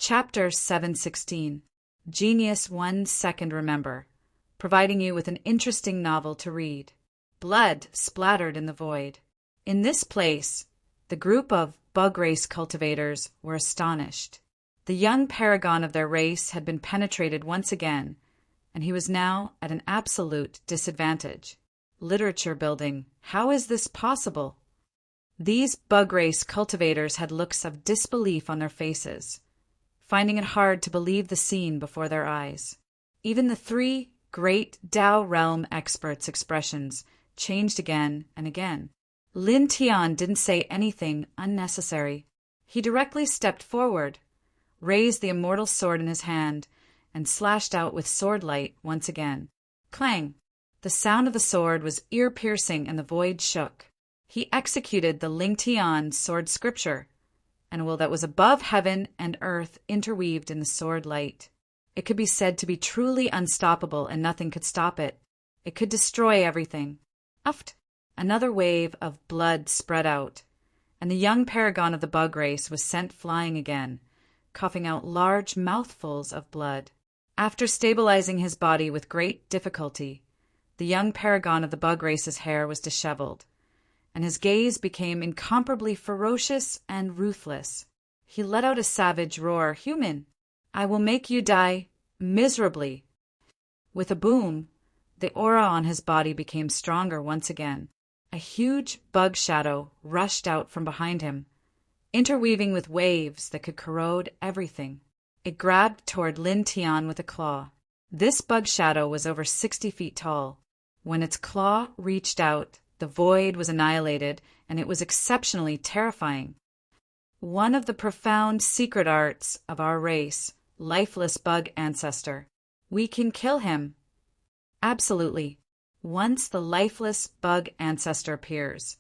Chapter 716. Genius 1 Second Remember, providing you with an interesting novel to read. Blood splattered in the void. In this place, the group of bug race cultivators were astonished. The young paragon of their race had been penetrated once again, and he was now at an absolute disadvantage. Literature building. How is this possible? These bug race cultivators had looks of disbelief on their faces, finding it hard to believe the scene before their eyes. Even the three great Tao realm experts' expressions changed again and again. Lin Tian didn't say anything unnecessary. He directly stepped forward, raised the immortal sword in his hand, and slashed out with sword light once again. Clang! The sound of the sword was ear-piercing and the void shook. He executed the Ling Tian sword scripture, and a will that was above heaven and earth interweaved in the sword light. It could be said to be truly unstoppable, and nothing could stop it. It could destroy everything. Uft! Another wave of blood spread out, and the young paragon of the bug race was sent flying again, coughing out large mouthfuls of blood. After stabilizing his body with great difficulty, the young paragon of the bug race's hair was disheveled, and his gaze became incomparably ferocious and ruthless. He let out a savage roar. "Human, I will make you die miserably." With a boom, the aura on his body became stronger once again. A huge bug shadow rushed out from behind him, interweaving with waves that could corrode everything. It grabbed toward Lin Tian with a claw. This bug shadow was over 60 feet tall. When its claw reached out, the void was annihilated, and it was exceptionally terrifying. One of the profound secret arts of our race, lifeless bug ancestor. We can kill him. Absolutely. Once the lifeless bug ancestor appears,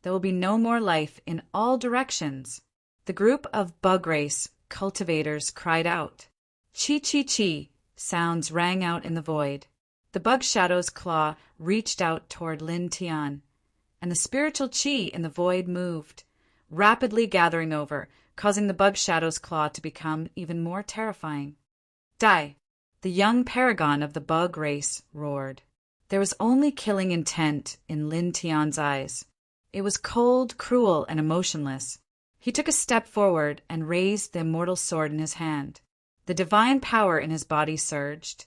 there will be no more life in all directions. The group of bug race cultivators cried out. Chi chi chi sounds rang out in the void. The bug shadow's claw reached out toward Lin Tian, and the spiritual chi in the void moved, rapidly gathering over, causing the bug shadow's claw to become even more terrifying. Die! The young paragon of the bug race roared. There was only killing intent in Lin Tian's eyes. It was cold, cruel, and emotionless. He took a step forward and raised the immortal sword in his hand. The divine power in his body surged,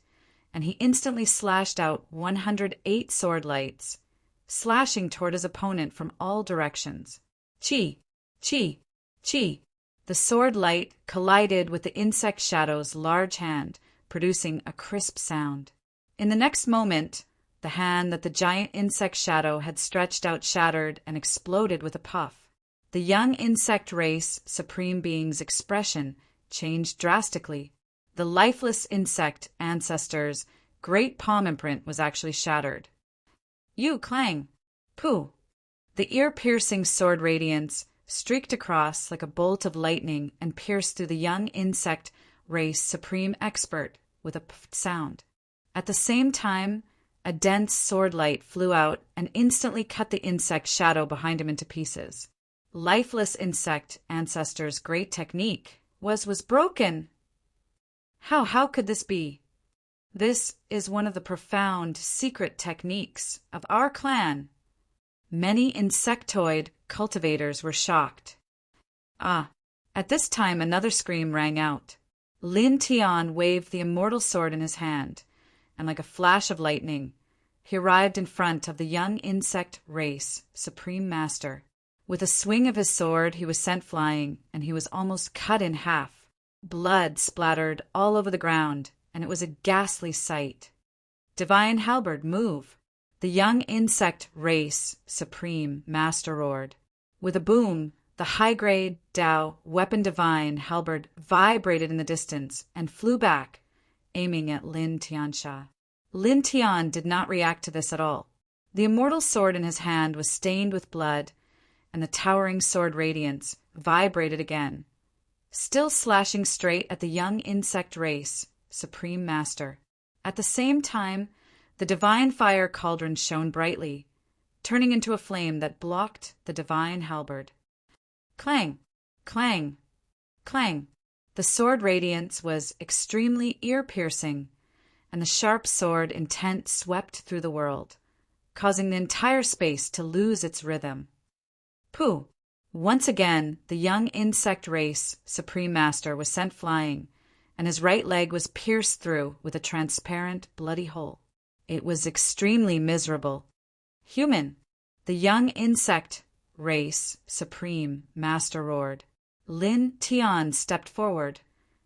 and he instantly slashed out 108 sword lights, slashing toward his opponent from all directions. Chi! Chi! Chi! The sword light collided with the insect shadow's large hand, producing a crisp sound. In the next moment, the hand that the giant insect shadow had stretched out shattered and exploded with a puff. The young insect race supreme being's expression changed drastically. The lifeless insect ancestor's great palm imprint was actually shattered. You clang! Pooh! The ear-piercing sword radiance streaked across like a bolt of lightning and pierced through the young insect race supreme expert with a puff sound. At the same time, a dense sword light flew out and instantly cut the insect shadow behind him into pieces. Lifeless insect ancestor's great technique was broken. How could this be? This is one of the profound secret techniques of our clan. Many insectoid cultivators were shocked. At this time another scream rang out. Lin Tian waved the immortal sword in his hand, and like a flash of lightning, he arrived in front of the young insect race supreme master. With a swing of his sword, he was sent flying, and he was almost cut in half. Blood splattered all over the ground, and it was a ghastly sight. Divine halberd, move! The young insect race supreme master roared. With a boom, the high-grade Tao weapon divine halberd vibrated in the distance and flew back, aiming at Lin Tiansha. Lin Tian did not react to this at all. The immortal sword in his hand was stained with blood, and the towering sword radiance vibrated again, still slashing straight at the young insect race supreme master. At the same time, the divine fire cauldron shone brightly, turning into a flame that blocked the divine halberd. Clang! Clang! Clang! The sword radiance was extremely ear-piercing, and the sharp sword intent swept through the world, causing the entire space to lose its rhythm. Pooh! Once again, the young insect race Supreme Master was sent flying, and his right leg was pierced through with a transparent, bloody hole. It was extremely miserable. Human! The young insect race Supreme Master roared. Lin Tian stepped forward,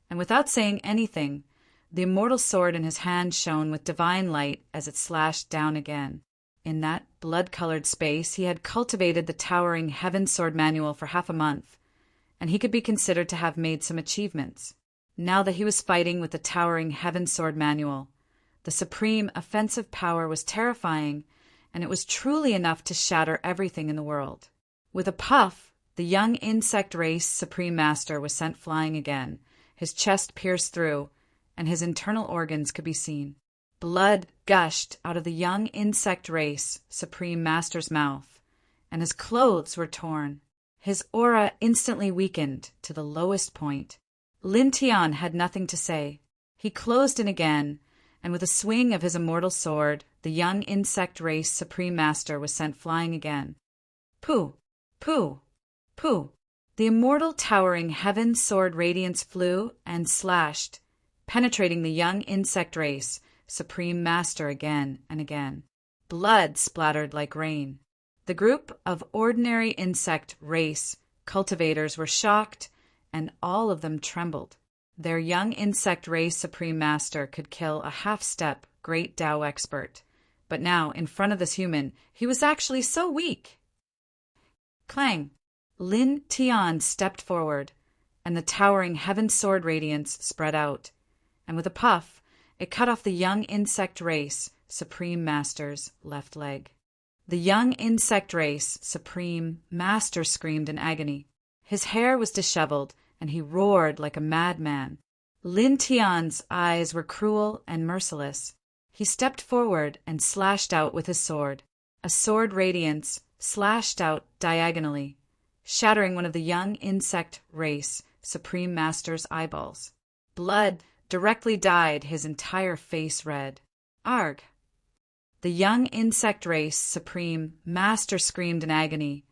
and without saying anything, the immortal sword in his hand shone with divine light as it slashed down again. In that blood-colored space, he had cultivated the towering Heaven Sword Manual for half a month, and he could be considered to have made some achievements. Now that he was fighting with the towering Heaven Sword Manual, the supreme offensive power was terrifying, and it was truly enough to shatter everything in the world. With a puff, the young insect race Supreme Master was sent flying again, his chest pierced through, and his internal organs could be seen. Blood gushed out of the young insect race Supreme Master's mouth, and his clothes were torn. His aura instantly weakened to the lowest point. Lin Tian had nothing to say. He closed in again, and with a swing of his immortal sword, the young insect race Supreme Master was sent flying again. Pooh! Pooh! Pooh! The immortal towering Heaven Sword radiance flew and slashed, penetrating the young insect race Supreme Master again and again. Blood splattered like rain. The group of ordinary insect race cultivators were shocked, and all of them trembled. Their young insect race Supreme Master could kill a half-step great Tao expert, but now, in front of this human, he was actually so weak. Clang! Lin Tian stepped forward, and the towering Heaven Sword radiance spread out, and with a puff, it cut off the young insect race Supreme Master's left leg. The young insect race Supreme Master screamed in agony. His hair was disheveled, and he roared like a madman. Lin Tian's eyes were cruel and merciless. He stepped forward and slashed out with his sword. A sword radiance slashed out diagonally, shattering one of the young insect race Supreme Master's eyeballs. Blood directly dyed his entire face red. Arg! The young insect race Supreme Master screamed in agony,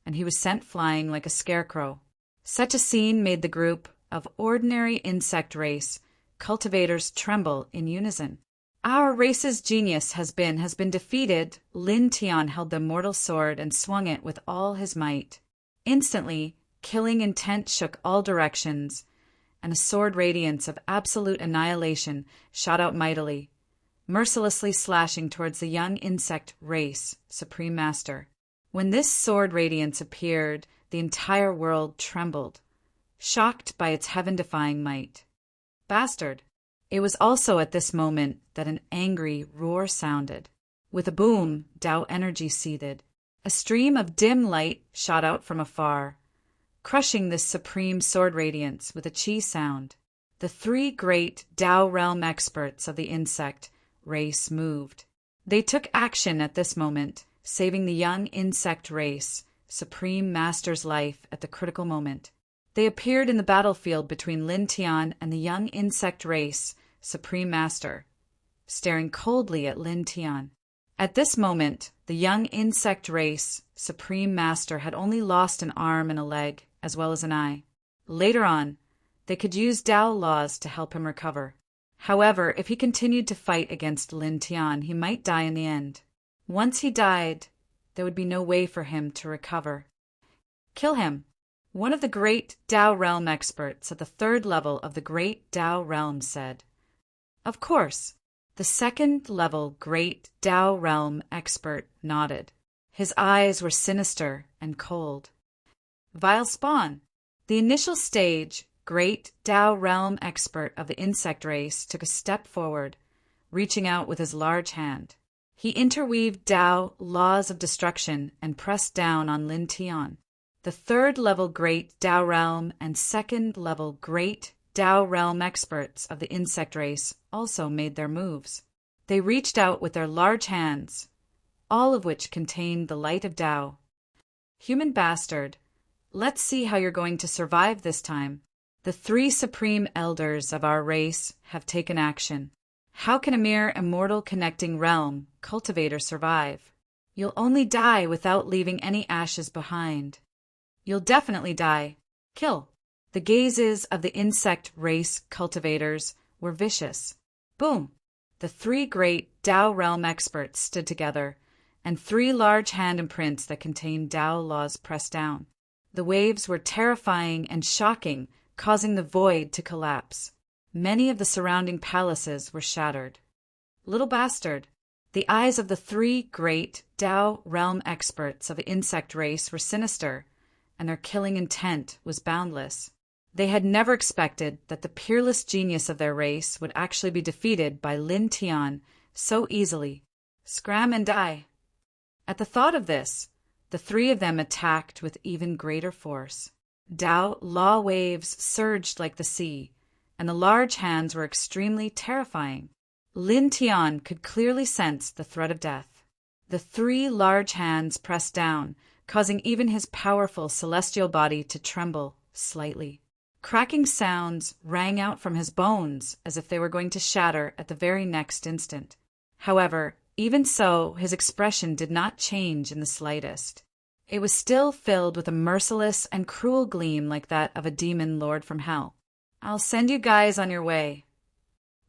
and he was sent flying like a scarecrow. Such a scene made the group of ordinary insect race cultivators tremble in unison. Our race's genius has been defeated. Lin Tian held the immortal sword and swung it with all his might. Instantly, killing intent shook all directions, and a sword radiance of absolute annihilation shot out mightily, mercilessly slashing towards the young insect race Supreme Master. When this sword radiance appeared, the entire world trembled, shocked by its heaven-defying might. Bastard! It was also at this moment that an angry roar sounded. With a boom, Tao energy seethed. A stream of dim light shot out from afar, crushing this supreme sword radiance with a chi sound. The three great Tao realm experts of the insect race moved. They took action at this moment, saving the young insect race Supreme Master's life at the critical moment. They appeared in the battlefield between Lin Tian and the young insect race Supreme Master, staring coldly at Lin Tian. At this moment, the young insect race Supreme Master had only lost an arm and a leg, as well as an eye. Later on, they could use Tao laws to help him recover. However, if he continued to fight against Lin Tian, he might die in the end. Once he died, there would be no way for him to recover. Kill him. One of the great Tao realm experts at the third level of the great Tao realm said. Of course. The second-level great Tao realm expert nodded. His eyes were sinister and cold. Vile spawn. The initial stage, great Tao realm expert of the insect race took a step forward, reaching out with his large hand. He interweaved Tao laws of destruction and pressed down on Lin Tian. The third-level great Tao realm and second-level great Tao realm experts of the insect race also made their moves. They reached out with their large hands, all of which contained the light of Tao. Human bastard, let's see how you're going to survive this time. The three supreme elders of our race have taken action. How can a mere immortal connecting realm cultivator survive? You'll only die without leaving any ashes behind. You'll definitely die. Kill. The gazes of the insect race cultivators were vicious. Boom! The three great Tao realm experts stood together, and three large hand imprints that contained Tao laws pressed down. The waves were terrifying and shocking, causing the void to collapse. Many of the surrounding palaces were shattered. Little bastard! The eyes of the three great Tao realm experts of the insect race were sinister, and their killing intent was boundless. They had never expected that the peerless genius of their race would actually be defeated by Lin Tian so easily. Scram and die. At the thought of this, the three of them attacked with even greater force. Tao law waves surged like the sea, and the large hands were extremely terrifying. Lin Tian could clearly sense the threat of death. The three large hands pressed down, causing even his powerful celestial body to tremble slightly. Cracking sounds rang out from his bones as if they were going to shatter at the very next instant. However, even so, his expression did not change in the slightest. It was still filled with a merciless and cruel gleam like that of a demon lord from hell. "I'll send you guys on your way."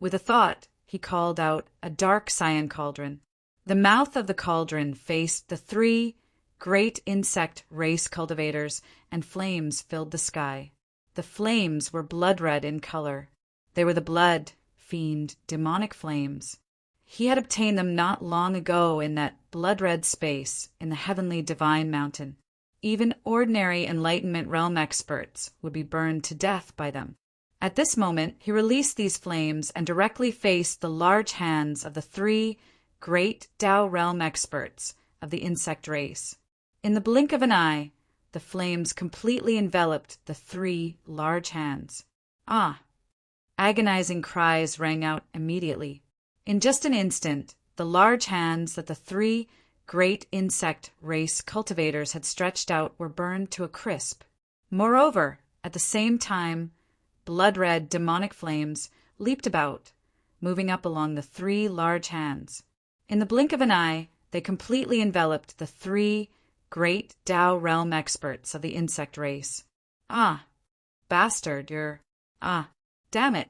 With a thought, he called out a dark cyan cauldron. The mouth of the cauldron faced the three great insect race cultivators, and flames filled the sky. The flames were blood-red in color. They were the blood, fiend, demonic flames. He had obtained them not long ago in that blood-red space in the heavenly divine mountain. Even ordinary enlightenment realm experts would be burned to death by them. At this moment, he released these flames and directly faced the large hands of the three great Tao realm experts of the insect race. In the blink of an eye, the flames completely enveloped the three large hands. Ah! Agonizing cries rang out immediately. In just an instant, the large hands that the three great insect race cultivators had stretched out were burned to a crisp. Moreover, at the same time, blood-red demonic flames leaped about, moving up along the three large hands. In the blink of an eye, they completely enveloped the three great Tao realm experts of the insect race. Ah, bastard, damn it.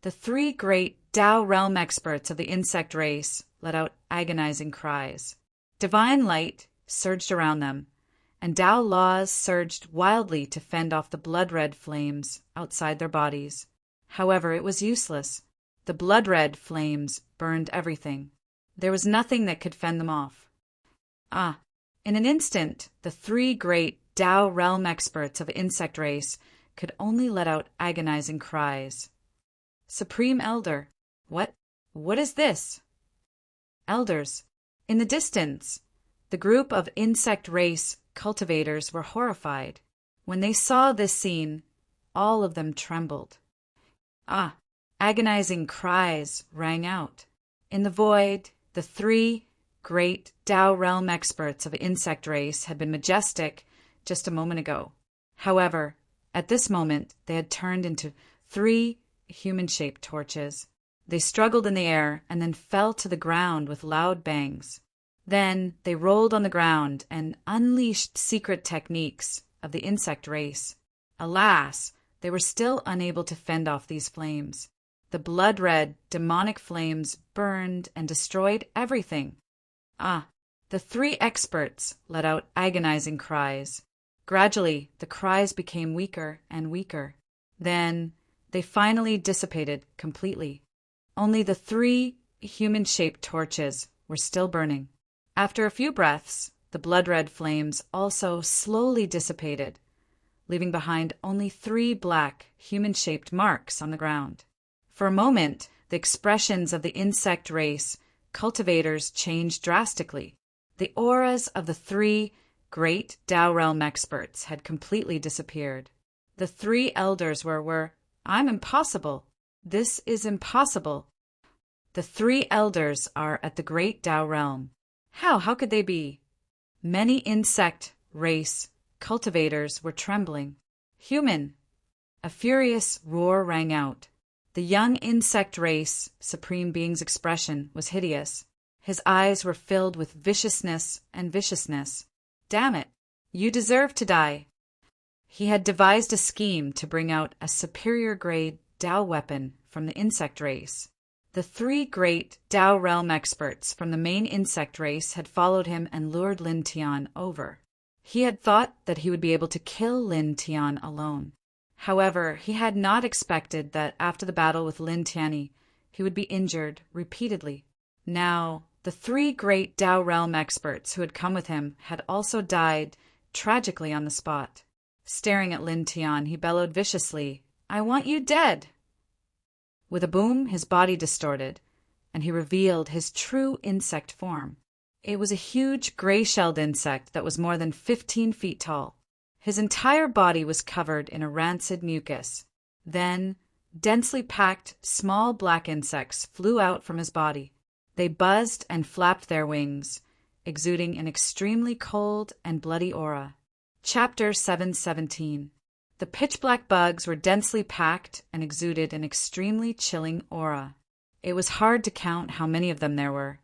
The three great Tao realm experts of the insect race let out agonizing cries. Divine light surged around them, and Tao laws surged wildly to fend off the blood-red flames outside their bodies. However, it was useless. The blood-red flames burned everything. There was nothing that could fend them off. In an instant, the three great Tao realm experts of the insect race could only let out agonizing cries. Supreme Elder, what is this? Elders. In the distance, the group of insect race cultivators were horrified. When they saw this scene, all of them trembled. Agonizing cries rang out. In the void, the three great Tao realm experts of the insect race had been majestic just a moment ago. However, at this moment, they had turned into three human-shaped torches. They struggled in the air and then fell to the ground with loud bangs. Then they rolled on the ground and unleashed secret techniques of the insect race. Alas, they were still unable to fend off these flames. The blood-red, demonic flames burned and destroyed everything. The three experts let out agonizing cries. Gradually, the cries became weaker and weaker. Then they finally dissipated completely. Only the three human-shaped torches were still burning. After a few breaths, the blood-red flames also slowly dissipated, leaving behind only three black, human-shaped marks on the ground. For a moment, the expressions of the insect race cultivators changed drastically. The auras of the three great Tao realm experts had completely disappeared. The three elders were, "I'm impossible. This is impossible. The three elders are at the great Tao realm. How could they be?" Many insect race cultivators were trembling. "Human, A furious roar rang out. The young insect race, Supreme Being's expression was hideous. His eyes were filled with viciousness and viciousness. Damn it! You deserve to die! He had devised a scheme to bring out a superior-grade Tao weapon from the insect race. The three great Tao realm experts from the main insect race had followed him and lured Lin Tian over. He had thought that he would be able to kill Lin Tian alone. However, he had not expected that after the battle with Lin Tianyi, he would be injured repeatedly. Now, the three great Tao realm experts who had come with him had also died tragically on the spot. Staring at Lin Tian, he bellowed viciously, "I want you dead!" With a boom, his body distorted, and he revealed his true insect form. It was a huge gray-shelled insect that was more than 15 feet tall. His entire body was covered in a rancid mucus. Then, densely packed, small black insects flew out from his body. They buzzed and flapped their wings, exuding an extremely cold and bloody aura. Chapter 717. The pitch-black bugs were densely packed and exuded an extremely chilling aura. It was hard to count how many of them there were,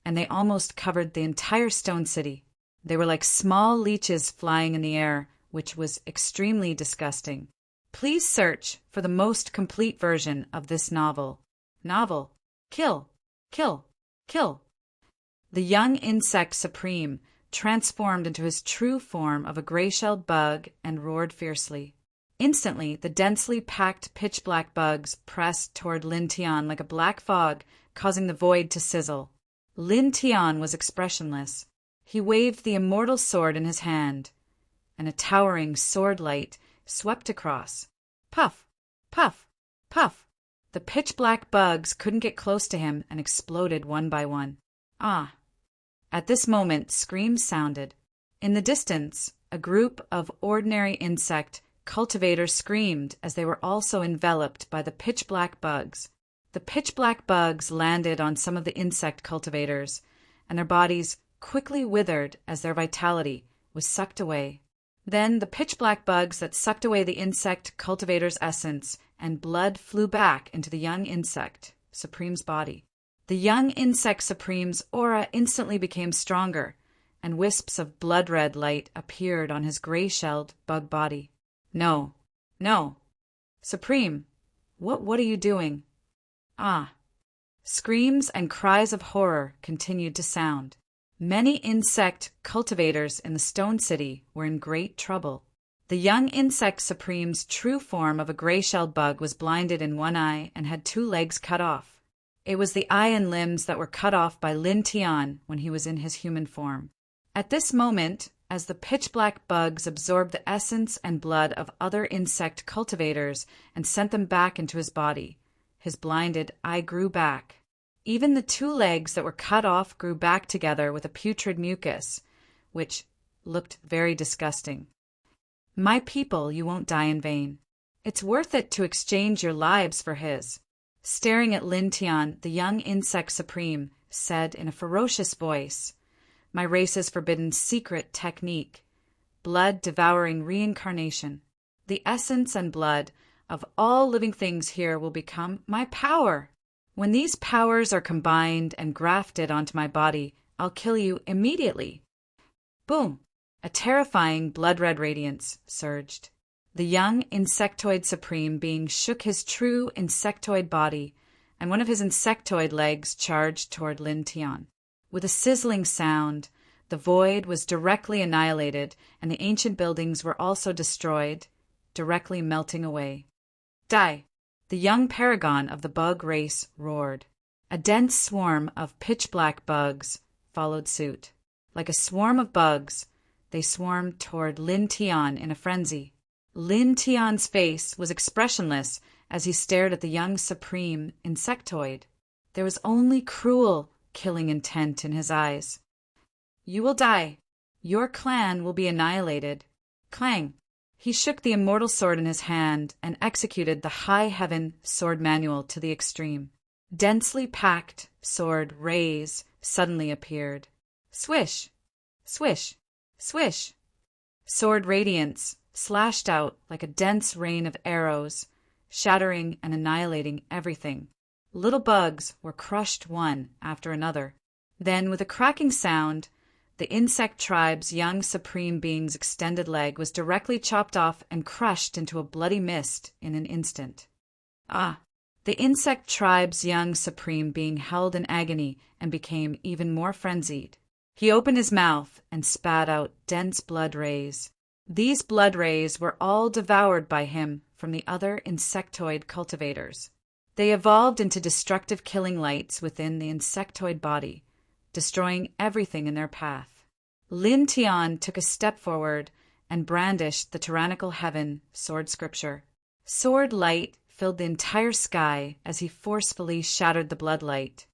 and they almost covered the entire stone city. They were like small leeches flying in the air, which was extremely disgusting. Please search for the most complete version of this novel. Kill, kill, kill. The young insect Supreme transformed into his true form of a gray-shelled bug and roared fiercely. Instantly, the densely packed pitch-black bugs pressed toward Lin Tian like a black fog, causing the void to sizzle. Lin Tian was expressionless. He waved the immortal sword in his hand, and a towering sword light swept across. Puff, puff, puff. The pitch-black bugs couldn't get close to him and exploded one by one. Ah! At this moment, screams sounded. In the distance, a group of ordinary insect cultivators screamed as they were also enveloped by the pitch-black bugs. The pitch-black bugs landed on some of the insect cultivators, and their bodies quickly withered as their vitality was sucked away. Then the pitch-black bugs that sucked away the insect cultivator's essence and blood flew back into the young insect Supreme's body. The young insect Supreme's aura instantly became stronger, and wisps of blood-red light appeared on his gray-shelled bug body. No, no. Supreme, what are you doing? Ah. Screams and cries of horror continued to sound. Many insect cultivators in the Stone City were in great trouble. The young insect Supreme's true form of a gray-shelled bug was blinded in one eye and had 2 legs cut off. It was the eye and limbs that were cut off by Lin Tian when he was in his human form. At this moment, as the pitch-black bugs absorbed the essence and blood of other insect cultivators and sent them back into his body, his blinded eye grew back. Even the 2 legs that were cut off grew back together with a putrid mucus, which looked very disgusting. My people, you won't die in vain. It's worth it to exchange your lives for his. Staring at Lin Tian, the young insect Supreme said in a ferocious voice, "My race's forbidden secret technique, blood-devouring reincarnation. The essence and blood of all living things here will become my power. When these powers are combined and grafted onto my body, I'll kill you immediately." Boom! A terrifying blood-red radiance surged. The young insectoid Supreme Being shook his true insectoid body, and one of his insectoid legs charged toward Lin Tian. With a sizzling sound, the void was directly annihilated, and the ancient buildings were also destroyed, directly melting away. Die! The young paragon of the bug race roared. A dense swarm of pitch-black bugs followed suit. Like a swarm of bugs, they swarmed toward Lin Tian in a frenzy. Lin Tian's face was expressionless as he stared at the young Supreme Insectoid. There was only cruel, killing intent in his eyes. "You will die. Your clan will be annihilated." Clang! He shook the immortal sword in his hand and executed the High Heaven sword manual to the extreme. Densely packed sword rays suddenly appeared. Swish! Swish! Swish! Sword radiance slashed out like a dense rain of arrows, shattering and annihilating everything. Little bugs were crushed one after another. Then, with a cracking sound, the insect tribe's young supreme being's extended leg was directly chopped off and crushed into a bloody mist in an instant. The insect tribe's young supreme being held in agony and became even more frenzied. He opened his mouth and spat out dense blood rays. These blood rays were all devoured by him from the other insectoid cultivators. They evolved into destructive killing lights within the insectoid body, destroying everything in their path. Lin Tian took a step forward and brandished the tyrannical heaven sword scripture. Sword light filled the entire sky as he forcefully shattered the bloodlight.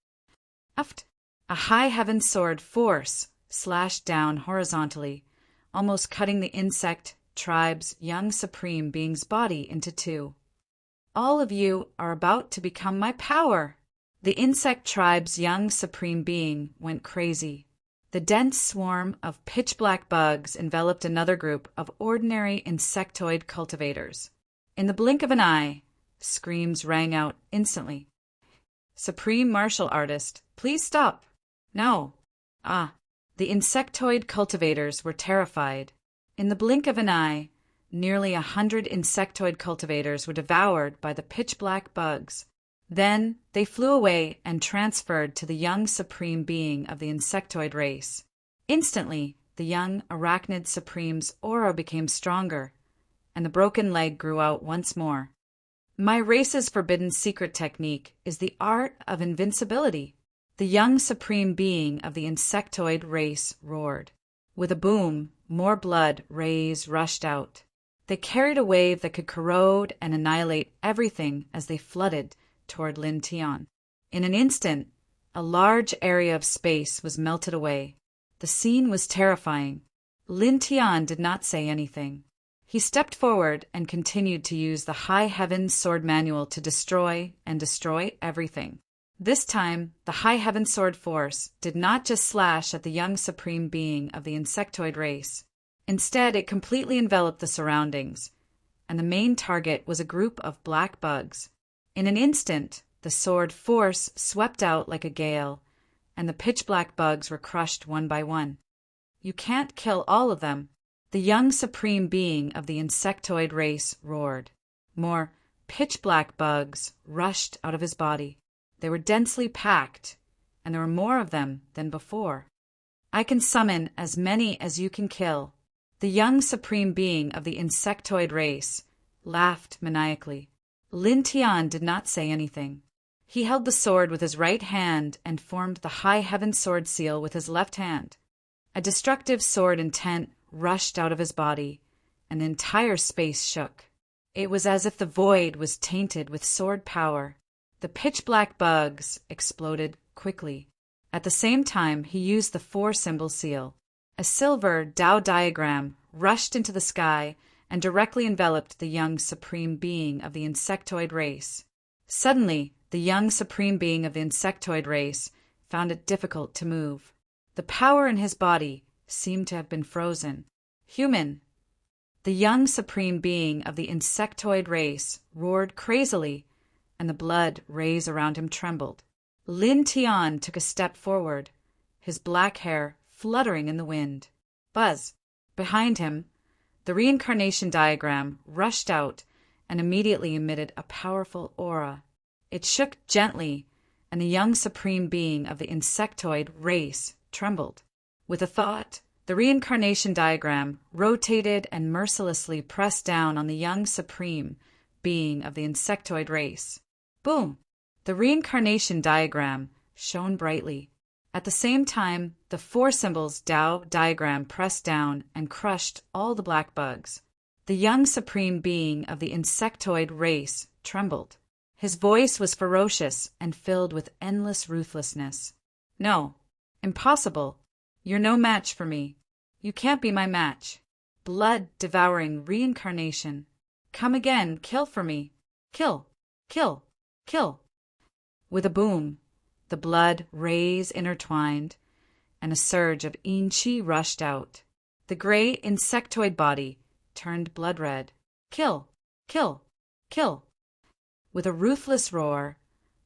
A high heaven sword force slashed down horizontally, almost cutting the insect tribe's young supreme being's body into two. All of you are about to become my power. The insect tribe's young supreme being went crazy. The dense swarm of pitch-black bugs enveloped another group of ordinary insectoid cultivators. In the blink of an eye, screams rang out instantly. Supreme martial artist, please stop. No. The insectoid cultivators were terrified. In the blink of an eye, nearly 100 insectoid cultivators were devoured by the pitch-black bugs. Then they flew away and transferred to the young supreme being of the insectoid race. Instantly, the young arachnid supreme's aura became stronger, and the broken leg grew out once more. My race's forbidden secret technique is the art of invincibility. The young supreme being of the insectoid race roared. With a boom, more blood rays rushed out. They carried a wave that could corrode and annihilate everything as they flooded toward Lin Tian. In an instant, a large area of space was melted away. The scene was terrifying. Lin Tian did not say anything. He stepped forward and continued to use the High Heavens Sword Manual to destroy everything. This time, the High Heavens Sword Force did not just slash at the young supreme being of the insectoid race. Instead, it completely enveloped the surroundings, and the main target was a group of black bugs. In an instant, the sword force swept out like a gale, and the pitch-black bugs were crushed one by one. You can't kill all of them. The young supreme being of the insectoid race roared. More pitch-black bugs rushed out of his body. They were densely packed, and there were more of them than before. I can summon as many as you can kill. The young supreme being of the insectoid race laughed maniacally. Lin Tian did not say anything. He held the sword with his right hand and formed the High Heaven Sword Seal with his left hand. A destructive sword intent rushed out of his body, and the entire space shook. It was as if the void was tainted with sword power. The pitch-black bugs exploded quickly. At the same time, he used the 4-symbol seal. A silver Tao diagram rushed into the sky and directly enveloped the young supreme being of the insectoid race. Suddenly, the young supreme being of the insectoid race found it difficult to move. The power in his body seemed to have been frozen. Human! The young supreme being of the insectoid race roared crazily, and the blood rays around him trembled. Lin Tian took a step forward, his black hair fluttering in the wind. Buzz! Behind him, the reincarnation diagram rushed out and immediately emitted a powerful aura. It shook gently, and the young supreme being of the insectoid race trembled. With a thought, the reincarnation diagram rotated and mercilessly pressed down on the young supreme being of the insectoid race. Boom! The reincarnation diagram shone brightly. At the same time, the 4 symbols Tao diagram pressed down and crushed all the black bugs. The young supreme being of the insectoid race trembled. His voice was ferocious and filled with endless ruthlessness. No, impossible. You're no match for me. You can't be my match. Blood-devouring reincarnation. Come again, kill for me. Kill, kill, kill. With a boom, the blood rays intertwined, and a surge of yin qi rushed out. The gray insectoid body turned blood red. Kill! Kill! Kill! With a ruthless roar,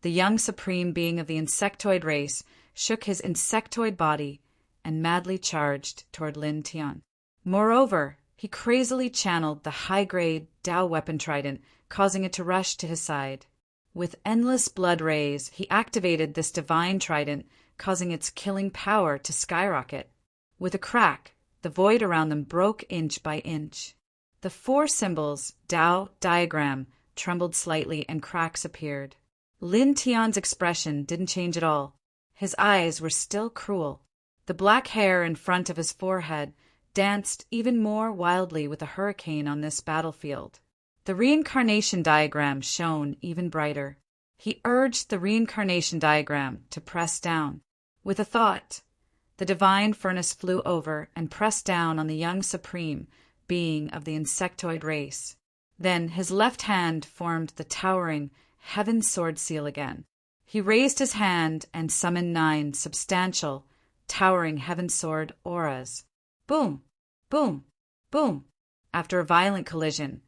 the young supreme being of the insectoid race shook his insectoid body and madly charged toward Lin Tian. Moreover, he crazily channeled the high-grade Dao weapon trident, causing it to rush to his side. With endless blood rays, he activated this divine trident, causing its killing power to skyrocket. With a crack, the void around them broke inch by inch. The four symbols, Dao diagram, trembled slightly and cracks appeared. Lin Tian's expression didn't change at all. His eyes were still cruel. The black hair in front of his forehead danced even more wildly with a hurricane on this battlefield. The reincarnation diagram shone even brighter. He urged the reincarnation diagram to press down. With a thought, the divine furnace flew over and pressed down on the young supreme being of the insectoid race. Then his left hand formed the towering heaven sword seal again. He raised his hand and summoned 9 substantial, towering heaven sword auras. Boom! Boom! Boom! After a violent collision,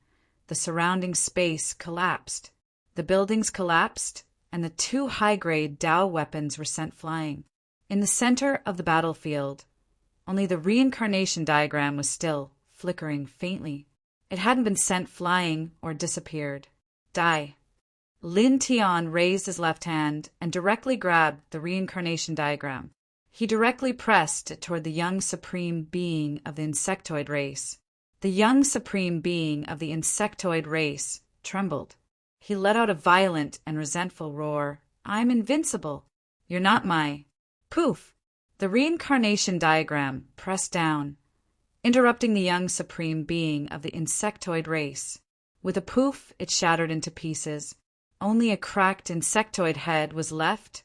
the surrounding space collapsed. The buildings collapsed, and the 2 high-grade Dao weapons were sent flying. In the center of the battlefield, only the reincarnation diagram was still, flickering faintly. It hadn't been sent flying or disappeared. Die. Lin Tian raised his left hand and directly grabbed the reincarnation diagram. He directly pressed it toward the young supreme being of the insectoid race. The young supreme being of the insectoid race trembled. He let out a violent and resentful roar. I'm invincible. You're not my... Poof! The reincarnation diagram pressed down, interrupting the young supreme being of the insectoid race. With a poof, it shattered into pieces. Only a cracked insectoid head was left,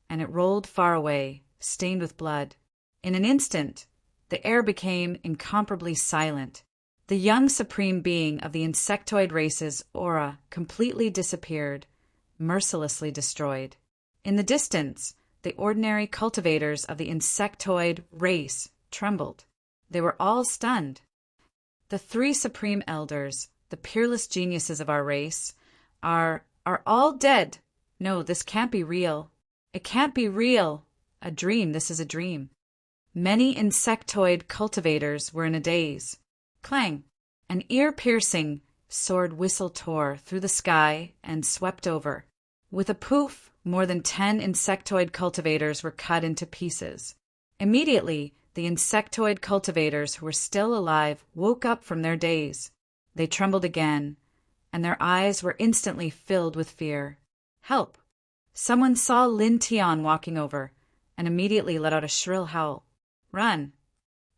and it rolled far away, stained with blood. In an instant, the air became incomparably silent. The young supreme being of the insectoid race's aura completely disappeared, mercilessly destroyed. In the distance, the ordinary cultivators of the insectoid race trembled. They were all stunned. The 3 supreme elders, the peerless geniuses of our race, are all dead. No, this can't be real. It can't be real. A dream, this is a dream. Many insectoid cultivators were in a daze. Clang! An ear-piercing sword whistle tore through the sky and swept over. With a poof, more than 10 insectoid cultivators were cut into pieces. Immediately, the insectoid cultivators who were still alive woke up from their daze. They trembled again, and their eyes were instantly filled with fear. Help! Someone saw Lin Tian walking over, and immediately let out a shrill howl. Run!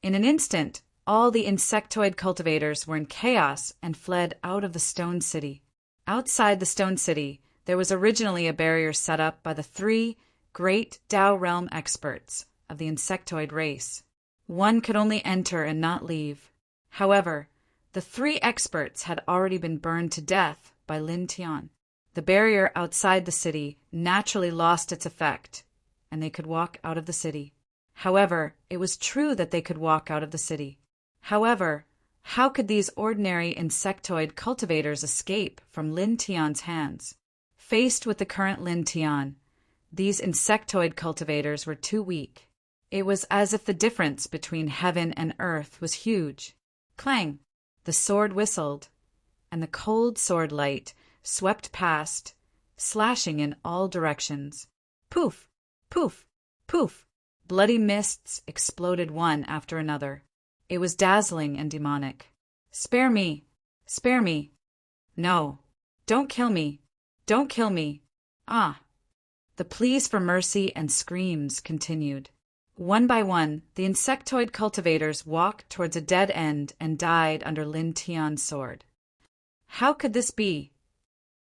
In an instant, all the insectoid cultivators were in chaos and fled out of the stone city. Outside the stone city, there was originally a barrier set up by the 3 great Dao realm experts of the insectoid race. One could only enter and not leave. However, the 3 experts had already been burned to death by Lin Tian. The barrier outside the city naturally lost its effect, and they could walk out of the city. However, it was true that they could walk out of the city. However, how could these ordinary insectoid cultivators escape from Lin Tian's hands? Faced with the current Lin Tian, these insectoid cultivators were too weak. It was as if the difference between heaven and earth was huge. Clang! The sword whistled, and the cold sword light swept past, slashing in all directions. Poof! Poof! Poof! Bloody mists exploded one after another. It was dazzling and demonic. Spare me! Spare me! No! Don't kill me! Don't kill me! Ah! The pleas for mercy and screams continued. One by one, the insectoid cultivators walked towards a dead end and died under Lin Tian's sword. How could this be?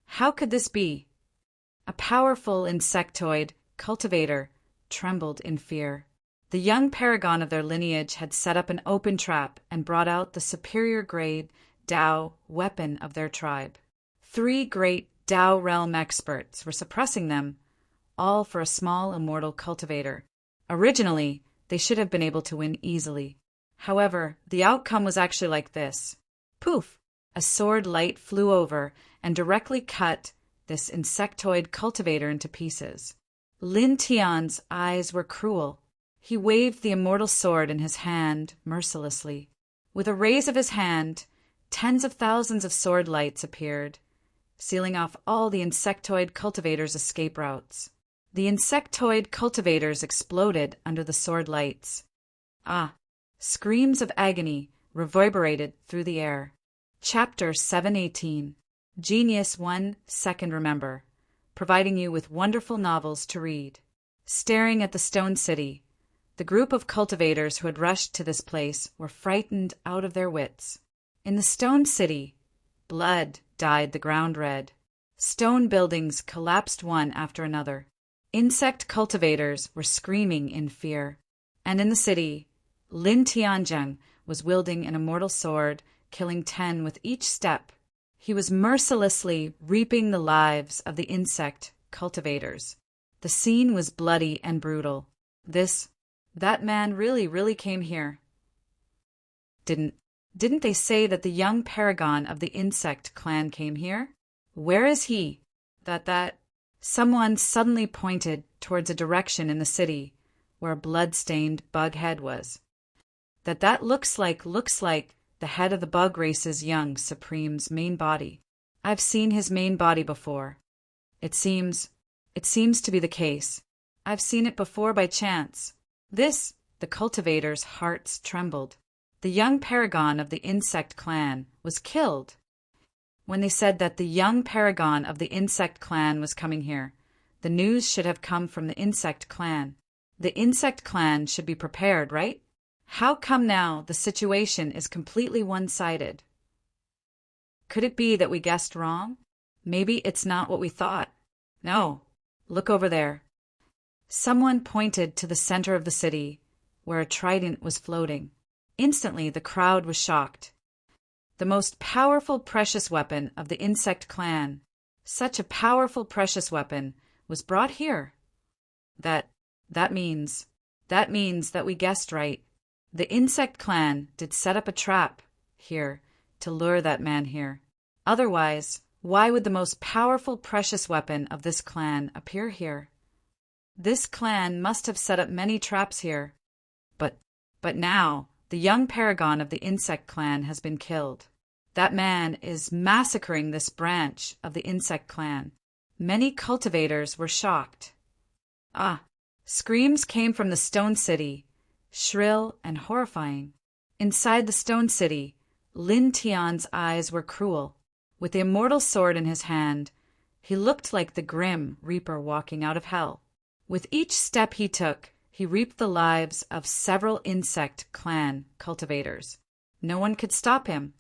How could this be? A powerful insectoid cultivator trembled in fear. The young paragon of their lineage had set up an open trap and brought out the superior grade Dao weapon of their tribe. 3 great Dao realm experts were suppressing them, all for a small immortal cultivator. Originally, they should have been able to win easily. However, the outcome was actually like this. Poof! A sword light flew over and directly cut this insectoid cultivator into pieces. Lin Tian's eyes were cruel. He waved the immortal sword in his hand mercilessly. With a raise of his hand, tens of thousands of sword lights appeared, sealing off all the insectoid cultivators' escape routes. The insectoid cultivators exploded under the sword lights. Ah! Screams of agony reverberated through the air. Chapter 718. Genius 1 Second Remember, providing you with wonderful novels to read. Staring at the stone city, the group of cultivators who had rushed to this place were frightened out of their wits. In the stone city, blood dyed the ground red. Stone buildings collapsed one after another. Insect cultivators were screaming in fear. And in the city, Lin Tianzheng was wielding an immortal sword, killing 10 with each step. He was mercilessly reaping the lives of the insect cultivators. The scene was bloody and brutal. That man really came here. Didn't they say that the young paragon of the insect clan came here? Where is he? Someone suddenly pointed towards a direction in the city where a blood-stained bug head was. That looks like the head of the bug race's young supreme's main body. I've seen his main body before. It seems to be the case. I've seen it before by chance. The cultivators' hearts trembled. The young paragon of the insect clan was killed. When they said that the young paragon of the insect clan was coming here, the news should have come from the insect clan. The insect clan should be prepared, right? How come now the situation is completely one-sided? Could it be that we guessed wrong? Maybe it's not what we thought. No, look over there. Someone pointed to the center of the city, where a trident was floating. Instantly, the crowd was shocked. The most powerful precious weapon of the insect clan, such a powerful precious weapon, was brought here. That means that we guessed right. The insect clan did set up a trap here to lure that man here. Otherwise, why would the most powerful precious weapon of this clan appear here? This clan must have set up many traps here. But now, the young paragon of the insect clan has been killed. That man is massacring this branch of the insect clan. Many cultivators were shocked. Ah! Screams came from the stone city, shrill and horrifying. Inside the stone city, Lin Tian's eyes were cruel. With the immortal sword in his hand, he looked like the grim reaper walking out of hell. With each step he took, he reaped the lives of several insect clan cultivators. No one could stop him.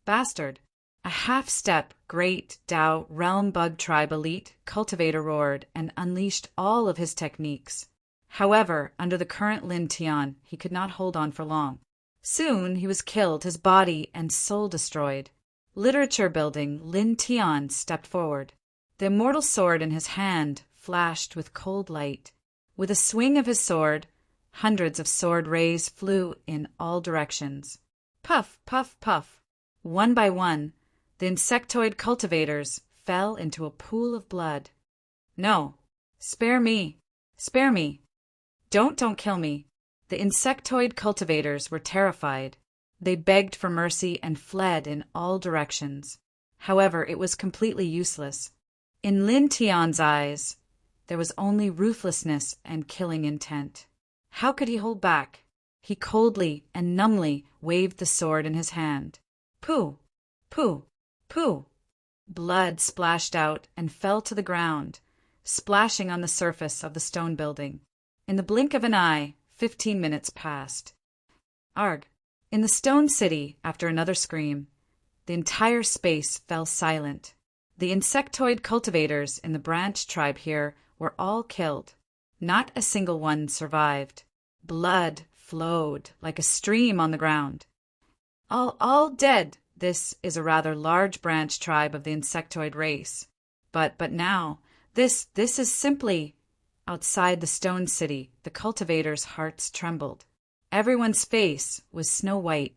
Bastard! A half-step great Dao realm bug tribe elite cultivator roared and unleashed all of his techniques. However, under the current Lin Tian, he could not hold on for long. Soon he was killed, his body and soul destroyed. Literature building, Lin Tian stepped forward. The immortal sword in his hand flashed with cold light. With a swing of his sword, hundreds of sword rays flew in all directions. Puff, puff, puff. One by one, the insectoid cultivators fell into a pool of blood. No, spare me, spare me. Don't kill me. The insectoid cultivators were terrified. They begged for mercy and fled in all directions. However, it was completely useless. In Lin Tian's eyes, there was only ruthlessness and killing intent. How could he hold back? He coldly and numbly waved the sword in his hand. Pooh! Pooh! Pooh! Blood splashed out and fell to the ground, splashing on the surface of the stone building. In the blink of an eye, 15 minutes passed. Arg! In the stone city, after another scream, the entire space fell silent. The insectoid cultivators in the branch tribe here were all killed. Not a single one survived. Blood flowed like a stream on the ground. All dead. This is a rather large branch tribe of the insectoid race. But now, this is simply... Outside the stone city, the cultivators' hearts trembled. Everyone's face was snow white.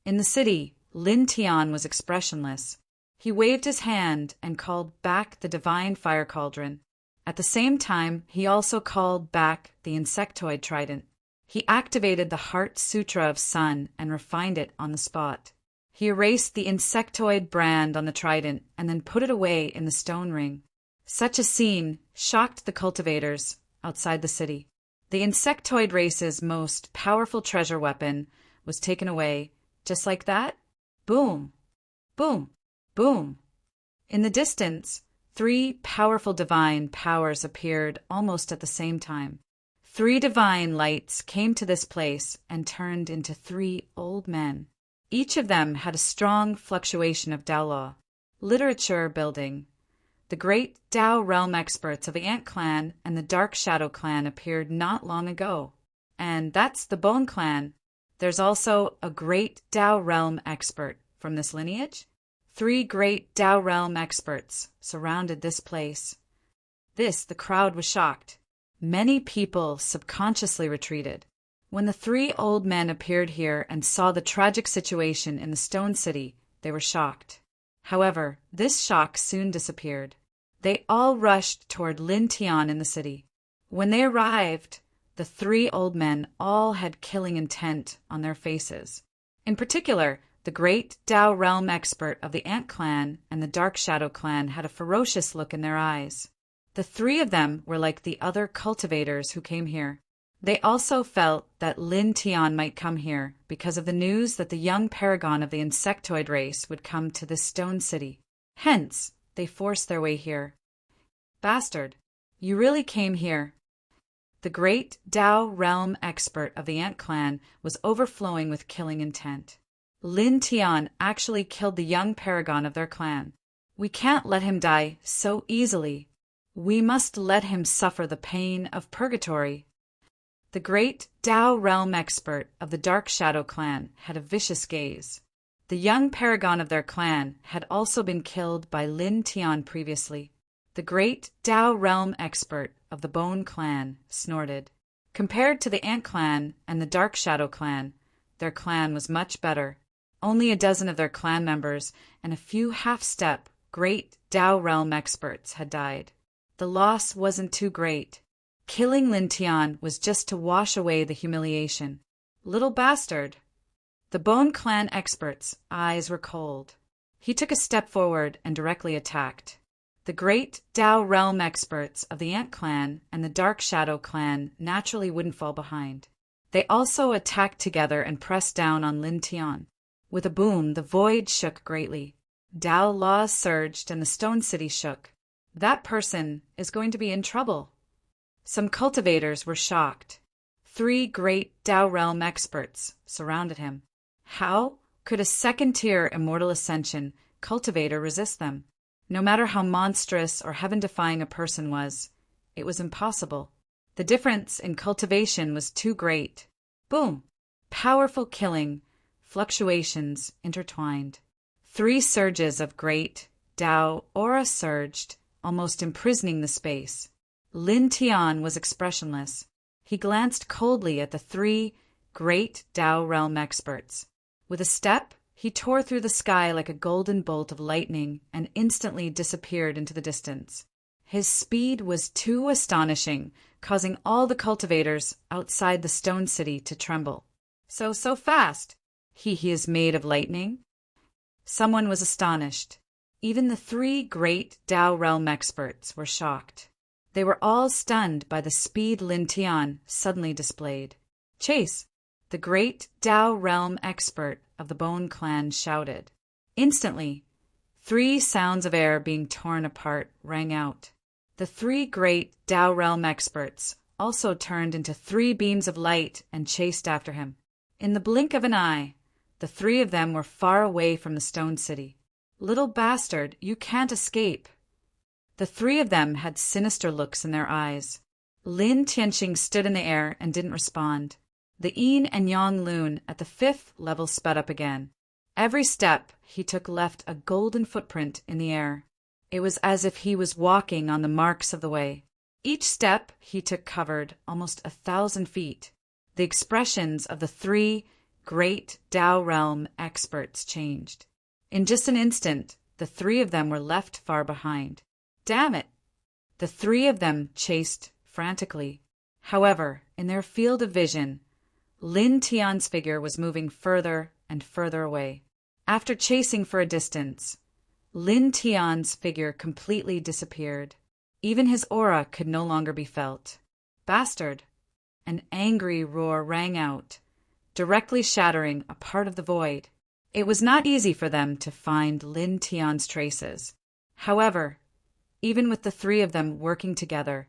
In the city, Lin Tian was expressionless. He waved his hand and called back the divine fire cauldron. At the same time, he also called back the insectoid trident. He activated the Heart Sutra of Sun and refined it on the spot. He erased the insectoid brand on the trident and then put it away in the stone ring. Such a scene shocked the cultivators outside the city. The insectoid race's most powerful treasure weapon was taken away, just like that. Boom, boom, boom. In the distance, 3 powerful divine powers appeared almost at the same time. 3 divine lights came to this place and turned into 3 old men. Each of them had a strong fluctuation of Tao law. Literature building. The great Tao realm experts of the Ant Clan and the Dark Shadow Clan appeared not long ago. And that's the Bone Clan. There's also a great Tao realm expert from this lineage. 3 great Tao realm experts surrounded this place. The crowd was shocked. Many people subconsciously retreated. When the 3 old men appeared here and saw the tragic situation in the Stone City, they were shocked. However, this shock soon disappeared. They all rushed toward Lin Tian in the city. When they arrived, the 3 old men all had killing intent on their faces. In particular, the great Tao realm expert of the Ant Clan and the Dark Shadow Clan had a ferocious look in their eyes. The 3 of them were like the other cultivators who came here. They also felt that Lin Tian might come here because of the news that the young paragon of the insectoid race would come to this stone city. Hence, they forced their way here. Bastard, you really came here. The great Tao realm expert of the Ant Clan was overflowing with killing intent. Lin Tian actually killed the young paragon of their clan. We can't let him die so easily. We must let him suffer the pain of purgatory. The great Tao realm expert of the Dark Shadow Clan had a vicious gaze. The young paragon of their clan had also been killed by Lin Tian previously. The great Tao realm expert of the Bone Clan snorted. Compared to the Ant Clan and the Dark Shadow Clan, their clan was much better. Only a dozen of their clan members and a few half-step great Tao realm experts had died. The loss wasn't too great. Killing Lin Tian was just to wash away the humiliation. Little bastard. The Bone Clan expert's eyes were cold. He took a step forward and directly attacked. The great Tao realm experts of the Ant Clan and the Dark Shadow Clan naturally wouldn't fall behind. They also attacked together and pressed down on Lin Tian. With a boom, the void shook greatly. Tao laws surged and the Stone City shook. That person is going to be in trouble. Some cultivators were shocked. 3 great Tao realm experts surrounded him. How could a second-tier immortal ascension cultivator resist them? No matter how monstrous or heaven-defying a person was, it was impossible. The difference in cultivation was too great. Boom! Powerful killing, fluctuations intertwined. 3 surges of great Tao aura surged, almost imprisoning the space. Lin Tian was expressionless. He glanced coldly at the 3 great Tao realm experts. With a step, he tore through the sky like a golden bolt of lightning and instantly disappeared into the distance. His speed was too astonishing, causing all the cultivators outside the Stone City to tremble. So fast! He is made of lightning? Someone was astonished. Even the 3 great Tao realm experts were shocked. They were all stunned by the speed Lin Tian suddenly displayed. Chase! The great Tao realm expert of the Bone Clan shouted. Instantly, 3 sounds of air being torn apart rang out. The 3 great Tao realm experts also turned into 3 beams of light and chased after him. In the blink of an eye, the 3 of them were far away from the Stone City. Little bastard, you can't escape. The 3 of them had sinister looks in their eyes. Lin Tianxing stood in the air and didn't respond. The Yin and Yang Lun at the 5th level sped up again. Every step he took left a golden footprint in the air. It was as if he was walking on the marks of the way. Each step he took covered almost 1,000 feet. The expressions of the 3 great Tao realm experts changed. In just an instant, the three of them were left far behind. Damn it! The three of them chased frantically. However, in their field of vision, Lin Tian's figure was moving further and further away. After chasing for a distance, Lin Tian's figure completely disappeared. Even his aura could no longer be felt. Bastard! An angry roar rang out, directly shattering a part of the void. It was not easy for them to find Lin Tian's traces. However, even with the three of them working together,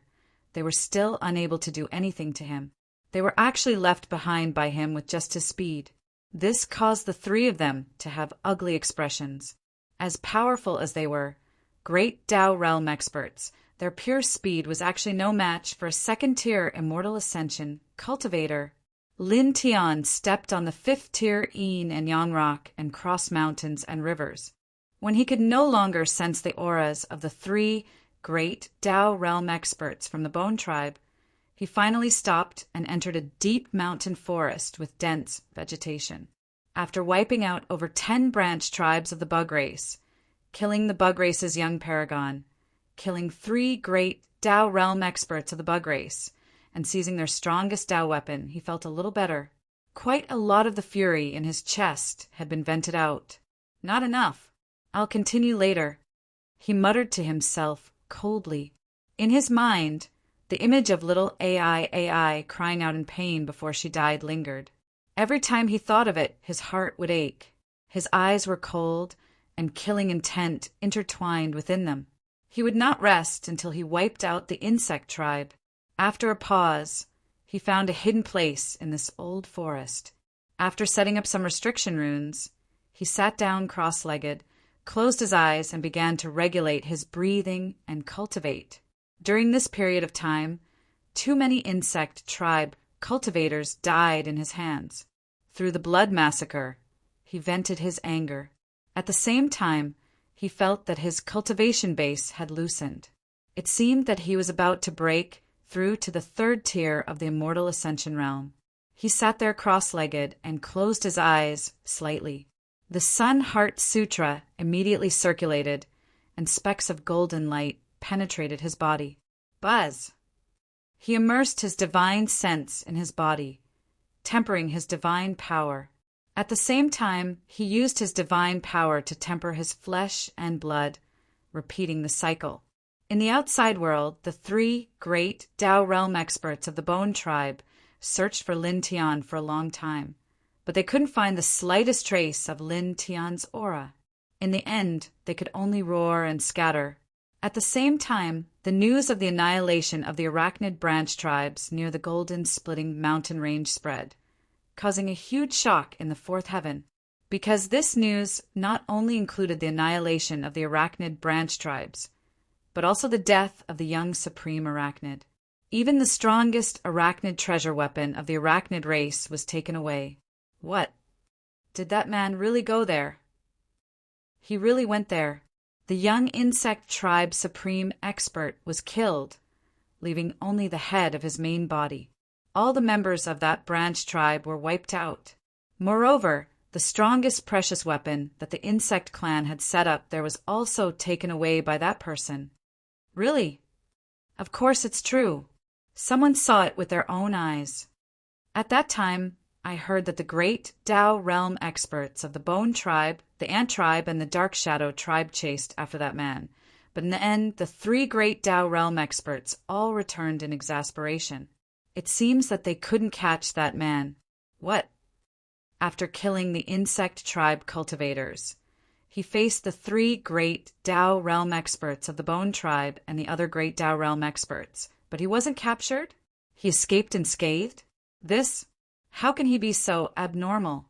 they were still unable to do anything to him. They were actually left behind by him with just his speed. This caused the three of them to have ugly expressions. As powerful as they were, great Tao realm experts, their pure speed was actually no match for a second-tier Immortal Ascension cultivator. Lin Tian stepped on the fifth-tier Yin and Yang rock and crossed mountains and rivers. When he could no longer sense the auras of the three great Tao realm experts from the Bone Tribe, he finally stopped and entered a deep mountain forest with dense vegetation. After wiping out over 10 branch tribes of the bug race, killing the bug race's young paragon, killing 3 great Tao realm experts of the bug race, and seizing their strongest Tao weapon, he felt a little better. Quite a lot of the fury in his chest had been vented out. Not enough. I'll continue later, he muttered to himself coldly. In his mind, the image of little AI crying out in pain before she died lingered. Every time he thought of it, his heart would ache. His eyes were cold, and killing intent intertwined within them. He would not rest until he wiped out the insect tribe. After a pause, he found a hidden place in this old forest. After setting up some restriction runes, he sat down cross-legged, closed his eyes, and began to regulate his breathing and cultivate. During this period of time, too many insect tribe cultivators died in his hands. Through the blood massacre, he vented his anger. At the same time, he felt that his cultivation base had loosened. It seemed that he was about to break through to the third tier of the Immortal Ascension realm. He sat there cross-legged and closed his eyes slightly. The Sun Heart Sutra immediately circulated, and specks of golden light penetrated his body. Buzz! He immersed his divine sense in his body, tempering his divine power. At the same time, he used his divine power to temper his flesh and blood, repeating the cycle. In the outside world, the 3 great Tao realm experts of the Bone Tribe searched for Lin Tian for a long time, but they couldn't find the slightest trace of Lin Tian's aura. In the end, they could only roar and scatter. At the same time, the news of the annihilation of the arachnid branch tribes near the golden splitting mountain range spread, causing a huge shock in the fourth heaven, because this news not only included the annihilation of the arachnid branch tribes, but also the death of the young supreme arachnid. Even the strongest arachnid treasure weapon of the arachnid race was taken away. What? Did that man really go there? He really went there. The young insect tribe supreme expert was killed, leaving only the head of his main body. All the members of that branch tribe were wiped out. Moreover, the strongest precious weapon that the insect clan had set up there was also taken away by that person. Really? Of course it's true. Someone saw it with their own eyes. At that time, I heard that the great Tao realm experts of the Bone Tribe, the Ant Tribe, and the Dark Shadow Tribe chased after that man. But in the end, the 3 great Tao realm experts all returned in exasperation. It seems that they couldn't catch that man. What? After killing the insect tribe cultivators, he faced the 3 great Tao realm experts of the Bone Tribe and the other great Tao realm experts. But he wasn't captured? He escaped unscathed? How can he be so abnormal?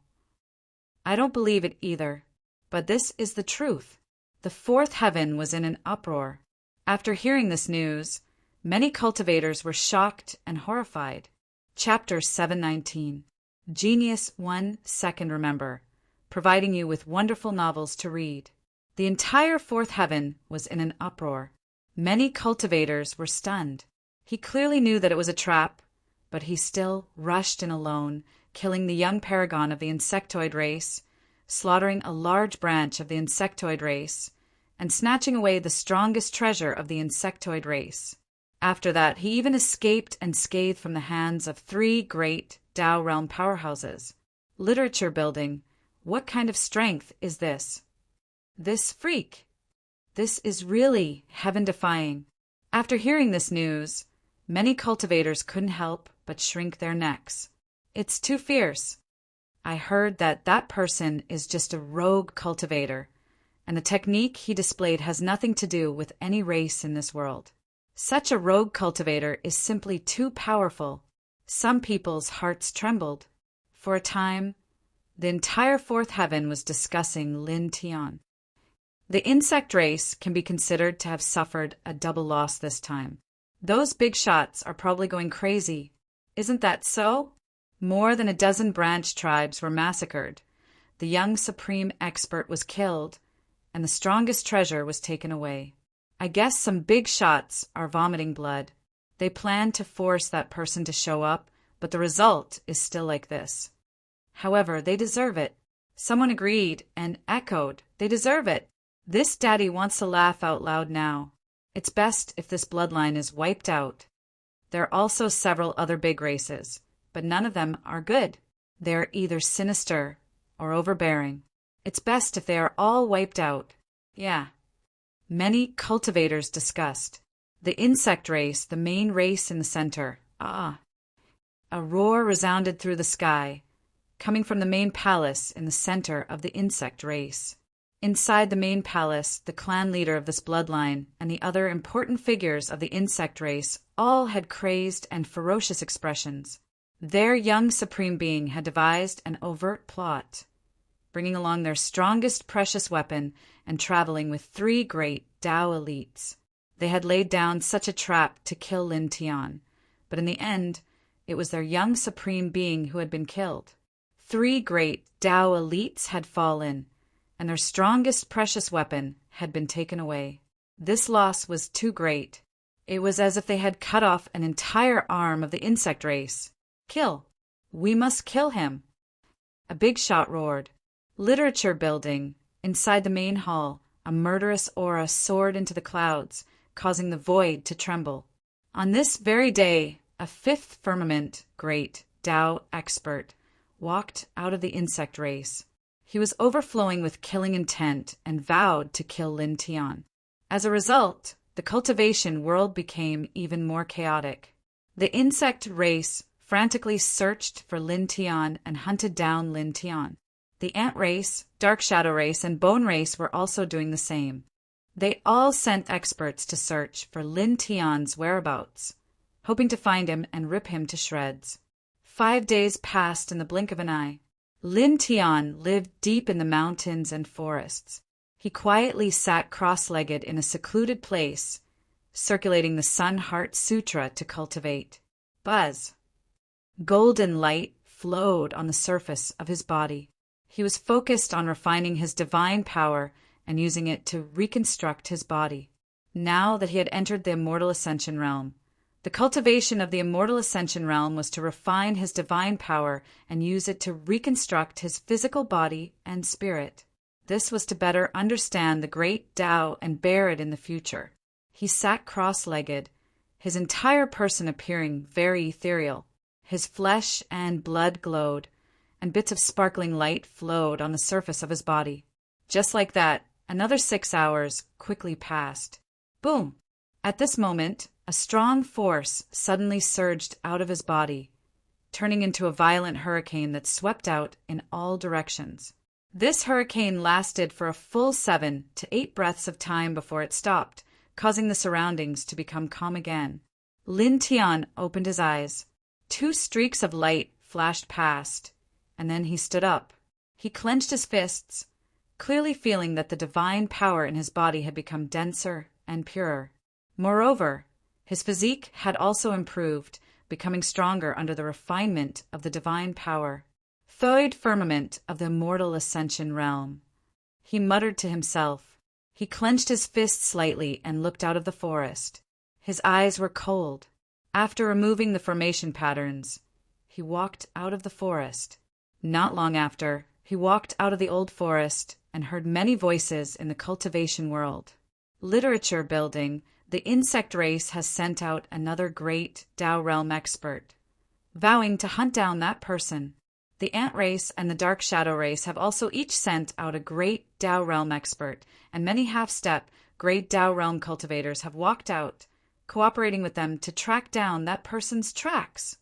I don't believe it either, but this is the truth. The fourth heaven was in an uproar. After hearing this news, many cultivators were shocked and horrified. Chapter 719. Genius 1 Second Remember, providing you with wonderful novels to read. The entire fourth heaven was in an uproar. Many cultivators were stunned. He clearly knew that it was a trap, but he still rushed in alone, killing the young paragon of the insectoid race, slaughtering a large branch of the insectoid race, and snatching away the strongest treasure of the insectoid race. After that, he even escaped unscathed from the hands of 3 great Tao realm powerhouses. Literature building. What kind of strength is this? This freak. This is really heaven-defying. After hearing this news, many cultivators couldn't help but shrink their necks. It's too fierce. I heard that person is just a rogue cultivator, and the technique he displayed has nothing to do with any race in this world. Such a rogue cultivator is simply too powerful. Some people's hearts trembled. For a time, the entire fourth heaven was discussing Lin Tian. The insect race can be considered to have suffered a double loss this time. Those big shots are probably going crazy. Isn't that so? More than a dozen branch tribes were massacred. The young supreme expert was killed, and the strongest treasure was taken away. I guess some big shots are vomiting blood. They plan to force that person to show up, but the result is still like this. However, they deserve it. Someone agreed and echoed, they deserve it. This daddy wants to laugh out loud now. It's best if this bloodline is wiped out. There are also several other big races, but none of them are good. They are either sinister or overbearing. It's best if they are all wiped out. Yeah. Many cultivators discussed. The insect race, the main race in the center. A roar resounded through the sky, coming from the main palace in the center of the insect race. Inside the main palace, the clan leader of this bloodline and the other important figures of the insect race all had crazed and ferocious expressions. Their young supreme being had devised an overt plot, bringing along their strongest precious weapon and traveling with 3 great Tao elites. They had laid down such a trap to kill Lin Tian, but in the end, it was their young supreme being who had been killed. 3 great Tao elites had fallen, and their strongest precious weapon had been taken away. This loss was too great. It was as if they had cut off an entire arm of the insect race. Kill. We must kill him. A big shot roared. Literature building. Inside the main hall, a murderous aura soared into the clouds, causing the void to tremble. On this very day, a 5th firmament great Tao expert walked out of the insect race. He was overflowing with killing intent and vowed to kill Lin Tian. As a result, the cultivation world became even more chaotic. The insect race frantically searched for Lin Tian and hunted down Lin Tian. The ant race, dark shadow race, and bone race were also doing the same. They all sent experts to search for Lin Tian's whereabouts, hoping to find him and rip him to shreds. 5 days passed in the blink of an eye. Lin Tian lived deep in the mountains and forests. He quietly sat cross-legged in a secluded place, circulating the Sun Heart Sutra to cultivate. Buzz. Golden light flowed on the surface of his body. He was focused on refining his divine power and using it to reconstruct his body. Now that he had entered the Immortal Ascension realm, the cultivation of the Immortal Ascension realm was to refine his divine power and use it to reconstruct his physical body and spirit. This was to better understand the great Tao and bear it in the future. He sat cross-legged, his entire person appearing very ethereal. His flesh and blood glowed, and bits of sparkling light flowed on the surface of his body. Just like that, another 6 hours quickly passed. Boom! At this moment, a strong force suddenly surged out of his body, turning into a violent hurricane that swept out in all directions. This hurricane lasted for a full 7 to 8 breaths of time before it stopped, causing the surroundings to become calm again. Lin Tian opened his eyes. 2 streaks of light flashed past, and then he stood up. He clenched his fists, clearly feeling that the divine power in his body had become denser and purer. Moreover, his physique had also improved, becoming stronger under the refinement of the divine power. Third firmament of the Immortal Ascension realm. He muttered to himself. He clenched his fists slightly and looked out of the forest. His eyes were cold. After removing the formation patterns, he walked out of the forest. Not long after, he walked out of the old forest and heard many voices in the cultivation world. Literature building, the insect race has sent out another great Tao realm expert, vowing to hunt down that person. The ant race and the dark shadow race have also each sent out a great Tao realm expert, and many half-step, great Tao realm cultivators have walked out, cooperating with them to track down that person's tracks.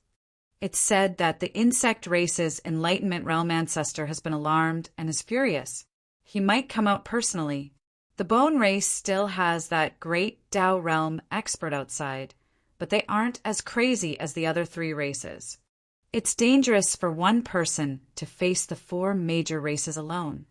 It's said that the insect race's enlightenment realm ancestor has been alarmed and is furious. He might come out personally. The bone race still has that great Tao realm expert outside, but they aren't as crazy as the other three races. It's dangerous for one person to face the four major races alone.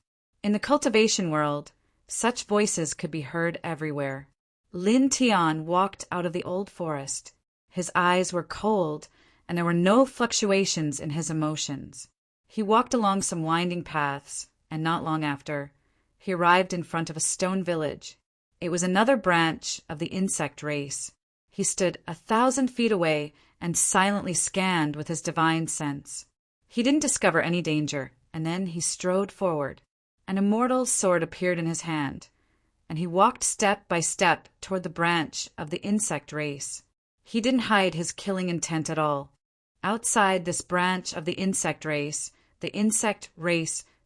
In the cultivation world, such voices could be heard everywhere. Lin Tian walked out of the old forest. His eyes were cold, and there were no fluctuations in his emotions. He walked along some winding paths, and not long after, he arrived in front of a stone village. It was another branch of the insect race. He stood 1,000 feet away and silently scanned with his divine sense. He didn't discover any danger, and then he strode forward. An immortal sword appeared in his hand, and he walked step by step toward the branch of the insect race. He didn't hide his killing intent at all. Outside this branch of the insect race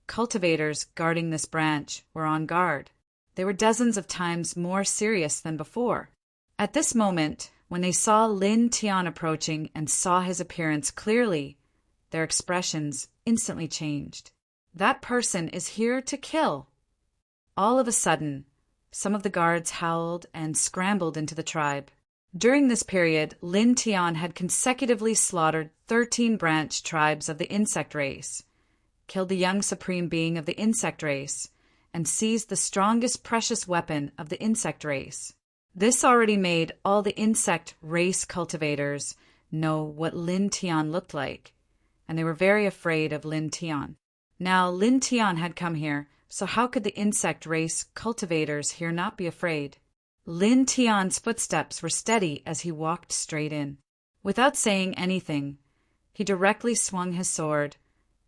cultivators guarding this branch were on guard. They were dozens of times more serious than before. At this moment, when they saw Lin Tian approaching and saw his appearance clearly, their expressions instantly changed. That person is here to kill. All of a sudden, some of the guards howled and scrambled into the tribe. During this period, Lin Tian had consecutively slaughtered 13 branch tribes of the insect race, killed the young supreme being of the insect race, and seized the strongest precious weapon of the insect race. This already made all the insect race cultivators know what Lin Tian looked like, and they were very afraid of Lin Tian. Now, Lin Tian had come here, so how could the insect race cultivators here not be afraid? Lin Tian's footsteps were steady as he walked straight in. Without saying anything, he directly swung his sword,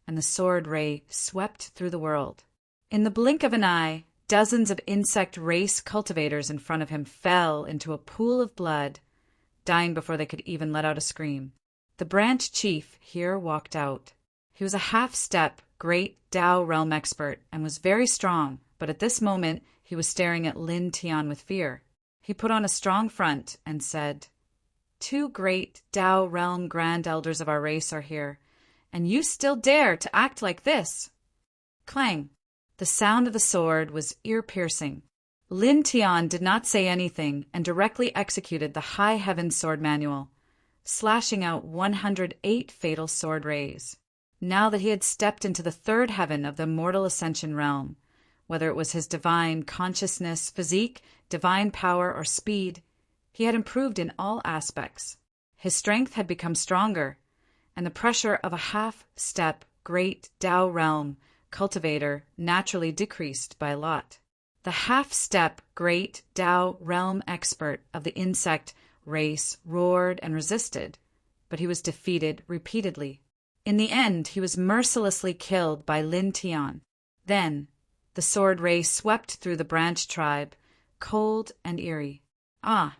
and the sword ray swept through the world. In the blink of an eye, dozens of insect race cultivators in front of him fell into a pool of blood, dying before they could even let out a scream. The branch chief here walked out. He was a half-step, great Tao realm expert and was very strong, but at this moment he was staring at Lin Tian with fear. He put on a strong front and said, "Two great Tao realm grand elders of our race are here, and you still dare to act like this?" Clang! The sound of the sword was ear-piercing. Lin Tian did not say anything and directly executed the High Heaven Sword Manual, slashing out 108 fatal sword rays. Now that he had stepped into the third heaven of the Immortal Ascension realm, whether it was his divine consciousness, physique, divine power, or speed, he had improved in all aspects. His strength had become stronger, and the pressure of a half-step great Tao realm cultivator naturally decreased by a lot. The half-step great Tao realm expert of the insect race roared and resisted, but he was defeated repeatedly. In the end, he was mercilessly killed by Lin Tian. Then, the sword ray swept through the branch tribe, cold and eerie. Ah!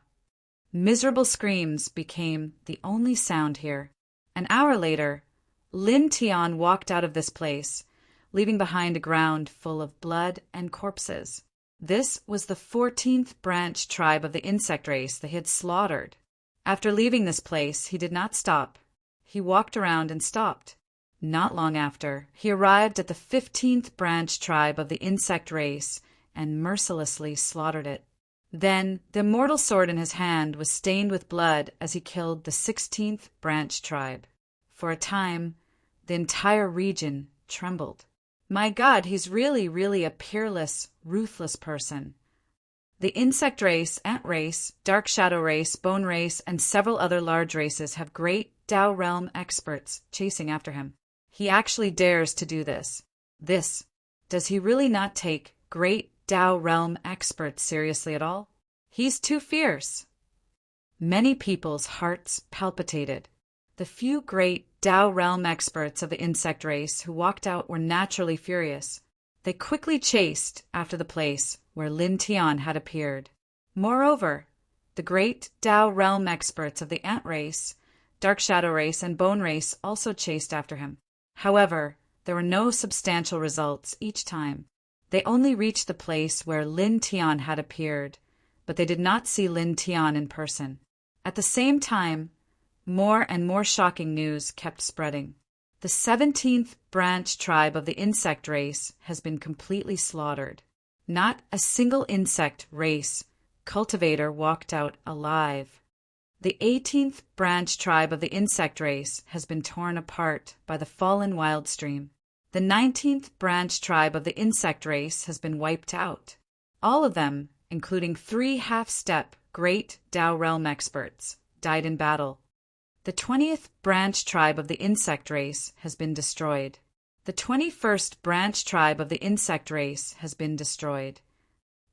Miserable screams became the only sound here. An hour later, Lin Tian walked out of this place, leaving behind a ground full of blood and corpses. This was the 14th branch tribe of the insect race they had slaughtered. After leaving this place, he did not stop. He walked around and stopped. Not long after, he arrived at the 15th branch tribe of the insect race and mercilessly slaughtered it. Then the immortal sword in his hand was stained with blood as he killed the 16th branch tribe. For a time, the entire region trembled. My God, he's really a peerless, ruthless person. The insect race, ant race, dark shadow race, bone race, and several other large races have great Tao realm experts chasing after him. He actually dares to do this. Does he really not take great Tao realm experts seriously at all? He's too fierce. Many people's hearts palpitated. The few great Tao realm experts of the insect race who walked out were naturally furious. They quickly chased after the place where Lin Tian had appeared. Moreover, the great Tao realm experts of the ant race, dark shadow race, and bone race also chased after him. However, there were no substantial results each time. They only reached the place where Lin Tian had appeared, but they did not see Lin Tian in person. At the same time, more and more shocking news kept spreading. The 17th branch tribe of the insect race has been completely slaughtered. Not a single insect race cultivator walked out alive. The 18th branch tribe of the insect race has been torn apart by the fallen wild stream. The 19th branch tribe of the insect race has been wiped out. All of them, including 3 half-step great Tao realm experts, died in battle. The 20th branch tribe of the insect race has been destroyed. The 21st branch tribe of the insect race has been destroyed.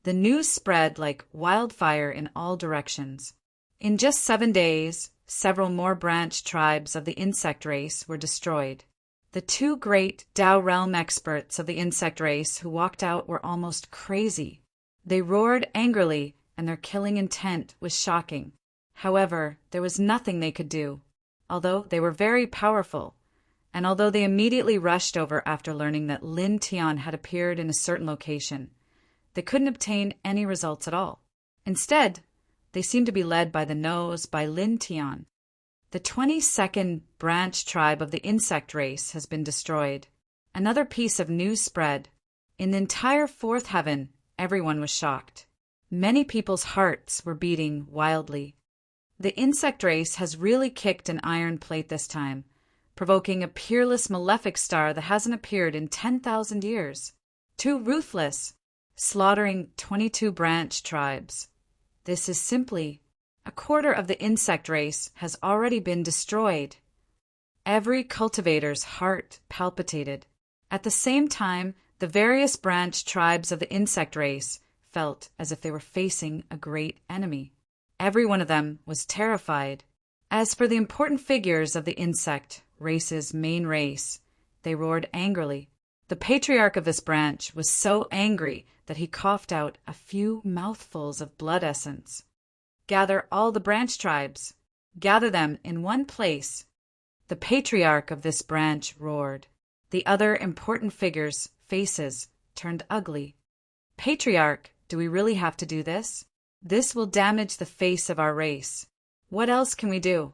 The news spread like wildfire in all directions. In just 7 days, several more branch tribes of the insect race were destroyed. The 2 great Tao realm experts of the insect race who walked out were almost crazy. They roared angrily, and their killing intent was shocking. However, there was nothing they could do, although they were very powerful, and although they immediately rushed over after learning that Lin Tian had appeared in a certain location, they couldn't obtain any results at all. Instead, they seemed to be led by the nose by Lin Tian. The 22nd branch tribe of the insect race has been destroyed. Another piece of news spread. In the entire 4th heaven, everyone was shocked. Many people's hearts were beating wildly. The insect race has really kicked an iron plate this time, provoking a peerless malefic star that hasn't appeared in 10,000 years. Too ruthless, slaughtering 22 branch tribes. This is simply a quarter of the insect race has already been destroyed. Every cultivator's heart palpitated. At the same time, the various branch tribes of the insect race felt as if they were facing a great enemy. Every one of them was terrified. As for the important figures of the insect race's main race, they roared angrily. The patriarch of this branch was so angry that he coughed out a few mouthfuls of blood essence. Gather all the branch tribes. Gather them in one place. The patriarch of this branch roared. The other important figures' faces turned ugly. Patriarch, do we really have to do this? This will damage the face of our race. What else can we do?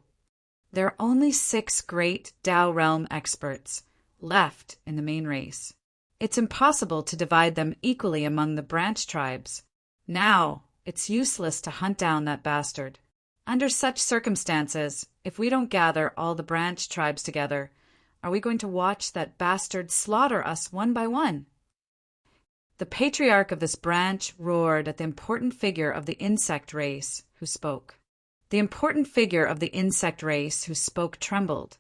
There are only 6 great Tao realm experts left in the main race. It's impossible to divide them equally among the branch tribes. Now, it's useless to hunt down that bastard. Under such circumstances, if we don't gather all the branch tribes together, are we going to watch that bastard slaughter us one by one? The patriarch of this branch roared at the important figure of the insect race who spoke. The important figure of the insect race who spoke trembled,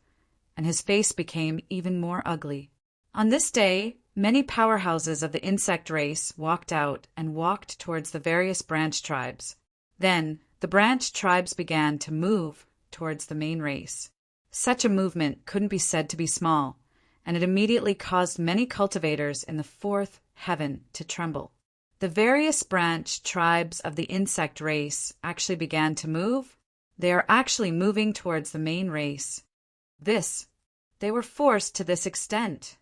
and his face became even more ugly. On this day, many powerhouses of the insect race walked out and walked towards the various branch tribes. Then, the branch tribes began to move towards the main race. Such a movement couldn't be said to be small, and it immediately caused many cultivators in the 4th heaven to tremble. The various branch tribes of the insect race actually began to move. They are actually moving towards the main race. They were forced to this extent.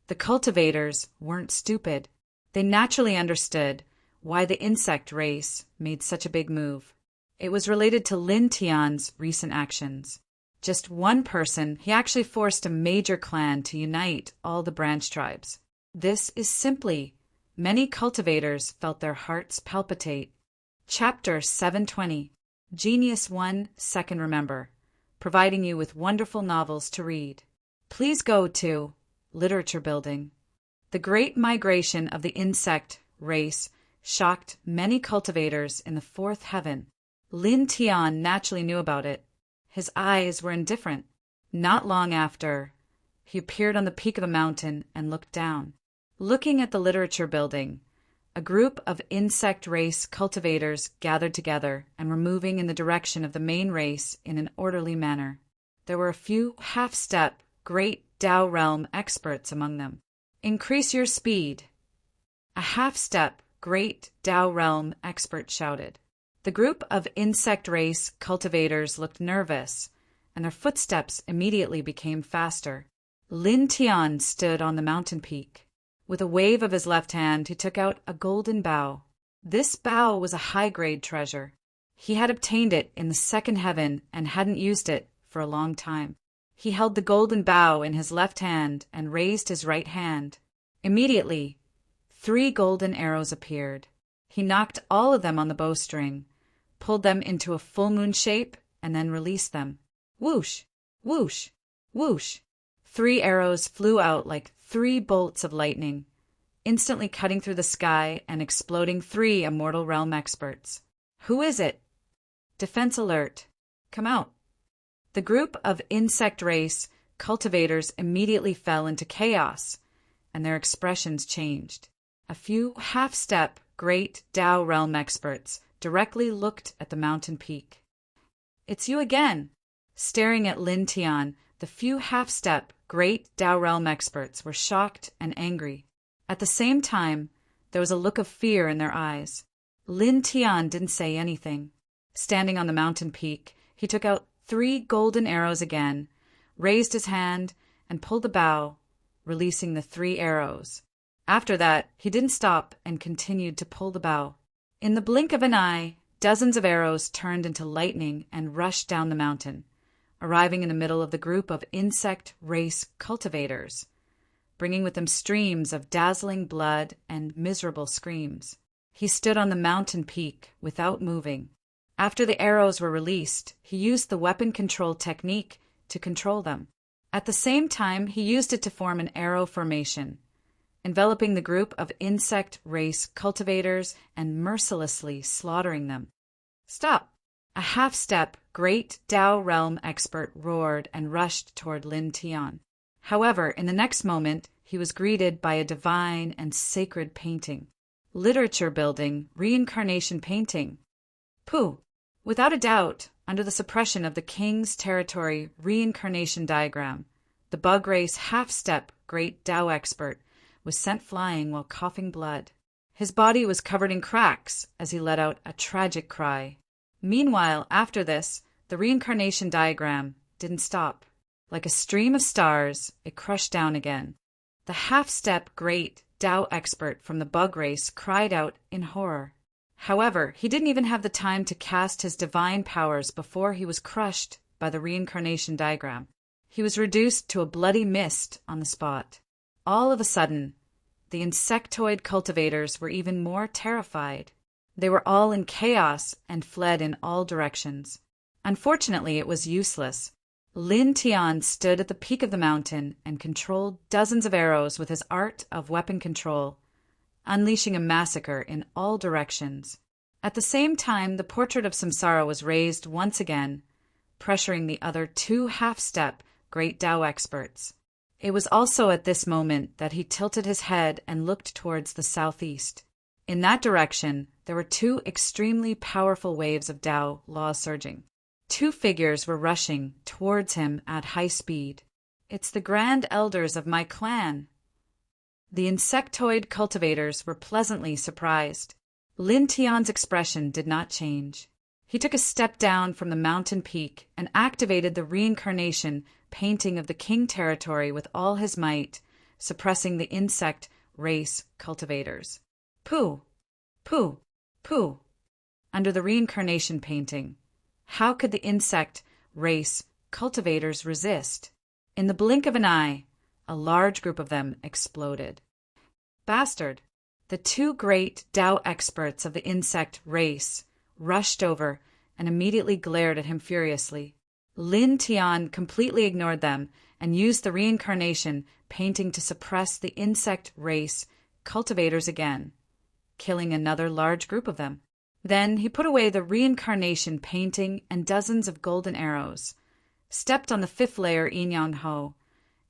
The cultivators weren't stupid. They naturally understood why the insect race made such a big move. It was related to Lin Tian's recent actions. Just one person, he actually forced a major clan to unite all the branch tribes. This is simply, many cultivators felt their hearts palpitate. Chapter 720, Genius 1 Second Remember, providing you with wonderful novels to read. Please go to Literature Building. The great migration of the insect race shocked many cultivators in the 4th heaven. Lin Tian naturally knew about it. His eyes were indifferent. Not long after, he appeared on the peak of the mountain and looked down. Looking at the literature building, a group of insect race cultivators gathered together and were moving in the direction of the main race in an orderly manner. There were a few half-step, great Tao realm experts among them. "Increase your speed." A half-step, great Tao realm expert shouted. The group of insect race cultivators looked nervous, and their footsteps immediately became faster. Lin Tian stood on the mountain peak. With a wave of his left hand, he took out a golden bow. This bow was a high-grade treasure. He had obtained it in the second heaven and hadn't used it for a long time. He held the golden bow in his left hand and raised his right hand. Immediately, 3 golden arrows appeared. He knocked all of them on the bowstring, pulled them into a full moon shape, and then released them. Whoosh! Whoosh! Whoosh! 3 arrows flew out like 3 bolts of lightning, instantly cutting through the sky and exploding 3 immortal realm experts. "Who is it?" "Defense alert. Come out." The group of insect race cultivators immediately fell into chaos, and their expressions changed. A few half-step, great Tao realm experts directly looked at the mountain peak. "It's you again." Staring at Lin Tian, the few half-step, great Tao realm experts were shocked and angry. At the same time, there was a look of fear in their eyes. Lin Tian didn't say anything. Standing on the mountain peak, he took out 3 golden arrows again, raised his hand, and pulled the bow, releasing the 3 arrows. After that, he didn't stop and continued to pull the bow. In the blink of an eye, dozens of arrows turned into lightning and rushed down the mountain, arriving in the middle of the group of insect race cultivators, bringing with them streams of dazzling blood and miserable screams. He stood on the mountain peak without moving. After the arrows were released, he used the weapon control technique to control them. At the same time, he used it to form an arrow formation, enveloping the group of insect race cultivators and mercilessly slaughtering them. "Stop!" A half-step, great Tao realm expert roared and rushed toward Lin Tian. However, in the next moment, he was greeted by a divine and sacred painting. Literature building, reincarnation painting. Pooh! Without a doubt, under the suppression of the King's Territory reincarnation diagram, the bug race half-step great Tao expert was sent flying while coughing blood. His body was covered in cracks as he let out a tragic cry. Meanwhile, after this, the reincarnation diagram didn't stop. Like a stream of stars, it crushed down again. The half-step great Tao expert from the bug race cried out in horror. However, he didn't even have the time to cast his divine powers before he was crushed by the reincarnation diagram. He was reduced to a bloody mist on the spot. All of a sudden, the insectoid cultivators were even more terrified. They were all in chaos and fled in all directions. Unfortunately, it was useless. Lin Tian stood at the peak of the mountain and controlled dozens of arrows with his art of weapon control, unleashing a massacre in all directions. At the same time, the portrait of Samsara was raised once again, pressuring the other 2 half-step great Tao experts. It was also at this moment that he tilted his head and looked towards the southeast. In that direction, there were 2 extremely powerful waves of Tao law surging. 2 figures were rushing towards him at high speed. "It's the grand elders of my clan." The insectoid cultivators were pleasantly surprised. Lin Tian's expression did not change. He took a step down from the mountain peak and activated the reincarnation painting of the King Territory with all his might, suppressing the insect race cultivators. Pooh! Pooh! Pooh! Under the reincarnation painting, how could the insect race cultivators resist? In the blink of an eye, a large group of them exploded. Bastard! The 2 great Tao experts of the insect race rushed over and immediately glared at him furiously. Lin Tian completely ignored them and used the reincarnation painting to suppress the insect race cultivators again, killing another large group of them. Then he put away the reincarnation painting and dozens of golden arrows, stepped on the 5th layer Yin Yang Ho,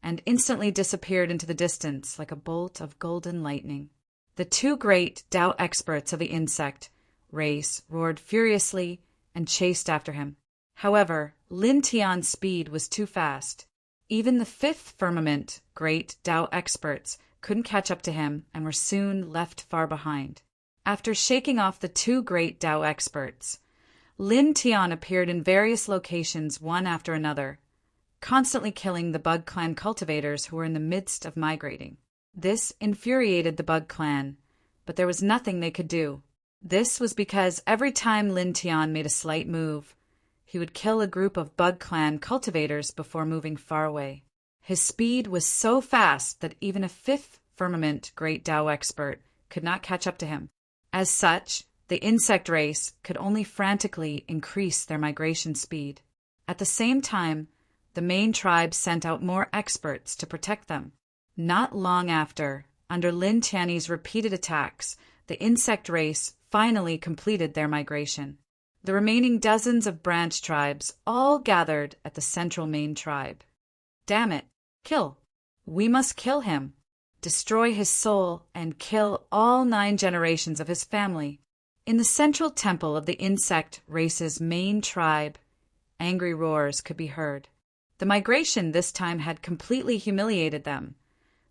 and instantly disappeared into the distance like a bolt of golden lightning. The two great Tao experts of the insect race roared furiously and chased after him. However, Lin Tian's speed was too fast. Even the fifth firmament great Tao experts couldn't catch up to him and were soon left far behind. After shaking off the two great Tao experts, Lin Tian appeared in various locations one after another, constantly killing the Bug Clan cultivators who were in the midst of migrating. This infuriated the Bug Clan, but there was nothing they could do. This was because every time Lin Tian made a slight move, he would kill a group of Bug Clan cultivators before moving far away. His speed was so fast that even a fifth firmament great Tao expert could not catch up to him. As such, the insect race could only frantically increase their migration speed. At the same time, the main tribe sent out more experts to protect them. Not long after, under Lin Tian's repeated attacks, the insect race finally completed their migration. The remaining dozens of branch tribes all gathered at the central main tribe. Damn it! Kill! We must kill him. Destroy his soul and kill all 9 generations of his family. In the central temple of the insect race's main tribe, angry roars could be heard. The migration this time had completely humiliated them,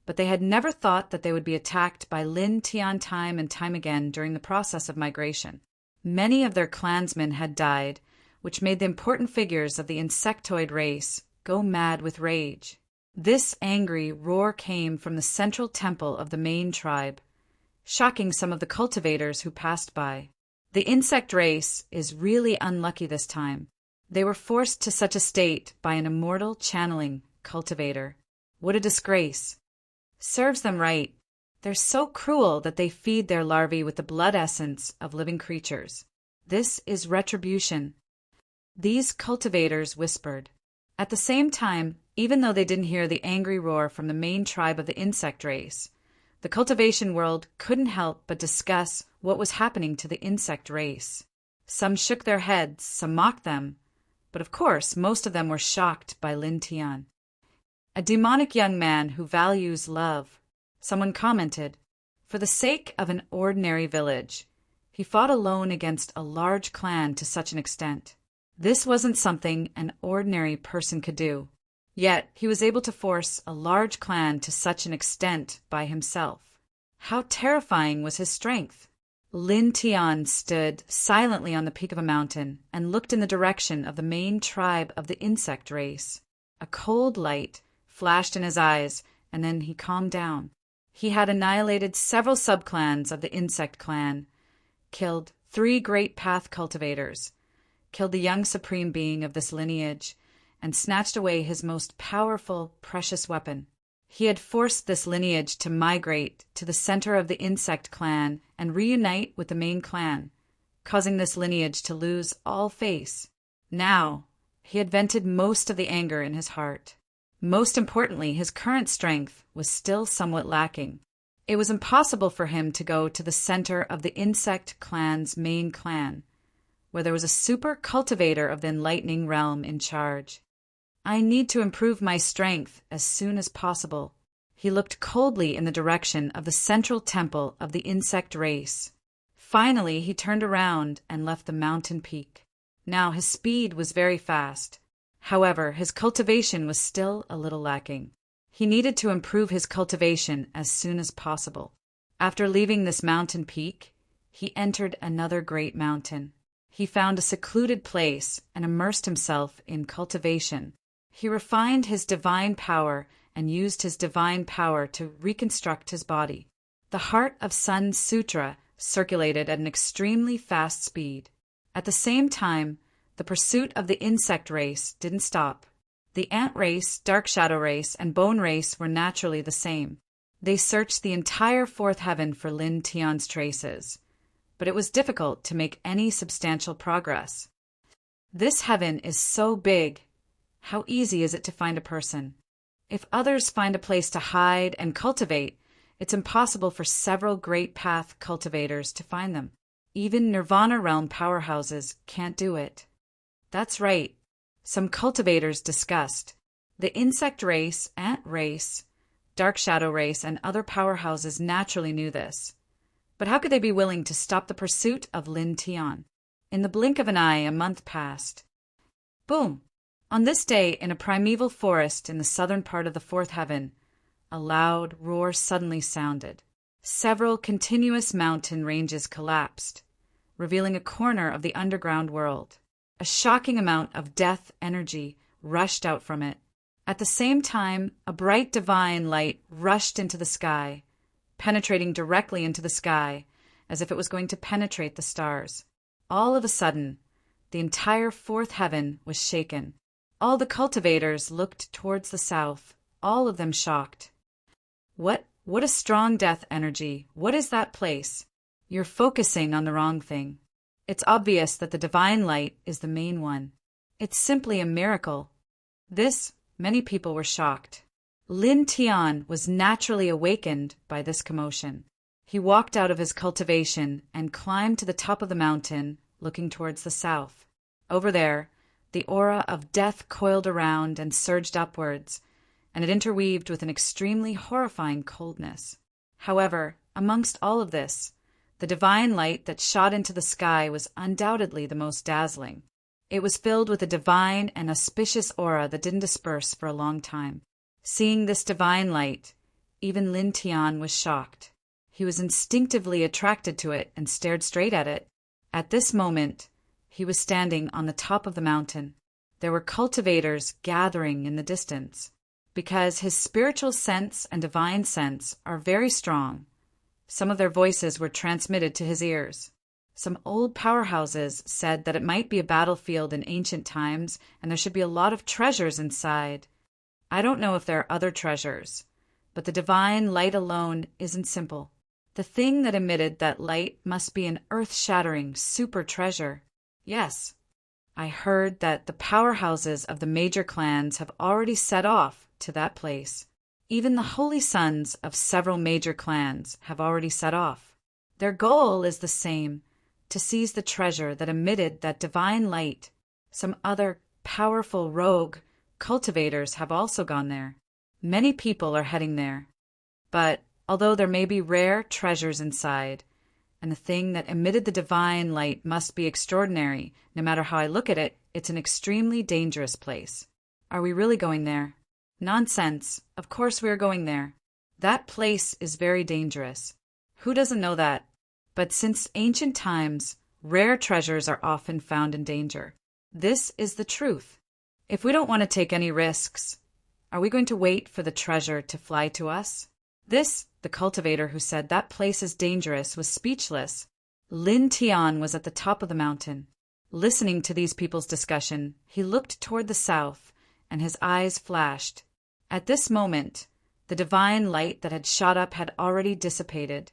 but they had never thought that they would be attacked by Lin Tian time and time again during the process of migration. Many of their clansmen had died, which made the important figures of the insectoid race go mad with rage. This angry roar came from the central temple of the main tribe, shocking some of the cultivators who passed by. The insect race is really unlucky this time. They were forced to such a state by an immortal channeling cultivator. What a disgrace. Serves them right. They're so cruel that they feed their larvae with the blood essence of living creatures. This is retribution. These cultivators whispered. At the same time, even though they didn't hear the angry roar from the main tribe of the insect race, the cultivation world couldn't help but discuss what was happening to the insect race. Some shook their heads, some mocked them, but of course most of them were shocked by Lin Tian. A demonic young man who values love. Someone commented, for the sake of an ordinary village, he fought alone against a large clan to such an extent. This wasn't something an ordinary person could do. Yet he was able to force a large clan to such an extent by himself. How terrifying was his strength! Lin Tian stood silently on the peak of a mountain and looked in the direction of the main tribe of the insect race. A cold light flashed in his eyes, and then he calmed down. He had annihilated several subclans of the insect clan, killed 3 great path cultivators, killed the young supreme being of this lineage, and snatched away his most powerful, precious weapon. He had forced this lineage to migrate to the center of the insect clan and reunite with the main clan, causing this lineage to lose all face. Now, he had vented most of the anger in his heart. Most importantly, his current strength was still somewhat lacking. It was impossible for him to go to the center of the insect clan's main clan, where there was a super cultivator of the enlightening realm in charge. I need to improve my strength as soon as possible. He looked coldly in the direction of the central temple of the insect race. Finally, he turned around and left the mountain peak. Now his speed was very fast. However, his cultivation was still a little lacking. He needed to improve his cultivation as soon as possible. After leaving this mountain peak, he entered another great mountain. He found a secluded place and immersed himself in cultivation. He refined his divine power and used his divine power to reconstruct his body. The Heart of Sun Sutra circulated at an extremely fast speed. At the same time, the pursuit of the insect race didn't stop. The ant race, dark shadow race, and bone race were naturally the same. They searched the entire fourth heaven for Lin Tian's traces, but it was difficult to make any substantial progress. This heaven is so big. How easy is it to find a person? If others find a place to hide and cultivate, it's impossible for several great path cultivators to find them. Even Nirvana realm powerhouses can't do it. That's right. Some cultivators discussed. The insect race, ant race, dark shadow race, and other powerhouses naturally knew this. But how could they be willing to stop the pursuit of Lin Tian? In the blink of an eye, a month passed. Boom! On this day, in a primeval forest in the southern part of the fourth heaven, a loud roar suddenly sounded. Several continuous mountain ranges collapsed, revealing a corner of the underground world. A shocking amount of death energy rushed out from it. At the same time, a bright divine light rushed into the sky, penetrating directly into the sky, as if it was going to penetrate the stars. All of a sudden, the entire fourth heaven was shaken. All the cultivators looked towards the south, all of them shocked. What a strong death energy. What is that place? You're focusing on the wrong thing. It's obvious that the divine light is the main one. It's simply a miracle. Many people were shocked. Lin Tian was naturally awakened by this commotion. He walked out of his cultivation and climbed to the top of the mountain, looking towards the south. Over there, the aura of death coiled around and surged upwards, and it interweaved with an extremely horrifying coldness. However, amongst all of this, the divine light that shot into the sky was undoubtedly the most dazzling. It was filled with a divine and auspicious aura that didn't disperse for a long time. Seeing this divine light, even Lin Tian was shocked. He was instinctively attracted to it and stared straight at it. At this moment, he was standing on the top of the mountain. There were cultivators gathering in the distance. Because his spiritual sense and divine sense are very strong, some of their voices were transmitted to his ears. Some old powerhouses said that it might be a battlefield in ancient times and there should be a lot of treasures inside. I don't know if there are other treasures, but the divine light alone isn't simple. The thing that emitted that light must be an earth-shattering super treasure. Yes, I heard that the powerhouses of the major clans have already set off to that place. Even the holy sons of several major clans have already set off. Their goal is the same, to seize the treasure that emitted that divine light. Some other powerful rogue cultivators have also gone there. Many people are heading there. But although there may be rare treasures inside, and the thing that emitted the divine light must be extraordinary, no matter how I look at it, it's an extremely dangerous place. Are we really going there? Nonsense. Of course we are going there. That place is very dangerous. Who doesn't know that? But since ancient times, rare treasures are often found in danger. This is the truth. If we don't want to take any risks, are we going to wait for the treasure to fly to us? The cultivator who said that place is dangerous, was speechless. Lin Tian was at the top of the mountain. Listening to these people's discussion, he looked toward the south, and his eyes flashed. At this moment, the divine light that had shot up had already dissipated,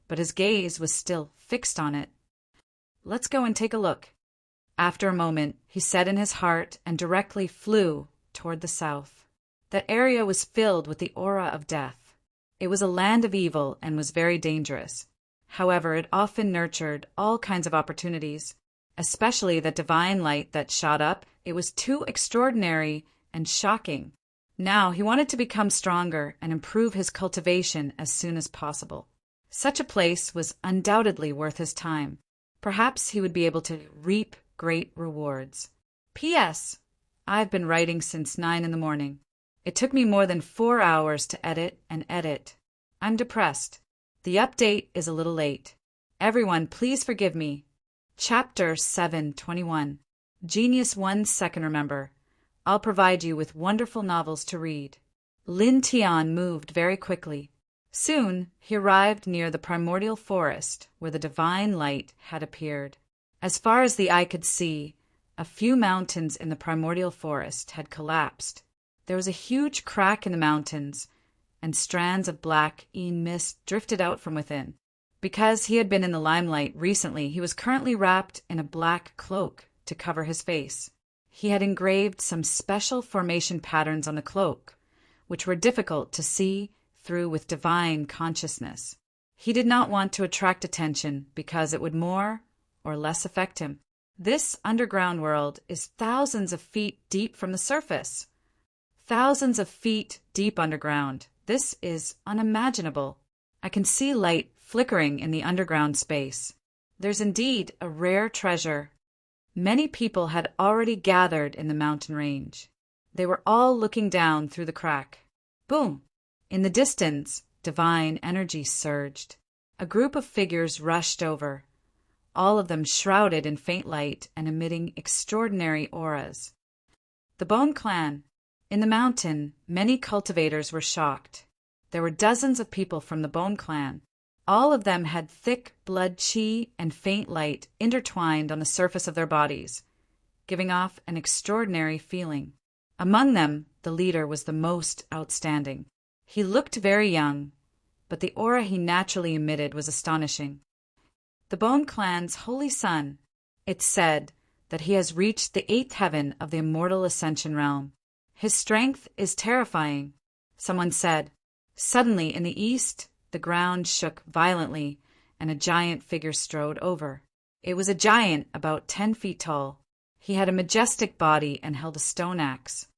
but his gaze was still fixed on it. Let's go and take a look. After a moment, he said in his heart and directly flew toward the south. That area was filled with the aura of death. It was a land of evil and was very dangerous. However, it often nurtured all kinds of opportunities, especially that divine light that shot up. It was too extraordinary and shocking. Now he wanted to become stronger and improve his cultivation as soon as possible. Such a place was undoubtedly worth his time. Perhaps he would be able to reap great rewards. P.S. I've been writing since 9 in the morning. It took me more than 4 hours to edit and edit. I'm depressed. The update is a little late. Everyone, please forgive me. Chapter 721. Genius 1 Second Remember. I'll provide you with wonderful novels to read. Lin Tian moved very quickly. Soon he arrived near the primordial forest where the divine light had appeared. As far as the eye could see, a few mountains in the primordial forest had collapsed. There was a huge crack in the mountains, and strands of black mist drifted out from within. Because he had been in the limelight recently, he was currently wrapped in a black cloak to cover his face. He had engraved some special formation patterns on the cloak, which were difficult to see through with divine consciousness. He did not want to attract attention because it would more or less affect him. This underground world is thousands of feet deep from the surface. Thousands of feet deep underground. This is unimaginable. I can see light flickering in the underground space. There's indeed a rare treasure. Many people had already gathered in the mountain range. They were all looking down through the crack. Boom! In the distance, divine energy surged. A group of figures rushed over, all of them shrouded in faint light and emitting extraordinary auras. The Bone Clan. In the mountain, many cultivators were shocked. There were dozens of people from the Bone Clan. All of them had thick blood chi and faint light intertwined on the surface of their bodies, giving off an extraordinary feeling. Among them, the leader was the most outstanding. He looked very young, but the aura he naturally emitted was astonishing. The Bone Clan's holy son. It's said that he has reached the 8th heaven of the immortal ascension realm. His strength is terrifying. Someone said. Suddenly, in the east, the ground shook violently, and a giant figure strode over. It was a giant about 10 feet tall. He had a majestic body and held a stone axe.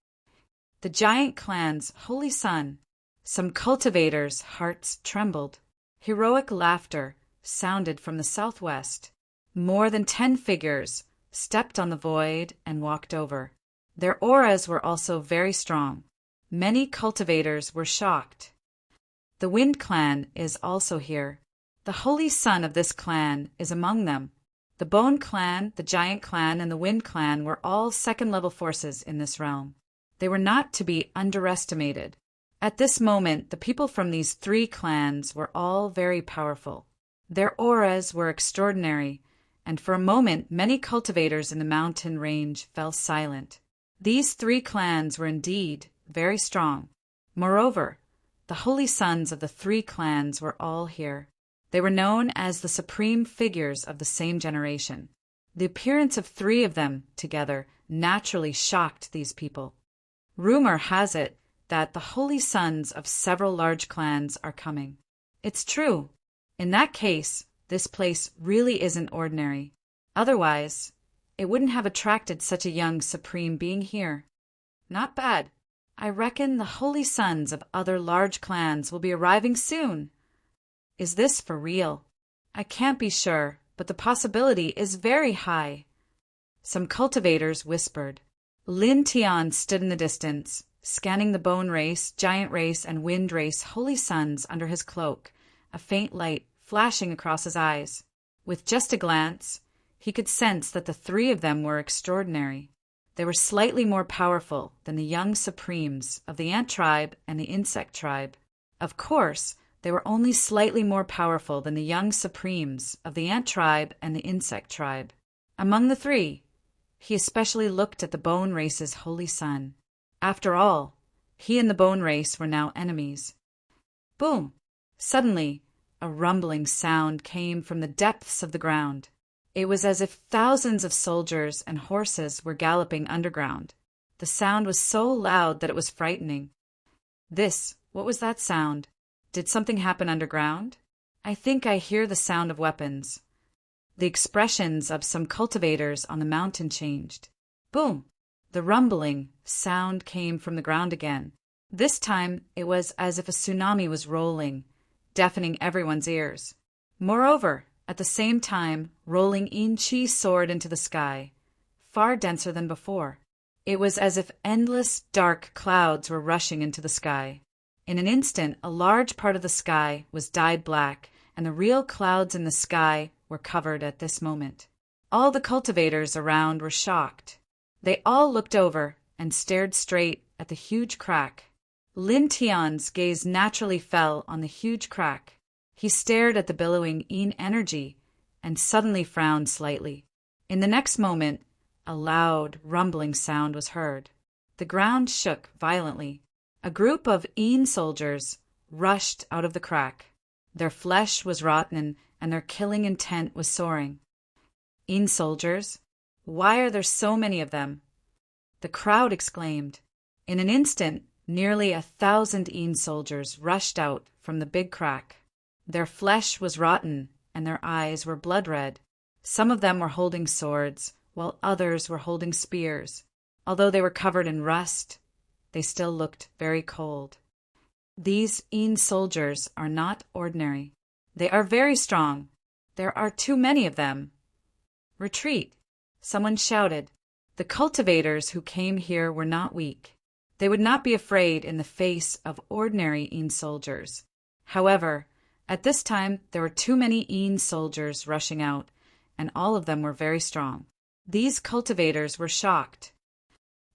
The giant clan's holy son. Some cultivators' hearts trembled. Heroic laughter sounded from the southwest. More than 10 figures stepped on the void and walked over. Their auras were also very strong. Many cultivators were shocked. The Wind Clan is also here. The holy son of this clan is among them. The Bone Clan, the Giant Clan, and the Wind Clan were all second-level forces in this realm. They were not to be underestimated. At this moment, the people from these 3 clans were all very powerful. Their auras were extraordinary, and for a moment many cultivators in the mountain range fell silent. These 3 clans were indeed very strong. Moreover, the holy sons of the 3 clans were all here. They were known as the supreme figures of the same generation. The appearance of 3 of them together naturally shocked these people. Rumor has it that the holy sons of several large clans are coming. It's true. In that case, this place really isn't ordinary. Otherwise, it wouldn't have attracted such a young supreme being here. Not bad. I reckon the holy sons of other large clans will be arriving soon. Is this for real? I can't be sure, but the possibility is very high. Some cultivators whispered. Lin Tian stood in the distance, scanning the Bone Race, Giant Race, and Wind Race holy sons under his cloak, a faint light flashing across his eyes. With just a glance, he could sense that the 3 of them were extraordinary. They were slightly more powerful than the young supremes of the ant tribe and the insect tribe. Of course, they were only slightly more powerful than the young supremes of the ant tribe and the insect tribe. Among the 3, he especially looked at the Bone Race's holy son. After all, he and the Bone Race were now enemies. Boom! Suddenly, a rumbling sound came from the depths of the ground. It was as if thousands of soldiers and horses were galloping underground. The sound was so loud that it was frightening. What was that sound? Did something happen underground? I think I hear the sound of weapons. The expressions of some cultivators on the mountain changed. Boom! The rumbling sound came from the ground again. This time it was as if a tsunami was rolling, deafening everyone's ears. Moreover, at the same time, rolling in chi soared into the sky, far denser than before. It was as if endless dark clouds were rushing into the sky. In an instant, a large part of the sky was dyed black, and the real clouds in the sky were covered at this moment. All the cultivators around were shocked. They all looked over and stared straight at the huge crack. Lin Tian's gaze naturally fell on the huge crack. He stared at the billowing yin energy and suddenly frowned slightly. In the next moment, a loud, rumbling sound was heard. The ground shook violently. A group of yin soldiers rushed out of the crack. Their flesh was rotten and their killing intent was soaring. Yin soldiers? Why are there so many of them? The crowd exclaimed. In an instant, nearly 1,000 yin soldiers rushed out from the big crack. Their flesh was rotten and their eyes were blood red. Some of them were holding swords, while others were holding spears. Although they were covered in rust, they still looked very cold. These yin soldiers are not ordinary. They are very strong. There are too many of them. Retreat, someone shouted. The cultivators who came here were not weak. They would not be afraid in the face of ordinary Een soldiers. However, at this time there were too many Een soldiers rushing out, and all of them were very strong. These cultivators were shocked.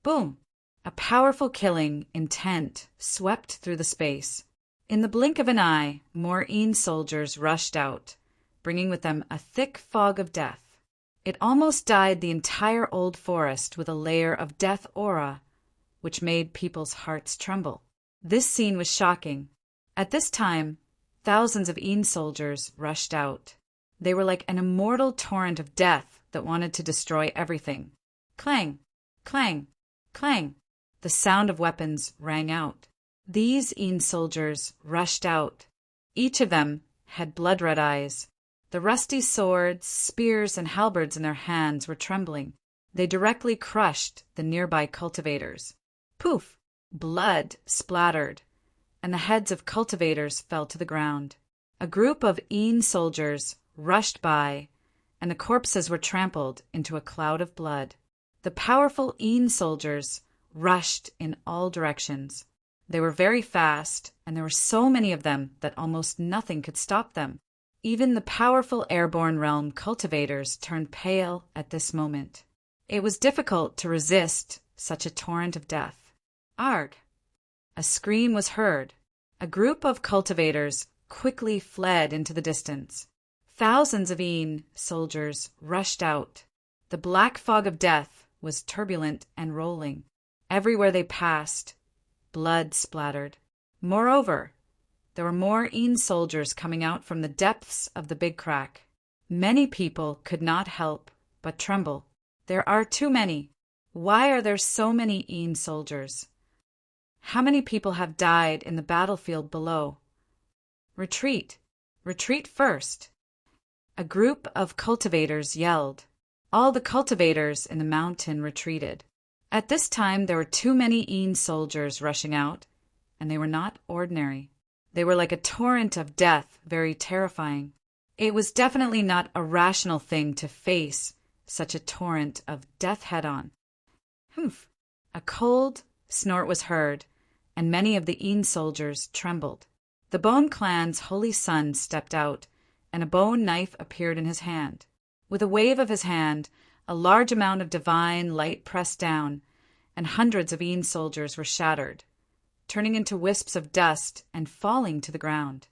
Boom! A powerful killing intent swept through the space. In the blink of an eye, more Een soldiers rushed out, bringing with them a thick fog of death. It almost dyed the entire old forest with a layer of death aura, which made people's hearts tremble. This scene was shocking. At this time, thousands of Een soldiers rushed out. They were like an immortal torrent of death that wanted to destroy everything. Clang, clang, clang. The sound of weapons rang out. These Een soldiers rushed out. Each of them had blood-red eyes. The rusty swords, spears, and halberds in their hands were trembling. They directly crushed the nearby cultivators. Poof! Blood splattered, and the heads of cultivators fell to the ground. A group of Een soldiers rushed by, and the corpses were trampled into a cloud of blood. The powerful Een soldiers rushed in all directions. They were very fast, and there were so many of them that almost nothing could stop them. Even the powerful airborne realm cultivators turned pale at this moment. It was difficult to resist such a torrent of death. Arg! A scream was heard. A group of cultivators quickly fled into the distance. Thousands of Een soldiers rushed out. The black fog of death was turbulent and rolling. Everywhere they passed, blood splattered. Moreover, there were more Een soldiers coming out from the depths of the big crack. Many people could not help but tremble. There are too many. Why are there so many Een soldiers? How many people have died in the battlefield below? Retreat! Retreat first! A group of cultivators yelled. All the cultivators in the mountain retreated. At this time there were too many Een soldiers rushing out, and they were not ordinary. They were like a torrent of death, very terrifying. It was definitely not a rational thing to face such a torrent of death head-on. Humph! A cold snort was heard, and many of the Een soldiers trembled. The Bone clan's holy son stepped out, and a bone knife appeared in his hand. With a wave of his hand, a large amount of divine light pressed down, and hundreds of Een soldiers were shattered, turning into wisps of dust and falling to the ground.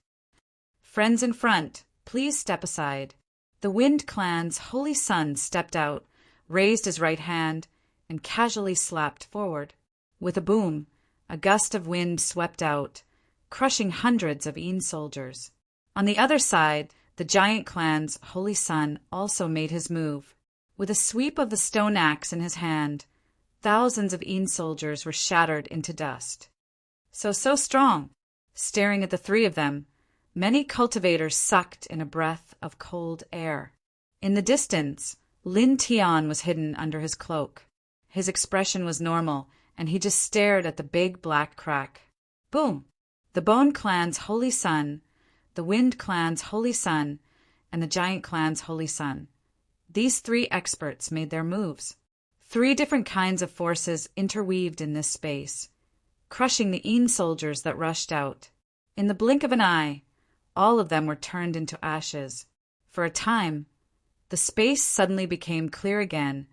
Friends in front, please step aside. The Wind clan's holy son stepped out, raised his right hand, and casually slapped forward. With a boom, a gust of wind swept out, crushing hundreds of Een soldiers. On the other side, the Giant clan's holy son also made his move. With a sweep of the stone axe in his hand, thousands of Een soldiers were shattered into dust. So strong. Staring at the three of them, many cultivators sucked in a breath of cold air. In the distance, Lin Tian was hidden under his cloak. His expression was normal, and he just stared at the big black crack. Boom! The Bone clan's holy son, the Wind clan's holy son, and the Giant clan's holy son. These three experts made their moves. Three different kinds of forces interweaved in this space, crushing the Een soldiers that rushed out. In the blink of an eye, all of them were turned into ashes. For a time, the space suddenly became clear again,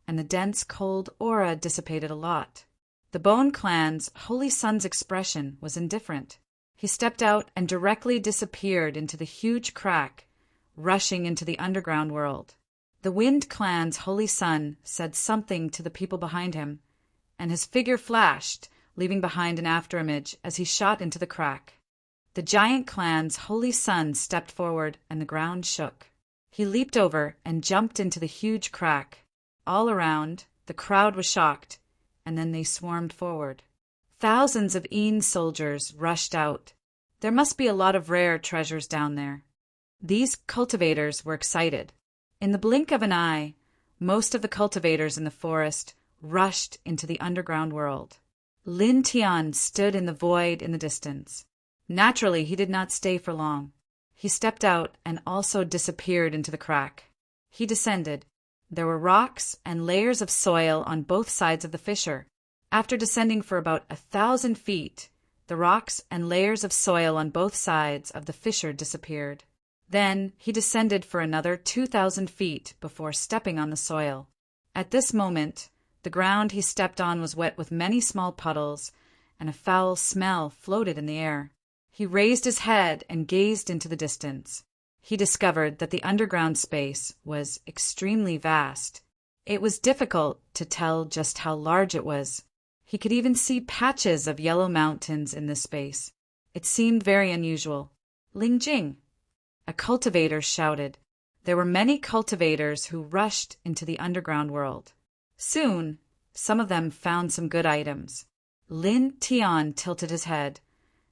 and the dense, cold aura dissipated a lot. The Bone clan's holy son's expression was indifferent. He stepped out and directly disappeared into the huge crack, rushing into the underground world. The Wind clan's holy son said something to the people behind him, and his figure flashed, leaving behind an afterimage as he shot into the crack. The Giant clan's holy son stepped forward, and the ground shook. He leaped over and jumped into the huge crack. All around, the crowd was shocked, and then they swarmed forward. Thousands of Een soldiers rushed out. There must be a lot of rare treasures down there. These cultivators were excited. In the blink of an eye, most of the cultivators in the forest rushed into the underground world. Lin Tian stood in the void in the distance. Naturally, he did not stay for long. He stepped out and also disappeared into the crack. He descended. There were rocks and layers of soil on both sides of the fissure. After descending for about 1,000 feet, the rocks and layers of soil on both sides of the fissure disappeared. Then he descended for another 2,000 feet before stepping on the soil. At this moment, the ground he stepped on was wet with many small puddles, and a foul smell floated in the air. He raised his head and gazed into the distance. He discovered that the underground space was extremely vast. It was difficult to tell just how large it was. He could even see patches of yellow mountains in this space. It seemed very unusual. Ling Jing! A cultivator shouted. There were many cultivators who rushed into the underground world. Soon, some of them found some good items. Lin Tian tilted his head,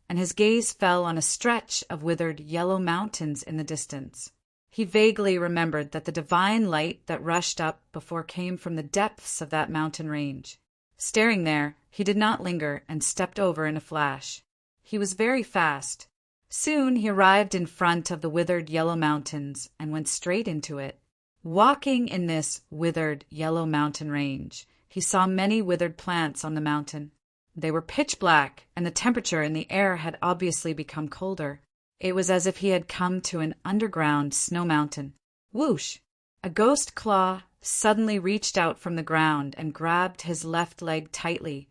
and his gaze fell on a stretch of withered yellow mountains in the distance. He vaguely remembered that the divine light that rushed up before came from the depths of that mountain range. Staring there, he did not linger and stepped over in a flash. He was very fast. Soon he arrived in front of the withered yellow mountains and went straight into it. Walking in this withered yellow mountain range, he saw many withered plants on the mountain. They were pitch black, and the temperature in the air had obviously become colder. It was as if he had come to an underground snow mountain. Whoosh! A ghost claw suddenly reached out from the ground and grabbed his left leg tightly,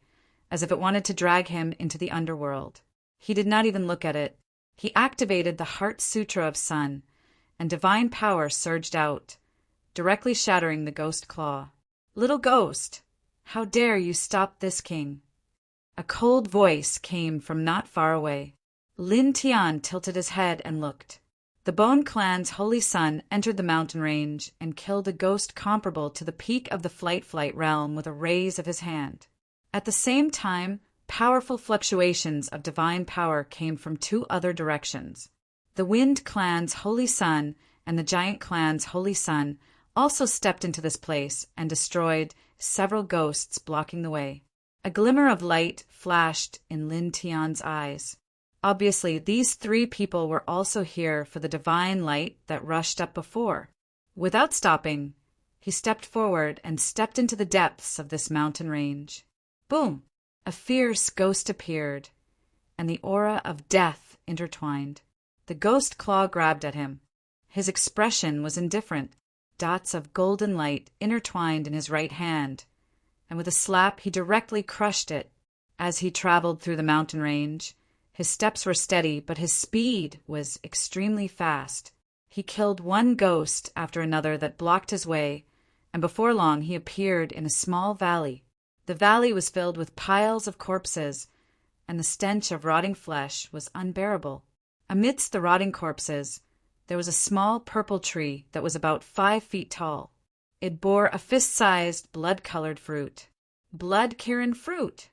as if it wanted to drag him into the underworld. He did not even look at it. He activated the Heart Sutra of Sun, and divine power surged out, directly shattering the ghost claw. Little ghost, how dare you stop this king? A cold voice came from not far away. Lin Tian tilted his head and looked. The Bone Clan's holy son entered the mountain range and killed a ghost comparable to the peak of the Flight realm with a raise of his hand. At the same time, powerful fluctuations of divine power came from two other directions. The Wind Clan's holy son and the Giant Clan's holy son also stepped into this place and destroyed several ghosts blocking the way. A glimmer of light flashed in Lin Tian's eyes. Obviously, these three people were also here for the divine light that rushed up before. Without stopping, he stepped forward and stepped into the depths of this mountain range. Boom! A fierce ghost appeared, and the aura of death intertwined. The ghost claw grabbed at him. His expression was indifferent. Dots of golden light intertwined in his right hand, and with a slap he directly crushed it. As he traveled through the mountain range, his steps were steady, but his speed was extremely fast. He killed one ghost after another that blocked his way, and before long he appeared in a small valley. The valley was filled with piles of corpses, and the stench of rotting flesh was unbearable. Amidst the rotting corpses, there was a small purple tree that was about 5 feet tall. It bore a fist-sized, blood-colored fruit. Blood-Kirin fruit!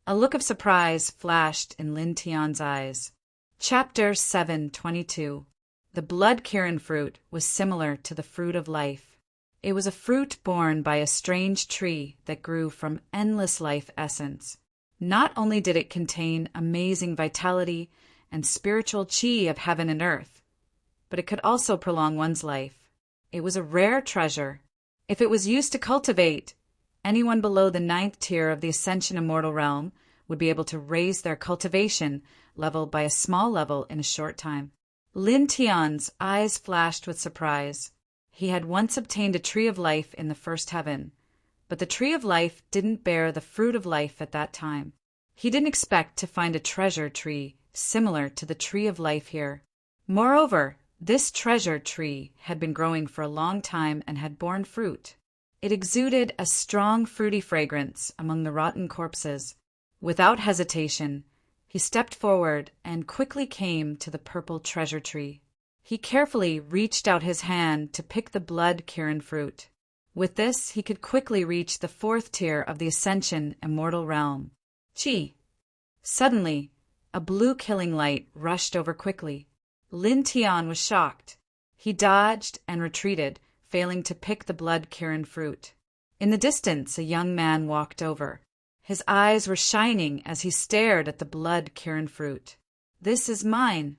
A look of surprise flashed in Lin Tian's eyes. Chapter 7:22. The Blood-Kirin fruit was similar to the fruit of life. It was a fruit borne by a strange tree that grew from endless life essence. Not only did it contain amazing vitality and spiritual chi of heaven and earth, but it could also prolong one's life. It was a rare treasure. If it was used to cultivate, anyone below the 9th tier of the Ascension Immortal Realm would be able to raise their cultivation level by a small level in a short time. Lin Tian's eyes flashed with surprise. He had once obtained a tree of life in the first heaven, but the tree of life didn't bear the fruit of life at that time. He didn't expect to find a treasure tree similar to the tree of life here. Moreover, this treasure tree had been growing for a long time and had borne fruit. It exuded a strong fruity fragrance among the rotten corpses. Without hesitation, he stepped forward and quickly came to the purple treasure tree. He carefully reached out his hand to pick the Blood-Kirin fruit. With this, he could quickly reach the 4th tier of the Ascension Immortal Realm. Chi! Suddenly, a blue killing light rushed over quickly. Lin Tian was shocked. He dodged and retreated, failing to pick the Blood-Kirin fruit. In the distance, a young man walked over. His eyes were shining as he stared at the Blood-Kirin fruit. "This is mine."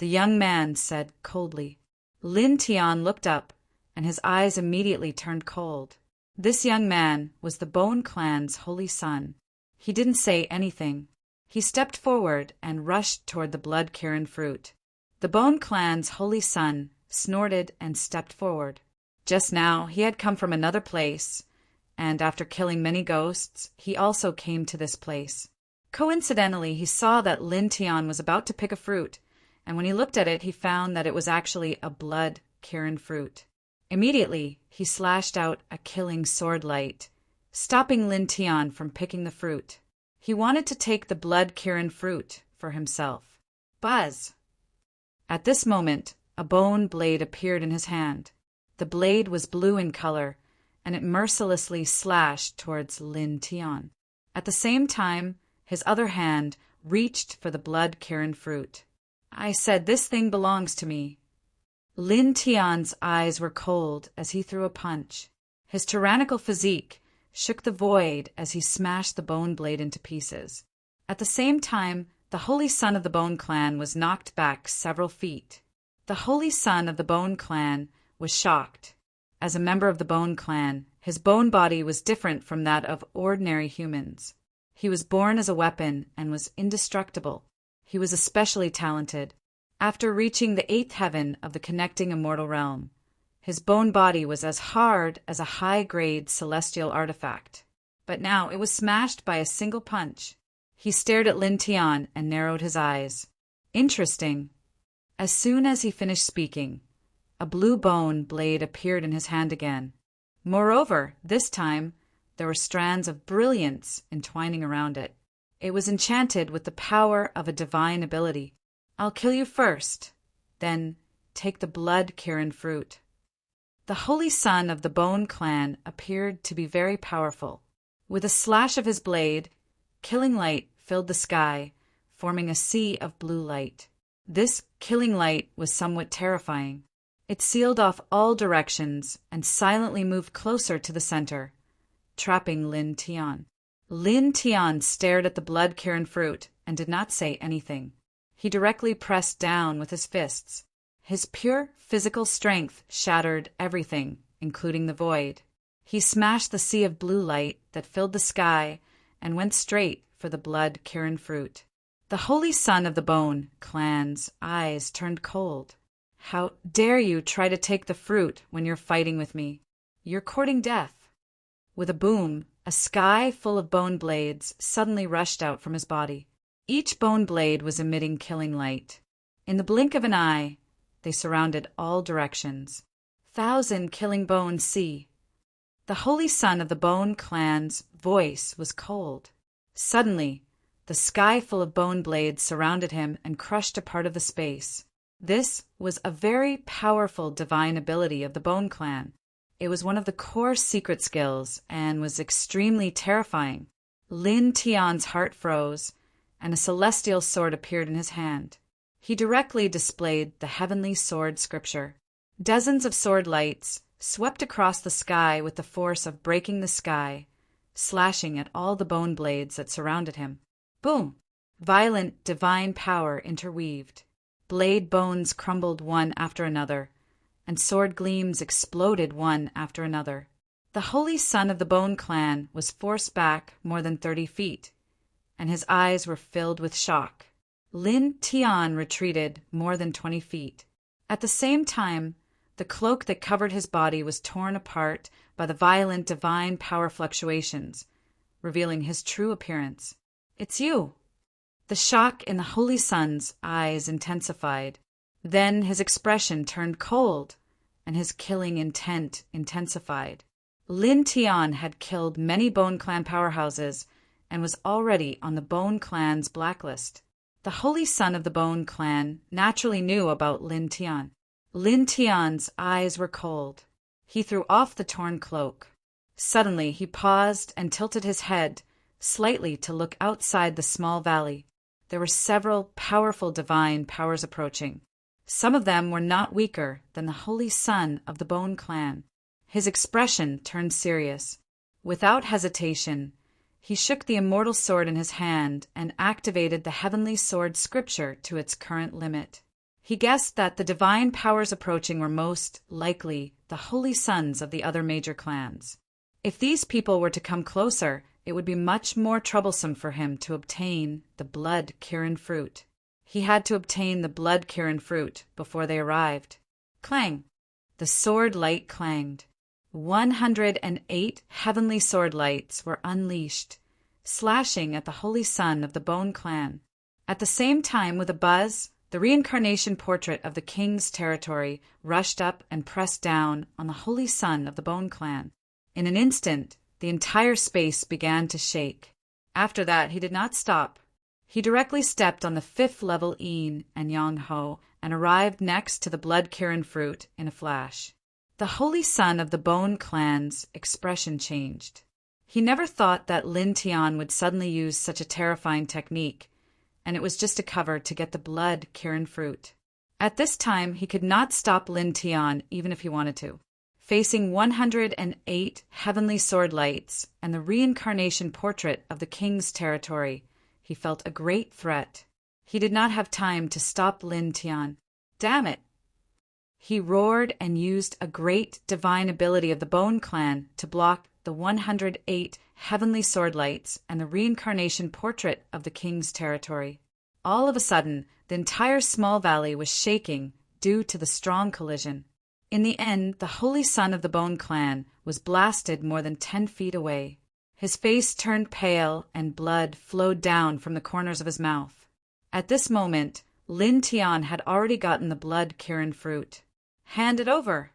the young man said coldly. Lin Tian looked up, and his eyes immediately turned cold. This young man was the Bone Clan's holy son. He didn't say anything. He stepped forward and rushed toward the blood-Kirin fruit. The Bone Clan's holy son snorted and stepped forward. Just now he had come from another place, and after killing many ghosts, he also came to this place. Coincidentally, he saw that Lin Tian was about to pick a fruit, and when he looked at it, he found that it was actually a blood-Kirin fruit. Immediately, he slashed out a killing sword light, stopping Lin Tian from picking the fruit. He wanted to take the blood-Kirin fruit for himself. Buzz! At this moment, a bone blade appeared in his hand. The blade was blue in color, and it mercilessly slashed towards Lin Tian. At the same time, his other hand reached for the blood-Kirin fruit. I said, "This thing belongs to me." Lin Tian's eyes were cold as he threw a punch. His tyrannical physique shook the void as he smashed the bone blade into pieces. At the same time, the holy son of the Bone Clan was knocked back several feet. The holy son of the Bone Clan was shocked. As a member of the Bone Clan, his bone body was different from that of ordinary humans. He was born as a weapon and was indestructible. He was especially talented. After reaching the 8th heaven of the connecting immortal realm, his bone body was as hard as a high-grade celestial artifact. But now it was smashed by a single punch. He stared at Lin Tian and narrowed his eyes. Interesting. As soon as he finished speaking, a blue bone blade appeared in his hand again. Moreover, this time, there were strands of brilliance entwining around it. It was enchanted with the power of a divine ability. I'll kill you first, then take the blood-Kirin fruit. The holy son of the Bone Clan appeared to be very powerful. With a slash of his blade, killing light filled the sky, forming a sea of blue light. This killing light was somewhat terrifying. It sealed off all directions and silently moved closer to the center, trapping Lin Tian. Lin Tian stared at the blood-Kirin fruit and did not say anything. He directly pressed down with his fists. His pure physical strength shattered everything, including the void. He smashed the sea of blue light that filled the sky and went straight for the blood-Kirin fruit. The holy son of the Bone Clan's eyes turned cold. How dare you try to take the fruit when you're fighting with me? You're courting death. With a boom, a sky full of bone blades suddenly rushed out from his body. Each bone blade was emitting killing light. In the blink of an eye, they surrounded all directions. 1,000 killing bones see. The holy son of the Bone Clan's voice was cold. Suddenly, the sky full of bone blades surrounded him and crushed a part of the space. This was a very powerful divine ability of the Bone Clan. It was one of the core secret skills and was extremely terrifying. Lin Tian's heart froze, and a celestial sword appeared in his hand. He directly displayed the heavenly sword scripture. Dozens of sword lights swept across the sky with the force of breaking the sky, slashing at all the bone blades that surrounded him. Boom! Violent divine power interweaved. Blade bones crumbled one after another, and sword gleams exploded one after another. The holy son of the Bone Clan was forced back more than 30 feet, and his eyes were filled with shock. Lin Tian retreated more than 20 feet. At the same time, the cloak that covered his body was torn apart by the violent divine power fluctuations, revealing his true appearance. "It's you!" The shock in the holy son's eyes intensified. Then his expression turned cold, and his killing intent intensified. Lin Tian had killed many Bone Clan powerhouses and was already on the Bone Clan's blacklist. The holy son of the Bone Clan naturally knew about Lin Tian. Lin Tian's eyes were cold. He threw off the torn cloak. Suddenly he paused and tilted his head slightly to look outside the small valley. There were several powerful divine powers approaching. Some of them were not weaker than the holy son of the Bone Clan. His expression turned serious. Without hesitation, he shook the immortal sword in his hand and activated the heavenly sword scripture to its current limit. He guessed that the divine powers approaching were most likely the holy sons of the other major clans. If these people were to come closer, it would be much more troublesome for him to obtain the blood Kirin fruit. He had to obtain the blood Kirin fruit before they arrived. Clang! The sword light clanged. 108 heavenly sword lights were unleashed, slashing at the holy son of the Bone clan. At the same time, with a buzz, the reincarnation portrait of the king's territory rushed up and pressed down on the holy son of the Bone clan. In an instant, the entire space began to shake. After that, he did not stop. He directly stepped on the 5th level Yin and Yang Ho and arrived next to the blood Kirin fruit in a flash. The holy son of the Bone clan's expression changed. He never thought that Lin Tian would suddenly use such a terrifying technique, and it was just a cover to get the blood Kirin fruit. At this time, he could not stop Lin Tian even if he wanted to. Facing 108 heavenly sword lights and the reincarnation portrait of the king's territory, he felt a great threat. He did not have time to stop Lin Tian. Damn it! He roared and used a great divine ability of the Bone clan to block the 108 heavenly sword lights and the reincarnation portrait of the king's territory. All of a sudden, the entire small valley was shaking due to the strong collision. In the end, the holy son of the Bone clan was blasted more than 10 feet away. His face turned pale and blood flowed down from the corners of his mouth. At this moment, Lin Tian had already gotten the blood Kirin fruit. "Hand it over,"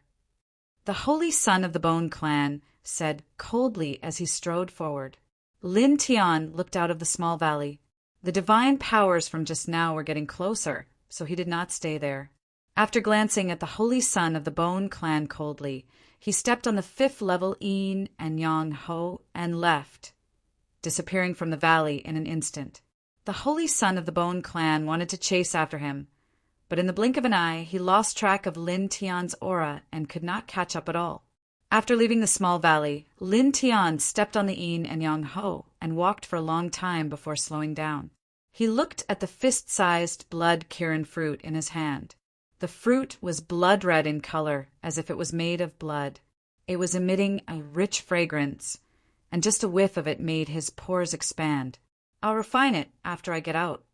the holy son of the Bone clan said coldly as he strode forward. Lin Tian looked out of the small valley. The divine powers from just now were getting closer, so he did not stay there. After glancing at the holy son of the Bone clan coldly, he stepped on the 5th level Yin and Yang Ho and left, disappearing from the valley in an instant. The holy son of the Bone clan wanted to chase after him, but in the blink of an eye he lost track of Lin Tian's aura and could not catch up at all. After leaving the small valley, Lin Tian stepped on the Yin and Yang Ho and walked for a long time before slowing down. He looked at the fist-sized blood Kirin fruit in his hand. The fruit was blood-red in color, as if it was made of blood. It was emitting a rich fragrance, and just a whiff of it made his pores expand. "I'll refine it after I get out,"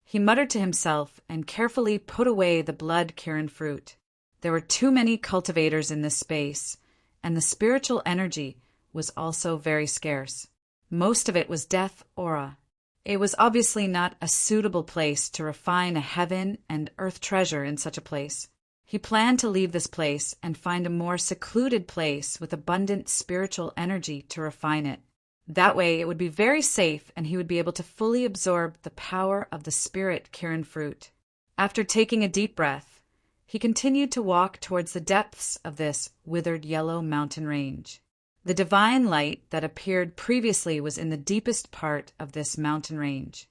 he muttered to himself and carefully put away the blood Kirin fruit. There were too many cultivators in this space, and the spiritual energy was also very scarce. Most of it was death aura. It was obviously not a suitable place to refine a heaven and earth treasure in such a place. He planned to leave this place and find a more secluded place with abundant spiritual energy to refine it. That way it would be very safe and he would be able to fully absorb the power of the spirit Kirin fruit. After taking a deep breath, he continued to walk towards the depths of this withered yellow mountain range. The divine light that appeared previously was in the deepest part of this mountain range.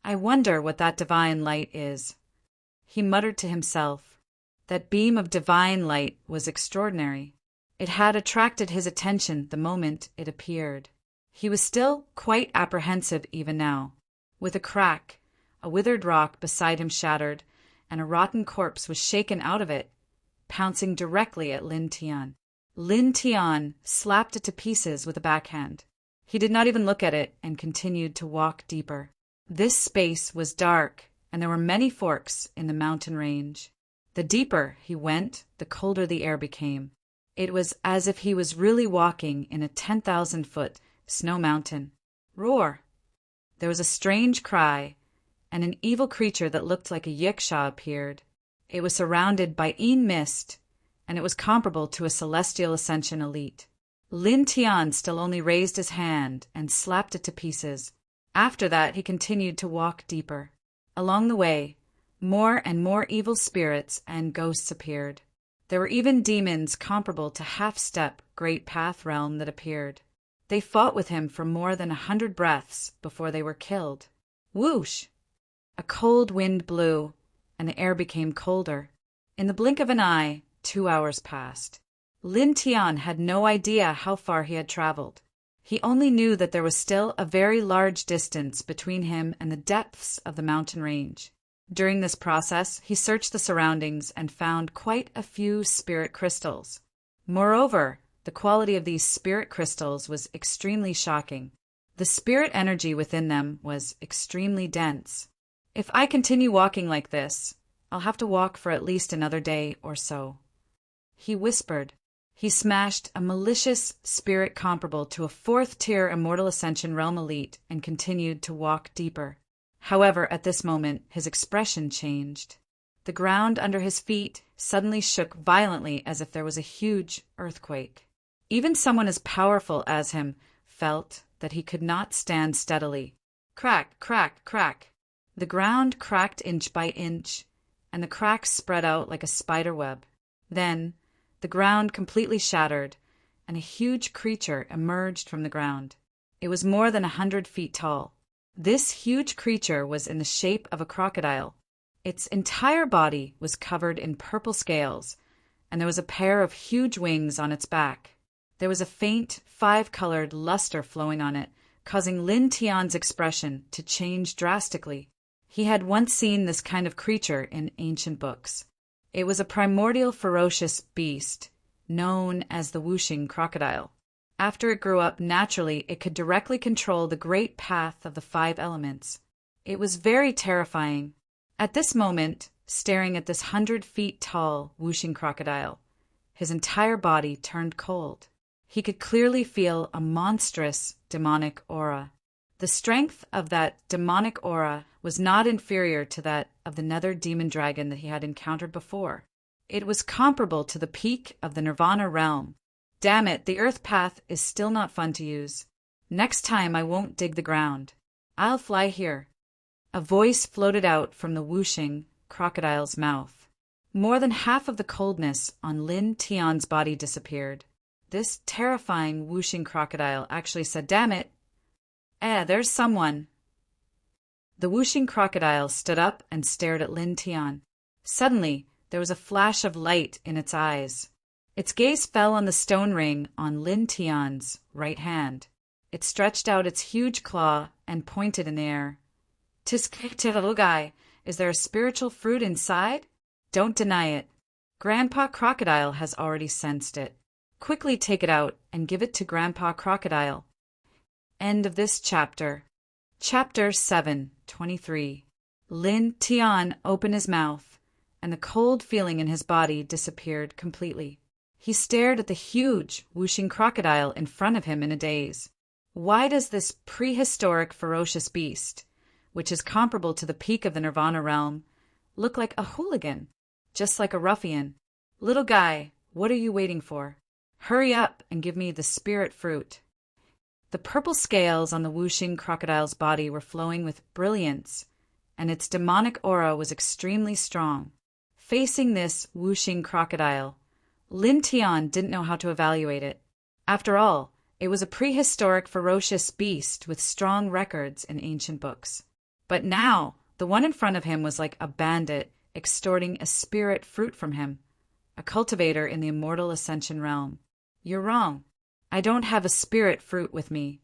"I wonder what that divine light is," he muttered to himself. That beam of divine light was extraordinary. It had attracted his attention the moment it appeared. He was still quite apprehensive even now. With a crack, a withered rock beside him shattered, and a rotten corpse was shaken out of it, pouncing directly at Lin Tian. Lin Tian slapped it to pieces with a backhand. He did not even look at it and continued to walk deeper. This space was dark, and there were many forks in the mountain range. The deeper he went, the colder the air became. It was as if he was really walking in a 10,000-foot snow mountain. Roar! There was a strange cry, and an evil creature that looked like a yiksha appeared. It was surrounded by mist, and it was comparable to a celestial ascension elite. Lin Tian still only raised his hand and slapped it to pieces. After that, he continued to walk deeper. Along the way, more and more evil spirits and ghosts appeared. There were even demons comparable to Half-Step Great Path Realm that appeared. They fought with him for more than 100 breaths before they were killed. Whoosh! A cold wind blew, and the air became colder. In the blink of an eye, 2 hours passed. Lin Tian had no idea how far he had traveled. He only knew that there was still a very large distance between him and the depths of the mountain range. During this process, he searched the surroundings and found quite a few spirit crystals. Moreover, the quality of these spirit crystals was extremely shocking. The spirit energy within them was extremely dense. If I continue walking like this, I'll have to walk for at least another day or so. He whispered. He smashed a malicious spirit comparable to a fourth-tier Immortal Ascension Realm elite and continued to walk deeper. However, at this moment, his expression changed. The ground under his feet suddenly shook violently as if there was a huge earthquake. Even someone as powerful as him felt that he could not stand steadily. Crack, crack, crack. The ground cracked inch by inch, and the cracks spread out like a spider web. Then, the ground completely shattered, and a huge creature emerged from the ground. It was more than 100 feet tall. This huge creature was in the shape of a crocodile. Its entire body was covered in purple scales, and there was a pair of huge wings on its back. There was a faint, 5-colored luster flowing on it, causing Lin Tian's expression to change drastically. He had once seen this kind of creature in ancient books. It was a primordial ferocious beast, known as the whooshing crocodile. After it grew up naturally, it could directly control the great path of the 5 elements. It was very terrifying. At this moment, staring at this 100 feet tall whooshing crocodile, his entire body turned cold. He could clearly feel a monstrous demonic aura. The strength of that demonic aura was not inferior to that of the nether demon dragon that he had encountered before. It was comparable to the peak of the Nirvana realm. Damn it, the earth path is still not fun to use. Next time I won't dig the ground. I'll fly here. A voice floated out from the whooshing crocodile's mouth. More than half of the coldness on Lin Tian's body disappeared. This terrifying whooshing crocodile actually said, "Damn it! There's someone." The whooshing crocodile stood up and stared at Lin Tian. Suddenly, there was a flash of light in its eyes. Its gaze fell on the stone ring on Lin Tian's right hand. It stretched out its huge claw and pointed in the air. "Little guy, is there a spiritual fruit inside? Don't deny it. Grandpa Crocodile has already sensed it. Quickly take it out and give it to Grandpa Crocodile." End of this chapter. Chapter 7:23. Lin Tian opened his mouth, and the cold feeling in his body disappeared completely. He stared at the huge, whooshing crocodile in front of him in a daze. Why does this prehistoric ferocious beast, which is comparable to the peak of the Nirvana realm, look like a hooligan, just like a ruffian? "Little guy, what are you waiting for? Hurry up and give me the spirit fruit." The purple scales on the whooshing crocodile's body were flowing with brilliance, and its demonic aura was extremely strong. Facing this whooshing crocodile, Lin Tian didn't know how to evaluate it. After all, it was a prehistoric ferocious beast with strong records in ancient books. But now, the one in front of him was like a bandit extorting a spirit fruit from him, a cultivator in the Immortal Ascension realm. "You're wrong. I don't have a spirit fruit with me."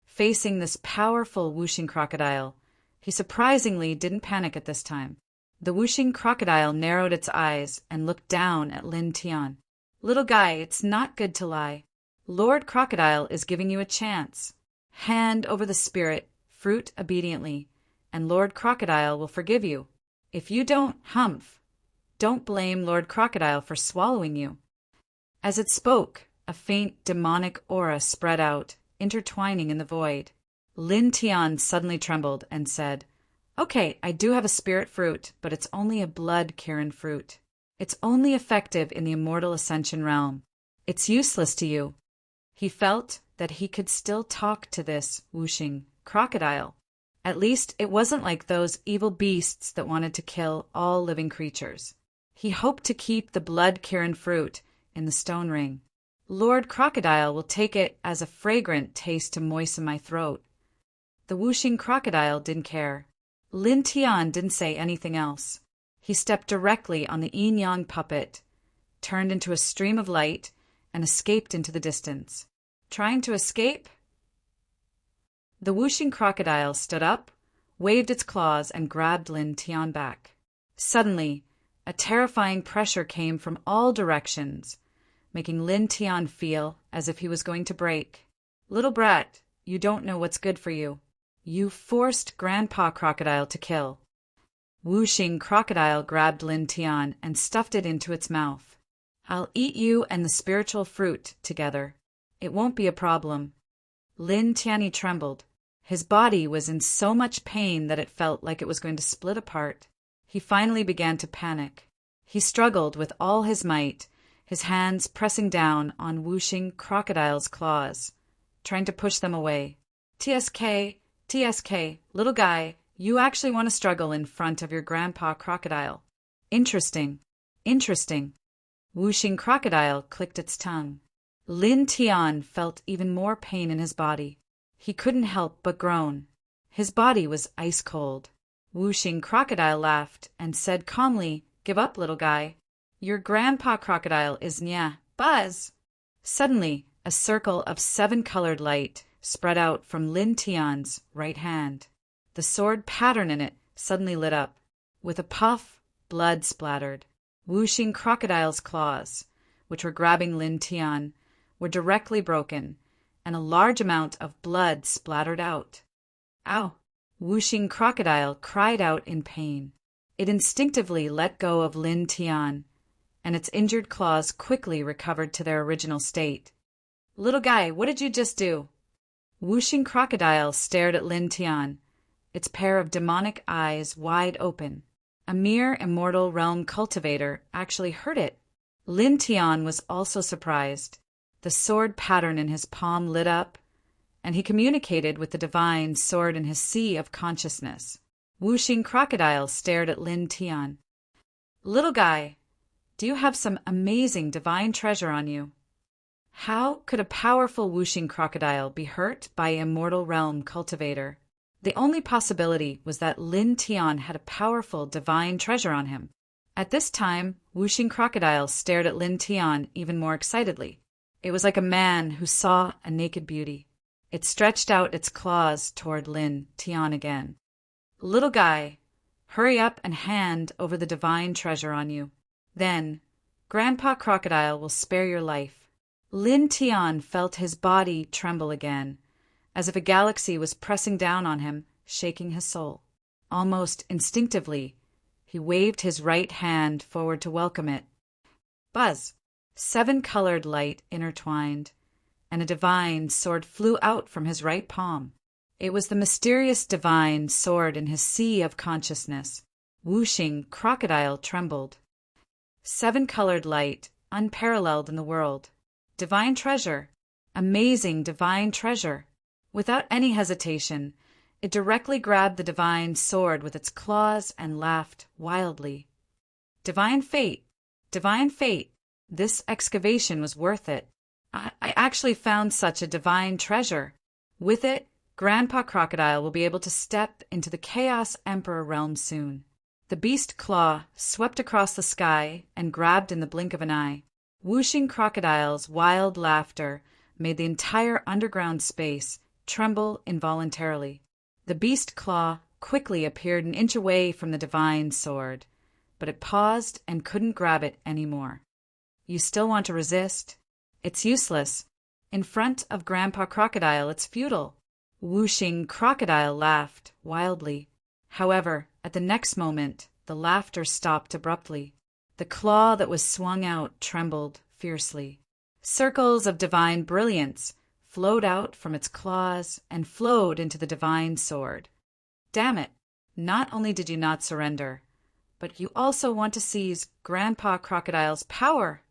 Facing this powerful whooshing crocodile, he surprisingly didn't panic at this time. The whooshing crocodile narrowed its eyes and looked down at Lin Tian. "Little guy, it's not good to lie. Lord Crocodile is giving you a chance. Hand over the spirit fruit obediently, and Lord Crocodile will forgive you. If you don't, don't blame Lord Crocodile for swallowing you." As it spoke, a faint demonic aura spread out, intertwining in the void. Lin Tian suddenly trembled and said, "Okay, I do have a spirit fruit, but it's only a blood Kirin fruit. It's only effective in the Immortal Ascension realm. It's useless to you." He felt that he could still talk to this whooshing crocodile. At least it wasn't like those evil beasts that wanted to kill all living creatures. He hoped to keep the blood Kirin fruit in the stone ring. Lord Crocodile will take it as a fragrant taste to moisten my throat. The whooshing crocodile didn't care. Lin Tian didn't say anything else. He stepped directly on the yin-yang puppet, turned into a stream of light, and escaped into the distance. Trying to escape? The whooshing crocodile stood up, waved its claws, and grabbed Lin Tian back. Suddenly, a terrifying pressure came from all directions, making Lin Tian feel as if he was going to break. "Little brat, you don't know what's good for you. You forced Grandpa Crocodile to kill." Wuxing Crocodile grabbed Lin Tian and stuffed it into its mouth. "I'll eat you and the spiritual fruit together. It won't be a problem." Lin Tianyi trembled. His body was in so much pain that it felt like it was going to split apart. He finally began to panic. He struggled with all his might, his hands pressing down on Wuxing Crocodile's claws, trying to push them away. "TSK, TSK, little guy, you actually want to struggle in front of your Grandpa Crocodile. Interesting, interesting." Wuxing Crocodile clicked its tongue. Lin Tian felt even more pain in his body. He couldn't help but groan. His body was ice cold. Wuxing Crocodile laughed and said calmly, "Give up, little guy. Your Grandpa Crocodile is nya, Buzz." Suddenly, a circle of 7-colored light spread out from Lin Tian's right hand. The sword pattern in it suddenly lit up. With a puff, blood splattered. Wuxing Crocodile's claws, which were grabbing Lin Tian, were directly broken, and a large amount of blood splattered out. "Ow!" Wuxing Crocodile cried out in pain. It instinctively let go of Lin Tian, and its injured claws quickly recovered to their original state. "Little guy, what did you just do?" Wuxing Crocodile stared at Lin Tian, its pair of demonic eyes wide open. A mere immortal realm cultivator actually heard it. Lin Tian was also surprised. The sword pattern in his palm lit up, and he communicated with the divine sword in his sea of consciousness. Wuxing Crocodile stared at Lin Tian. "Little guy, do you have some amazing divine treasure on you?" How could a powerful Wuxing Crocodile be hurt by an immortal realm cultivator? The only possibility was that Lin Tian had a powerful divine treasure on him. At this time, Wuxing Crocodile stared at Lin Tian even more excitedly. It was like a man who saw a naked beauty. It stretched out its claws toward Lin Tian again. "Little guy, hurry up and hand over the divine treasure on you. Then, Grandpa Crocodile will spare your life." Lin Tian felt his body tremble again, as if a galaxy was pressing down on him, shaking his soul. Almost instinctively, he waved his right hand forward to welcome it. Buzz! 7-colored light intertwined, and a divine sword flew out from his right palm. It was the mysterious divine sword in his sea of consciousness. Wuxing Crocodile trembled. 7-colored light, unparalleled in the world. Divine treasure. Amazing divine treasure. Without any hesitation, it directly grabbed the divine sword with its claws and laughed wildly. "Divine fate! Divine fate! This excavation was worth it. I actually found such a divine treasure. With it, Grandpa Crocodile will be able to step into the Chaos Emperor realm soon." The beast claw swept across the sky and grabbed in the blink of an eye. Wuxing Crocodile's wild laughter made the entire underground space tremble involuntarily. The beast claw quickly appeared an inch away from the divine sword, but it paused and couldn't grab it anymore. "You still want to resist? It's useless. In front of Grandpa Crocodile, it's futile." Wuxing Crocodile laughed wildly. However, at the next moment, the laughter stopped abruptly. The claw that was swung out trembled fiercely. Circles of divine brilliance flowed out from its claws and flowed into the divine sword. "Damn it! Not only did you not surrender, but you also want to seize Grandpa Crocodile's power."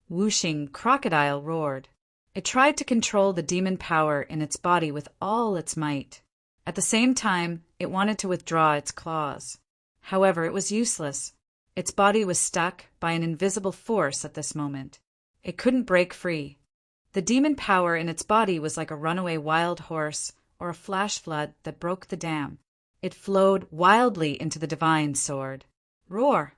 Wuxing Crocodile roared. It tried to control the demon power in its body with all its might. At the same time, it wanted to withdraw its claws. However, it was useless. Its body was stuck by an invisible force at this moment. It couldn't break free. The demon power in its body was like a runaway wild horse or a flash flood that broke the dam. It flowed wildly into the divine sword. "Roar!"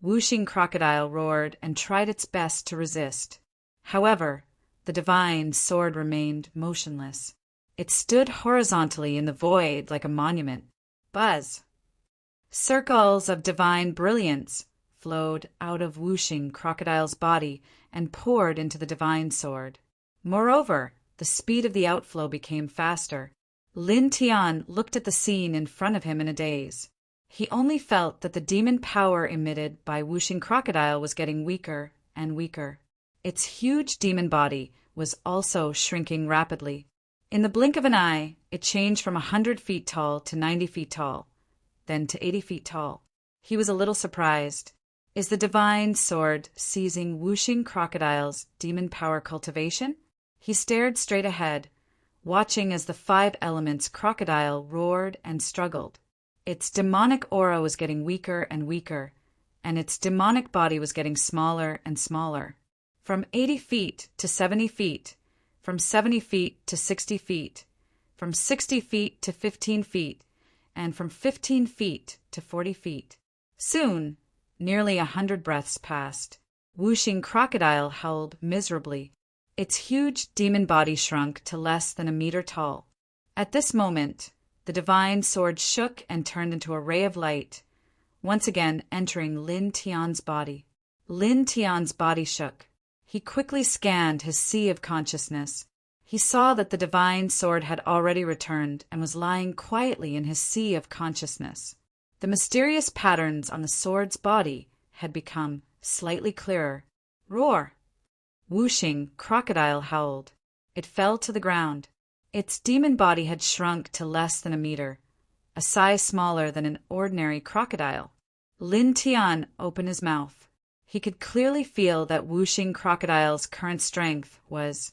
Wuxing Crocodile roared and tried its best to resist. However, the divine sword remained motionless. It stood horizontally in the void like a monument. Buzz. Circles of divine brilliance flowed out of whooshing crocodile's body and poured into the divine sword. Moreover, the speed of the outflow became faster. Lin Tian looked at the scene in front of him in a daze. He only felt that the demon power emitted by whooshing crocodile was getting weaker and weaker. Its huge demon body was also shrinking rapidly. In the blink of an eye, it changed from 100 feet tall to 90 feet tall, then to 80 feet tall. He was a little surprised. Is the divine sword seizing whooshing crocodile's demon power cultivation? He stared straight ahead, watching as the 5 elements crocodile roared and struggled. Its demonic aura was getting weaker and weaker, and its demonic body was getting smaller and smaller. From 80 feet to 70 feet, from 70 feet to 60 feet, from 60 feet to 15 feet, and from 15 feet to 40 feet. Soon, nearly 100 breaths passed. Whooshing crocodile howled miserably. Its huge demon body shrunk to less than a meter tall. At this moment, the divine sword shook and turned into a ray of light, once again entering Lin Tian's body. Lin Tian's body shook. He quickly scanned his sea of consciousness. He saw that the divine sword had already returned and was lying quietly in his sea of consciousness. The mysterious patterns on the sword's body had become slightly clearer. Roar! Whooshing crocodile howled. It fell to the ground. Its demon body had shrunk to less than a meter, a size smaller than an ordinary crocodile. Lin Tian opened his mouth. He could clearly feel that whooshing crocodile's current strength was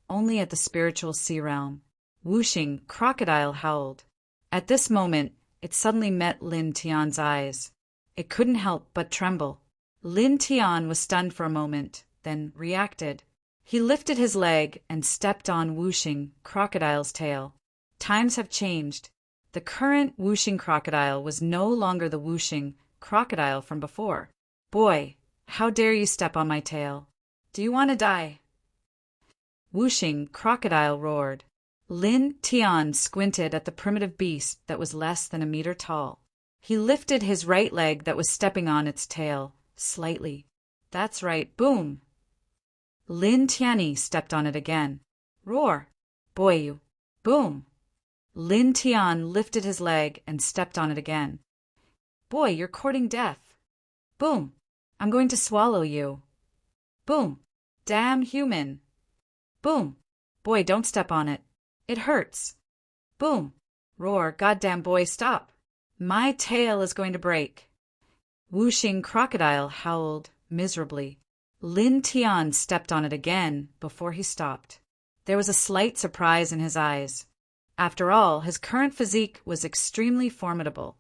only at the spiritual sea realm. Whooshing crocodile howled. At this moment, it suddenly met Lin Tian's eyes. It couldn't help but tremble. Lin Tian was stunned for a moment, then reacted. He lifted his leg and stepped on whooshing crocodile's tail. Times have changed. The current whooshing crocodile was no longer the whooshing crocodile from before. Boy, how dare you step on my tail? Do you want to die? Whooshing crocodile roared. Lin Tian squinted at the primitive beast that was less than a meter tall. He lifted his right leg that was stepping on its tail, slightly. That's right, boom! Lin Tianyi stepped on it again. Roar! Boy, you! Boom! Lin Tian lifted his leg and stepped on it again. Boy, you're courting death. Boom! I'm going to swallow you. Boom! Damn human! Boom! Boy, don't step on it. It hurts. Boom! Roar! Goddamn boy, stop! My tail is going to break. Whooshing crocodile howled miserably. Lin Tian stepped on it again before he stopped. There was a slight surprise in his eyes. After all, his current physique was extremely formidable.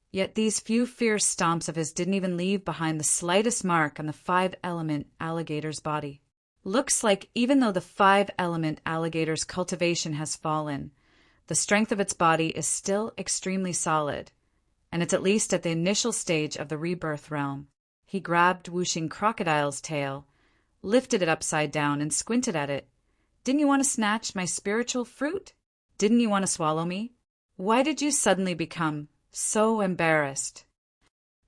Yet these few fierce stomps of his didn't even leave behind the slightest mark on the 5-element alligator's body. Looks like even though the 5-element alligator's cultivation has fallen, the strength of its body is still extremely solid, and it's at least at the initial stage of the rebirth realm. He grabbed whooshing crocodile's tail, lifted it upside down, and squinted at it. Didn't you want to snatch my spiritual fruit? Didn't you want to swallow me? Why did you suddenly become so embarrassed?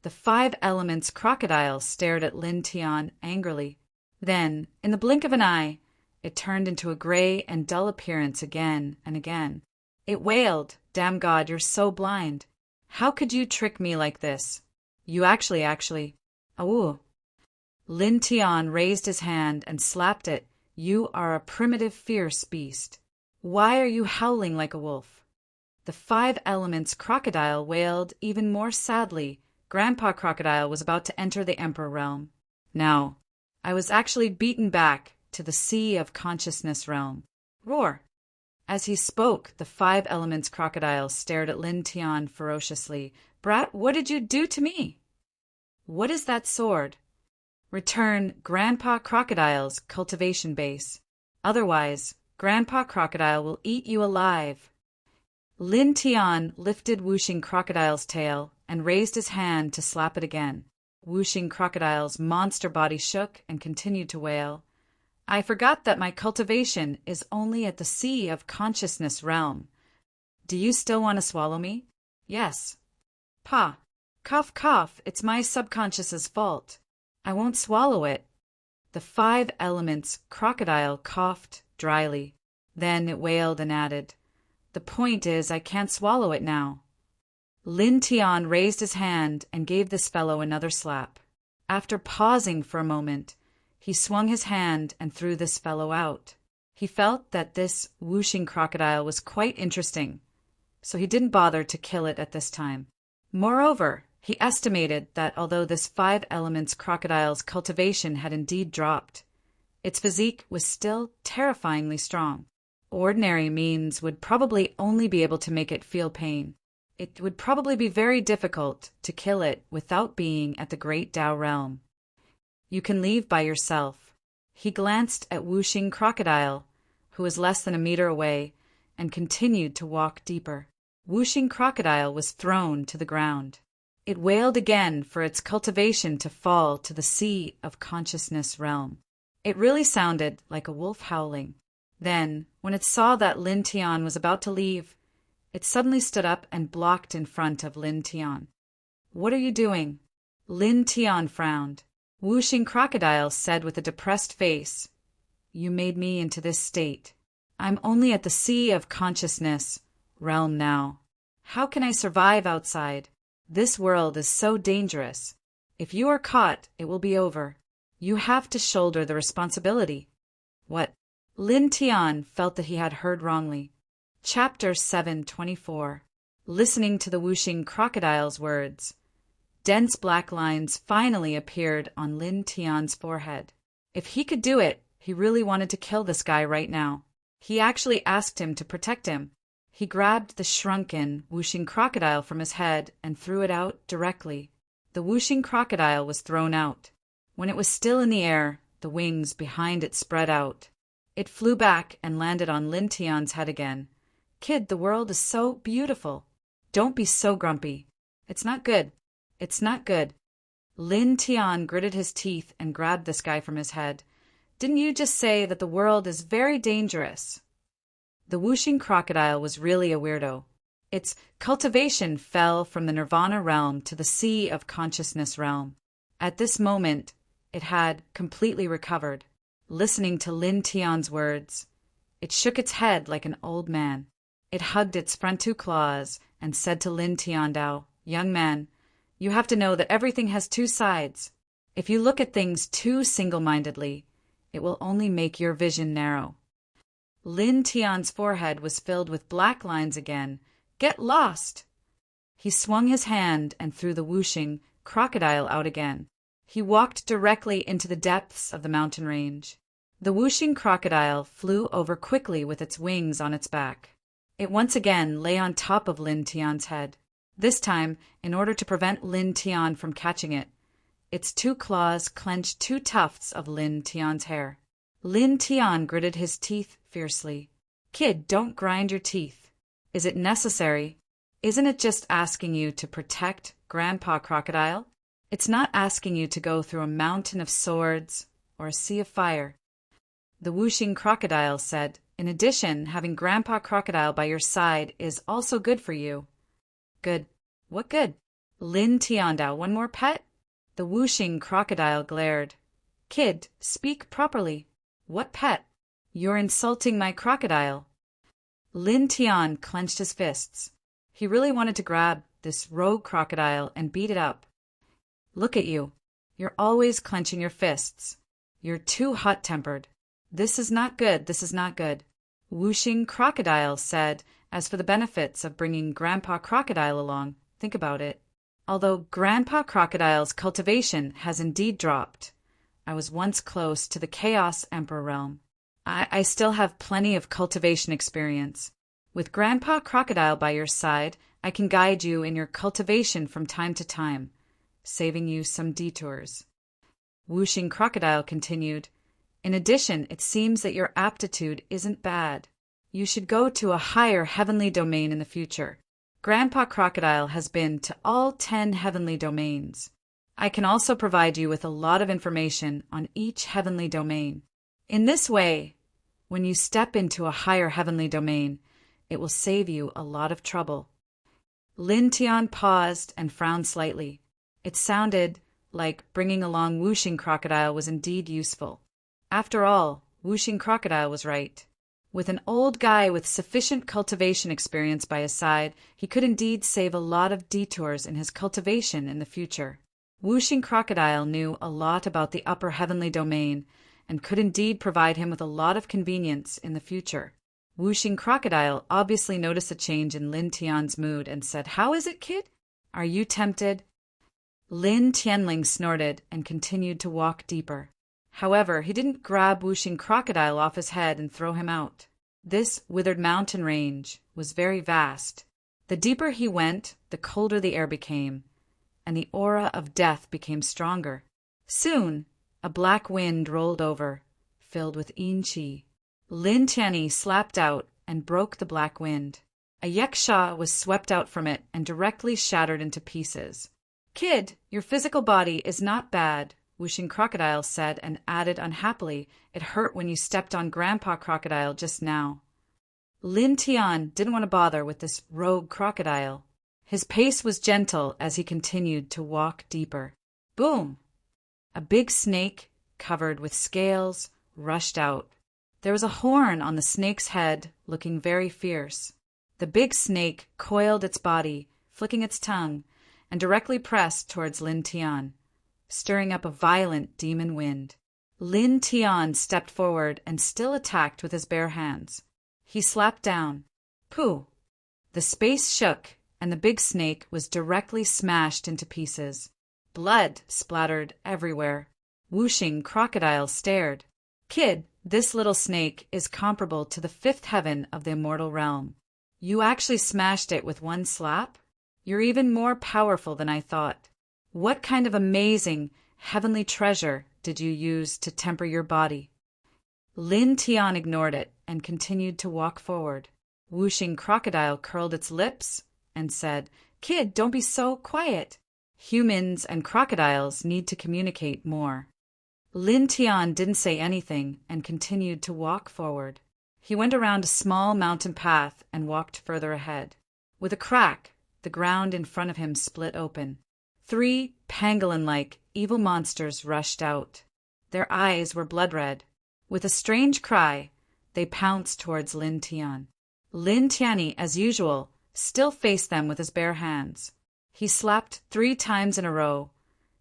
The 5 elements crocodile stared at Lin Tian angrily. Then, in the blink of an eye, it turned into a gray and dull appearance again and again. It wailed, "Damn God, you're so blind. How could you trick me like this? You actually, Awoo." Lin Tian raised his hand and slapped it. You are a primitive, fierce beast. Why are you howling like a wolf? The 5 elements crocodile wailed even more sadly. Grandpa Crocodile was about to enter the Emperor realm. Now, I was actually beaten back to the sea of consciousness realm. Roar! As he spoke, the 5 elements crocodile stared at Lin Tian ferociously. Brat, what did you do to me? What is that sword? Return Grandpa Crocodile's cultivation base. Otherwise, Grandpa Crocodile will eat you alive. Lin Tian lifted whooshing crocodile's tail and raised his hand to slap it again. Whooshing crocodile's monster body shook and continued to wail. I forgot that my cultivation is only at the sea of consciousness realm. Do you still want to swallow me? Yes. Pa. Cough, cough, it's my subconscious's fault. I won't swallow it. The 5 elements crocodile coughed dryly. Then it wailed and added, The point is I can't swallow it now. Lin Tian raised his hand and gave this fellow another slap. After pausing for a moment, he swung his hand and threw this fellow out. He felt that this whooshing crocodile was quite interesting, so he didn't bother to kill it at this time. Moreover, he estimated that although this 5 elements crocodile's cultivation had indeed dropped, its physique was still terrifyingly strong. Ordinary means would probably only be able to make it feel pain. It would probably be very difficult to kill it without being at the Great Tao realm. You can leave by yourself. He glanced at whooshing crocodile, who was less than a meter away, and continued to walk deeper. Whooshing crocodile was thrown to the ground. It wailed again for its cultivation to fall to the sea of consciousness realm. It really sounded like a wolf howling. Then, when it saw that Lin Tian was about to leave, it suddenly stood up and blocked in front of Lin Tian. What are you doing? Lin Tian frowned. Whooshing crocodile said with a depressed face, You made me into this state. I'm only at the sea of consciousness realm now. How can I survive outside? This world is so dangerous. If you are caught, it will be over. You have to shoulder the responsibility. What? Lin Tian felt that he had heard wrongly. Chapter 724. Listening to the whooshing crocodile's words. Dense black lines finally appeared on Lin Tian's forehead. If he could do it, he really wanted to kill this guy right now. He actually asked him to protect him. He grabbed the shrunken, whooshing crocodile from his head and threw it out directly. The whooshing crocodile was thrown out. When it was still in the air, the wings behind it spread out. It flew back and landed on Lin Tian's head again. Kid, the world is so beautiful. Don't be so grumpy. It's not good. It's not good. Lin Tian gritted his teeth and grabbed this guy from his head. Didn't you just say that the world is very dangerous? The whooshing crocodile was really a weirdo. Its cultivation fell from the nirvana realm to the sea of consciousness realm. At this moment, it had completely recovered. Listening to Lin Tian's words, it shook its head like an old man. It hugged its front 2 claws and said to Lin Tiandao, Young man, you have to know that everything has 2 sides. If you look at things too single-mindedly, it will only make your vision narrow. Lin Tian's forehead was filled with black lines again. Get lost! He swung his hand and threw the whooshing crocodile out again. He walked directly into the depths of the mountain range. The whooshing crocodile flew over quickly with its wings on its back. It once again lay on top of Lin Tian's head. This time, in order to prevent Lin Tian from catching it, its 2 claws clenched 2 tufts of Lin Tian's hair. Lin Tian gritted his teeth fiercely. Kid, don't grind your teeth. Is it necessary? Isn't it just asking you to protect Grandpa Crocodile? It's not asking you to go through a mountain of swords or a sea of fire. The whooshing crocodile said, In addition, having Grandpa Crocodile by your side is also good for you. Good. What good? Lin Tiandao, one more pet? The whooshing crocodile glared. Kid, speak properly. What pet? You're insulting my crocodile. Lin Tian clenched his fists. He really wanted to grab this rogue crocodile and beat it up. Look at you. You're always clenching your fists. You're too hot-tempered. This is not good, this is not good. Whooshing crocodile said, as for the benefits of bringing Grandpa Crocodile along, think about it. Although Grandpa Crocodile's cultivation has indeed dropped, I was once close to the Chaos Emperor realm. I still have plenty of cultivation experience. With Grandpa Crocodile by your side, I can guide you in your cultivation from time to time, saving you some detours. Whooshing Crocodile continued, In addition, it seems that your aptitude isn't bad. You should go to a higher heavenly domain in the future. Grandpa Crocodile has been to all 10 heavenly domains. I can also provide you with a lot of information on each heavenly domain. In this way, when you step into a higher heavenly domain, it will save you a lot of trouble. Lin Tian paused and frowned slightly. It sounded like bringing along Whooshing Crocodile was indeed useful. After all, Whooshing Crocodile was right. With an old guy with sufficient cultivation experience by his side, he could indeed save a lot of detours in his cultivation in the future. Whooshing Crocodile knew a lot about the upper heavenly domain and could indeed provide him with a lot of convenience in the future. Whooshing Crocodile obviously noticed a change in Lin Tian's mood and said, "How is it, kid? Are you tempted?" Lin Tianling snorted and continued to walk deeper. However, he didn't grab Whooshing Crocodile off his head and throw him out. This withered mountain range was very vast. The deeper he went, the colder the air became, and the aura of death became stronger. Soon, a black wind rolled over, filled with yin qi. Lin Tianyi slapped out and broke the black wind. A yaksha was swept out from it and directly shattered into pieces. "Kid, your physical body is not bad," Whooshing Crocodile said and added unhappily, "It hurt when you stepped on Grandpa Crocodile just now." Lin Tian didn't want to bother with this rogue crocodile. His pace was gentle as he continued to walk deeper. Boom! A big snake, covered with scales, rushed out. There was a horn on the snake's head, looking very fierce. The big snake coiled its body, flicking its tongue, and directly pressed towards Lin Tian, stirring up a violent demon wind. Lin Tian stepped forward and still attacked with his bare hands. He slapped down. Pooh! The space shook, and the big snake was directly smashed into pieces. Blood splattered everywhere. Whooshing Crocodile stared. "Kid, this little snake is comparable to the fifth heaven of the immortal realm. You actually smashed it with one slap? You're even more powerful than I thought. What kind of amazing, heavenly treasure did you use to temper your body?" Lin Tian ignored it and continued to walk forward. Whooshing Crocodile curled its lips and said, "Kid, don't be so quiet. Humans and crocodiles need to communicate more." Lin Tian didn't say anything and continued to walk forward. He went around a small mountain path and walked further ahead. With a crack, the ground in front of him split open. 3 pangolin-like evil monsters rushed out. Their eyes were blood-red. With a strange cry, they pounced towards Lin Tian. Lin Tianyi, as usual, still faced them with his bare hands. He slapped 3 times in a row,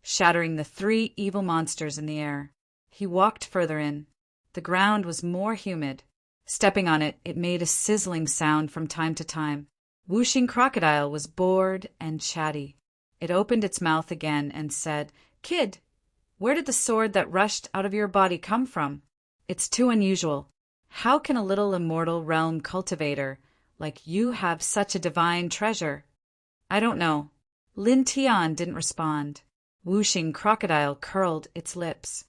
shattering the 3 evil monsters in the air. He walked further in. The ground was more humid. Stepping on it, it made a sizzling sound from time to time. Whooshing Crocodile was bored and chatty. It opened its mouth again and said, "Kid, where did the sword that rushed out of your body come from? It's too unusual. How can a little immortal realm cultivator like you have such a divine treasure?" "I don't know." Lin Tian didn't respond. Whooshing Crocodile curled its lips.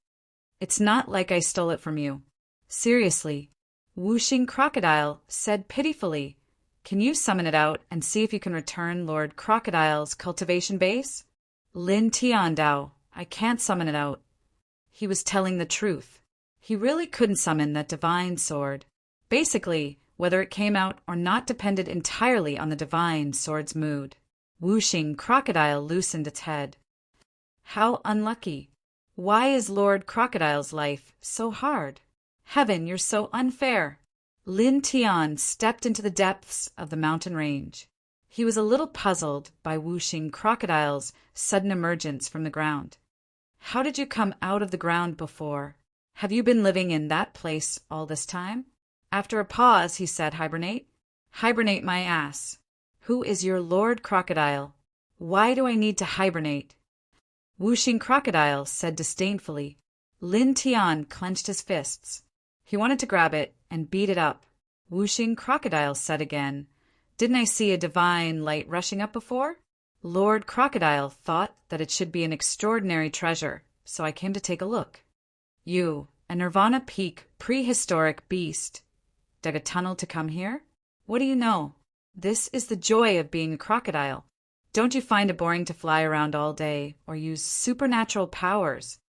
"It's not like I stole it from you. Seriously." Whooshing Crocodile said pitifully, "Can you summon it out and see if you can return Lord Crocodile's cultivation base?" Lin Tian Dao, "I can't summon it out." He was telling the truth. He really couldn't summon that divine sword. Basically, whether it came out or not depended entirely on the divine sword's mood. Whooshing Crocodile loosened its head. "How unlucky. Why is Lord Crocodile's life so hard? Heaven, you're so unfair." Lin Tian stepped into the depths of the mountain range. He was a little puzzled by Whooshing Crocodile's sudden emergence from the ground. "How did you come out of the ground before? Have you been living in that place all this time?" After a pause, he said, "Hibernate? Hibernate my ass. Who is your Lord Crocodile? Why do I need to hibernate?" Whooshing Crocodile said disdainfully. Lin Tian clenched his fists. He wanted to grab it and beat it up. Whooshing Crocodile said again, "Didn't I see a divine light rushing up before? Lord Crocodile thought that it should be an extraordinary treasure, so I came to take a look." "You, a Nirvana Peak prehistoric beast, dug a tunnel to come here? What do you know? This is the joy of being a crocodile. Don't you find it boring to fly around all day or use supernatural powers?"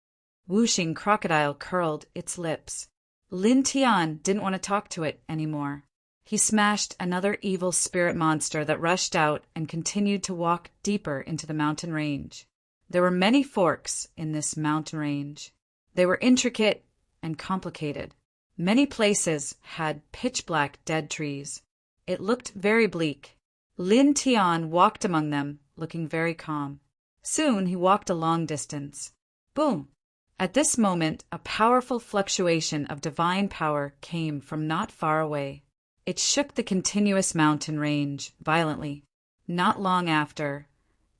Whooshing Crocodile curled its lips. Lin Tian didn't want to talk to it anymore. He smashed another evil spirit monster that rushed out and continued to walk deeper into the mountain range. There were many forks in this mountain range. They were intricate and complicated. Many places had pitch-black dead trees. It looked very bleak. Lin Tian walked among them, looking very calm. Soon he walked a long distance. Boom! At this moment, a powerful fluctuation of divine power came from not far away. It shook the continuous mountain range violently. Not long after,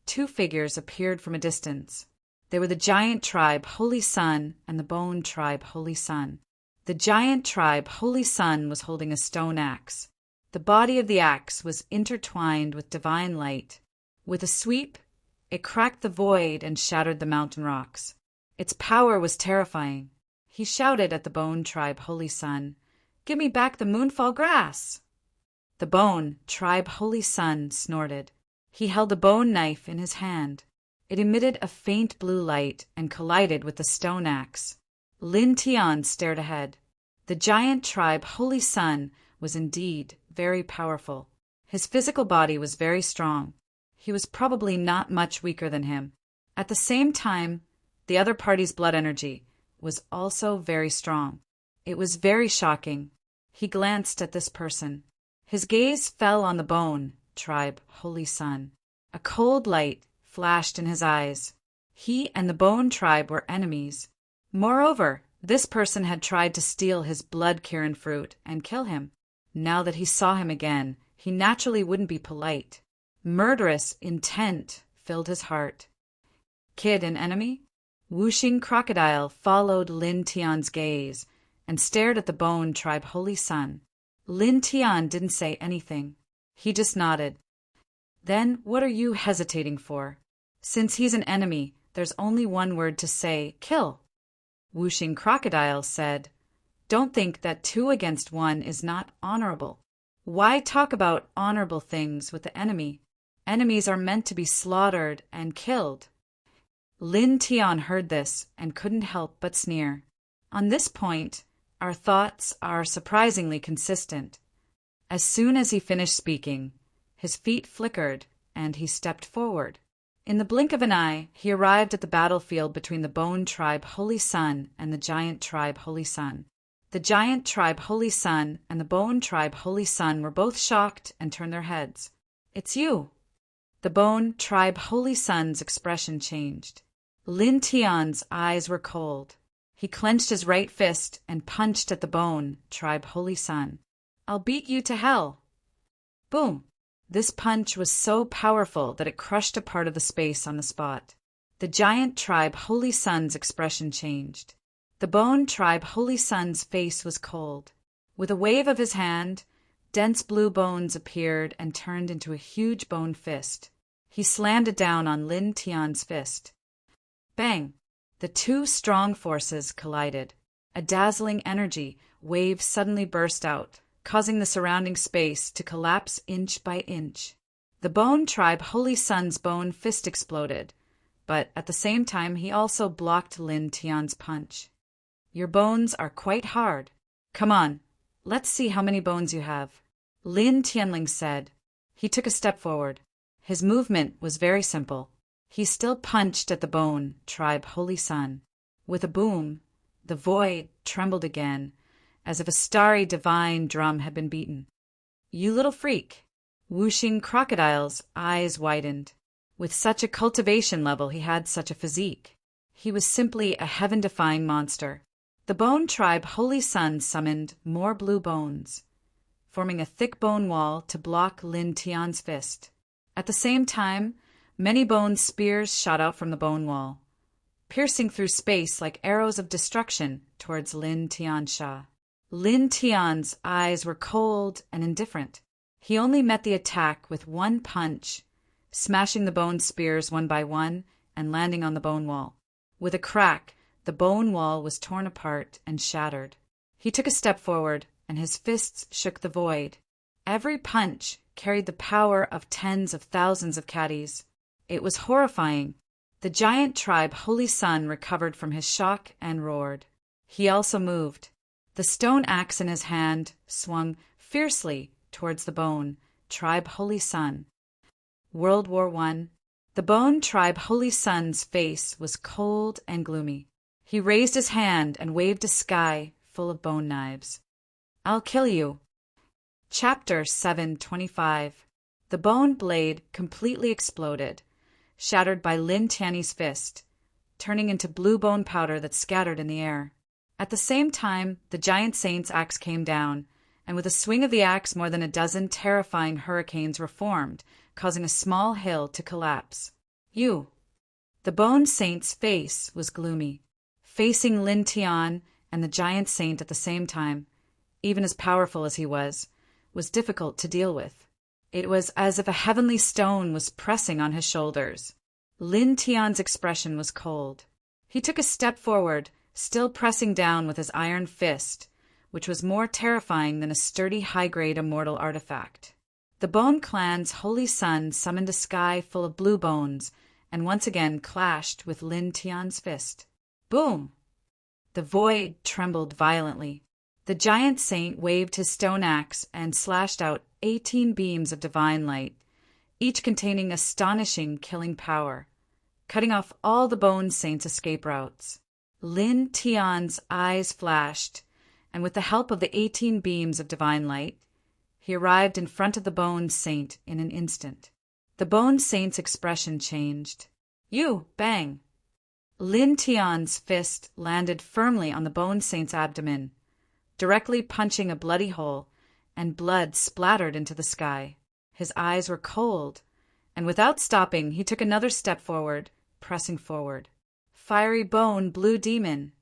two figures appeared from a distance. They were the giant tribe Holy Sun and the bone tribe Holy Sun. The giant tribe Holy Sun was holding a stone axe. The body of the axe was intertwined with divine light. With a sweep, it cracked the void and shattered the mountain rocks. Its power was terrifying. He shouted at the bone tribe Holy Sun, "Give me back the moonfall grass!" The bone tribe Holy Sun snorted. He held a bone knife in his hand. It emitted a faint blue light and collided with the stone axe. Lin Tian stared ahead. The giant tribe Holy Sun was indeed very powerful. His physical body was very strong. He was probably not much weaker than him. At the same time, the other party's blood energy was also very strong. It was very shocking. He glanced at this person. His gaze fell on the bone tribe Holy Sun. A cold light flashed in his eyes. He and the bone tribe were enemies. Moreover, this person had tried to steal his blood-Kirin fruit and kill him. Now that he saw him again, he naturally wouldn't be polite. Murderous intent filled his heart. Kid an enemy? Whooshing Crocodile followed Lin Tian's gaze and stared at the bone tribe Holy Sun. Lin Tian didn't say anything. He just nodded. Then what are you hesitating for? Since he's an enemy, there's only one word to say, kill. Whooshing Crocodile said, "Don't think that 2 against 1 is not honorable. Why talk about honorable things with the enemy? Enemies are meant to be slaughtered and killed." Lin Tian heard this and couldn't help but sneer. On this point, our thoughts are surprisingly consistent. As soon as he finished speaking, his feet flickered and he stepped forward. In the blink of an eye, he arrived at the battlefield between the bone tribe Holy Sun and the giant tribe Holy Sun. The giant tribe Holy Sun and the bone tribe Holy Sun were both shocked and turned their heads. "It's you." The bone tribe Holy Sun's expression changed. Lin Tian's eyes were cold. He clenched his right fist and punched at the bone tribe Holy Sun. "I'll beat you to hell." Boom! This punch was so powerful that it crushed a part of the space on the spot. The giant tribe Holy Sun's expression changed. The bone tribe Holy Sun's face was cold. With a wave of his hand, dense blue bones appeared and turned into a huge bone fist. He slammed it down on Lin Tian's fist. Bang! The two strong forces collided. A dazzling energy wave suddenly burst out, causing the surrounding space to collapse inch by inch. The bone tribe Holy Sun's bone fist exploded, but at the same time he also blocked Lin Tian's punch. "Your bones are quite hard. Come on, let's see how many bones you have," Lin Tianling said. He took a step forward. His movement was very simple. He still punched at the bone tribe Holy Sun. With a boom, the void trembled again, as if a starry divine drum had been beaten. "You little freak!" Whooshing Crocodile's eyes widened. With such a cultivation level, he had such a physique. He was simply a heaven-defying monster. The bone tribe Holy Sun summoned more blue bones, forming a thick bone wall to block Lin Tian's fist. At the same time, many bone spears shot out from the bone wall, piercing through space like arrows of destruction towards Lin Tiansha. Lin Tian's eyes were cold and indifferent. He only met the attack with one punch, smashing the bone spears one by one and landing on the bone wall. With a crack, the bone wall was torn apart and shattered. He took a step forward, and his fists shook the void. Every punch carried the power of tens of thousands of caddies. It was horrifying. The giant tribe Holy Sun recovered from his shock and roared. He also moved. The stone axe in his hand swung fiercely towards the Bone Tribe Holy Sun. World War I. The Bone Tribe Holy Sun's face was cold and gloomy. He raised his hand and waved a sky full of bone knives. "I'll kill you." Chapter 725. The bone blade completely exploded, shattered by Lin Tiany's fist, turning into blue bone powder that scattered in the air. At the same time, the giant saint's axe came down, and with a swing of the axe more than a dozen terrifying hurricanes were formed, causing a small hill to collapse. "You." The bone saint's face was gloomy. Facing Lin Tian and the giant saint at the same time, even as powerful as he was difficult to deal with. It was as if a heavenly stone was pressing on his shoulders. Lin Tian's expression was cold. He took a step forward, still pressing down with his iron fist, which was more terrifying than a sturdy high-grade immortal artifact. The Bone Clan's holy sun summoned a sky full of blue bones and once again clashed with Lin Tian's fist. Boom! The void trembled violently. The giant saint waved his stone axe and slashed out 18 beams of divine light, each containing astonishing killing power, cutting off all the bone saint's escape routes. Lin Tian's eyes flashed, and with the help of the 18 beams of divine light, he arrived in front of the bone saint in an instant. The bone saint's expression changed. "You!" Bang! Lin Tian's fist landed firmly on the bone saint's abdomen, directly punching a bloody hole, and blood splattered into the sky. His eyes were cold, and without stopping, he took another step forward, pressing forward. "Fiery bone, blue demon!"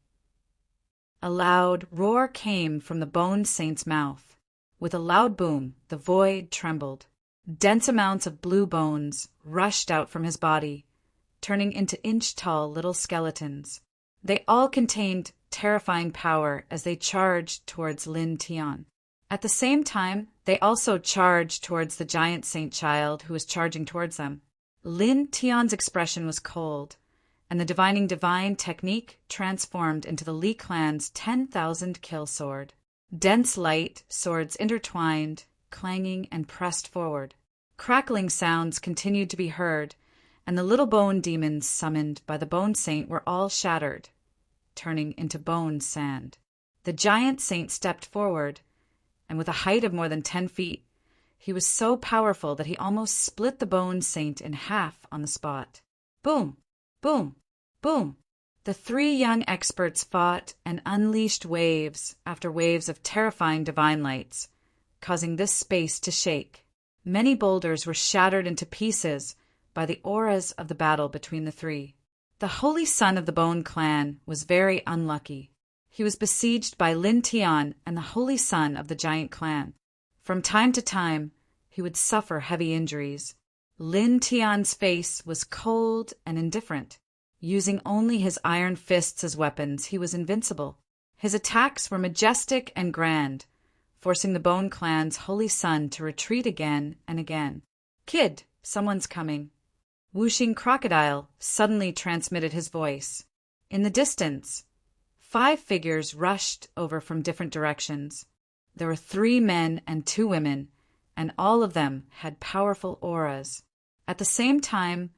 A loud roar came from the bone saint's mouth. With a loud boom, the void trembled. Dense amounts of blue bones rushed out from his body, turning into inch-tall little skeletons. They all contained terrifying power as they charged towards Lin Tian. At the same time, they also charged towards the giant saint child who was charging towards them. Lin Tian's expression was cold, and the divining divine technique transformed into the Li clan's 10,000 kill sword. Dense light, swords intertwined, clanging and pressed forward. Crackling sounds continued to be heard, and the little bone demons summoned by the bone saint were all shattered, turning into bone sand. The giant saint stepped forward, and with a height of more than 10 feet, he was so powerful that he almost split the bone saint in half on the spot. Boom! Boom! Boom! The 3 young experts fought and unleashed waves after waves of terrifying divine lights, causing this space to shake. Many boulders were shattered into pieces by the auras of the battle between the 3. The holy son of the Bone Clan was very unlucky. He was besieged by Lin Tian and the holy son of the giant clan. From time to time, he would suffer heavy injuries. Lin Tian's face was cold and indifferent. Using only his iron fists as weapons, he was invincible. His attacks were majestic and grand, forcing the Bone Clan's holy son to retreat again and again. "Kid, someone's coming." Whooshing Crocodile suddenly transmitted his voice. In the distance, 5 figures rushed over from different directions. There were 3 men and 2 women, and all of them had powerful auras. At the same time,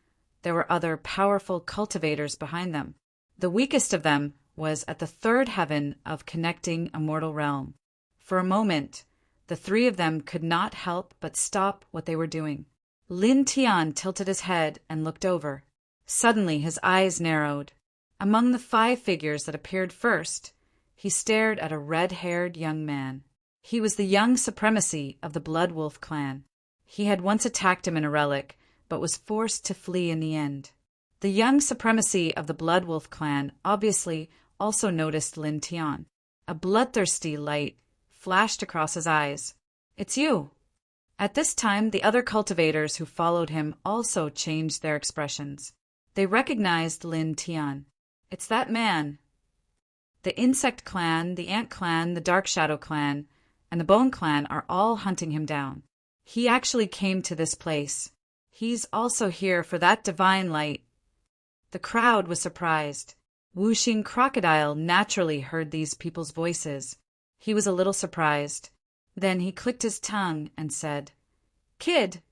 there were other powerful cultivators behind them. The weakest of them was at the 3rd heaven of connecting a mortal realm. For a moment, the 3 of them could not help but stop what they were doing. Lin Tian tilted his head and looked over. Suddenly his eyes narrowed. Among the 5 figures that appeared first, he stared at a red-haired young man. He was the young supremacy of the Blood Wolf clan. He had once attacked him in a relic, but was forced to flee in the end. The young supremacy of the Blood Wolf clan obviously also noticed Lin Tian. A bloodthirsty light flashed across his eyes. "It's you." At this time, the other cultivators who followed him also changed their expressions. They recognized Lin Tian. "It's that man." The Insect Clan, the Ant Clan, the Dark Shadow Clan, and the Bone Clan are all hunting him down. He actually came to this place. He's also here for that divine light. The crowd was surprised. Whooshing Crocodile naturally heard these people's voices. He was a little surprised. Then he clicked his tongue and said, "Kid,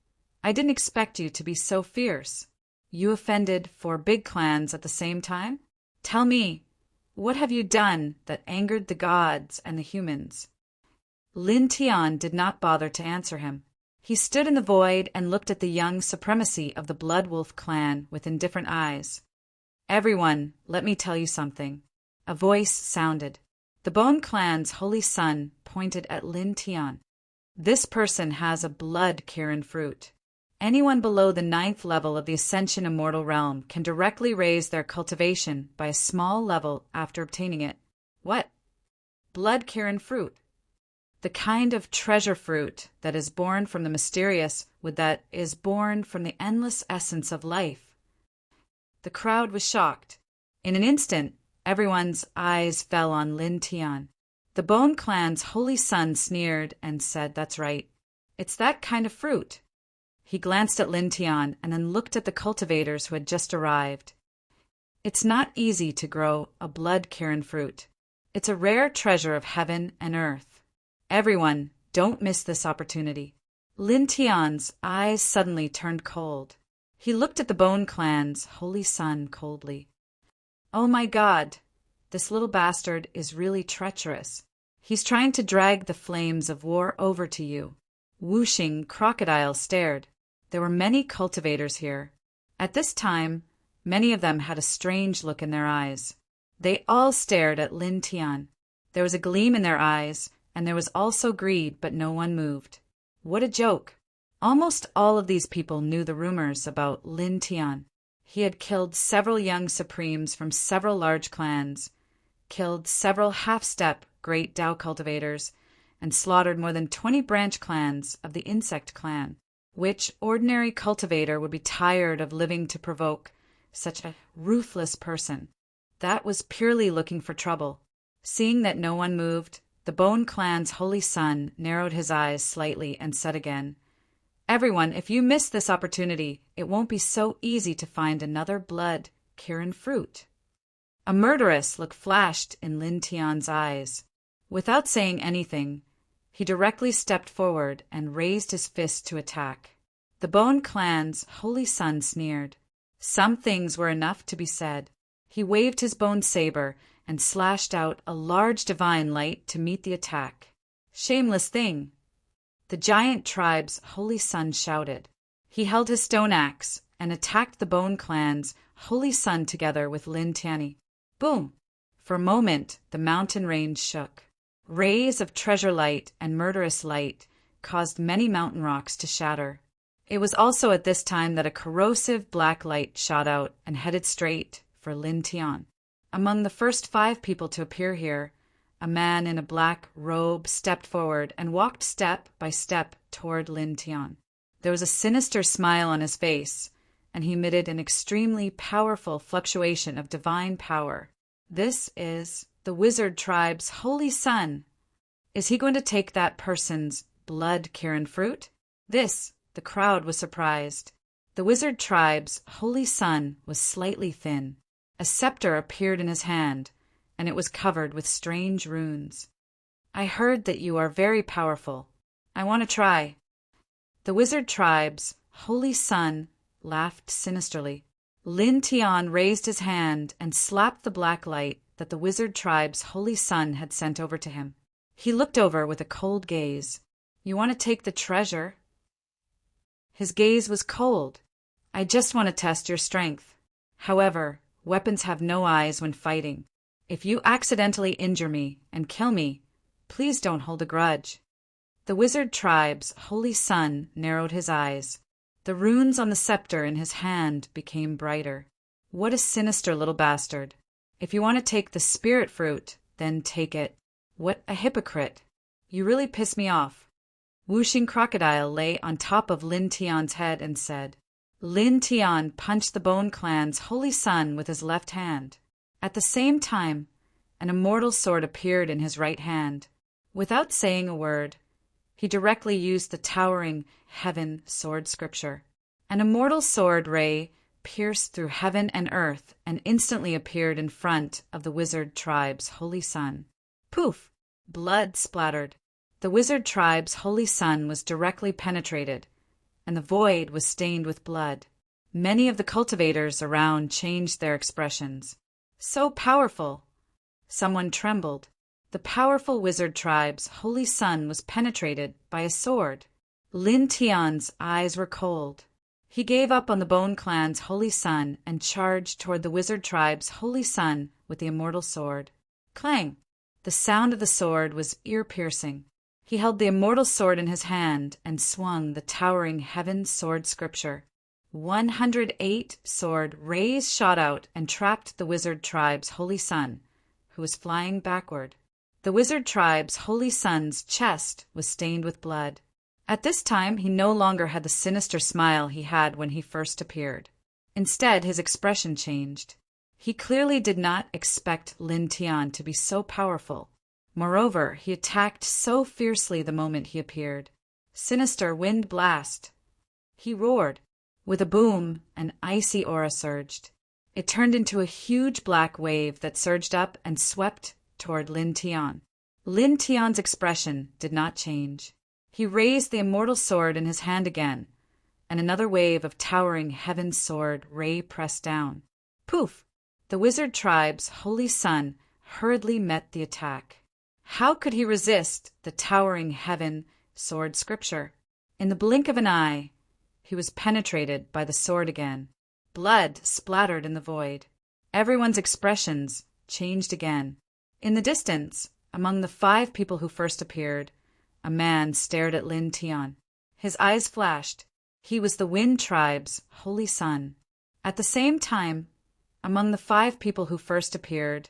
I didn't expect you to be so fierce. You offended 4 big clans at the same time? Tell me, what have you done that angered the gods and the humans?" Lin Tian did not bother to answer him. He stood in the void and looked at the young supremacy of the Blood Wolf clan with indifferent eyes. "Everyone, let me tell you something." A voice sounded. The Bone Clan's holy son pointed at Lin Tian. "This person has a blood Kirin fruit. Anyone below the 9th level of the Ascension Immortal Realm can directly raise their cultivation by a small level after obtaining it." "What?" "Blood Kirin fruit. The kind of treasure fruit that is born from the mysterious, that is born from the endless essence of life." The crowd was shocked. In an instant, everyone's eyes fell on Lin Tian. The Bone Clan's holy son sneered and said, "That's right. It's that kind of fruit." He glanced at Lin Tian and then looked at the cultivators who had just arrived. "It's not easy to grow a blood Kirin fruit. It's a rare treasure of heaven and earth. Everyone, don't miss this opportunity." Lin Tian's eyes suddenly turned cold. He looked at the Bone Clan's holy son coldly. "Oh my God, this little bastard is really treacherous. He's trying to drag the flames of war over to you." Whooshing Crocodile stared. There were many cultivators here. At this time, many of them had a strange look in their eyes. They all stared at Lin Tian. There was a gleam in their eyes, and there was also greed, but no one moved. What a joke! Almost all of these people knew the rumors about Lin Tian. He had killed several young supremes from several large clans, killed several half-step great Dao cultivators, and slaughtered more than 20 branch clans of the insect clan. Which ordinary cultivator would be tired of living to provoke such a ruthless person? That was purely looking for trouble. Seeing that no one moved, the Bone Clan's holy son narrowed his eyes slightly and said again, "Everyone, if you miss this opportunity, it won't be so easy to find another blood Kirin fruit." A murderous look flashed in Lin Tian's eyes. Without saying anything, he directly stepped forward and raised his fist to attack. The Bone Clan's holy son sneered. Some things were enough to be said. He waved his bone saber and slashed out a large divine light to meet the attack. "Shameless thing!" the giant tribe's holy son shouted. He held his stone axe and attacked the Bone Clan's holy son together with Lin Tian. Boom! For a moment, the mountain range shook. Rays of treasure light and murderous light caused many mountain rocks to shatter. It was also at this time that a corrosive black light shot out and headed straight for Lin Tian. Among the first 5 people to appear here, a man in a black robe stepped forward and walked step by step toward Lin Tian. There was a sinister smile on his face, and he emitted an extremely powerful fluctuation of divine power. "This is the wizard tribe's holy son. Is he going to take that person's blood Kirin fruit?" The crowd was surprised. The wizard tribe's holy son was slightly thin. A scepter appeared in his hand, and it was covered with strange runes. "I heard that you are very powerful. I want to try." The wizard tribe's holy son laughed sinisterly. Lin Tian raised his hand and slapped the black light that the wizard tribe's holy son had sent over to him. He looked over with a cold gaze. "You want to take the treasure?" His gaze was cold. "I just want to test your strength. However, weapons have no eyes when fighting. If you accidentally injure me and kill me, please don't hold a grudge." The wizard tribe's holy son narrowed his eyes. The runes on the scepter in his hand became brighter. What a sinister little bastard. "If you want to take the spirit fruit, then take it." What a hypocrite. "You really piss me off." Whooshing Crocodile lay on top of Lin Tian's head and said. Lin Tian punched the Bone Clan's holy son with his left hand. At the same time, an immortal sword appeared in his right hand. Without saying a word, he directly used the towering heaven sword scripture. An immortal sword ray pierced through heaven and earth and instantly appeared in front of the wizard tribe's holy son. Poof! Blood splattered. The wizard tribe's holy sun was directly penetrated, and the void was stained with blood. Many of the cultivators around changed their expressions. So powerful! Someone trembled. The powerful wizard tribe's holy sun was penetrated by a sword. Lin Tian's eyes were cold. He gave up on the Bone Clan's holy sun and charged toward the wizard tribe's holy sun with the immortal sword. Clang! The sound of the sword was ear-piercing. He held the immortal sword in his hand and swung the towering heaven sword scripture. 108 sword rays shot out and trapped the wizard tribe's holy sun, who was flying backward. The wizard tribe's holy sun's chest was stained with blood. At this time, he no longer had the sinister smile he had when he first appeared. Instead, his expression changed. He clearly did not expect Lin Tian to be so powerful. Moreover, he attacked so fiercely the moment he appeared. Sinister wind blast! He roared. With a boom, an icy aura surged. It turned into a huge black wave that surged up and swept toward Lin Tian. Lin Tian's expression did not change. He raised the immortal sword in his hand again, and another wave of towering heaven sword ray pressed down. Poof! The wizard tribe's holy sun hurriedly met the attack. How could he resist the towering heaven sword scripture? In the blink of an eye, he was penetrated by the sword again. Blood splattered in the void. Everyone's expressions changed again. In the distance, among the 5 people who first appeared, a man stared at Lin Tian. His eyes flashed. He was the Wind Tribe's holy sun. At the same time, among the 5 people who first appeared,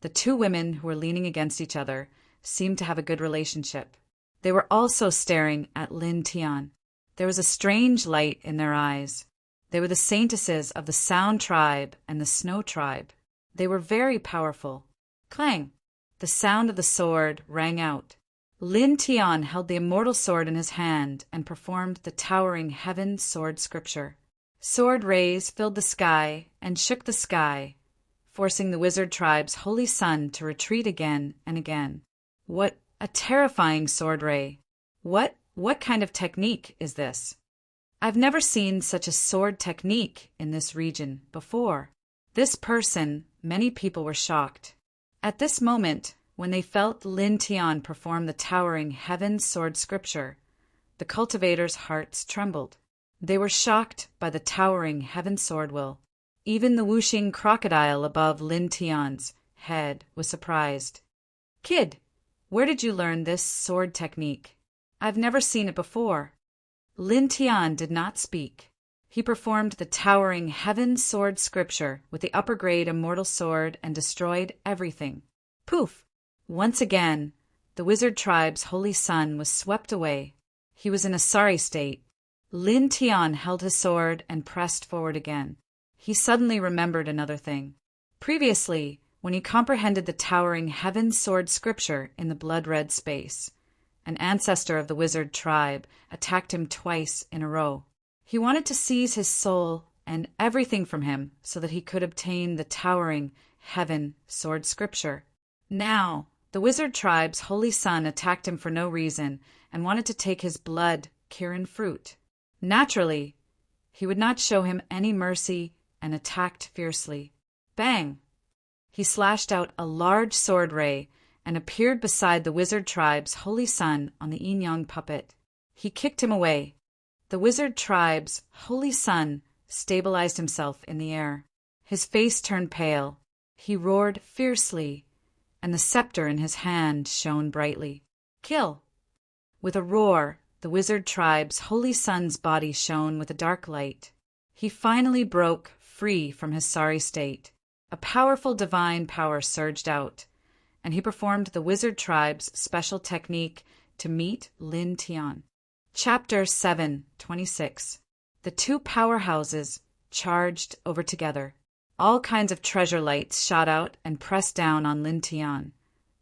the 2 women who were leaning against each other seemed to have a good relationship. They were also staring at Lin Tian. There was a strange light in their eyes. They were the saintesses of the Sound Tribe and the Snow Tribe. They were very powerful. Clang! The sound of the sword rang out. Lin Tian held the immortal sword in his hand and performed the towering heaven sword scripture. Sword rays filled the sky and shook the sky, forcing the wizard tribe's holy sun to retreat again and again. What a terrifying sword ray! What kind of technique is this? I've never seen such a sword technique in this region before. This person, many people were shocked. At this moment, when they felt Lin Tian perform the towering heaven sword scripture, the cultivators' hearts trembled. They were shocked by the towering heaven sword will. Even the whooshing crocodile above Lin Tian's head was surprised. Kid, where did you learn this sword technique? I've never seen it before. Lin Tian did not speak. He performed the towering heaven sword scripture with the upper grade immortal sword and destroyed everything. Poof! Once again, the wizard tribe's holy sun was swept away. He was in a sorry state. Lin Tian held his sword and pressed forward again. He suddenly remembered another thing. Previously, when he comprehended the towering heaven sword scripture in the blood-red space, an ancestor of the wizard tribe attacked him twice in a row. He wanted to seize his soul and everything from him so that he could obtain the towering heaven sword scripture. Now, the wizard tribe's holy sun attacked him for no reason and wanted to take his blood, Kirin fruit. Naturally, he would not show him any mercy and attacked fiercely. Bang! He slashed out a large sword ray and appeared beside the wizard tribe's holy sun on the yin-yang puppet. He kicked him away. The wizard tribe's holy sun stabilized himself in the air. His face turned pale. He roared fiercely, and the scepter in his hand shone brightly. Kill! With a roar, the wizard tribe's holy sun's body shone with a dark light. He finally broke free from his sorry state. A powerful divine power surged out, and he performed the wizard tribe's special technique to meet Lin Tian. Chapter 7:26. The 2 powerhouses charged over together. All kinds of treasure lights shot out and pressed down on Lin Tian,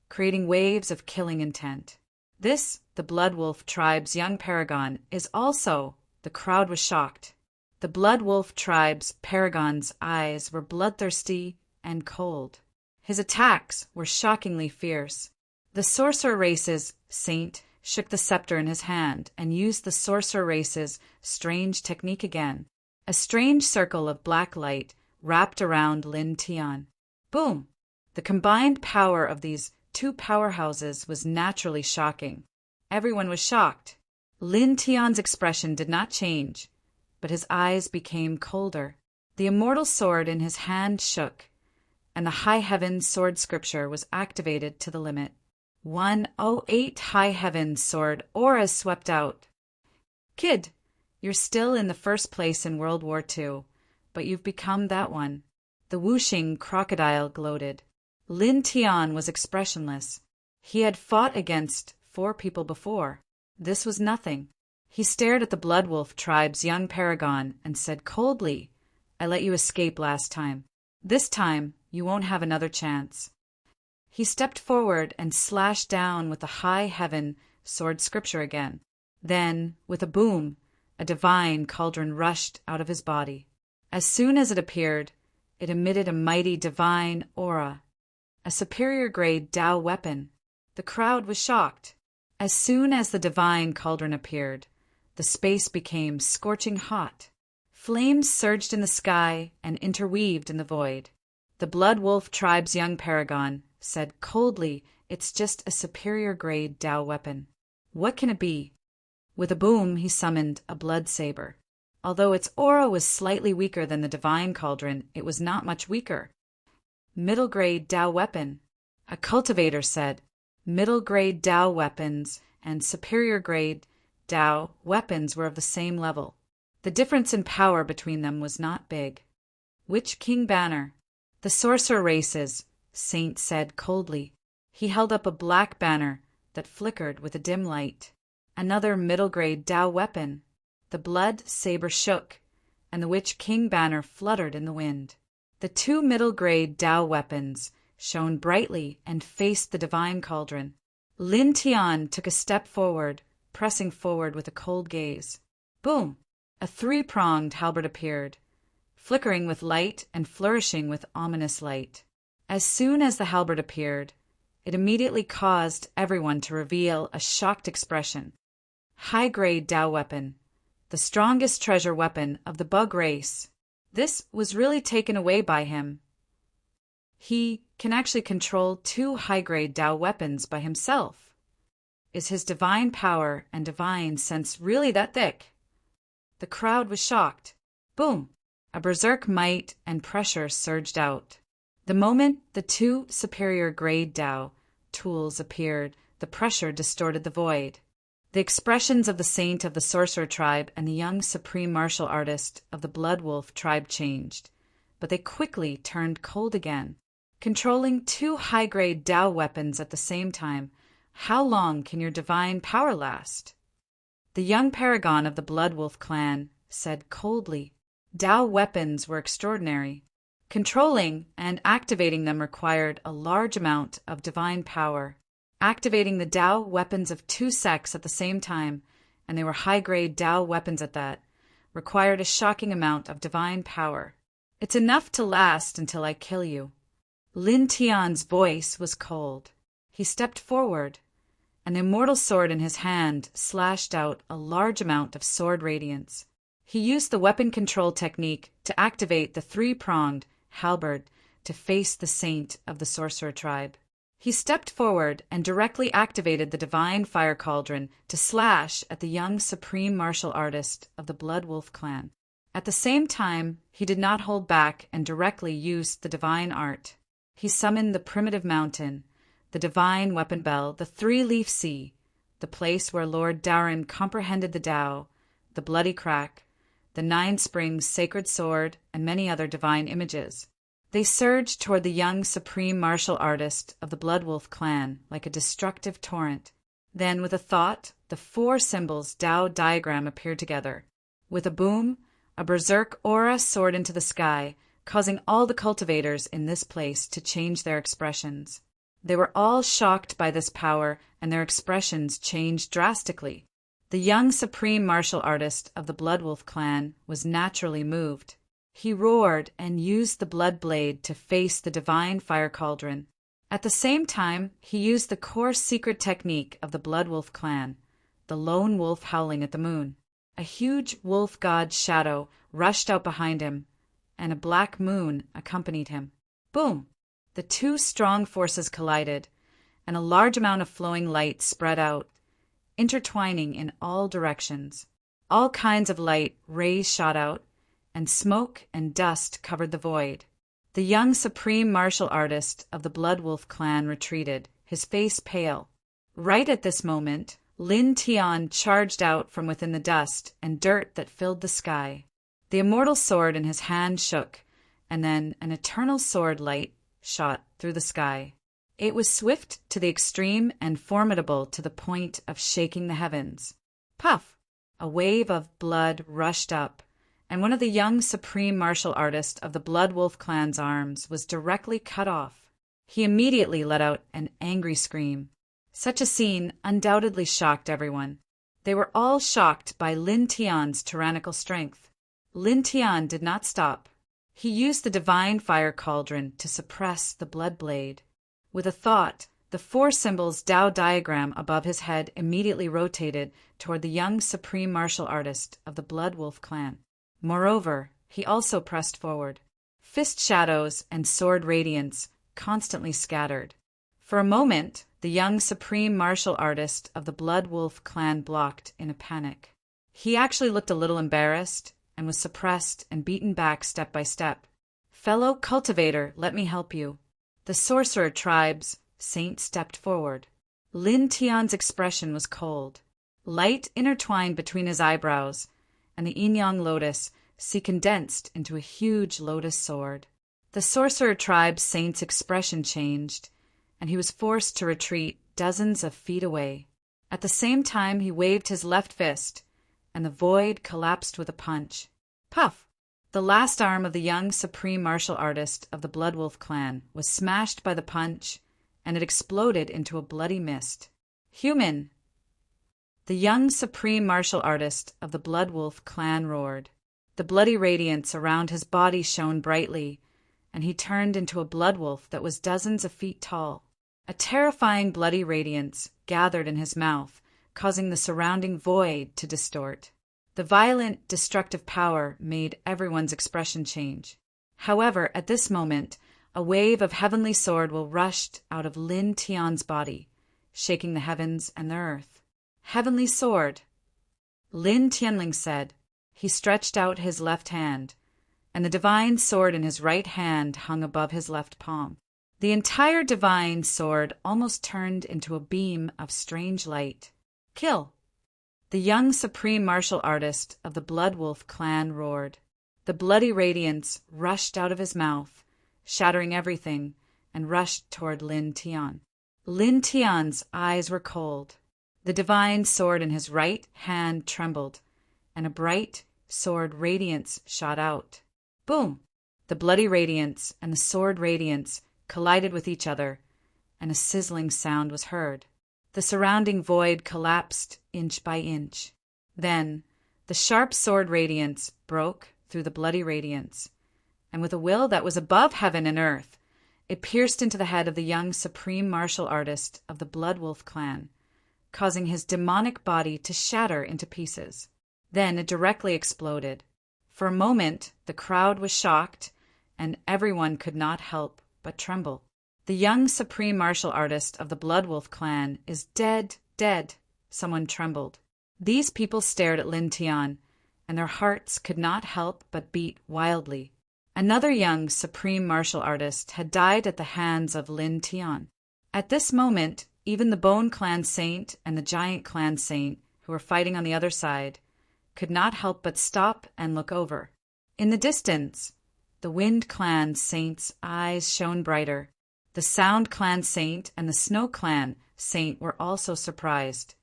creating waves of killing intent. This, the Blood Wolf tribe's young paragon, is also. The crowd was shocked. The Blood Wolf tribe's paragon's eyes were bloodthirsty and cold. His attacks were shockingly fierce. The sorcerer race's saint shook the scepter in his hand and used the sorcerer race's strange technique again. A strange circle of black light wrapped around Lin Tian. Boom! The combined power of these two powerhouses was naturally shocking. Everyone was shocked. Lin Tian's expression did not change, but his eyes became colder. The immortal sword in his hand shook, and the High Heaven Sword scripture was activated to the limit. 108 High Heaven Sword auras swept out. Kid, you're still in the first place in World War II, but you've become that one. The whooshing crocodile gloated. Lin Tian was expressionless. He had fought against 4 people before. This was nothing. He stared at the Blood Wolf tribe's young paragon and said coldly, I let you escape last time. This time, you won't have another chance. He stepped forward and slashed down with the High Heaven Sword scripture again. Then, with a boom, a divine cauldron rushed out of his body. As soon as it appeared, it emitted a mighty divine aura, a superior-grade Tao weapon. The crowd was shocked. As soon as the divine cauldron appeared, the space became scorching hot. Flames surged in the sky and interweaved in the void. The Blood Wolf tribe's young paragon said coldly, it's just a superior-grade Tao weapon. What can it be? With a boom, he summoned a blood saber. Although its aura was slightly weaker than the divine cauldron, it was not much weaker. Middle-grade Tao weapon. A cultivator said, middle-grade Tao weapons and superior-grade Tao weapons were of the same level. The difference in power between them was not big. Which king banner? The sorcerer races, Saint said coldly. He held up a black banner that flickered with a dim light. Another middle-grade Tao weapon. The blood saber shook, and the witch king banner fluttered in the wind. The 2 middle-grade Tao weapons shone brightly and faced the divine cauldron. Lin Tian took a step forward, pressing forward with a cold gaze. Boom! A 3-pronged halberd appeared, flickering with light and flourishing with ominous light. As soon as the halberd appeared, it immediately caused everyone to reveal a shocked expression. High-grade Tao weapon, the strongest treasure weapon of the bug race. This was really taken away by him. He can actually control 2 high-grade Tao weapons by himself. Is his divine power and divine sense really that thick? The crowd was shocked. Boom! A berserk might and pressure surged out. The moment the 2 superior-grade Tao tools appeared, the pressure distorted the void. The expressions of the saint of the sorcerer tribe and the young supreme martial artist of the Blood Wolf tribe changed, but they quickly turned cold again. Controlling 2 high-grade Tao weapons at the same time, how long can your divine power last? The young paragon of the Blood Wolf clan said coldly, Tao weapons were extraordinary. Controlling and activating them required a large amount of divine power. Activating the Tao weapons of 2 sects at the same time, and they were high-grade Tao weapons at that, required a shocking amount of divine power. It's enough to last until I kill you. Lin Tian's voice was cold. He stepped forward. An immortal sword in his hand slashed out a large amount of sword radiance. He used the weapon control technique to activate the 3-pronged halberd to face the saint of the sorcerer tribe. He stepped forward and directly activated the divine fire cauldron to slash at the young supreme martial artist of the Blood Wolf clan. At the same time, he did not hold back and directly used the divine art. He summoned the primitive mountain, the divine weapon bell, the 3-leaf sea, the place where Lord Darin comprehended the Tao, the bloody crack, the 9 springs sacred sword, and many other divine images. They surged toward the young supreme martial artist of the Blood Wolf clan like a destructive torrent. Then, with a thought, the 4 symbols Tao diagram appeared together. With a boom, a berserk aura soared into the sky, causing all the cultivators in this place to change their expressions. They were all shocked by this power, and their expressions changed drastically. The young supreme martial artist of the Blood Wolf clan was naturally moved. He roared and used the blood blade to face the divine fire cauldron. At the same time, he used the core secret technique of the Blood Wolf clan, the lone wolf howling at the moon. A huge wolf god shadow rushed out behind him, and a black moon accompanied him. Boom! The two strong forces collided, and a large amount of flowing light spread out, intertwining in all directions. All kinds of light rays shot out, and smoke and dust covered the void. The young supreme martial artist of the Blood Wolf clan retreated, his face pale. Right at this moment, Lin Tian charged out from within the dust and dirt that filled the sky. The immortal sword in his hand shook, and then an eternal sword light shot through the sky. It was swift to the extreme and formidable to the point of shaking the heavens. Puff! A wave of blood rushed up, and one of the young supreme martial artists of the Blood Wolf clan's arms was directly cut off. He immediately let out an angry scream. Such a scene undoubtedly shocked everyone. They were all shocked by Lin Tian's tyrannical strength. Lin Tian did not stop. He used the divine fire cauldron to suppress the blood blade. With a thought, the 4 symbols Tao diagram above his head immediately rotated toward the young supreme martial artist of the Blood Wolf clan. Moreover, he also pressed forward. Fist shadows and sword radiance constantly scattered. For a moment, the young supreme martial artist of the Blood Wolf clan blocked in a panic. He actually looked a little embarrassed and was suppressed and beaten back step by step. "Fellow cultivator, let me help you." The sorcerer tribe's saint stepped forward. Lin Tian's expression was cold. Light intertwined between his eyebrows, and the yin-yang lotus condensed into a huge lotus sword. The sorcerer tribe's saint's expression changed, and he was forced to retreat dozens of feet away. At the same time, he waved his left fist, and the void collapsed with a punch. Puff! The last arm of the young supreme martial artist of the Blood Wolf clan was smashed by the punch, and it exploded into a bloody mist. "Human!" The young supreme martial artist of the Blood Wolf clan roared. The bloody radiance around his body shone brightly, and he turned into a blood wolf that was dozens of feet tall. A terrifying bloody radiance gathered in his mouth, causing the surrounding void to distort. The violent, destructive power made everyone's expression change. However, at this moment, a wave of heavenly sword will rushed out of Lin Tian's body, shaking the heavens and the earth. "Heavenly sword," Lin Tianling said. He stretched out his left hand, and the divine sword in his right hand hung above his left palm. The entire divine sword almost turned into a beam of strange light. "Kill!" The young supreme martial artist of the Blood Wolf clan roared. The bloody radiance rushed out of his mouth, shattering everything, and rushed toward Lin Tian. Lin Tian's eyes were cold. The divine sword in his right hand trembled, and a bright sword radiance shot out. Boom! The bloody radiance and the sword radiance collided with each other, and a sizzling sound was heard. The surrounding void collapsed inch by inch. Then, the sharp sword radiance broke through the bloody radiance, and with a will that was above heaven and earth, it pierced into the head of the young supreme martial artist of the Blood Wolf clan, causing his demonic body to shatter into pieces. Then it directly exploded. For a moment, the crowd was shocked, and everyone could not help but tremble. "The young supreme martial artist of the Blood Wolf clan is dead, dead," someone trembled. These people stared at Lin Tian, and their hearts could not help but beat wildly. Another young supreme martial artist had died at the hands of Lin Tian. At this moment, even the Bone Clan Saint and the Giant Clan Saint, who were fighting on the other side, could not help but stop and look over. In the distance, the Wind Clan Saint's eyes shone brighter. The Sound Clan Saint and the Snow Clan Saint were also surprised.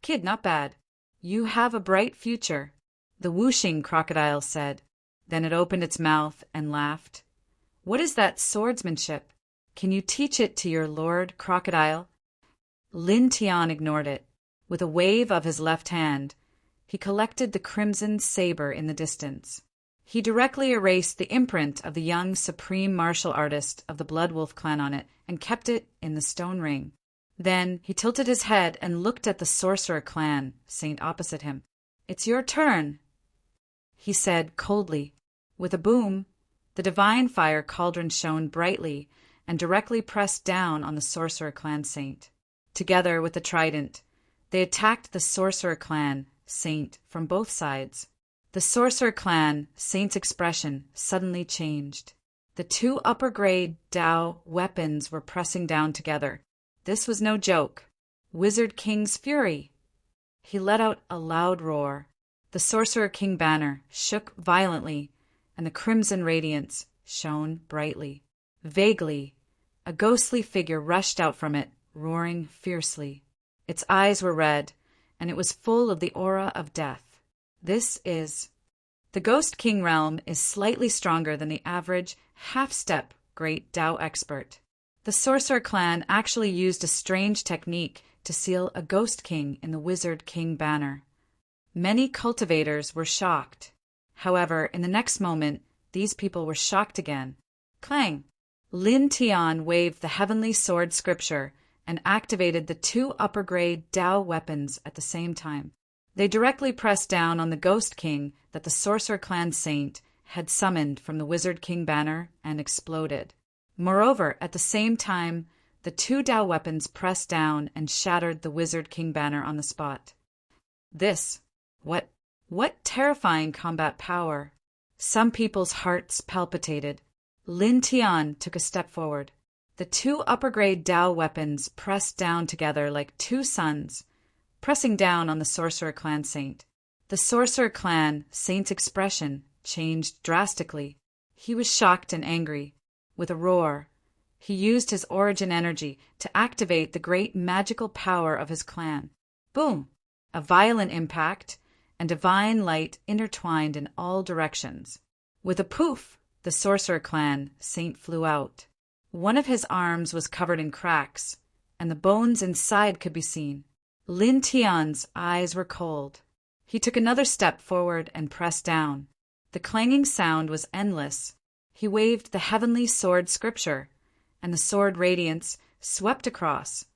"Kid, not bad. You have a bright future," the Whooshing Crocodile said. Then it opened its mouth and laughed. "What is that swordsmanship? Can you teach it to your Lord Crocodile?" Lin Tian ignored it. With a wave of his left hand, he collected the crimson saber in the distance. He directly erased the imprint of the young supreme martial artist of the Blood Wolf clan on it and kept it in the stone ring. Then he tilted his head and looked at the Sorcerer clan saint opposite him. "It's your turn," he said coldly. With a boom, the divine fire cauldron shone brightly and directly pressed down on the Sorcerer clan saint. Together with the trident, they attacked the Sorcerer clan saint from both sides. The Sorcerer clan saint's expression suddenly changed. The two upper-grade Dao weapons were pressing down together. This was no joke. Wizard King's fury. He let out a loud roar. The Sorcerer King banner shook violently, and the crimson radiance shone brightly. Vaguely, a ghostly figure rushed out from it, roaring fiercely. Its eyes were red, and it was full of the aura of death. The Ghost King realm is slightly stronger than the average half-step great Dao expert. The Sorcerer clan actually used a strange technique to seal a Ghost King in the Wizard King banner. Many cultivators were shocked. However, in the next moment, these people were shocked again. Clang! Lin Tian waved the heavenly sword scripture and activated the two upper-grade Dao weapons at the same time. They directly pressed down on the Ghost King that the Sorcerer clan saint had summoned from the Wizard King banner and exploded. Moreover, at the same time, the two Dao weapons pressed down and shattered the Wizard King banner on the spot. What terrifying combat power! Some people's hearts palpitated. Lin Tian took a step forward. The two upper-grade Dao weapons pressed down together like two suns, pressing down on the Sorcerer clan saint. The Sorcerer clan saint's expression changed drastically. He was shocked and angry. With a roar, he used his origin energy to activate the great magical power of his clan. Boom! A violent impact, and divine light intertwined in all directions. With a poof, the Sorcerer clan saint flew out. One of his arms was covered in cracks, and the bones inside could be seen. Lin Tian's eyes were cold. He took another step forward and pressed down. The clanging sound was endless. He waved the heavenly sword scripture, and the sword radiance swept across,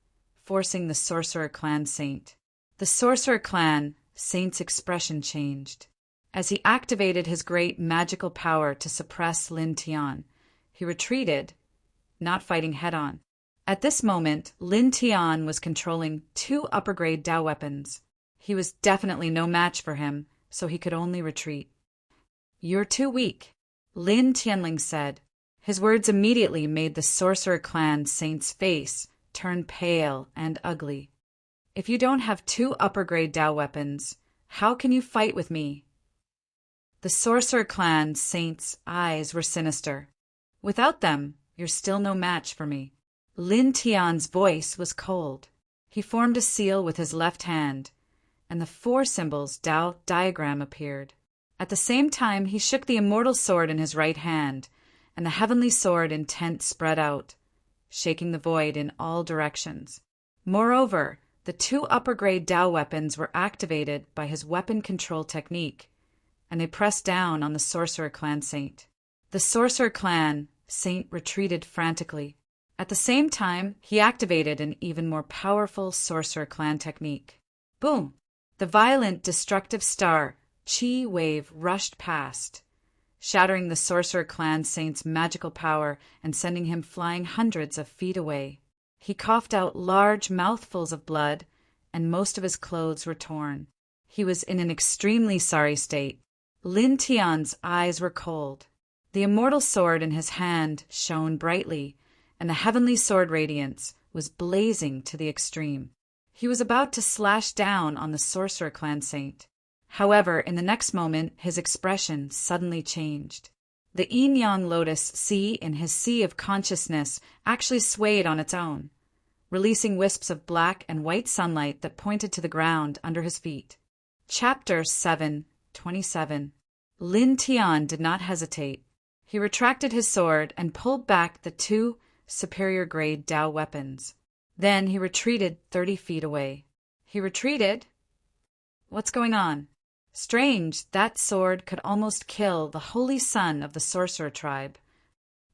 forcing the Sorcerer clan saint. The Sorcerer clan saint's expression changed. As he activated his great magical power to suppress Lin Tian, he retreated, not fighting head-on. At this moment, Lin Tian was controlling two upper-grade Dao weapons. He was definitely no match for him, so he could only retreat. "You're too weak," Lin Tianling said. His words immediately made the Sorcerer clan saint's face turn pale and ugly. "If you don't have two upper-grade Dao weapons, how can you fight with me?" The Sorcerer clan saint's eyes were sinister. "Without them, you're still no match for me." Lin Tian's voice was cold. He formed a seal with his left hand, and the four symbols Dao diagram appeared. At the same time, he shook the immortal sword in his right hand, and the heavenly sword intent spread out, shaking the void in all directions. Moreover, the two upper-grade Dao weapons were activated by his weapon control technique, and they pressed down on the Sorcerer clan saint. The Sorcerer clan saint retreated frantically. At the same time, he activated an even more powerful Sorcerer clan technique. Boom! The violent, destructive star Chi wave rushed past, shattering the Sorcerer clan saint's magical power and sending him flying hundreds of feet away. He coughed out large mouthfuls of blood, and most of his clothes were torn. He was in an extremely sorry state. Lin Tian's eyes were cold. The immortal sword in his hand shone brightly, and the heavenly sword radiance was blazing to the extreme. He was about to slash down on the Sorcerer clan saint. However, in the next moment, his expression suddenly changed. The yin-yang lotus sea in his sea of consciousness actually swayed on its own, releasing wisps of black and white sunlight that pointed to the ground under his feet. Chapter 7:27. Lin Tian did not hesitate. He retracted his sword and pulled back the two superior-grade Dao weapons. Then he retreated 30 feet away. He retreated? What's going on? Strange, that sword could almost kill the holy son of the sorcerer tribe.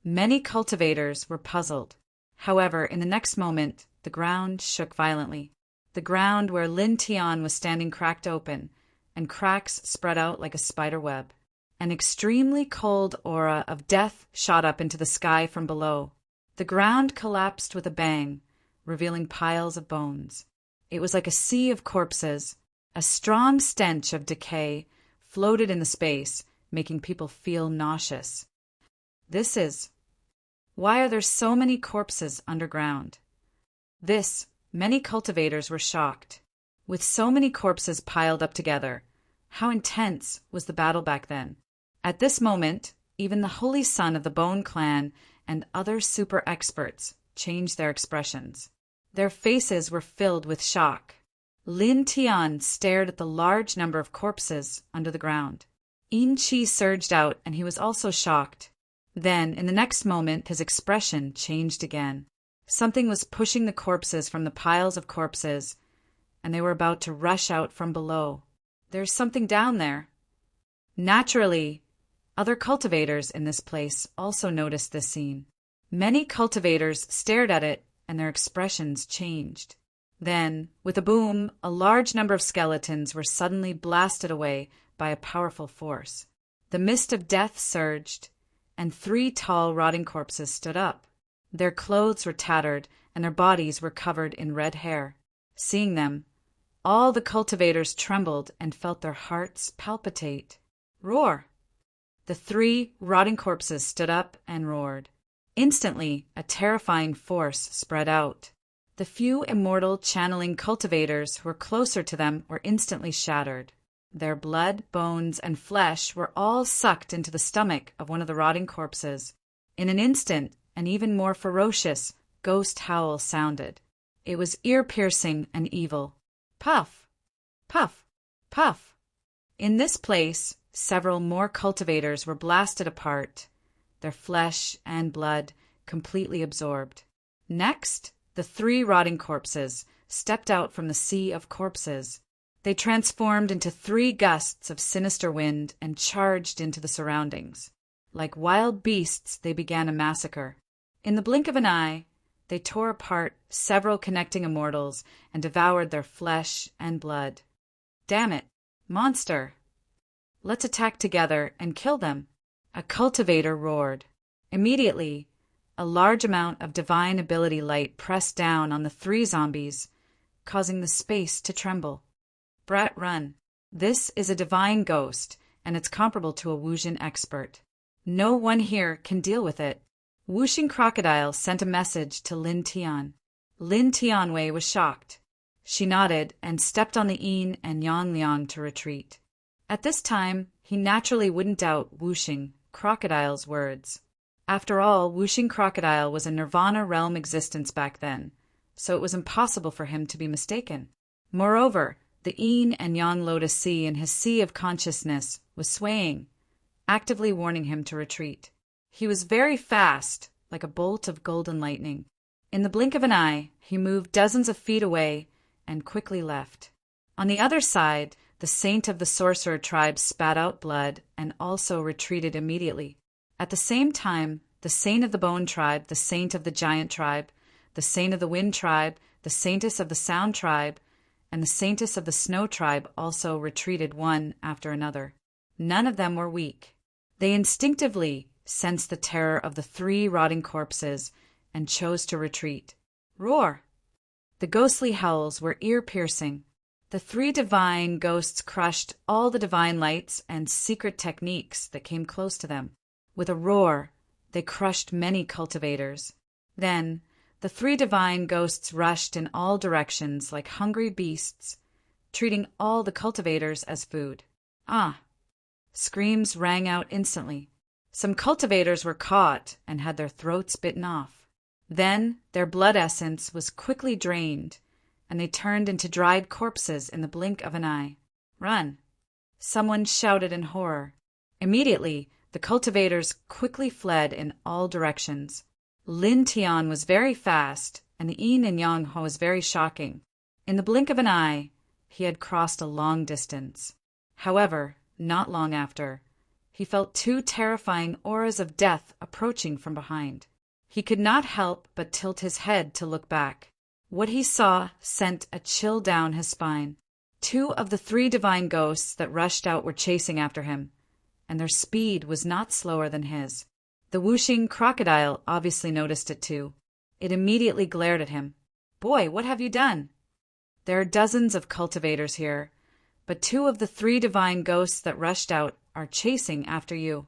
Many cultivators were puzzled. However, in the next moment, the ground shook violently. The ground where Lin Tian was standing cracked open, and cracks spread out like a spider web. An extremely cold aura of death shot up into the sky from below. The ground collapsed with a bang, revealing piles of bones. It was like a sea of corpses. A strong stench of decay floated in the space, making people feel nauseous. Why are there so many corpses underground? Many cultivators were shocked. With so many corpses piled up together, how intense was the battle back then? At this moment, even the holy son of the Bone Clan and other super experts changed their expressions. Their faces were filled with shock. Lin Tian stared at the large number of corpses under the ground. Yin Qi surged out, and he was also shocked. Then, in the next moment, his expression changed again. Something was pushing the corpses from the piles of corpses, and they were about to rush out from below. There's something down there. Naturally, other cultivators in this place also noticed this scene. Many cultivators stared at it, and their expressions changed. Then, with a boom, a large number of skeletons were suddenly blasted away by a powerful force. The mist of death surged, and 3 tall, rotting corpses stood up. Their clothes were tattered, and their bodies were covered in red hair. Seeing them, all the cultivators trembled and felt their hearts palpitate. Roar! The 3 rotting corpses stood up and roared. Instantly, a terrifying force spread out. The few immortal channeling cultivators who were closer to them were instantly shattered. Their blood, bones, and flesh were all sucked into the stomach of one of the rotting corpses. In an instant, an even more ferocious ghost howl sounded. It was ear-piercing and evil. Puff! Puff! Puff! In this place, several more cultivators were blasted apart, their flesh and blood completely absorbed. Next, the 3 rotting corpses stepped out from the sea of corpses. They transformed into 3 gusts of sinister wind and charged into the surroundings. Like wild beasts, they began a massacre. In the blink of an eye, they tore apart several connecting immortals and devoured their flesh and blood. Damn it, monster! Let's attack together and kill them. A cultivator roared. Immediately, a large amount of divine ability light pressed down on the 3 zombies, causing the space to tremble. Brat, run. This is a divine ghost, and it's comparable to a Wuxin expert. No one here can deal with it. Wuxin Crocodile sent a message to Lin Tian. Lin Tianwei was shocked. She nodded and stepped on the Yin and Yang Liang to retreat. At this time, he naturally wouldn't doubt Wuxin Crocodile's words. After all, Wuxin Crocodile was a Nirvana realm existence back then, so it was impossible for him to be mistaken. Moreover, the Yin and Yang Lotus Sea in his sea of consciousness was swaying, actively warning him to retreat. He was very fast, like a bolt of golden lightning. In the blink of an eye, he moved dozens of feet away and quickly left. On the other side, the saint of the sorcerer tribe spat out blood and also retreated immediately. At the same time, the saint of the bone tribe, the saint of the giant tribe, the saint of the wind tribe, the saintess of the sound tribe, and the saintess of the snow tribe also retreated one after another. None of them were weak. They instinctively sensed the terror of the 3 rotting corpses and chose to retreat. Roar! The ghostly howls were ear-piercing. The 3 divine ghosts crushed all the divine lights and secret techniques that came close to them. With a roar, they crushed many cultivators. Then, the 3 divine ghosts rushed in all directions like hungry beasts, treating all the cultivators as food. Ah! Screams rang out instantly. Some cultivators were caught and had their throats bitten off. Then, their blood essence was quickly drained, and they turned into dried corpses in the blink of an eye. Run! Someone shouted in horror. Immediately, the cultivators quickly fled in all directions. Lin Tian was very fast, and the Yin and Yang was very shocking. In the blink of an eye, he had crossed a long distance. However, not long after, he felt two terrifying auras of death approaching from behind. He could not help but tilt his head to look back. What he saw sent a chill down his spine. Two of the three divine ghosts that rushed out were chasing after him, and their speed was not slower than his. The whooshing crocodile obviously noticed it too. It immediately glared at him. "Boy, what have you done?" "There are dozens of cultivators here, but two of the three divine ghosts that rushed out are chasing after you."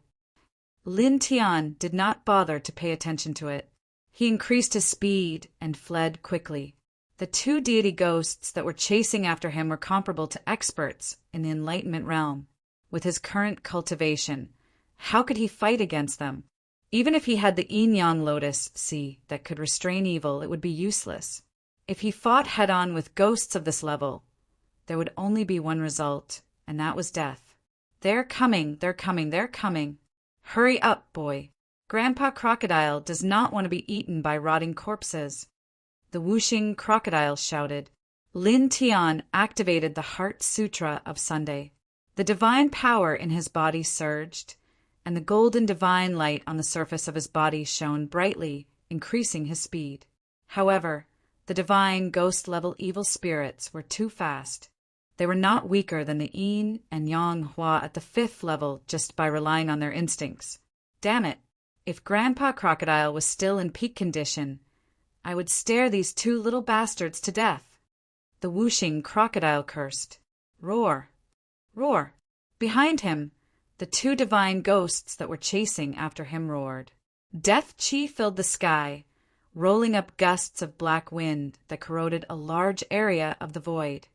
Lin Tian did not bother to pay attention to it. He increased his speed and fled quickly. The two deity ghosts that were chasing after him were comparable to experts in the enlightenment realm. With his current cultivation, how could he fight against them? Even if he had the yin-yang lotus sea that could restrain evil, it would be useless. If he fought head-on with ghosts of this level, there would only be one result, and that was death. "They're coming, they're coming, they're coming. Hurry up, boy. Grandpa Crocodile does not want to be eaten by rotting corpses." The whooshing crocodile shouted. Lin Tian activated the Heart Sutra of Sunday. The divine power in his body surged, and the golden divine light on the surface of his body shone brightly, increasing his speed. However, the divine ghost-level evil spirits were too fast. They were not weaker than the yin and yang hua at the 5th level just by relying on their instincts. Damn it! If Grandpa Crocodile was still in peak condition, I would stare these two little bastards to death. The whooshing crocodile cursed. Roar! Roar! Behind him, the two divine ghosts that were chasing after him roared. Death chi filled the sky, rolling up gusts of black wind that corroded a large area of the void.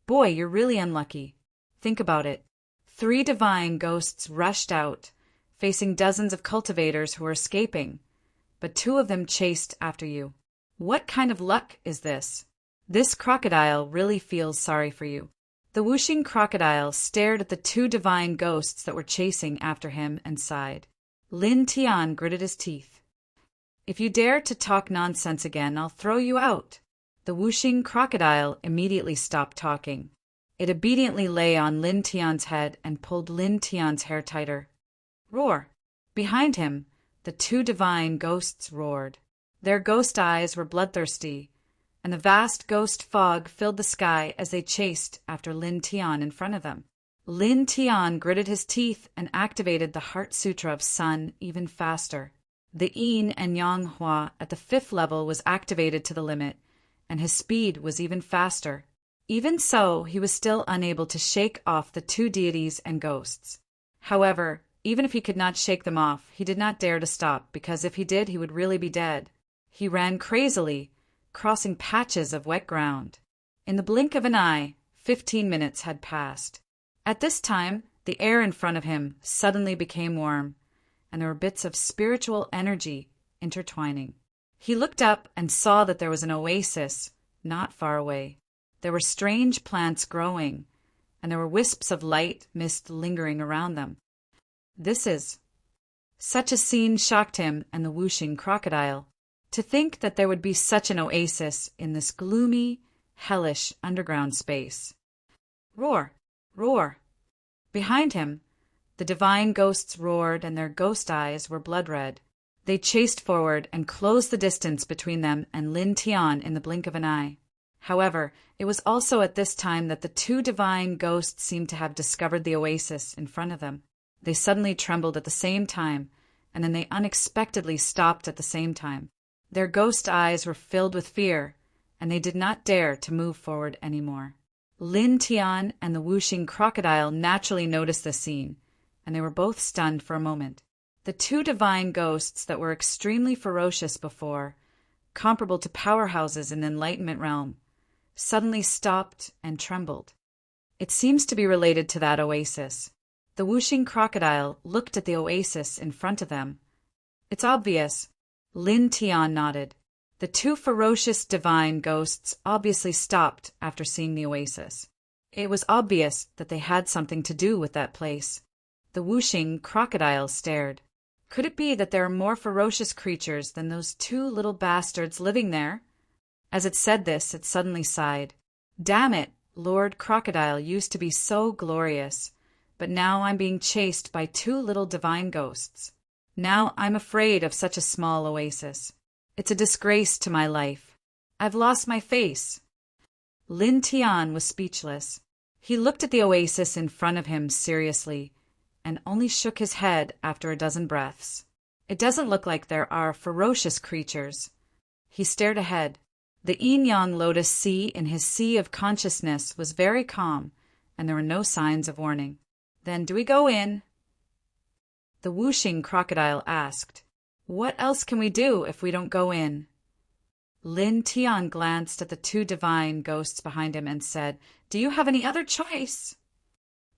Boy, you're really unlucky. Think about it. 3 divine ghosts rushed out, facing dozens of cultivators who were escaping, but 2 of them chased after you. What kind of luck is this? This crocodile really feels sorry for you. The whooshing crocodile stared at the 2 divine ghosts that were chasing after him and sighed. Lin Tian gritted his teeth. "If you dare to talk nonsense again, I'll throw you out." The whooshing crocodile immediately stopped talking. It obediently lay on Lin Tian's head and pulled Lin Tian's hair tighter. Roar! Behind him, the 2 divine ghosts roared. Their ghost eyes were bloodthirsty, and the vast ghost fog filled the sky as they chased after Lin Tian in front of them. Lin Tian gritted his teeth and activated the Heart Sutra of Sun even faster. The yin and yang hua at the 5th level was activated to the limit, and his speed was even faster. Even so, he was still unable to shake off the 2 deities and ghosts. However, even if he could not shake them off, he did not dare to stop, because if he did, he would really be dead. He ran crazily, crossing patches of wet ground. In the blink of an eye, 15 minutes had passed. At this time, the air in front of him suddenly became warm, and there were bits of spiritual energy intertwining. He looked up and saw that there was an oasis not far away. There were strange plants growing, and there were wisps of light mist lingering around them. Such a scene shocked him and the whooshing crocodile. To think that there would be such an oasis in this gloomy, hellish underground space. Roar! Roar! Behind him, the divine ghosts roared, and their ghost eyes were blood-red. They chased forward and closed the distance between them and Lin Tian in the blink of an eye. However, it was also at this time that the 2 divine ghosts seemed to have discovered the oasis in front of them. They suddenly trembled at the same time, and then they unexpectedly stopped at the same time. Their ghost eyes were filled with fear, and they did not dare to move forward anymore. Lin Tian and the whooshing crocodile naturally noticed this scene, and they were both stunned for a moment. The 2 divine ghosts that were extremely ferocious before, comparable to powerhouses in the Enlightenment realm, suddenly stopped and trembled. It seems to be related to that oasis. The whooshing crocodile looked at the oasis in front of them. It's obvious. Lin Tian nodded. The 2 ferocious divine ghosts obviously stopped after seeing the oasis. It was obvious that they had something to do with that place. The whooshing crocodile stared. Could it be that there are more ferocious creatures than those 2 little bastards living there? As it said this, it suddenly sighed. Damn it, Lord Crocodile used to be so glorious, but now I'm being chased by two little divine ghosts. Now I'm afraid of such a small oasis. It's a disgrace to my life. I've lost my face." Lin Tian was speechless. He looked at the oasis in front of him seriously, and only shook his head after a dozen breaths. "It doesn't look like there are ferocious creatures." He stared ahead. The yin-yang lotus sea in his sea of consciousness was very calm, and there were no signs of warning. "Then do we go in?" The whooshing crocodile asked. "What else can we do if we don't go in?" Lin Tian glanced at the two divine ghosts behind him and said, "Do you have any other choice?"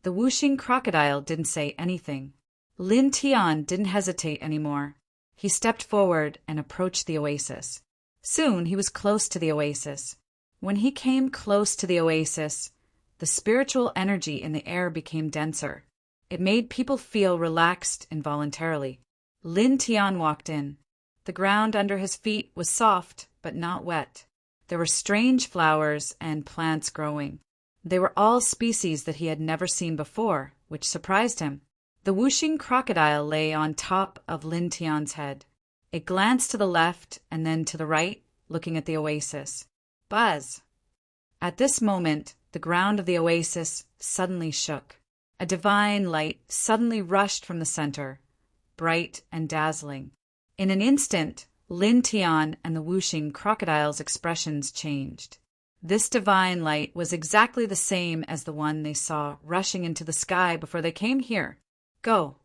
The whooshing crocodile didn't say anything. Lin Tian didn't hesitate anymore. He stepped forward and approached the oasis. Soon he was close to the oasis. When he came close to the oasis, the spiritual energy in the air became denser. It made people feel relaxed involuntarily. Lin Tian walked in. The ground under his feet was soft, but not wet. There were strange flowers and plants growing. They were all species that he had never seen before, which surprised him. The whooshing crocodile lay on top of Lin Tian's head. It glanced to the left and then to the right, looking at the oasis. Buzz! At this moment, the ground of the oasis suddenly shook. A divine light suddenly rushed from the center, bright and dazzling. In an instant, Lin Tian and the whooshing crocodile's expressions changed. This divine light was exactly the same as the one they saw rushing into the sky before they came here. "Go!"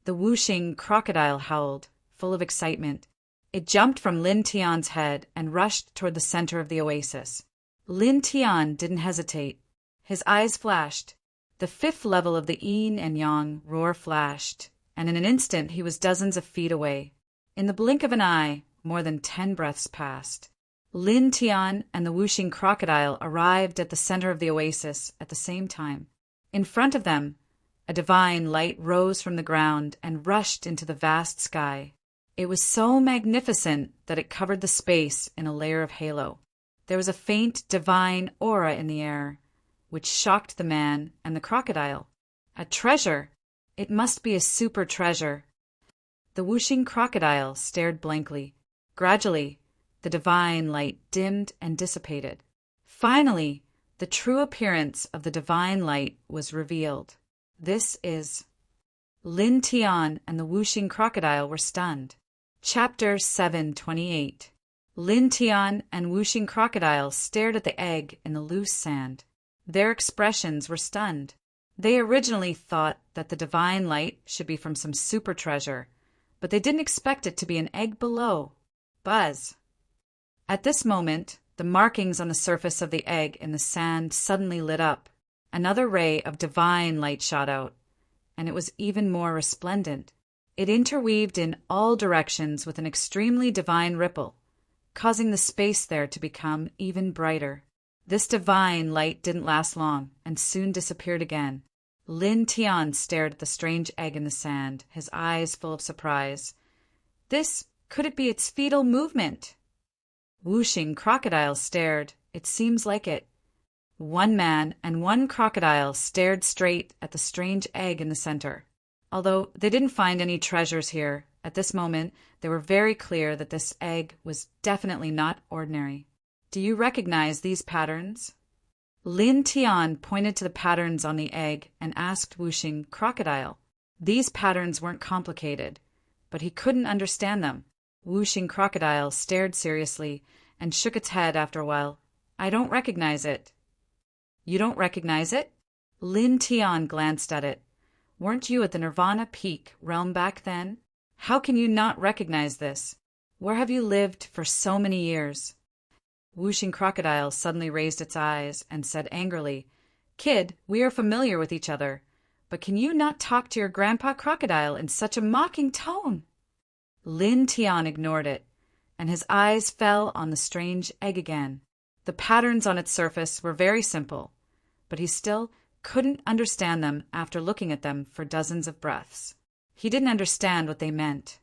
The whooshing crocodile howled, full of excitement. It jumped from Lin Tian's head and rushed toward the center of the oasis. Lin Tian didn't hesitate. His eyes flashed. The fifth level of the yin and yang roar flashed, and in an instant he was dozens of feet away. In the blink of an eye, more than 10 breaths passed. Lin Tian and the whooshing crocodile arrived at the center of the oasis at the same time. In front of them, a divine light rose from the ground and rushed into the vast sky. It was so magnificent that it covered the space in a layer of halo. There was a faint divine aura in the air, which shocked the man and the crocodile. A treasure! It must be a super treasure. The whooshing crocodile stared blankly. Gradually, the divine light dimmed and dissipated. Finally, the true appearance of the divine light was revealed. This is... Lin Tian and the whooshing crocodile were stunned. Chapter 728. Lin Tian and whooshing crocodile stared at the egg in the loose sand. Their expressions were stunned. They originally thought that the divine light should be from some super treasure, but they didn't expect it to be an egg below. Buzz! At this moment, the markings on the surface of the egg in the sand suddenly lit up. Another ray of divine light shot out, and it was even more resplendent. It interweaved in all directions with an extremely divine ripple, causing the space there to become even brighter. This divine light didn't last long and soon disappeared again. Lin Tian stared at the strange egg in the sand, his eyes full of surprise. Could it be its fetal movement? Whooshing crocodile stared. It seems like it. One man and one crocodile stared straight at the strange egg in the center. Although they didn't find any treasures here, at this moment they were very clear that this egg was definitely not ordinary. Do you recognize these patterns? Lin Tian pointed to the patterns on the egg and asked whooshing crocodile. These patterns weren't complicated, but he couldn't understand them. Whooshing crocodile stared seriously and shook its head after a while. I don't recognize it. You don't recognize it? Lin Tian glanced at it. Weren't you at the Nirvana Peak realm back then? How can you not recognize this? Where have you lived for so many years? Whooshing crocodile suddenly raised its eyes and said angrily, Kid, we are familiar with each other, but can you not talk to your grandpa crocodile in such a mocking tone? Lin Tian ignored it, and his eyes fell on the strange egg again. The patterns on its surface were very simple, but he still couldn't understand them after looking at them for dozens of breaths. He didn't understand what they meant.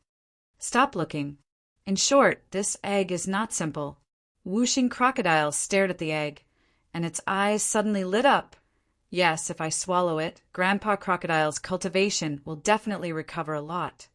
Stop looking. In short, this egg is not simple. Whooshing crocodile stared at the egg, and its eyes suddenly lit up. Yes, if I swallow it, Grandpa Crocodile's cultivation will definitely recover a lot.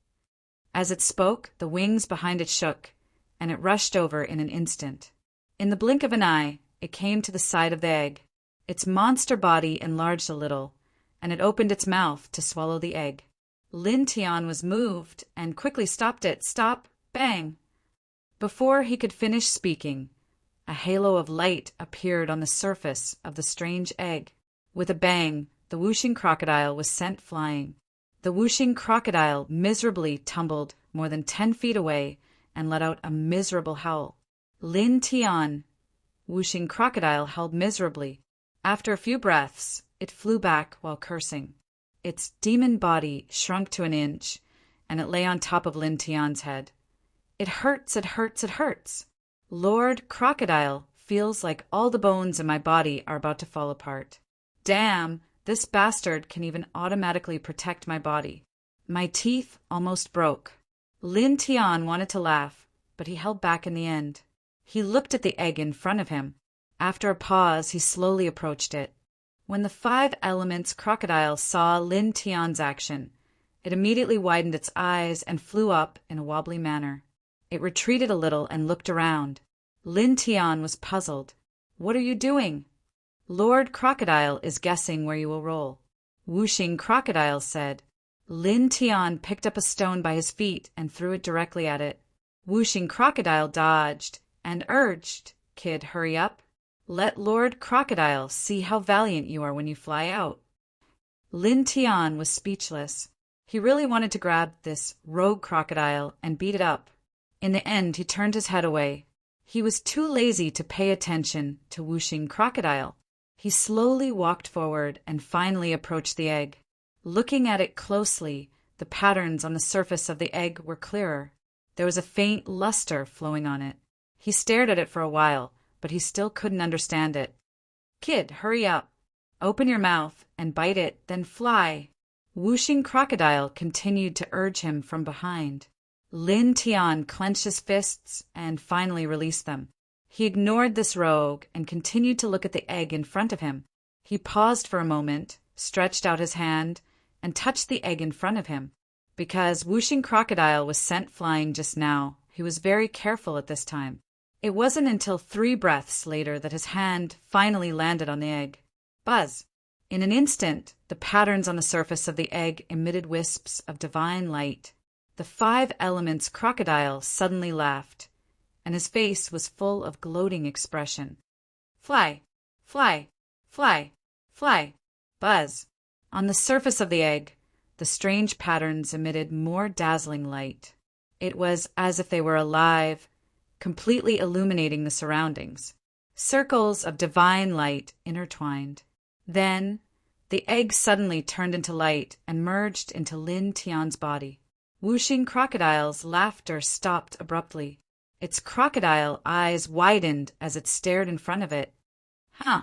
As it spoke, the wings behind it shook, and it rushed over in an instant. In the blink of an eye, it came to the side of the egg. Its monster body enlarged a little, and it opened its mouth to swallow the egg. Lin Tian was moved and quickly stopped it. Stop! Bang! Before he could finish speaking, a halo of light appeared on the surface of the strange egg. With a bang, the whooshing crocodile was sent flying. The whooshing crocodile miserably tumbled more than 10 feet away and let out a miserable howl. Lin Tian, whooshing crocodile, howled miserably. After a few breaths, it flew back while cursing. Its demon body shrunk to an inch, and it lay on top of Lin Tian's head. It hurts, it hurts, it hurts. Lord Crocodile feels like all the bones in my body are about to fall apart. Damn, this bastard can even automatically protect my body. My teeth almost broke. Lin Tian wanted to laugh, but he held back in the end. He looked at the egg in front of him. After a pause, he slowly approached it. When the 5 Elements crocodile saw Lin Tian's action, it immediately widened its eyes and flew up in a wobbly manner. It retreated a little and looked around. Lin Tian was puzzled. What are you doing? Lord Crocodile is guessing where you will roll. Whooshing Crocodile said. Lin Tian picked up a stone by his feet and threw it directly at it. Whooshing Crocodile dodged and urged, Kid, hurry up. Let Lord Crocodile see how valiant you are when you fly out. Lin Tian was speechless. He really wanted to grab this rogue crocodile and beat it up. In the end, he turned his head away. He was too lazy to pay attention to Whooshing Crocodile. He slowly walked forward and finally approached the egg. Looking at it closely, the patterns on the surface of the egg were clearer. There was a faint luster flowing on it. He stared at it for a while, but he still couldn't understand it. Kid, hurry up. Open your mouth and bite it, then fly. Whooshing Crocodile continued to urge him from behind. Lin Tian clenched his fists and finally released them. He ignored this rogue and continued to look at the egg in front of him. He paused for a moment, stretched out his hand, and touched the egg in front of him. Because Whooshing Crocodile was sent flying just now, he was very careful at this time. It wasn't until 3 breaths later that his hand finally landed on the egg. Buzz! In an instant, the patterns on the surface of the egg emitted wisps of divine light. The 5 Elements crocodile suddenly laughed, and his face was full of gloating expression. Fly! Fly! Fly! Fly! Buzz! On the surface of the egg, the strange patterns emitted more dazzling light. It was as if they were alive, completely illuminating the surroundings. Circles of divine light intertwined. Then, the egg suddenly turned into light and merged into Lin Tian's body. Whooshing Crocodile's laughter stopped abruptly. Its crocodile eyes widened as it stared in front of it. Huh!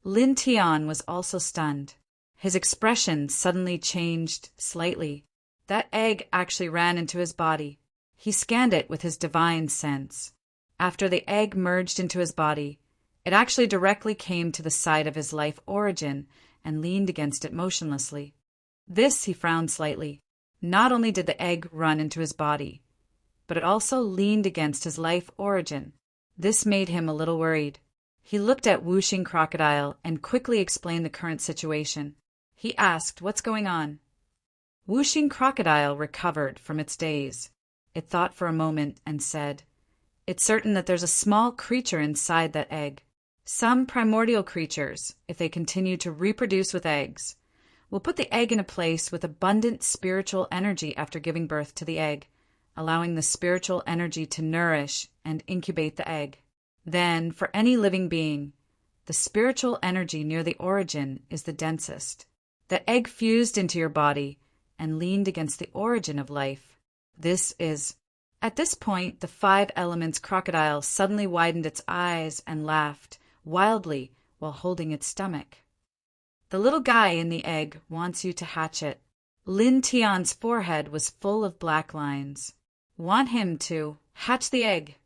Lin Tian was also stunned. His expression suddenly changed slightly. That egg actually ran into his body. He scanned it with his divine sense. After the egg merged into his body, it actually directly came to the side of his life origin and leaned against it motionlessly. This he frowned slightly. Not only did the egg run into his body, but it also leaned against his life origin. This made him a little worried. He looked at Whooshing Crocodile and quickly explained the current situation. He asked, "What's going on?" Whooshing Crocodile recovered from its daze. It thought for a moment and said, "It's certain that there's a small creature inside that egg. Some primordial creatures, if they continue to reproduce with eggs, will put the egg in a place with abundant spiritual energy after giving birth to the egg, allowing the spiritual energy to nourish and incubate the egg. Then, for any living being, the spiritual energy near the origin is the densest. The egg fused into your body and leaned against the origin of life. This is..." At this point, the 5 Elements crocodile suddenly widened its eyes and laughed wildly while holding its stomach. "The little guy in the egg wants you to hatch it." Lin Tian's forehead was full of black lines. "Want him to hatch the egg."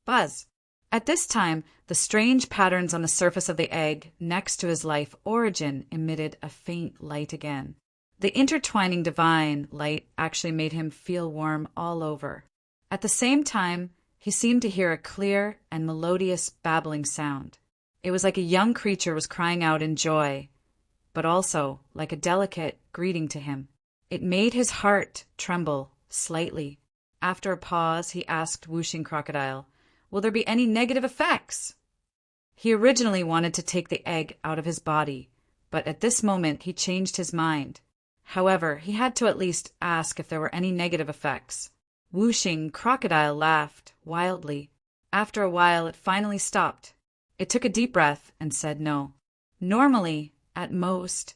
Buzz! At this time, the strange patterns on the surface of the egg next to his life origin emitted a faint light again. The intertwining divine light actually made him feel warm all over. At the same time, he seemed to hear a clear and melodious babbling sound. It was like a young creature was crying out in joy, but also like a delicate greeting to him. It made his heart tremble slightly. After a pause, he asked Whooshing Crocodile, "Will there be any negative effects?" He originally wanted to take the egg out of his body, but at this moment he changed his mind. However, he had to at least ask if there were any negative effects. Whooshing Crocodile laughed wildly. After a while, it finally stopped. It took a deep breath and said no. Normally, at most,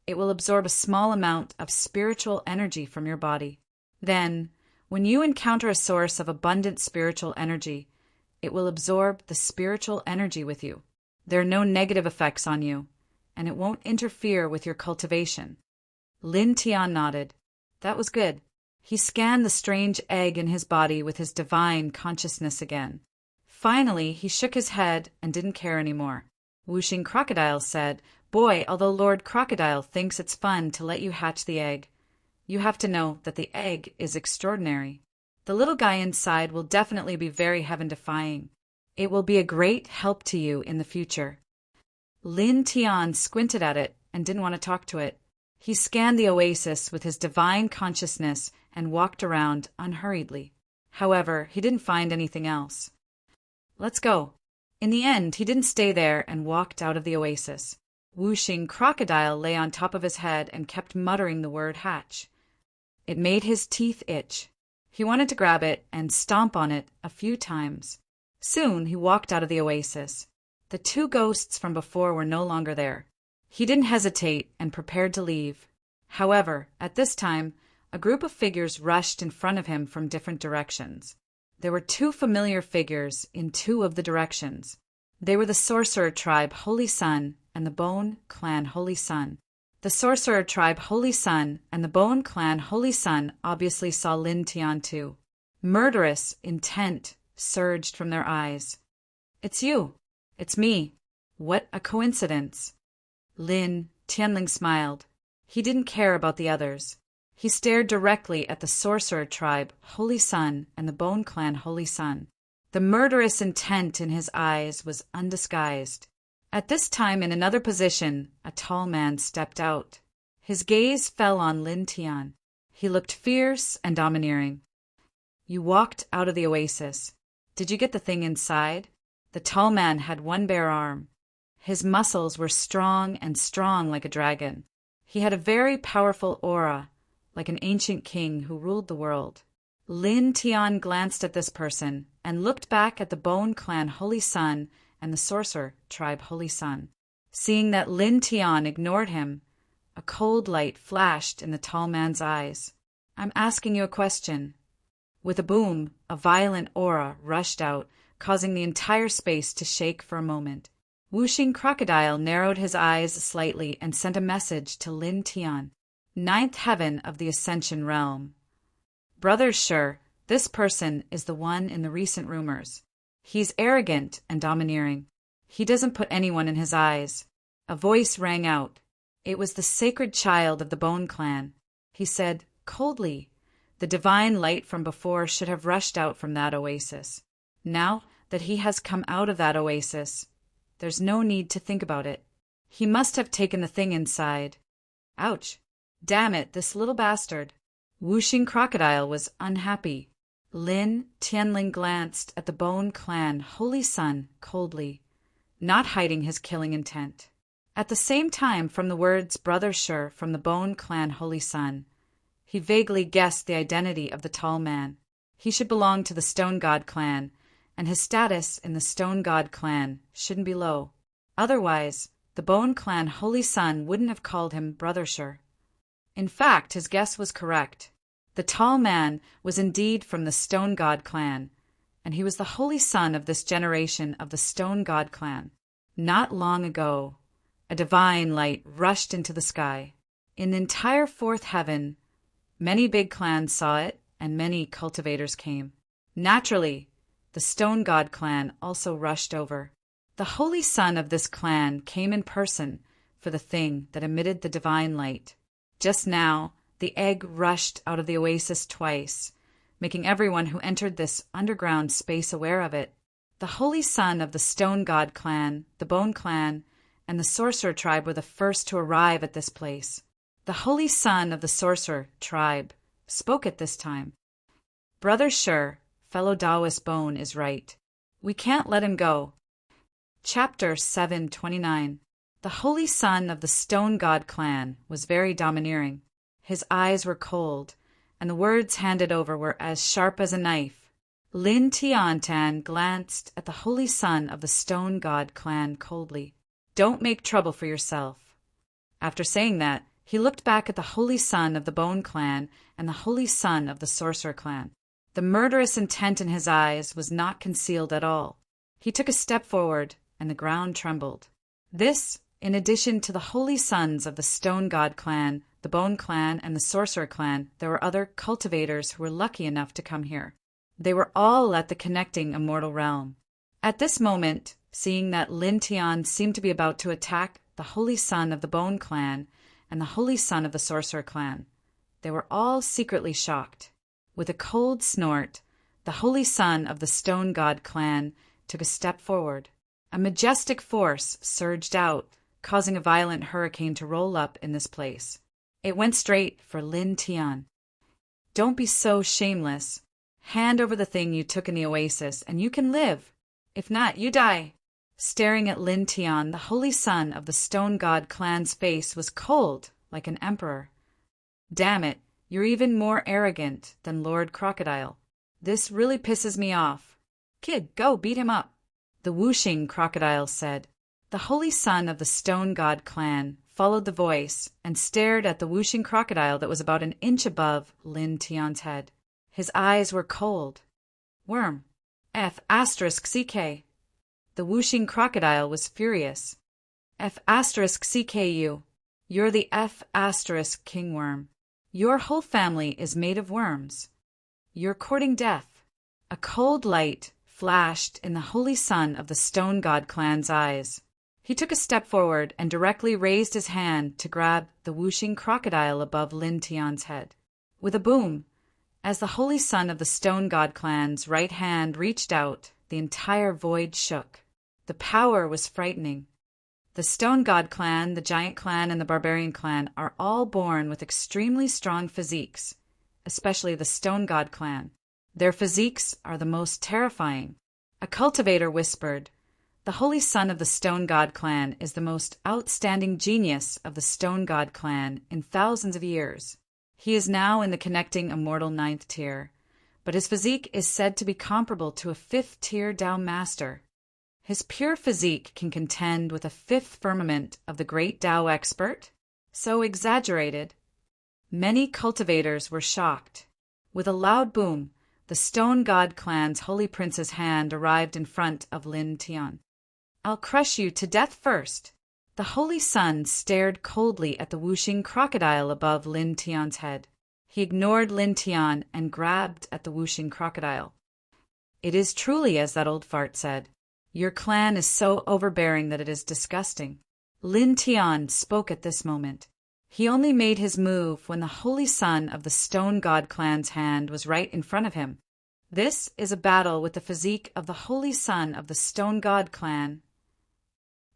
it will absorb a small amount of spiritual energy from your body. Then, when you encounter a source of abundant spiritual energy, it will absorb the spiritual energy with you. There are no negative effects on you, and it won't interfere with your cultivation. Lin Tian nodded. That was good. He scanned the strange egg in his body with his divine consciousness again. Finally, he shook his head and didn't care anymore. Whooshing Crocodile said, "Boy, although Lord Crocodile thinks it's fun to let you hatch the egg, you have to know that the egg is extraordinary. The little guy inside will definitely be very heaven-defying. It will be a great help to you in the future." Lin Tian squinted at it and didn't want to talk to it. He scanned the oasis with his divine consciousness and walked around unhurriedly. However, he didn't find anything else. "Let's go." In the end, he didn't stay there and walked out of the oasis. Whooshing Crocodile lay on top of his head and kept muttering the word hatch. It made his teeth itch. He wanted to grab it and stomp on it a few times. Soon he walked out of the oasis. The two ghosts from before were no longer there. He didn't hesitate and prepared to leave. However, at this time, a group of figures rushed in front of him from different directions. There were two familiar figures in two of the directions. They were the Sorcerer Tribe Holy Sun and the Bone Clan Holy Sun. The Sorcerer Tribe Holy Sun and the Bone Clan Holy Sun obviously saw Lin Tian too. Murderous intent surged from their eyes. "It's you. It's me. What a coincidence." Lin Tianling smiled. He didn't care about the others. He stared directly at the Sorcerer Tribe Holy Sun and the Bone Clan Holy Sun. The murderous intent in his eyes was undisguised. At this time, in another position, a tall man stepped out. His gaze fell on Lin Tian. He looked fierce and domineering. "You walked out of the oasis. Did you get the thing inside?" The tall man had one bare arm. His muscles were strong like a dragon. He had a very powerful aura, like an ancient king who ruled the world. Lin Tian glanced at this person and looked back at the Bone Clan Holy Sun and the Sorcerer Tribe Holy Sun. Seeing that Lin Tian ignored him, a cold light flashed in the tall man's eyes. "I'm asking you a question." With a boom, a violent aura rushed out, causing the entire space to shake for a moment. Whooshing Crocodile narrowed his eyes slightly and sent a message to Lin Tian. "Ninth heaven of the Ascension Realm. Brothers Sure, this person is the one in the recent rumors. He's arrogant and domineering. He doesn't put anyone in his eyes." A voice rang out. It was the sacred child of the Bone Clan. He said, coldly, the divine light from before should have rushed out from that oasis. Now that he has come out of that oasis, there's no need to think about it. He must have taken the thing inside. Ouch. Damn it, this little bastard. Whooshing Crocodile was unhappy. Lin Tianling glanced at the Bone Clan Holy Sun coldly, not hiding his killing intent. At the same time, from the words Brother Sure from the Bone Clan Holy Sun, he vaguely guessed the identity of the tall man. He should belong to the Stone God clan, and his status in the Stone God clan shouldn't be low. Otherwise, the Bone Clan Holy Sun wouldn't have called him Brother Sure. In fact, his guess was correct. The tall man was indeed from the Stone God clan, and he was the holy son of this generation of the Stone God clan. Not long ago, a divine light rushed into the sky. In the entire fourth heaven, many big clans saw it, and many cultivators came. Naturally, the Stone God clan also rushed over. The holy son of this clan came in person for the thing that emitted the divine light. Just now, the egg rushed out of the oasis twice, making everyone who entered this underground space aware of it. The holy son of the Stone God clan, the Bone clan, and the Sorcerer tribe were the first to arrive at this place. The holy son of the Sorcerer tribe spoke at this time. Brother Sure, fellow Taoist Bone is right. We can't let him go. Chapter 729. The holy son of the Stone God clan was very domineering. His eyes were cold, and the words handed over were as sharp as a knife. Lin Tiantan glanced at the holy son of the Stone God clan coldly. Don't make trouble for yourself. After saying that, he looked back at the holy son of the Bone clan and the holy son of the Sorcerer clan. The murderous intent in his eyes was not concealed at all. He took a step forward, and the ground trembled. This, in addition to the holy sons of the Stone God clan, the Bone clan, and the Sorcerer clan, there were other cultivators who were lucky enough to come here. They were all at the connecting immortal realm. At this moment, seeing that Lin Tian seemed to be about to attack the holy son of the Bone clan and the holy son of the Sorcerer clan, they were all secretly shocked. With a cold snort, the holy son of the Stone God clan took a step forward. A majestic force surged out, causing a violent hurricane to roll up in this place. It went straight for Lin Tian. Don't be so shameless. Hand over the thing you took in the oasis, and you can live. If not, you die. Staring at Lin Tian, the holy son of the Stone God clan's face was cold, like an emperor. Damn it, you're even more arrogant than Lord Crocodile. This really pisses me off. Kid, go beat him up. The whooshing crocodile said. The holy son of the Stone God clan followed the voice and stared at the whooshing crocodile that was about an inch above Lin Tian's head. His eyes were cold. Worm. F*CK. The whooshing crocodile was furious. F*CK. You're the F*King worm. Your whole family is made of worms. You're courting death. A cold light flashed in the holy son of the Stone God clan's eyes. He took a step forward and directly raised his hand to grab the whooshing crocodile above Lin Tian's head. With a boom, as the holy son of the Stone God clan's right hand reached out, the entire void shook. The power was frightening. The Stone God clan, the Giant clan, and the Barbarian clan are all born with extremely strong physiques, especially the Stone God clan. Their physiques are the most terrifying. A cultivator whispered, "The holy son of the Stone God clan is the most outstanding genius of the Stone God clan in thousands of years. He is now in the connecting immortal 9th tier, but his physique is said to be comparable to a 5th tier Tao master. His pure physique can contend with a 5th firmament of the great Tao expert? So exaggerated." Many cultivators were shocked. With a loud boom, the Stone God clan's holy prince's hand arrived in front of Lin Tian. "I'll crush you to death first." The holy son stared coldly at the whooshing crocodile above Lin Tian's head. He ignored Lin Tian and grabbed at the whooshing crocodile. "It is truly as that old fart said. Your clan is so overbearing that it is disgusting." Lin Tian spoke at this moment. He only made his move when the holy son of the Stone God clan's hand was right in front of him. This is a battle with the physique of the holy son of the Stone God clan.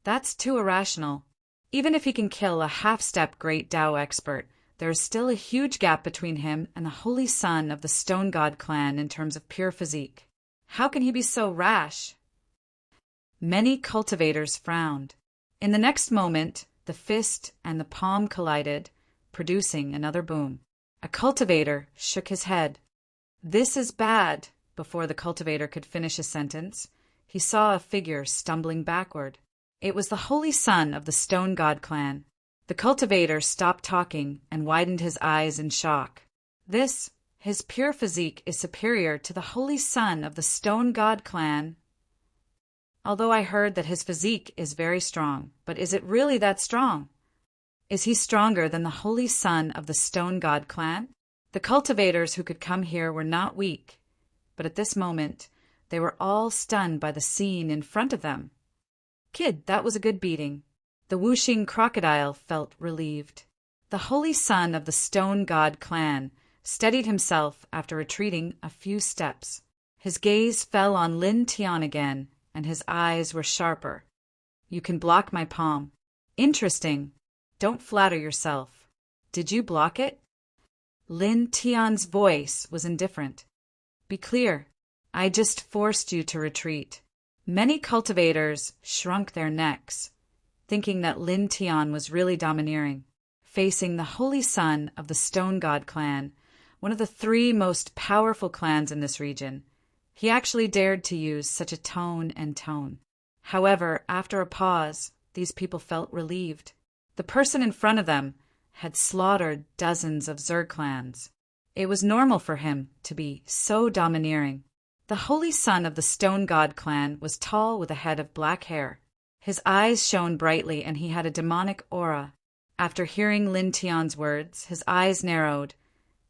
That's too irrational. Even if he can kill a half-step great Tao expert, there is still a huge gap between him and the holy son of the Stone God clan in terms of pure physique. How can he be so rash? Many cultivators frowned. In the next moment, the fist and the palm collided, producing another boom. A cultivator shook his head. "This is bad." Before the cultivator could finish his sentence, he saw a figure stumbling backward. It was the holy son of the Stone God clan. The cultivator stopped talking and widened his eyes in shock. His pure physique is superior to the holy son of the Stone God clan. Although I heard that his physique is very strong, but is it really that strong? Is he stronger than the holy son of the Stone God clan? The cultivators who could come here were not weak, but at this moment, They were all stunned by the scene in front of them. "Kid, that was a good beating." The whooshing crocodile felt relieved. The holy son of the Stone God clan steadied himself after retreating a few steps. His gaze fell on Lin Tian again, and his eyes were sharper. "You can block my palm." "Interesting. Don't flatter yourself. Did you block it?" Lin Tian's voice was indifferent. "Be clear. I just forced you to retreat." Many cultivators shrunk their necks, thinking that Lin Tian was really domineering. Facing the holy son of the Stone God clan, one of the 3 most powerful clans in this region, he actually dared to use such a tone and tone. However, after a pause, these people felt relieved. The person in front of them had slaughtered dozens of Zerg clans. It was normal for him to be so domineering. The holy son of the Stone God clan was tall with a head of black hair. His eyes shone brightly and he had a demonic aura. After hearing Lin Tian's words, his eyes narrowed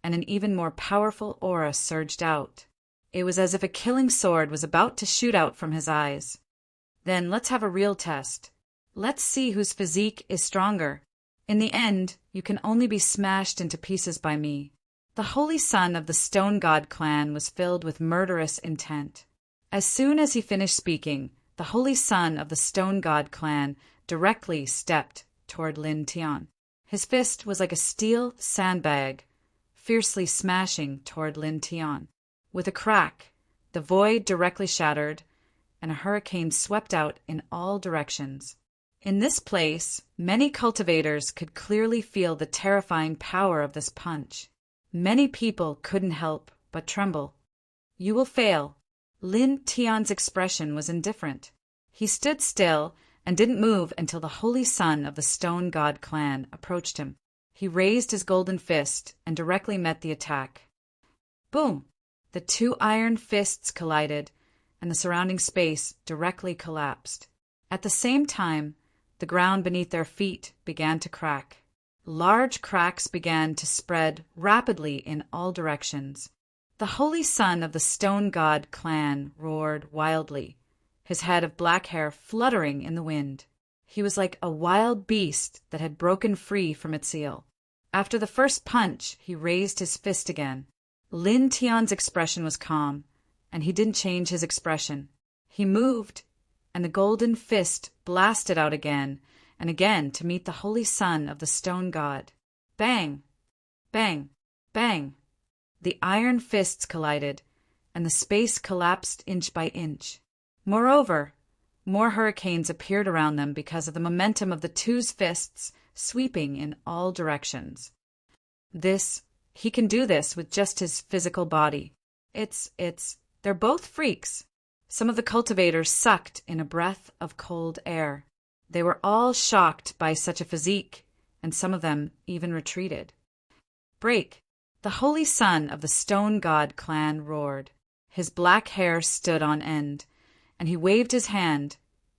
and an even more powerful aura surged out. It was as if a killing sword was about to shoot out from his eyes. "Then let's have a real test. Let's see whose physique is stronger. In the end, you can only be smashed into pieces by me." The holy son of the Stone God clan was filled with murderous intent. As soon as he finished speaking, the holy son of the Stone God clan directly stepped toward Lin Tian. His fist was like a steel sandbag, fiercely smashing toward Lin Tian. With a crack, the void directly shattered, and a hurricane swept out in all directions. In this place, many cultivators could clearly feel the terrifying power of this punch. Many people couldn't help but tremble. "You will fail." Lin Tian's expression was indifferent. He stood still and didn't move until the holy son of the Stone God clan approached him. He raised his golden fist and directly met the attack. Boom! The 2 iron fists collided, and the surrounding space directly collapsed. At the same time, the ground beneath their feet began to crack. Large cracks began to spread rapidly in all directions. The holy son of the Stone God clan roared wildly, his head of black hair fluttering in the wind. He was like a wild beast that had broken free from its seal. After the first punch, he raised his fist again. Lin Tian's expression was calm, and he didn't change his expression. He moved, and the golden fist blasted out again and again to meet the holy son of the Stone God. Bang! Bang! Bang! The iron fists collided, and the space collapsed inch by inch. Moreover, more hurricanes appeared around them because of the momentum of the 2's fists sweeping in all directions. He can do this with just his physical body. They're both freaks. Some of the cultivators sucked in a breath of cold air. They were all shocked by such a physique, and some of them even retreated. "Break!" The holy son of the Stone God clan roared. His black hair stood on end, and he waved his hand,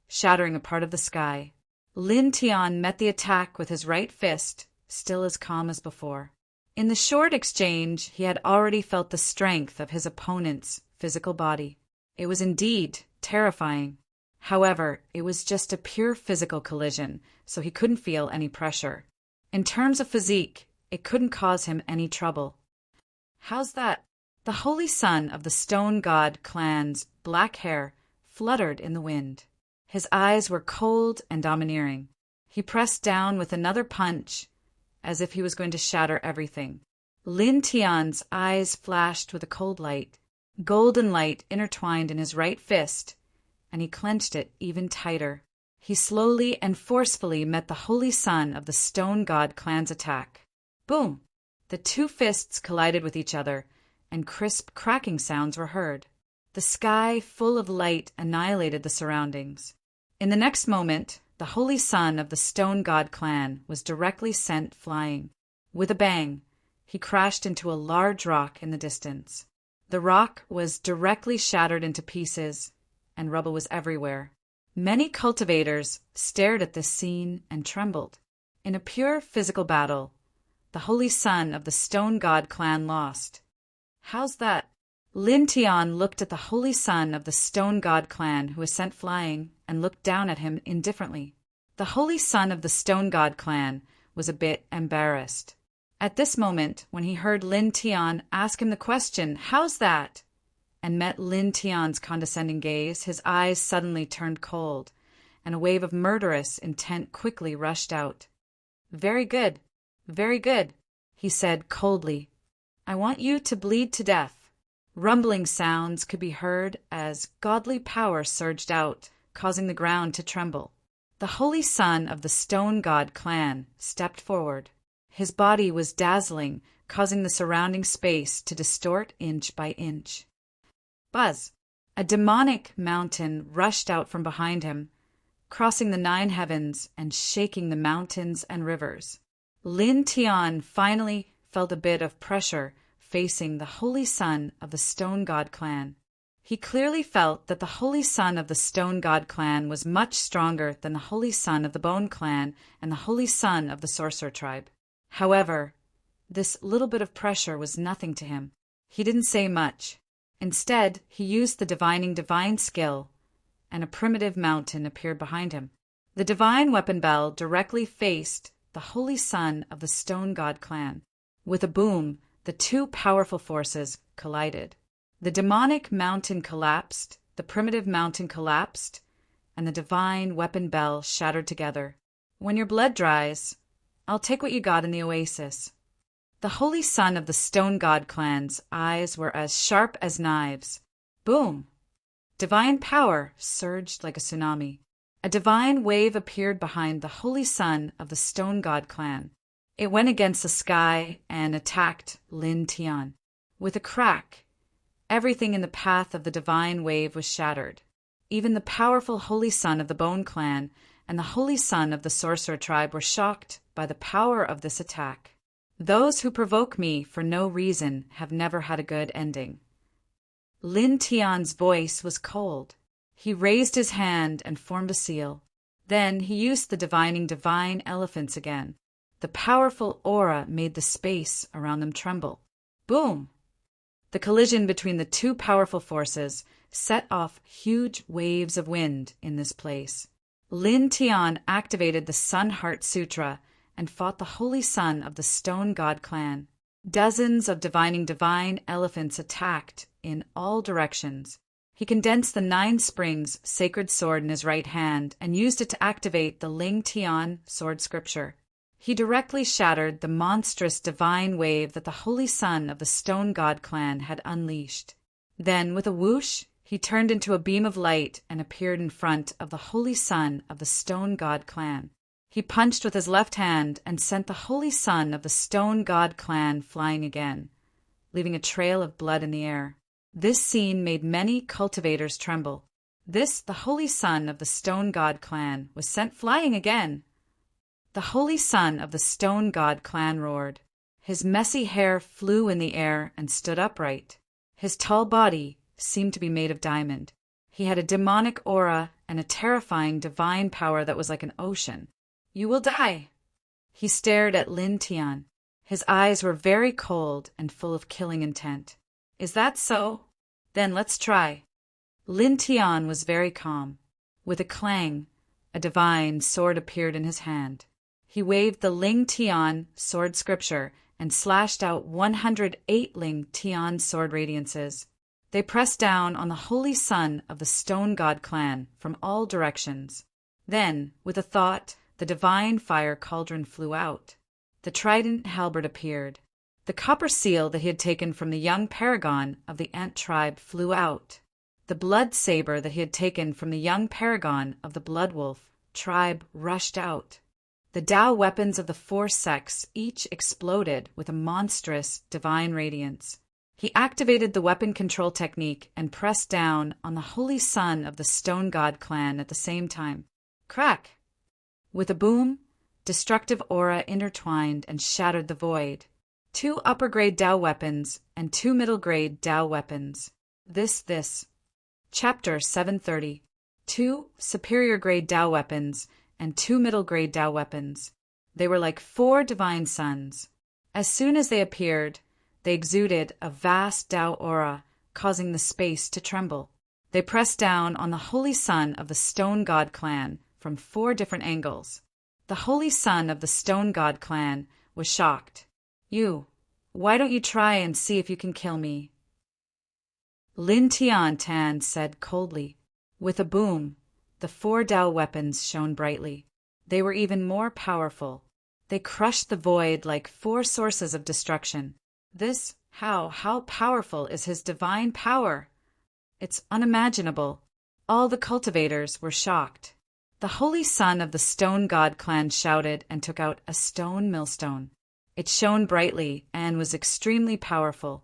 shattering a part of the sky. Lin Tian met the attack with his right fist, still as calm as before. In the short exchange, he had already felt the strength of his opponent's physical body. It was indeed terrifying. However, it was just a pure physical collision, so he couldn't feel any pressure. In terms of physique, it couldn't cause him any trouble. "How's that?" The holy son of the Stone God clan's black hair fluttered in the wind. His eyes were cold and domineering. He pressed down with another punch, as if he was going to shatter everything. Lin Tian's eyes flashed with a cold light. Golden light intertwined in his right fist, and he clenched it even tighter. He slowly and forcefully met the holy son of the Stone God clan's attack. Boom! The 2 fists collided with each other, and crisp cracking sounds were heard. The sky full of light annihilated the surroundings. In the next moment, the holy son of the Stone God clan was directly sent flying. With a bang, he crashed into a large rock in the distance. The rock was directly shattered into pieces, and rubble was everywhere. Many cultivators stared at this scene and trembled. In a pure physical battle, the holy son of the Stone God clan lost. "How's that?" Lin Tian looked at the holy son of the Stone God clan who was sent flying and looked down at him indifferently. The holy son of the Stone God clan was a bit embarrassed. At this moment, when he heard Lin Tian ask him the question, "How's that?" and met Lin Tian's condescending gaze, his eyes suddenly turned cold, and a wave of murderous intent quickly rushed out. "Very good, very good," he said coldly. "I want you to bleed to death." Rumbling sounds could be heard as godly power surged out, causing the ground to tremble. The holy son of the Stone God clan stepped forward. His body was dazzling, causing the surrounding space to distort inch by inch. Buzz! A demonic mountain rushed out from behind him, crossing the 9 heavens and shaking the mountains and rivers. Lin Tian finally felt a bit of pressure facing the holy son of the Stone God clan. He clearly felt that the holy son of the Stone God clan was much stronger than the holy son of the Bone clan and the holy son of the Sorcerer tribe. However, this little bit of pressure was nothing to him. He didn't say much. Instead, he used the divining divine skill, and a primitive mountain appeared behind him. The divine weapon bell directly faced the holy son of the Stone God clan. With a boom, the two powerful forces collided. The demonic mountain collapsed, the primitive mountain collapsed, and the divine weapon bell shattered together. "When your blood dries, I'll take what you got in the oasis." The holy son of the Stone God clan's eyes were as sharp as knives. Boom! Divine power surged like a tsunami. A divine wave appeared behind the holy son of the Stone God clan. It went against the sky and attacked Lin Tian. With a crack, everything in the path of the divine wave was shattered. Even the powerful holy son of the Bone clan and the holy son of the Sorcerer tribe were shocked by the power of this attack. Those who provoke me for no reason have never had a good ending. Lin Tian's voice was cold. He raised his hand and formed a seal. Then he used the divining divine elephants again. The powerful aura made the space around them tremble. Boom! The collision between the two powerful forces set off huge waves of wind in this place. Lin Tian activated the Sun Heart Sutra and fought the holy son of the Stone God clan. Dozens of divining divine elephants attacked in all directions. He condensed the 9 springs sacred sword in his right hand and used it to activate the Ling Tian sword scripture. He directly shattered the monstrous divine wave that the holy son of the Stone God clan had unleashed. Then, with a whoosh, he turned into a beam of light and appeared in front of the holy son of the Stone God clan. He punched with his left hand and sent the holy son of the Stone God clan flying again, leaving a trail of blood in the air. This scene made many cultivators tremble. This, the holy son of the Stone God clan, was sent flying again. The holy son of the Stone God clan roared. His messy hair flew in the air and stood upright. His tall body seemed to be made of diamond. He had a demonic aura and a terrifying divine power that was like an ocean. "You will die." He stared at Lin Tian. His eyes were very cold and full of killing intent. "Is that so? Then let's try." Lin Tian was very calm. With a clang, a divine sword appeared in his hand. He waved the Ling Tian sword scripture and slashed out 108 Ling Tian sword radiances. They pressed down on the holy son of the Stone God clan from all directions. Then, with a thought, the divine fire cauldron flew out. The trident halberd appeared. The copper seal that he had taken from the young paragon of the Ant tribe flew out. The blood saber that he had taken from the young paragon of the Blood Wolf tribe rushed out. The Tao weapons of the 4 sects each exploded with a monstrous divine radiance. He activated the weapon control technique and pressed down on the holy son of the Stone God clan at the same time. Crack! With a boom, destructive aura intertwined and shattered the void. 2 upper-grade Tao weapons and 2 middle-grade Tao weapons. This. Chapter 730. 2 superior-grade Tao weapons and 2 middle-grade Tao weapons. They were like 4 divine suns. As soon as they appeared, they exuded a vast Tao aura causing the space to tremble. They pressed down on the Holy Son of the Stone God clan from 4 different angles. The Holy Son of the Stone God clan was shocked. Why don't you try and see if you can kill me? Lin Tian Tan said coldly. With a boom, the 4 Dao weapons shone brightly. They were even more powerful. They crushed the void like 4 sources of destruction. How powerful is his divine power? It's unimaginable. All the cultivators were shocked. The Holy Son of the Stone God clan shouted and took out a stone millstone. It shone brightly and was extremely powerful.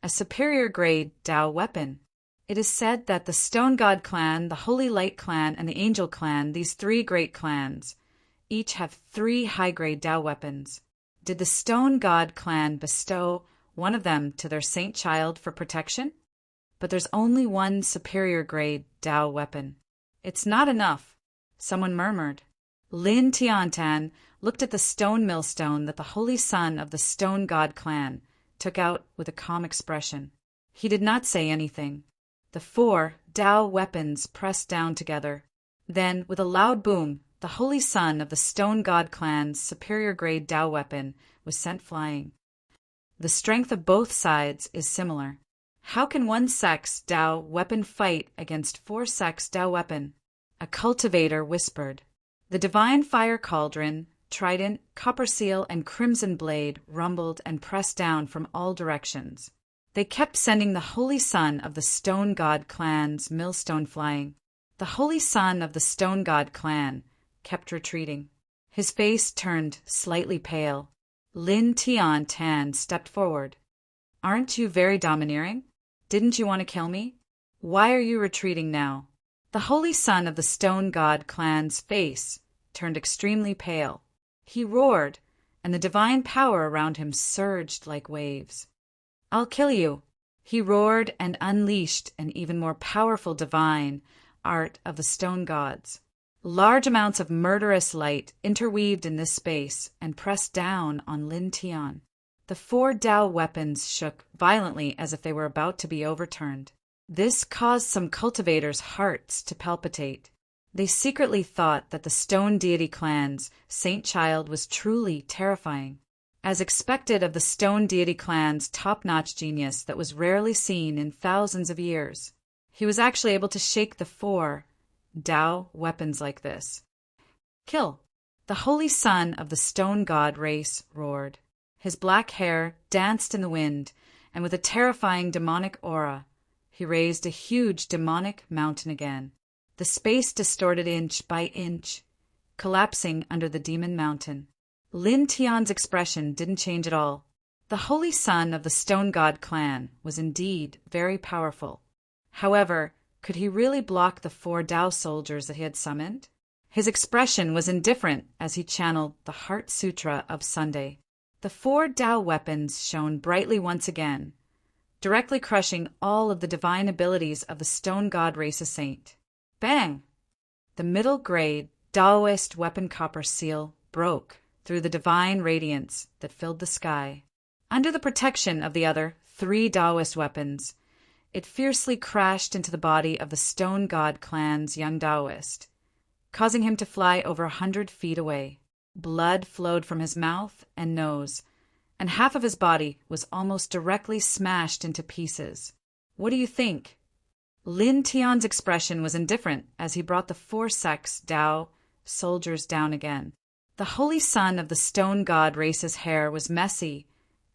A superior-grade Dao weapon. It is said that the Stone God clan, the Holy Light clan, and the Angel clan, these 3 great clans, each have 3 high-grade Dao weapons. Did the Stone God clan bestow one of them to their saint child for protection? But there's only one superior-grade Dao weapon. It's not enough, someone murmured. Lin Tiantan looked at the stone millstone that the Holy Son of the Stone God clan took out with a calm expression. He did not say anything. The 4 Dao weapons pressed down together. Then, with a loud boom, the Holy Son of the Stone God clan's superior-grade Dao weapon was sent flying. The strength of both sides is similar. How can one sect's Dao weapon fight against 4 sects' Dao weapon? A cultivator whispered. The divine fire cauldron, trident, copper seal, and crimson blade rumbled and pressed down from all directions. They kept sending the Holy Son of the Stone God clan's millstone flying. The Holy Son of the Stone God clan kept retreating. His face turned slightly pale. Lin Tian Tan stepped forward. Aren't you very domineering? Didn't you want to kill me? Why are you retreating now? The Holy Son of the Stone God clan's face turned extremely pale. He roared, and the divine power around him surged like waves. I'll kill you. He roared and unleashed an even more powerful divine art of the stone gods. Large amounts of murderous light interweaved in this space and pressed down on Lin Tian. The 4 Dao weapons shook violently as if they were about to be overturned. This caused some cultivators' hearts to palpitate. They secretly thought that the Stone Deity clan's Saint Child was truly terrifying. As expected of the Stone Deity clan's top-notch genius that was rarely seen in thousands of years, he was actually able to shake the 4 Dao weapons like this. Kill! The Holy Son of the Stone God race roared. His black hair danced in the wind, and with a terrifying demonic aura, he raised a huge demonic mountain again. The space distorted inch by inch, collapsing under the demon mountain. Lin Tian's expression didn't change at all. The Holy Son of the Stone God clan was indeed very powerful. However, could he really block the 4 Dao soldiers that he had summoned? His expression was indifferent as he channeled the Heart Sutra of Sunday. The 4 Dao weapons shone brightly once again, directly crushing all of the divine abilities of the Stone God race of saint. Bang! The middle-grade Daoist weapon copper seal broke through the divine radiance that filled the sky. Under the protection of the other 3 Daoist weapons, it fiercely crashed into the body of the Stone God clan's young Daoist, causing him to fly over 100 feet away. Blood flowed from his mouth and nose, and half of his body was almost directly smashed into pieces. What do you think? Lin Tian's expression was indifferent as he brought the 4 sects Dao soldiers down again. The Holy Son of the Stone God race's hair was messy,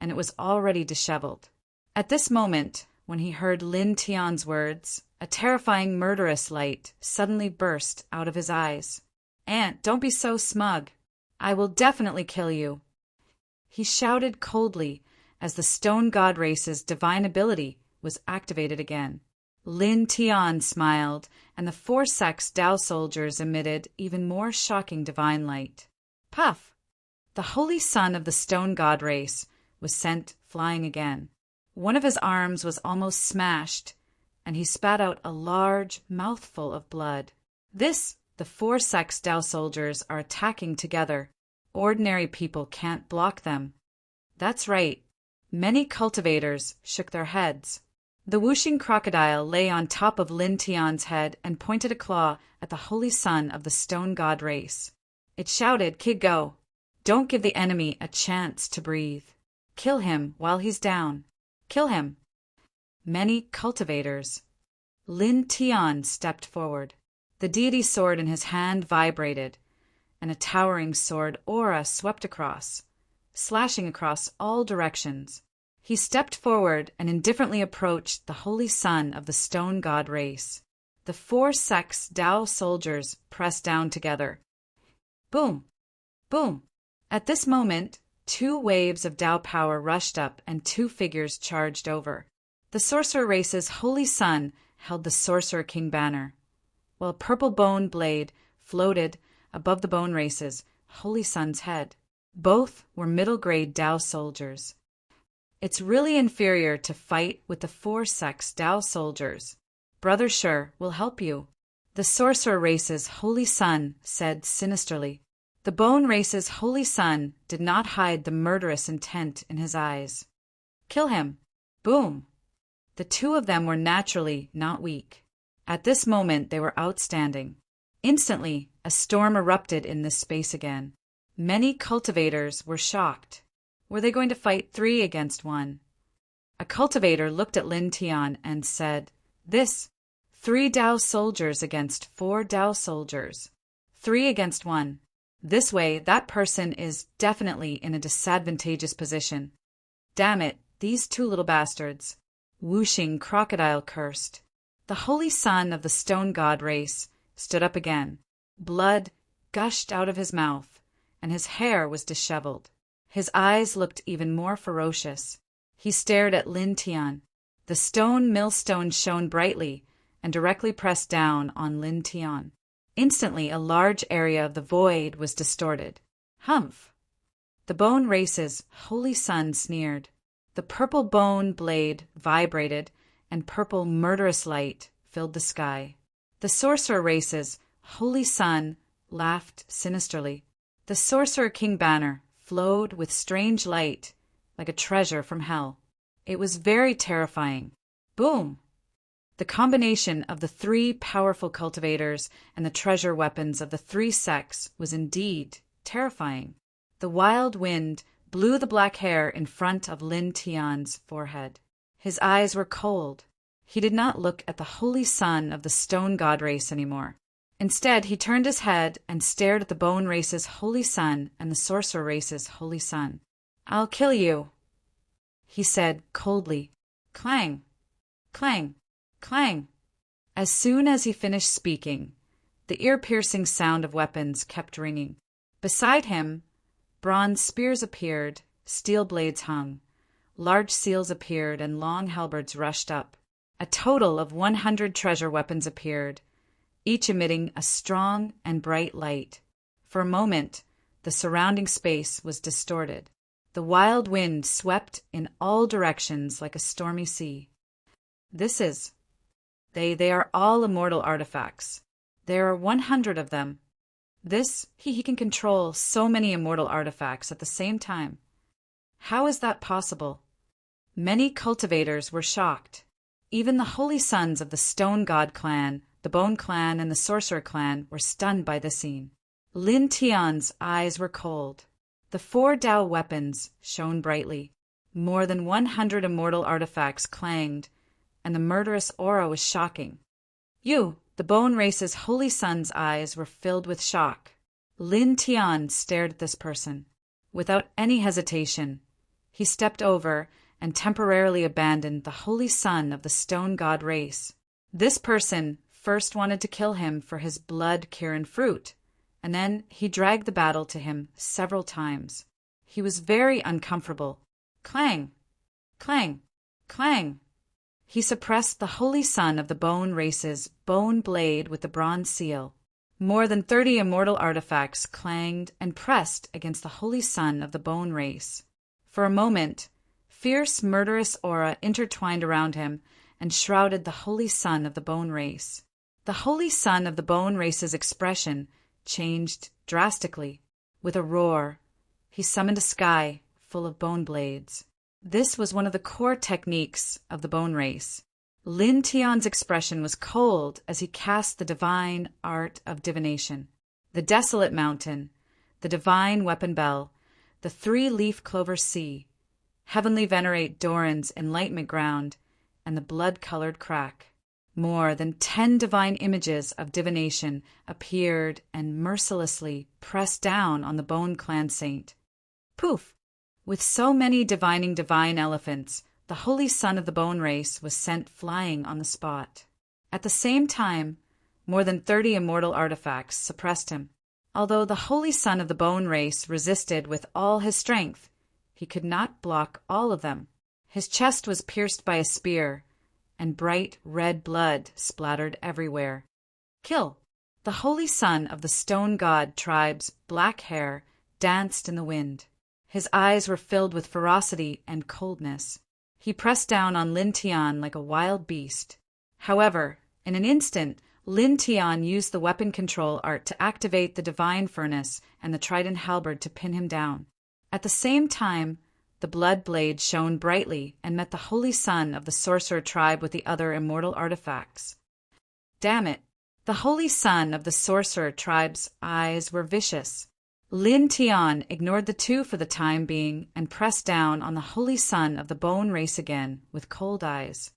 and it was already disheveled. At this moment, when he heard Lin Tian's words, a terrifying murderous light suddenly burst out of his eyes. Aunt, don't be so smug. I will definitely kill you. He shouted coldly as the Stone God race's divine ability was activated again. Lin Tian smiled, and the 4 sects Dao soldiers emitted even more shocking divine light. Puff! The Holy Son of the Stone God race was sent flying again. One of his arms was almost smashed, and he spat out a large mouthful of blood. The 4 sects Dao soldiers are attacking together. Ordinary people can't block them. That's right. Many cultivators shook their heads. The whooshing crocodile lay on top of Lin Tian's head and pointed a claw at the holy son of the stone god race. It shouted, "Kid, go! Don't give the enemy a chance to breathe. Kill him while he's down. Kill him." Many cultivators. Lin Tian stepped forward. The deity's sword in his hand vibrated, and a towering sword aura swept across, slashing across all directions. He stepped forward and indifferently approached the holy son of the stone god race. The 4 sects Dao soldiers pressed down together. Boom! Boom! At this moment, 2 waves of Dao power rushed up and 2 figures charged over. The sorcerer race's holy son held the Sorcerer King banner, while a purple bone blade floated above the bone race's holy son's head. Both were middle-grade Dao soldiers. It's really inferior to fight with the 4 sects Dao soldiers. Brother Sure will help you, the sorcerer race's holy son said sinisterly. The bone race's holy son did not hide the murderous intent in his eyes. Kill him! Boom! The 2 of them were naturally not weak. At this moment they were outstanding. Instantly, a storm erupted in this space again. Many cultivators were shocked. Were they going to fight 3 against 1? A cultivator looked at Lin Tian and said, "This, 3 Dao soldiers against 4 Dao soldiers. 3 against 1. This way, that person is definitely in a disadvantageous position. Damn it, these 2 little bastards." Whooshing crocodile cursed. The holy son of the stone god race stood up again. Blood gushed out of his mouth, and his hair was disheveled. His eyes looked even more ferocious. He stared at Lin Tian. The stone millstone shone brightly and directly pressed down on Lin Tian. Instantly, a large area of the void was distorted. Humph! The bone race's holy son sneered. The purple bone blade vibrated, and purple murderous light filled the sky. The sorcerer race's holy son laughed sinisterly. The Sorcerer King banner flowed with strange light, like a treasure from hell. It was very terrifying. Boom! The combination of the 3 powerful cultivators and the treasure weapons of the 3 sects was indeed terrifying. The wild wind blew the black hair in front of Lin Tian's forehead. His eyes were cold. He did not look at the holy son of the stone god race anymore. Instead, he turned his head and stared at the bone race's holy son and the sorcerer race's holy son. "I'll kill you," he said coldly. Clang! Clang! Clang! As soon as he finished speaking, the ear-piercing sound of weapons kept ringing. Beside him, bronze spears appeared, steel blades hung, large seals appeared, and long halberds rushed up. A total of 100 treasure weapons appeared, each emitting a strong and bright light. For a moment, the surrounding space was distorted. The wild wind swept in all directions like a stormy sea. They are all immortal artifacts. There are 100 of them. He can control so many immortal artifacts at the same time. How is that possible? Many cultivators were shocked. Even the holy sons of the Stone God clan, the Bone clan, and the Sorcerer clan were stunned by the scene. Lin Tian's eyes were cold. The 4 Dao weapons shone brightly. More than 100 immortal artifacts clanged, and the murderous aura was shocking. The bone race's holy son's eyes were filled with shock. Lin Tian stared at this person. Without any hesitation, he stepped over and temporarily abandoned the holy son of the stone god race. This person first wanted to kill him for his blood-Kirin fruit, and then he dragged the battle to him several times. He was very uncomfortable. Clang! Clang! Clang! He suppressed the holy son of the bone race's bone blade with the bronze seal. More than 30 immortal artifacts clanged and pressed against the holy son of the bone race. For a moment, fierce murderous aura intertwined around him and shrouded the holy son of the bone race. The holy son of the bone race's expression changed drastically. With a roar, he summoned a sky full of bone blades. This was one of the core techniques of the bone race. Lin Tian's expression was cold as he cast the divine art of divination. The desolate mountain, the divine weapon bell, the three-leaf clover sea, heavenly venerate Doran's enlightenment ground, and the blood-colored crack. More than 10 divine images of divination appeared and mercilessly pressed down on the Bone Clan saint. Poof! With so many divining divine elephants, the holy son of the bone race was sent flying on the spot. At the same time, more than 30 immortal artifacts suppressed him. Although the holy son of the bone race resisted with all his strength, he could not block all of them. His chest was pierced by a spear, and bright red blood splattered everywhere. Kill! The holy son of the stone god tribe's black hair danced in the wind. His eyes were filled with ferocity and coldness. He pressed down on Lin Tian like a wild beast. However, in an instant, Lin Tian used the weapon control art to activate the divine furnace and the trident halberd to pin him down. At the same time, the blood blade shone brightly and met the holy son of the sorcerer tribe with the other immortal artifacts. Damn it! The holy son of the sorcerer tribe's eyes were vicious. Lin Tian ignored the two for the time being and pressed down on the holy son of the bone race again with cold eyes.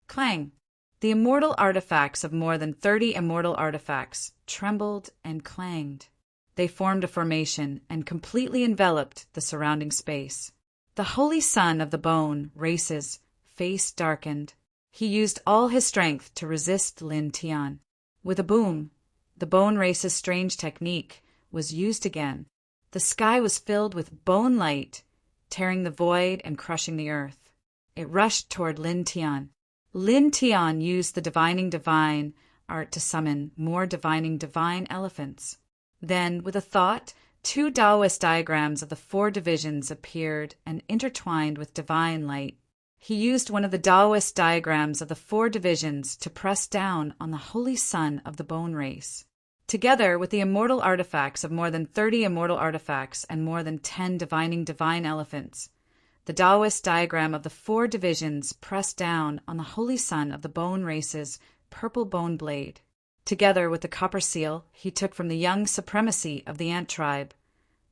Clang! The immortal artifacts of more than 30 immortal artifacts trembled and clanged. They formed a formation and completely enveloped the surrounding space. The holy son of the bone race's face darkened. He used all his strength to resist Lin Tian. With a boom, the bone race's strange technique was used again. The sky was filled with bone light, tearing the void and crushing the earth. It rushed toward Lin Tian. Lin Tian used the divining divine art to summon more divining divine elephants. Then, with a thought, 2 Taoist diagrams of the 4 divisions appeared and intertwined with divine light. He used one of the Taoist diagrams of the 4 divisions to press down on the holy son of the bone race. Together with the immortal artifacts of more than 30 immortal artifacts and more than 10 divining divine elephants, the Taoist diagram of the 4 divisions pressed down on the holy son of the bone race's purple bone blade. Together with the copper seal he took from the young supremacy of the ant tribe,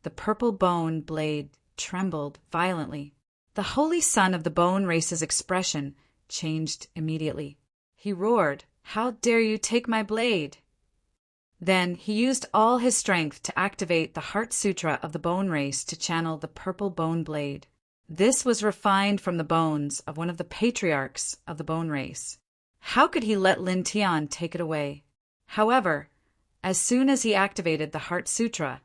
the purple bone blade trembled violently. The holy son of the bone race's expression changed immediately. He roared, "How dare you take my blade?" Then he used all his strength to activate the Heart Sutra of the bone race to channel the purple bone blade. This was refined from the bones of one of the patriarchs of the bone race. How could he let Lin Tian take it away? However, as soon as he activated the Heart Sutra,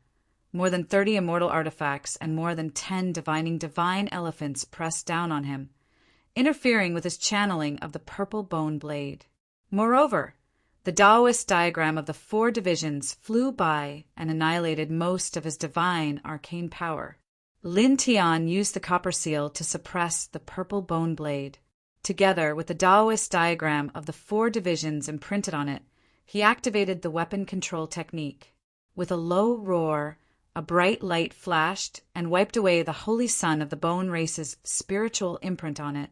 more than 30 immortal artifacts and more than 10 divining divine elephants pressed down on him, interfering with his channeling of the purple bone blade. Moreover, the Taoist diagram of the 4 divisions flew by and annihilated most of his divine arcane power. Lin Tian used the copper seal to suppress the purple bone blade. Together with the Taoist diagram of the 4 divisions imprinted on it, he activated the weapon control technique. With a low roar, a bright light flashed and wiped away the holy son of the bone race's spiritual imprint on it.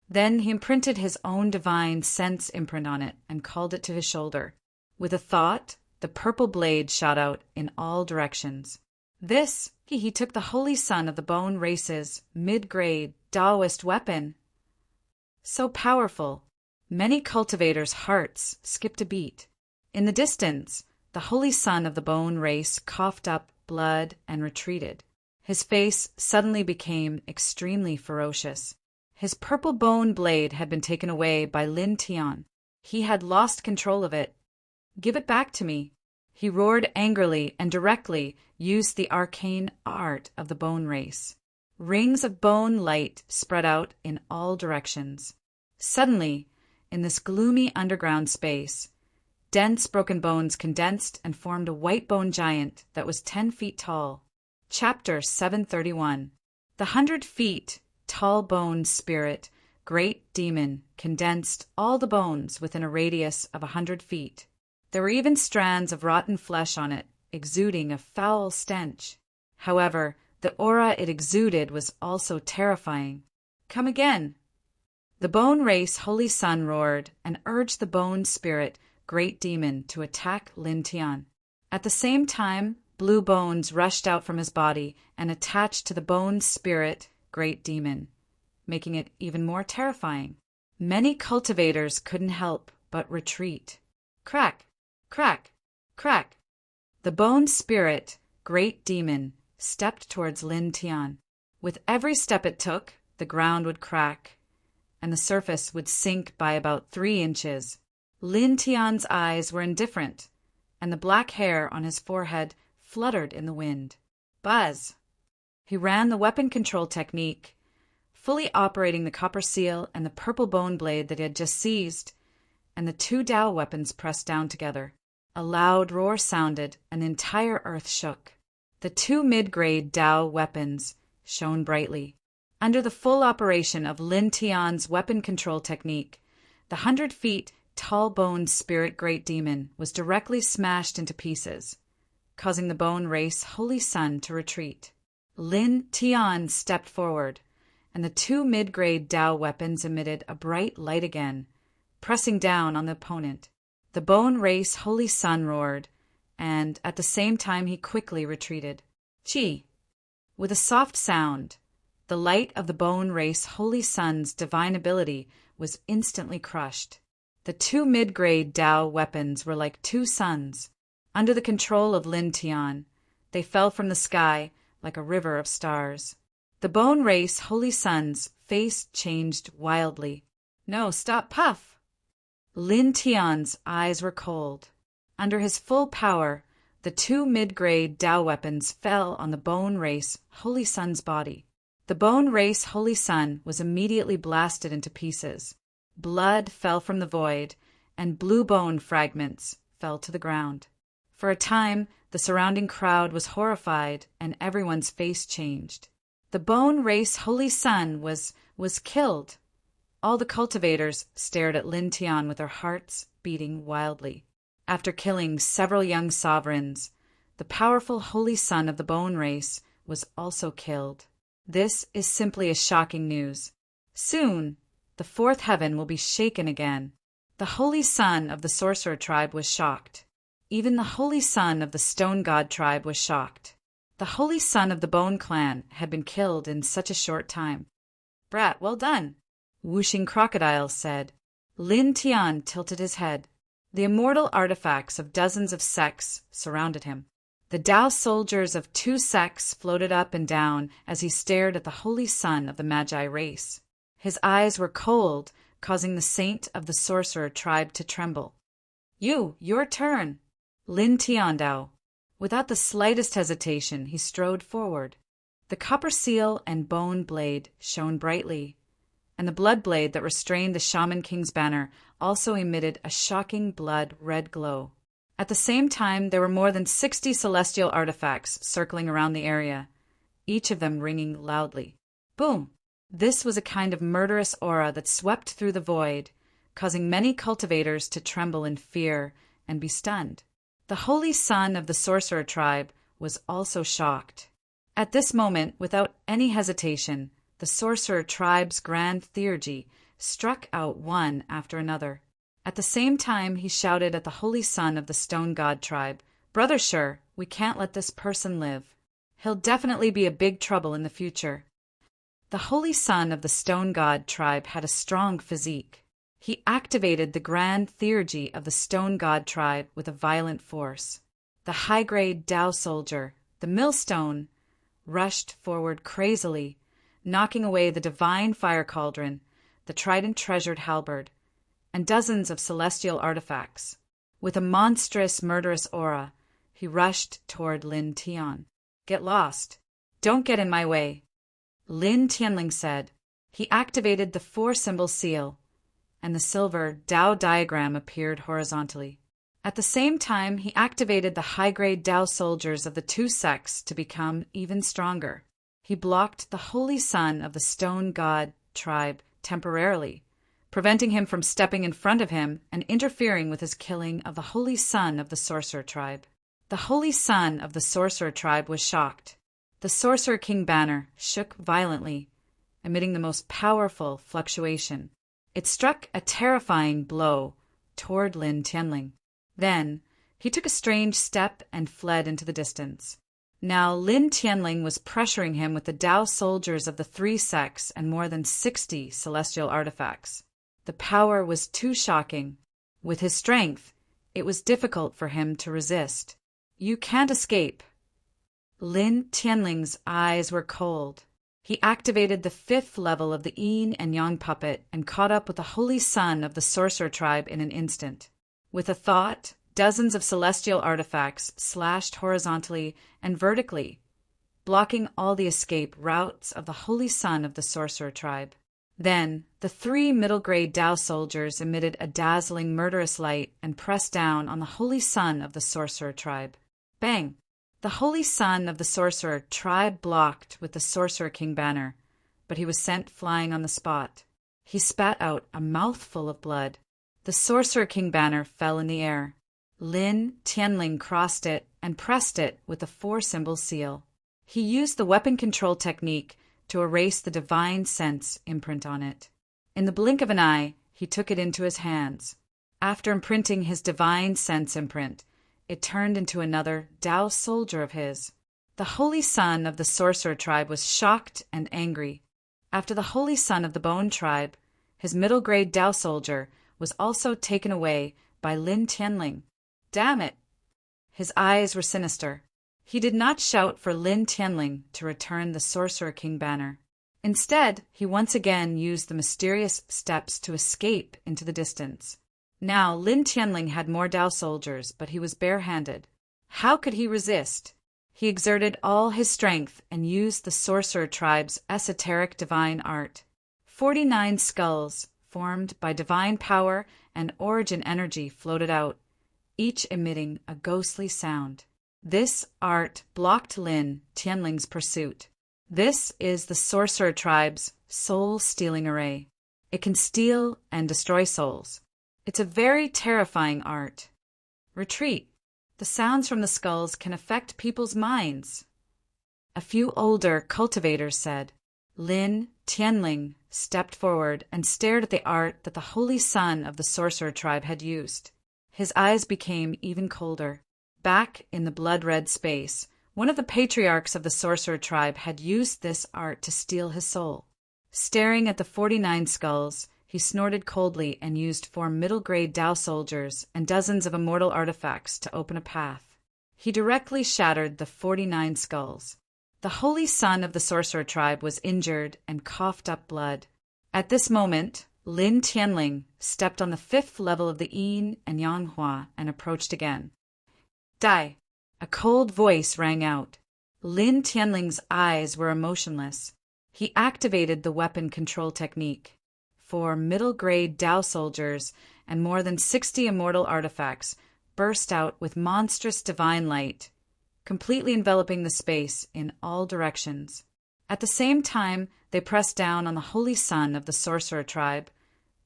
Then he imprinted his own divine sense imprint on it and called it to his shoulder. With a thought, the purple blade shot out in all directions. He took the holy son of the bone race's mid-grade Taoist weapon. So powerful, many cultivators' hearts skipped a beat. In the distance, the holy son of the bone race coughed up blood and retreated. His face suddenly became extremely ferocious. His purple bone blade had been taken away by Lin Tian. He had lost control of it. "Give it back to me." He roared angrily and directly used the arcane art of the bone race. Rings of bone light spread out in all directions. Suddenly, in this gloomy underground space, dense broken bones condensed and formed a white bone giant that was 10 feet tall. Chapter 731. The 100 feet tall bone spirit, great demon, condensed all the bones within a radius of 100 feet. There were even strands of rotten flesh on it, exuding a foul stench. However, the aura it exuded was also terrifying. "Come again." The Bone Race Holy Sun roared and urged the Bone Spirit Great Demon to attack Lin Tian. At the same time, blue bones rushed out from his body and attached to the Bone Spirit Great Demon, making it even more terrifying. Many cultivators couldn't help but retreat. Crack, crack, crack. The Bone Spirit Great Demon stepped towards Lin Tian. With every step it took, the ground would crack, and the surface would sink by about 3 inches. Lin Tian's eyes were indifferent, and the black hair on his forehead fluttered in the wind. Buzz! He ran the weapon control technique, fully operating the copper seal and the purple bone blade that he had just seized, and the 2 Dao weapons pressed down together. A loud roar sounded, and the entire earth shook. The 2 mid-grade Dao weapons shone brightly. Under the full operation of Lin Tian's weapon control technique, the 100 feet tall Bone Spirit Great Demon was directly smashed into pieces, causing the Bone Race Holy Sun to retreat. Lin Tian stepped forward, and the 2 mid-grade Dao weapons emitted a bright light again, pressing down on the opponent. The Bone Race Holy Sun roared, and at the same time he quickly retreated. Chi! With a soft sound, the light of the Bone Race Holy Sun's divine ability was instantly crushed. The 2 mid-grade Dao weapons were like 2 suns. Under the control of Lin Tian, they fell from the sky like a river of stars. The Bone Race Holy Sun's face changed wildly. No, stop, puff! Lin Tian's eyes were cold. Under his full power, the 2 mid-grade Dao weapons fell on the Bone Race Holy Sun's body. The Bone Race Holy Sun was immediately blasted into pieces. Blood fell from the void, and blue bone fragments fell to the ground. For a time, the surrounding crowd was horrified, and everyone's face changed. The Bone Race Holy Sun was killed. All the cultivators stared at Lin Tian with their hearts beating wildly. After killing several young sovereigns, the powerful Holy Sun of the Bone Race was also killed. This is simply a shocking news. Soon, the 4th heaven will be shaken again. The Holy Sun of the Sorcerer tribe was shocked. Even the Holy Sun of the Stone God tribe was shocked. The Holy Sun of the Bone Clan had been killed in such a short time. Brat, well done, Whooshing Crocodile said. Lin Tian tilted his head. The immortal artifacts of dozens of sects surrounded him. The Dao soldiers of 2 sects floated up and down as he stared at the Holy Sun of the Magi race. His eyes were cold, causing the Saint of the Sorcerer tribe to tremble. Your turn, Lin Tian Dao. Without the slightest hesitation, he strode forward. The copper seal and bone blade shone brightly, and the blood blade that restrained the Shaman King's banner also emitted a shocking blood-red glow. At the same time, there were more than 60 celestial artifacts circling around the area, each of them ringing loudly. Boom! This was a kind of murderous aura that swept through the void, causing many cultivators to tremble in fear and be stunned. The Holy Sun of the Sorcerer tribe was also shocked. At this moment, without any hesitation, the Sorcerer tribe's Grand Theurgy struck out one after another. At the same time, he shouted at the Holy Sun of the Stone God tribe, "Brother Sure, we can't let this person live. He'll definitely be a big trouble in the future." The Holy Sun of the Stone God tribe had a strong physique. He activated the Grand Theurgy of the Stone God tribe with a violent force. The high-grade Dao soldier, the Millstone, rushed forward crazily, knocking away the divine fire cauldron, the trident-treasured halberd, and dozens of celestial artifacts. With a monstrous, murderous aura, he rushed toward Lin Tian. "Get lost. Don't get in my way," Lin Tianling said. He activated the 4-symbol seal, and the silver Dao diagram appeared horizontally. At the same time, he activated the high-grade Dao soldiers of the 2 sects to become even stronger. He blocked the Holy Sun of the Stone God tribe temporarily, preventing him from stepping in front of him and interfering with his killing of the Holy Sun of the Sorcerer tribe. The Holy Sun of the Sorcerer tribe was shocked. The Sorcerer King banner shook violently, emitting the most powerful fluctuation. It struck a terrifying blow toward Lin Tianling. Then he took a strange step and fled into the distance. Now Lin Tianling was pressuring him with the Dao soldiers of the three sects and more than 60 celestial artifacts. The power was too shocking. With his strength, it was difficult for him to resist. "You can't escape." Lin Tianling's eyes were cold. He activated the 5th level of the Yin and Yang puppet and caught up with the holy son of the sorcerer tribe in an instant. With a thought, dozens of celestial artifacts slashed horizontally and vertically, blocking all the escape routes of the holy son of the sorcerer tribe. Then, the 3 middle-grade Dao soldiers emitted a dazzling, murderous light and pressed down on the holy son of the sorcerer tribe. Bang! The holy son of the sorcerer tribe blocked with the Sorcerer King banner, but he was sent flying on the spot. He spat out a mouthful of blood. The Sorcerer King banner fell in the air. Lin Tianling crossed it and pressed it with the 4-symbol seal. He used the weapon control technique to erase the divine sense imprint on it. In the blink of an eye, he took it into his hands. After imprinting his divine sense imprint, it turned into another Dao soldier of his. The holy son of the sorcerer tribe was shocked and angry. After the holy son of the bone tribe, his middle-grade Dao soldier was also taken away by Lin Tianling. Damn it! His eyes were sinister. He did not shout for Lin Tianling to return the Sorcerer King banner. Instead, he once again used the mysterious steps to escape into the distance. Now Lin Tianling had more Dao soldiers, but he was barehanded. How could he resist? He exerted all his strength and used the sorcerer tribe's esoteric divine art. 49 skulls, formed by divine power and origin energy, floated out, each emitting a ghostly sound. This art blocked Lin Tianling's pursuit. This is the sorcerer tribe's soul-stealing array. It can steal and destroy souls. It's a very terrifying art. Retreat. The sounds from the skulls can affect people's minds. A few older cultivators said. Lin Tianling stepped forward and stared at the art that the holy son of the sorcerer tribe had used. His eyes became even colder. Back in the blood-red space, one of the patriarchs of the sorcerer tribe had used this art to steal his soul. Staring at the 49 skulls, he snorted coldly and used 4 middle-grade Dao soldiers and dozens of immortal artifacts to open a path. He directly shattered the 49 skulls. The holy son of the sorcerer tribe was injured and coughed up blood. At this moment, Lin Tianling stepped on the 5th level of the Yin and Yang Hua and approached again. Die! A cold voice rang out. Lin Tianling's eyes were emotionless. He activated the weapon control technique. 4 middle-grade Dao soldiers and more than 60 immortal artifacts burst out with monstrous divine light, completely enveloping the space in all directions. At the same time, they pressed down on the holy son of the sorcerer tribe,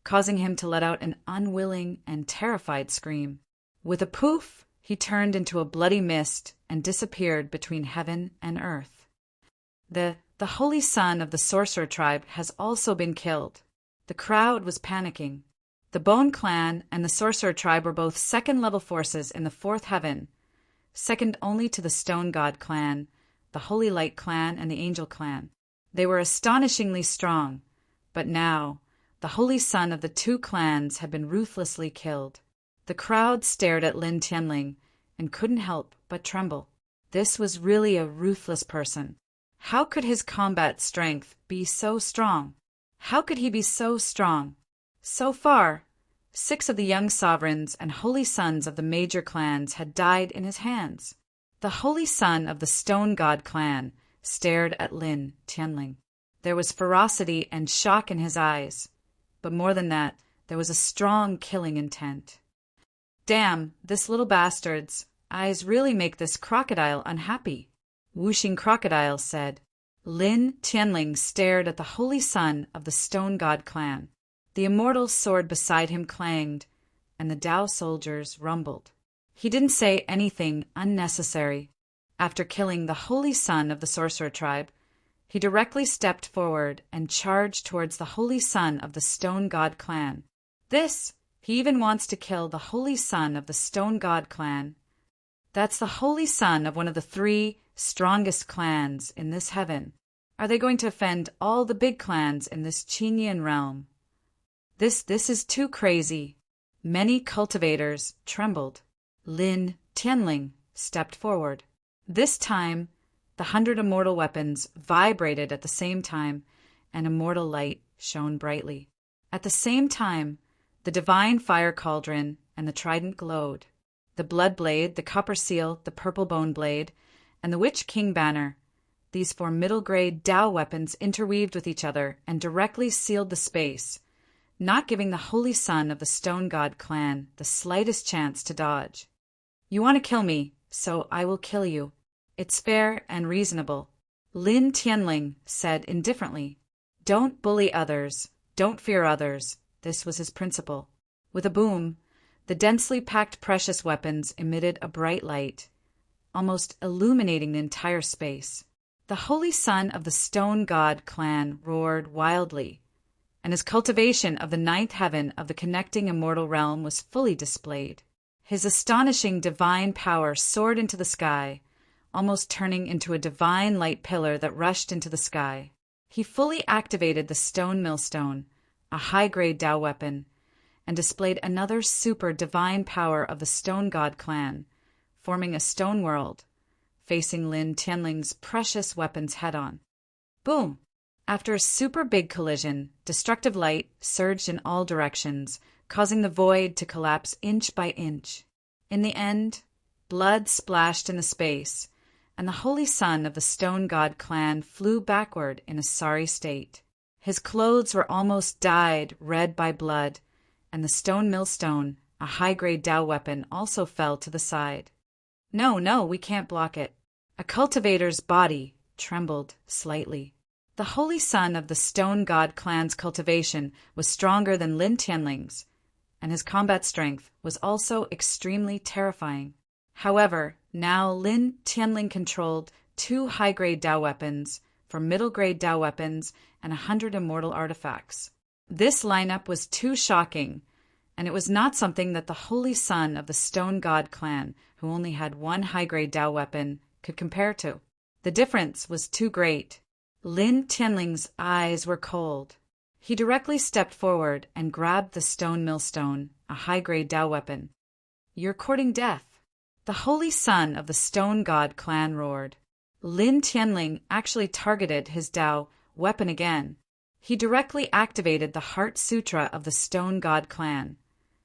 causing him to let out an unwilling and terrified scream. With a poof, he turned into a bloody mist and disappeared between heaven and earth. The holy son of the sorcerer tribe has also been killed. The crowd was panicking. The Bone Clan and the Sorcerer Tribe were both second-level forces in the 4th heaven, second only to the Stone God Clan, the Holy Light Clan, and the Angel Clan. They were astonishingly strong, but now the holy son of the 2 clans had been ruthlessly killed. The crowd stared at Lin Tianling and couldn't help but tremble. This was really a ruthless person. How could his combat strength be so strong? How could he be so strong? So far, 6 of the young sovereigns and holy sons of the major clans had died in his hands. The holy son of the Stone God clan stared at Lin Tianling. There was ferocity and shock in his eyes, but more than that, there was a strong killing intent. Damn, this little bastard's eyes really make this crocodile unhappy, Whooshing Crocodile said. Lin Tianling stared at the holy son of the Stone God clan. The immortal sword beside him clanged, and the Dao soldiers rumbled. He didn't say anything unnecessary. After killing the holy son of the sorcerer tribe, He directly stepped forward and charged towards the holy son of the Stone God clan. He even wants to kill the holy son of the Stone God clan. That's the holy son of one of the 3 strongest clans in this heaven. Are they going to offend all the big clans in this Qinyan realm? This is too crazy. Many cultivators trembled. Lin Tianling stepped forward. This time, the 100 immortal weapons vibrated at the same time, and immortal light shone brightly. At the same time, the divine fire cauldron and the trident glowed. The blood blade, the copper seal, the purple bone blade, and the witch king banner, these 4 middle-grade Dao weapons interweaved with each other and directly sealed the space, not giving the holy son of the Stone God clan the slightest chance to dodge. You want to kill me, so I will kill you. It's fair and reasonable, Lin Tianling said indifferently. Don't bully others, don't fear others. This was his principle. With a boom, the densely packed precious weapons emitted a bright light, almost illuminating the entire space. The holy son of the Stone God clan roared wildly, and his cultivation of the 9th heaven of the connecting immortal realm was fully displayed. His astonishing divine power soared into the sky, almost turning into a divine light pillar that rushed into the sky. He fully activated the Stone Millstone, a high-grade Dao weapon, and displayed another super divine power of the Stone God clan, forming a stone world, facing Lin Tianling's precious weapons head-on. Boom! After a super big collision, destructive light surged in all directions, causing the void to collapse inch by inch. In the end, blood splashed in the space, and the holy son of the Stone God clan flew backward in a sorry state. His clothes were almost dyed red by blood, and the Stone Millstone, a high-grade Dao weapon, also fell to the side. No, we can't block it. A cultivator's body trembled slightly. The holy son of the Stone God clan's cultivation was stronger than Lin Tianling's, and his combat strength was also extremely terrifying. However, now Lin Tianling controlled 2 high-grade Dao weapons, 4 middle-grade Dao weapons, and 100 immortal artifacts. This lineup was too shocking, and it was not something that the holy son of the Stone God clan, who only had 1 high-grade Dao weapon, could compare to. The difference was too great. Lin Tianling's eyes were cold. He directly stepped forward and grabbed the Stone Millstone, a high-grade Dao weapon. You're courting death. The holy son of the Stone God clan roared. Lin Tianling actually targeted his Dao weapon again. He directly activated the Heart Sutra of the Stone God clan,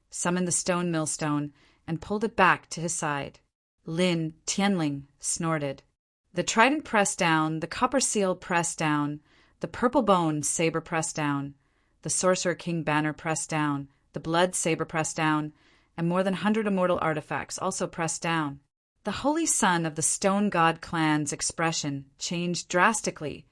summoned the Stone Millstone, and pulled it back to his side. Lin Tianling snorted. The trident pressed down, the copper seal pressed down, the purple bone saber pressed down, the sorcerer king banner pressed down, the blood saber pressed down, and more than 100 immortal artifacts also pressed down. The holy son of the Stone God clan's expression changed drastically,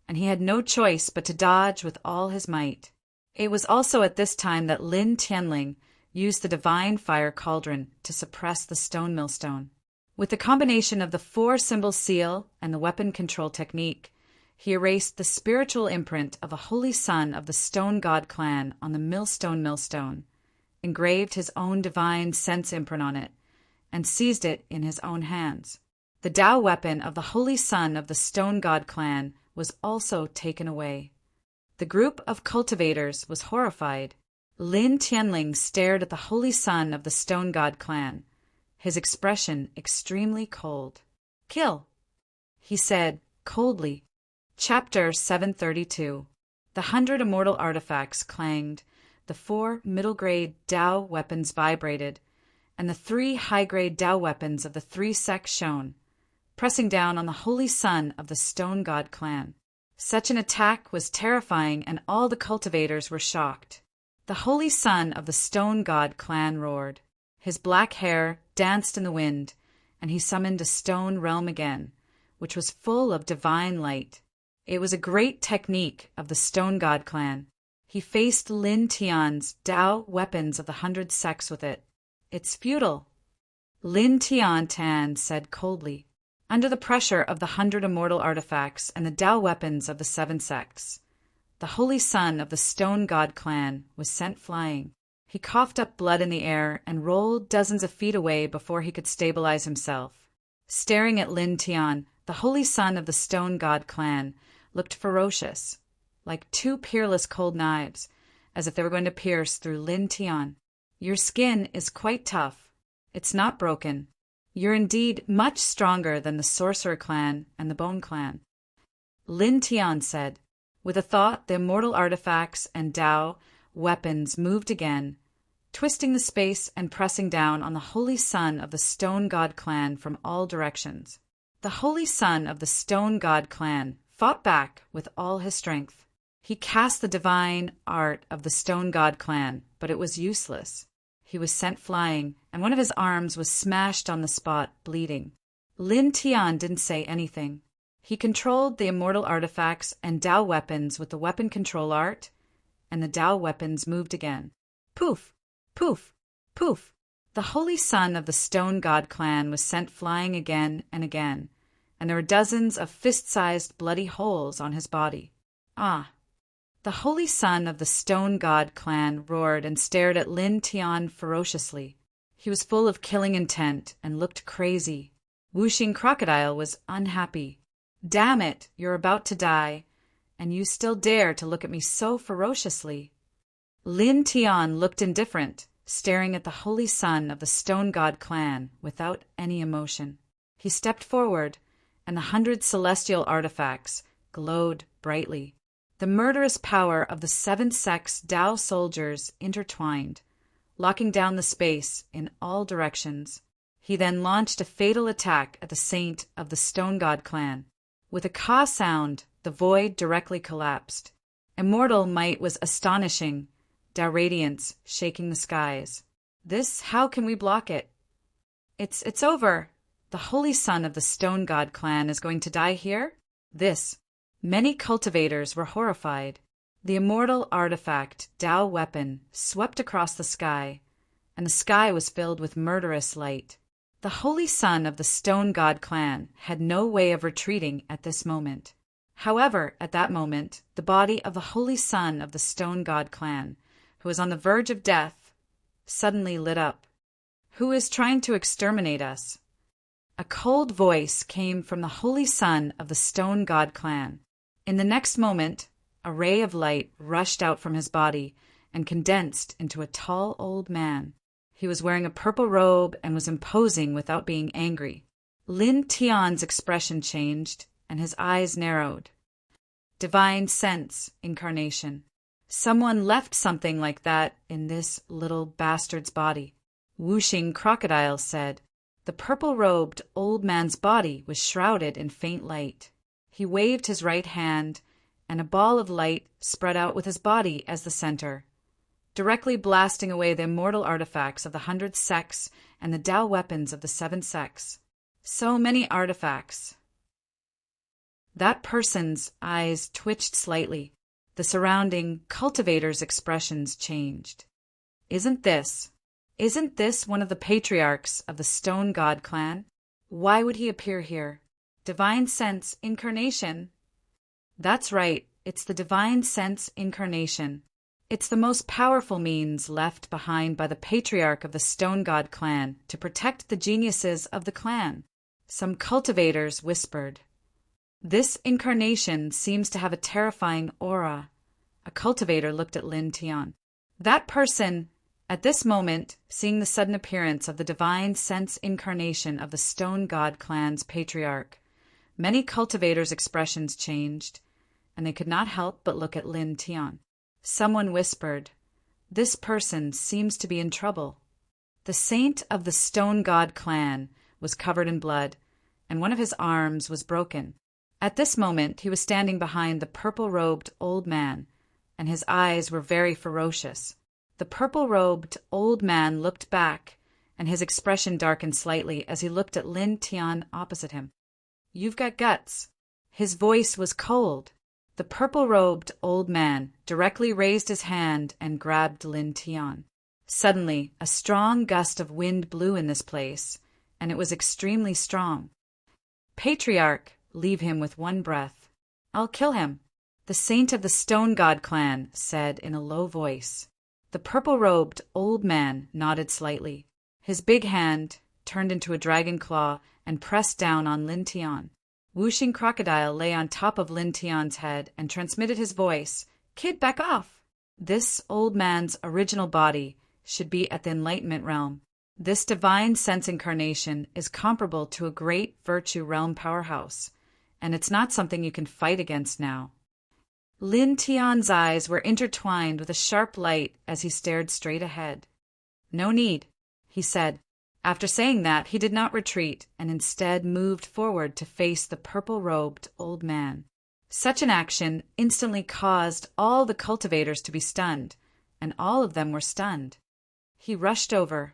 and he had no choice but to dodge with all his might. It was also at this time that Lin Tianling used the divine fire cauldron to suppress the Stone Millstone. With the combination of the 4-symbol seal and the weapon control technique, he erased the spiritual imprint of a holy son of the Stone God clan on the millstone, engraved his own divine sense imprint on it, and seized it in his own hands. The Dao weapon of the holy son of the Stone God clan was also taken away. The group of cultivators was horrified. Lin Tianling stared at the holy son of the Stone God clan, his expression extremely cold. Kill, he said coldly. Chapter 732. The 100 immortal artifacts clanged, the 4 middle-grade Dao weapons vibrated, and the 3 high-grade Dao weapons of the 3 sects shone, pressing down on the holy son of the Stone God clan. Such an attack was terrifying, and all the cultivators were shocked. The holy son of the Stone God clan roared. His black hair danced in the wind, and he summoned a stone realm again, which was full of divine light. It was a great technique of the Stone God clan. He faced Lin Tian's Dao weapons of the 100 sects with it. It's futile, Lin Tian said coldly. under the pressure of the 100 immortal artifacts and the Tao weapons of the 7 sects. The holy son of the Stone God clan was sent flying. He coughed up blood in the air and rolled dozens of feet away before he could stabilize himself. Staring at Lin Tian, the holy son of the Stone God clan looked ferocious, like 2 peerless cold knives, as if they were going to pierce through Lin Tian. Your skin is quite tough. It's not broken. You're indeed much stronger than the Sorcerer clan and the Bone clan. Lin Tian said. With a thought, the immortal artifacts and Tao weapons moved again, twisting the space and pressing down on the holy son of the Stone God clan from all directions. The holy son of the Stone God clan fought back with all his strength. He cast the divine art of the Stone God clan, but it was useless. He was sent flying, and one of his arms was smashed on the spot, bleeding. Lin Tian didn't say anything. He controlled the immortal artifacts and Tao weapons with the weapon control art, and the Tao weapons moved again. Poof! Poof! Poof! The holy son of the Stone God clan was sent flying again and again, and there were dozens of fist-sized bloody holes on his body. Ah! The holy son of the Stone God clan roared and stared at Lin Tian ferociously. He was full of killing intent and looked crazy. Wuxing Crocodile was unhappy. Damn it, you're about to die, and you still dare to look at me so ferociously. Lin Tian looked indifferent, staring at the holy son of the Stone God clan without any emotion. He stepped forward, and the 100 celestial artifacts glowed brightly. The murderous power of the 7 sects Tao soldiers intertwined, locking down the space in all directions. He then launched a fatal attack at the saint of the Stone God clan. With a caw sound, the void directly collapsed. Immortal might was astonishing, Tao radiance shaking the skies. How can we block it? It's over. The holy son of the Stone God clan is going to die here? Many cultivators were horrified. The immortal artifact, Tao weapon, swept across the sky, and the sky was filled with murderous light. The holy son of the Stone God clan had no way of retreating at this moment. However, at that moment, the body of the holy son of the Stone God clan, who was on the verge of death, suddenly lit up. Who is trying to exterminate us? A cold voice came from the holy son of the Stone God clan. In the next moment, a ray of light rushed out from his body and condensed into a tall old man. He was wearing a purple robe and was imposing without being angry. Lin Tian's expression changed, and his eyes narrowed. Divine sense, incarnation. Someone left something like that in this little bastard's body. Wuxing Crocodile said. The purple-robed old man's body was shrouded in faint light. He waved his right hand, and a ball of light spread out with his body as the center, directly blasting away the immortal artifacts of the 100 sects and the Tao weapons of the 7 sects. So many artifacts. That person's eyes twitched slightly. The surrounding cultivators' expressions changed. Isn't this one of the patriarchs of the Stone God clan? Why would he appear here? Divine sense incarnation. That's right, it's the divine sense incarnation. It's the most powerful means left behind by the patriarch of the Stone God clan to protect the geniuses of the clan. Some cultivators whispered. This incarnation seems to have a terrifying aura. A cultivator looked at Lin Tian. That person, at this moment, seeing the sudden appearance of the divine sense incarnation of the Stone God clan's patriarch, many cultivators' expressions changed, and they could not help but look at Lin Tian. Someone whispered, "This person seems to be in trouble." The saint of the Stone God clan was covered in blood, and one of his arms was broken. At this moment, he was standing behind the purple-robed old man, and his eyes were very ferocious. The purple-robed old man looked back, and his expression darkened slightly as he looked at Lin Tian opposite him. "You've got guts." His voice was cold. The purple-robed old man directly raised his hand and grabbed Lin Tian. Suddenly, a strong gust of wind blew in this place, and it was extremely strong. Patriarch, leave him with one breath. I'll kill him. The saint of the stone god clan said in a low voice. The purple-robed old man nodded slightly. His big hand turned into a dragon claw and pressed down on Lin Tian. Whooshing Crocodile lay on top of Lin Tian's head and transmitted his voice. Kid, back off! This old man's original body should be at the Enlightenment realm. This divine sense incarnation is comparable to a great virtue realm powerhouse, and it's not something you can fight against now. Lin Tian's eyes were intertwined with a sharp light as he stared straight ahead. No need, he said. After saying that, he did not retreat and instead moved forward to face the purple-robed old man. Such an action instantly caused all the cultivators to be stunned, and all of them were stunned. He rushed over.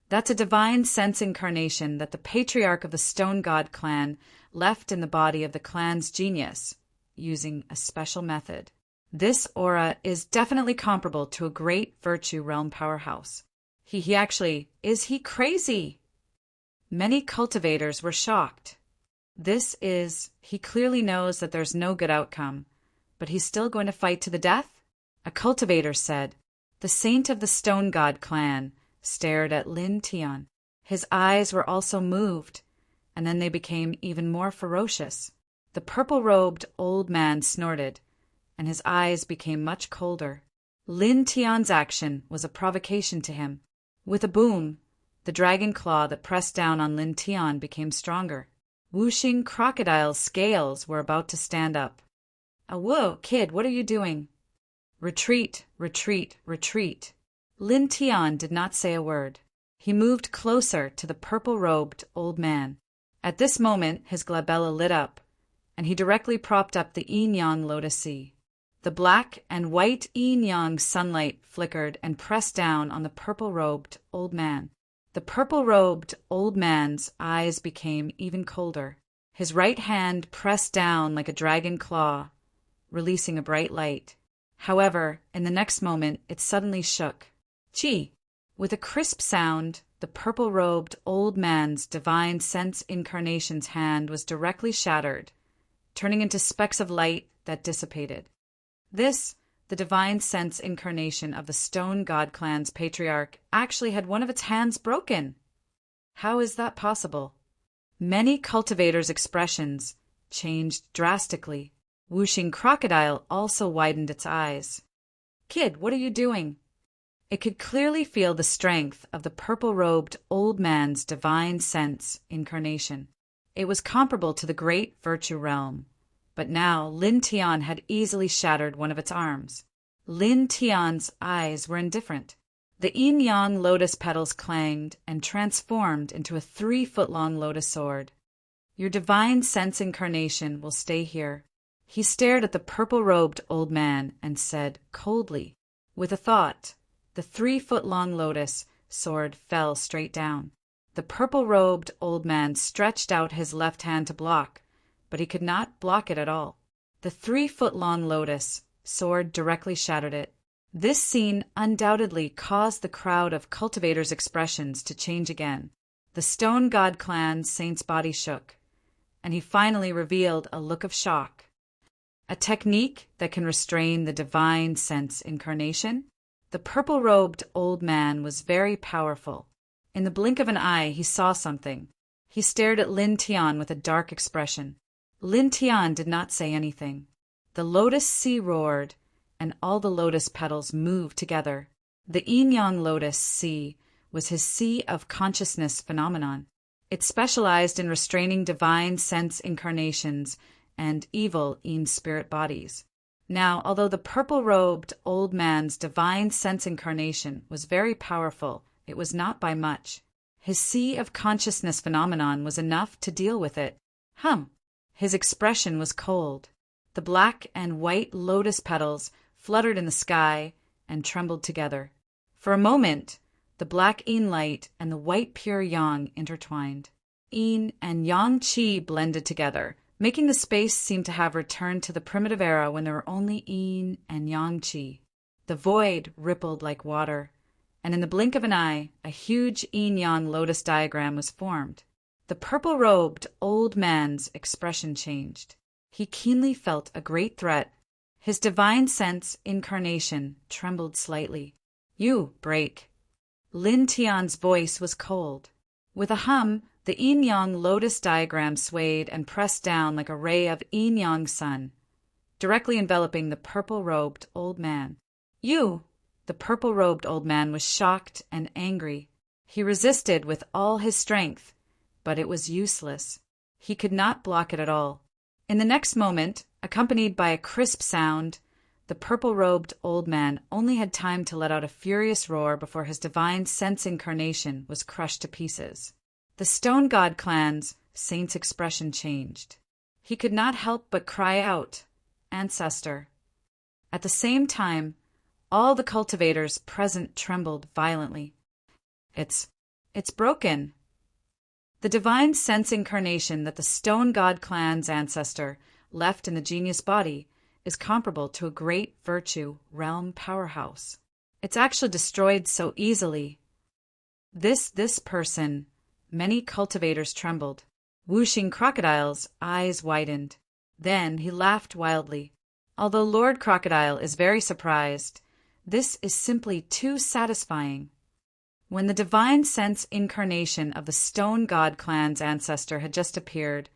That's a divine sense incarnation that the patriarch of the Stone God clan left in the body of the clan's genius, using a special method. This aura is definitely comparable to a great virtue realm powerhouse. Is he crazy? Many cultivators were shocked. He clearly knows that there's no good outcome, but he's still going to fight to the death? A cultivator said. The saint of the Stone God clan stared at Lin Tian. His eyes were also moved, and then they became even more ferocious. The purple-robed old man snorted, and his eyes became much colder. Lin Tian's action was a provocation to him. With a boom, the dragon claw that pressed down on Lin Tian became stronger. Whooshing Crocodile's scales were about to stand up. Whoa, kid, what are you doing? Retreat, retreat, retreat. Lin Tian did not say a word. He moved closer to the purple-robed old man. At this moment, his glabella lit up, and he directly propped up the yin-yang lotus sea. The black and white yin-yang sunlight flickered and pressed down on the purple-robed old man. The purple-robed old man's eyes became even colder. His right hand pressed down like a dragon claw, releasing a bright light. However, in the next moment, it suddenly shook. Chi! With a crisp sound, the purple-robed old man's divine sense incarnation's hand was directly shattered, turning into specks of light that dissipated. The divine sense incarnation of the Stone God clan's patriarch, actually had one of its hands broken. How is that possible? Many cultivators' expressions changed drastically. Whooshing Crocodile also widened its eyes. Kid, what are you doing? It could clearly feel the strength of the purple-robed old man's divine sense incarnation. It was comparable to the great virtue realm. But now Lin Tian had easily shattered one of its arms. Lin Tian's eyes were indifferent. The yin-yang lotus petals clanged and transformed into a 3-foot-long lotus sword. Your divine sense incarnation will stay here. He stared at the purple-robed old man and said coldly. With a thought, the 3-foot-long lotus sword fell straight down. The purple-robed old man stretched out his left hand to block, but he could not block it at all. The 3-foot-long lotus sword directly shattered it. This scene undoubtedly caused the crowd of cultivators' expressions to change again. The Stone God clan's saint's body shook, and he finally revealed a look of shock. A technique that can restrain the divine sense incarnation? The purple-robed old man was very powerful. In the blink of an eye, he saw something. He stared at Lin Tian with a dark expression. Lin Tian did not say anything. The lotus sea roared, and all the lotus petals moved together. The yin-yang lotus sea was his sea of consciousness phenomenon. It specialized in restraining divine sense incarnations and evil yin spirit bodies. Now, although the purple-robed old man's divine sense incarnation was very powerful, it was not by much. His sea of consciousness phenomenon was enough to deal with it. His expression was cold. The black and white lotus petals fluttered in the sky and trembled together. For a moment, the black yin light and the white pure yang intertwined. Yin and yang qi blended together, making the space seem to have returned to the primitive era when there were only yin and yang qi. The void rippled like water, and in the blink of an eye, a huge yin-yang lotus diagram was formed. The purple-robed old man's expression changed. He keenly felt a great threat. His divine sense incarnation trembled slightly. "You break." Lin Tian's voice was cold. With a hum, the yin-yang lotus diagram swayed and pressed down like a ray of yin-yang sun, directly enveloping the purple-robed old man. "You!" The purple-robed old man was shocked and angry. He resisted with all his strength, but it was useless. He could not block it at all. In the next moment, accompanied by a crisp sound, the purple-robed old man only had time to let out a furious roar before his divine sense incarnation was crushed to pieces. The Stone God clan's saint's expression changed. He could not help but cry out, "Ancestor." At the same time, all the cultivators present trembled violently. It's broken." The divine sense incarnation that the Stone God clan's ancestor left in the genius body is comparable to a great virtue realm powerhouse. It's actually destroyed so easily. This person, many cultivators trembled. Whooshing Crocodile's eyes widened. Then he laughed wildly. Although Lord Crocodile is very surprised, this is simply too satisfying. When the divine sense incarnation of the Stone God clan's ancestor had just appeared,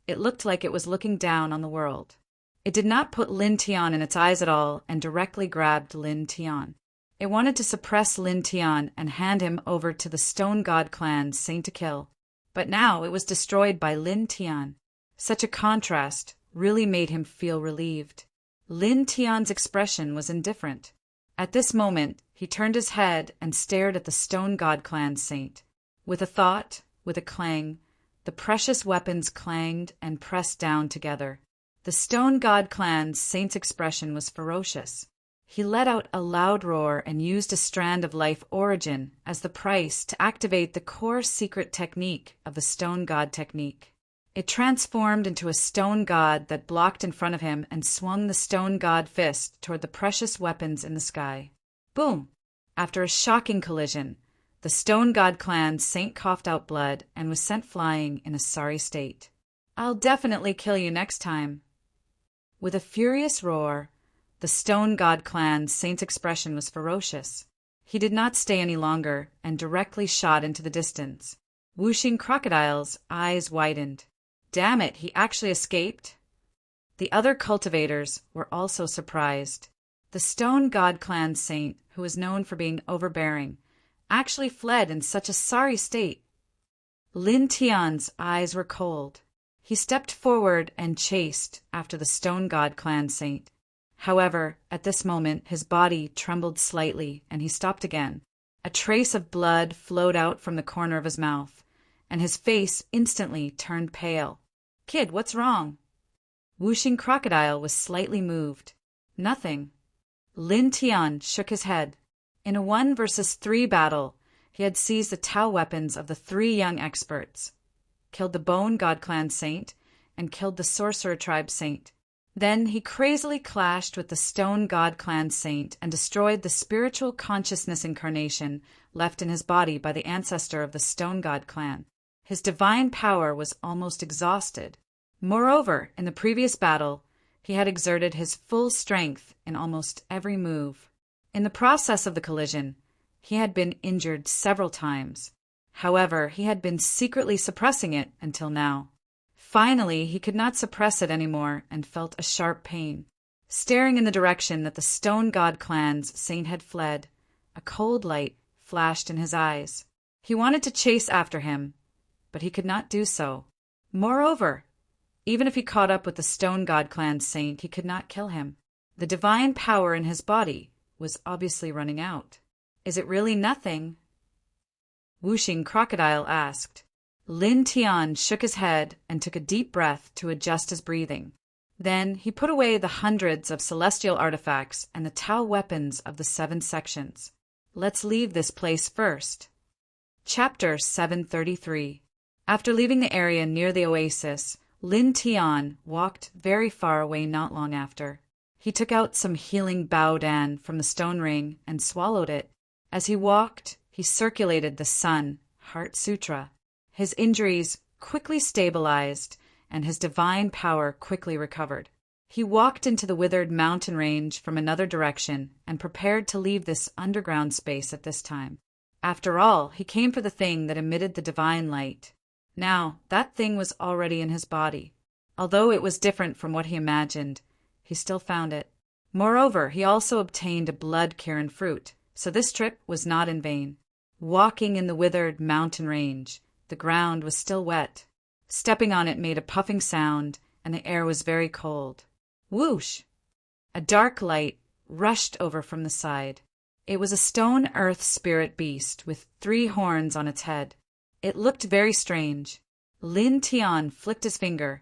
it looked like it was looking down on the world. It did not put Lin Tian in its eyes at all and directly grabbed Lin Tian. It wanted to suppress Lin Tian and hand him over to the Stone God clan's saint to kill. But now it was destroyed by Lin Tian. Such a contrast really made him feel relieved. Lin Tian's expression was indifferent. At this moment, he turned his head and stared at the Stone God clan's saint. With a thought, with a clang, the precious weapons clanged and pressed down together. The Stone God clan's saint's expression was ferocious. He let out a loud roar and used a strand of life origin as the price to activate the core secret technique of the Stone God technique. It transformed into a stone god that blocked in front of him and swung the Stone God fist toward the precious weapons in the sky. Boom! After a shocking collision, the Stone God clan's saint coughed out blood and was sent flying in a sorry state. "I'll definitely kill you next time." With a furious roar, the Stone God clan's saint's expression was ferocious. He did not stay any longer and directly shot into the distance. Whooshing Crocodile's eyes widened. Damn it, he actually escaped? The other cultivators were also surprised. The Stone God clan saint, who was known for being overbearing, actually fled in such a sorry state. Lin Tian's eyes were cold. He stepped forward and chased after the Stone God clan saint. However, at this moment his body trembled slightly and he stopped again. A trace of blood flowed out from the corner of his mouth, and his face instantly turned pale. "Kid, what's wrong?" Whooshing Crocodile was slightly moved. "Nothing." Lin Tian shook his head. In a 1 versus 3 battle, he had seized the Tao weapons of the 3 young experts, killed the Bone God clan saint, and killed the Sorcerer tribe saint. Then he crazily clashed with the Stone God clan saint and destroyed the spiritual consciousness incarnation left in his body by the ancestor of the Stone God clan. His divine power was almost exhausted. Moreover, in the previous battle, he had exerted his full strength in almost every move. In the process of the collision, he had been injured several times. However, he had been secretly suppressing it until now. Finally, he could not suppress it anymore and felt a sharp pain. Staring in the direction that the Stone God clan's saint had fled, a cold light flashed in his eyes. He wanted to chase after him, but he could not do so. Moreover, even if he caught up with the Stone God clan saint, he could not kill him. The divine power in his body was obviously running out. "Is it really nothing?" Whooshing Crocodile asked. Lin Tian shook his head and took a deep breath to adjust his breathing. Then he put away the hundreds of celestial artifacts and the Tao weapons of the 7 sections. "Let's leave this place first." Chapter 733. After leaving the area near the oasis, Lin Tian walked very far away not long after. He took out some healing Bao Dan from the stone ring and swallowed it. As he walked, he circulated the Sun Heart Sutra. His injuries quickly stabilized, and his divine power quickly recovered. He walked into the withered mountain range from another direction and prepared to leave this underground space at this time. After all, he came for the thing that emitted the divine light. Now, that thing was already in his body. Although it was different from what he imagined, he still found it. Moreover, he also obtained a blood-Kirin fruit, so this trip was not in vain. Walking in the withered mountain range, the ground was still wet. Stepping on it made a puffing sound, and the air was very cold. Whoosh! A dark light rushed over from the side. It was a stone earth spirit beast with 3 horns on its head. It looked very strange. Lin Tian flicked his finger,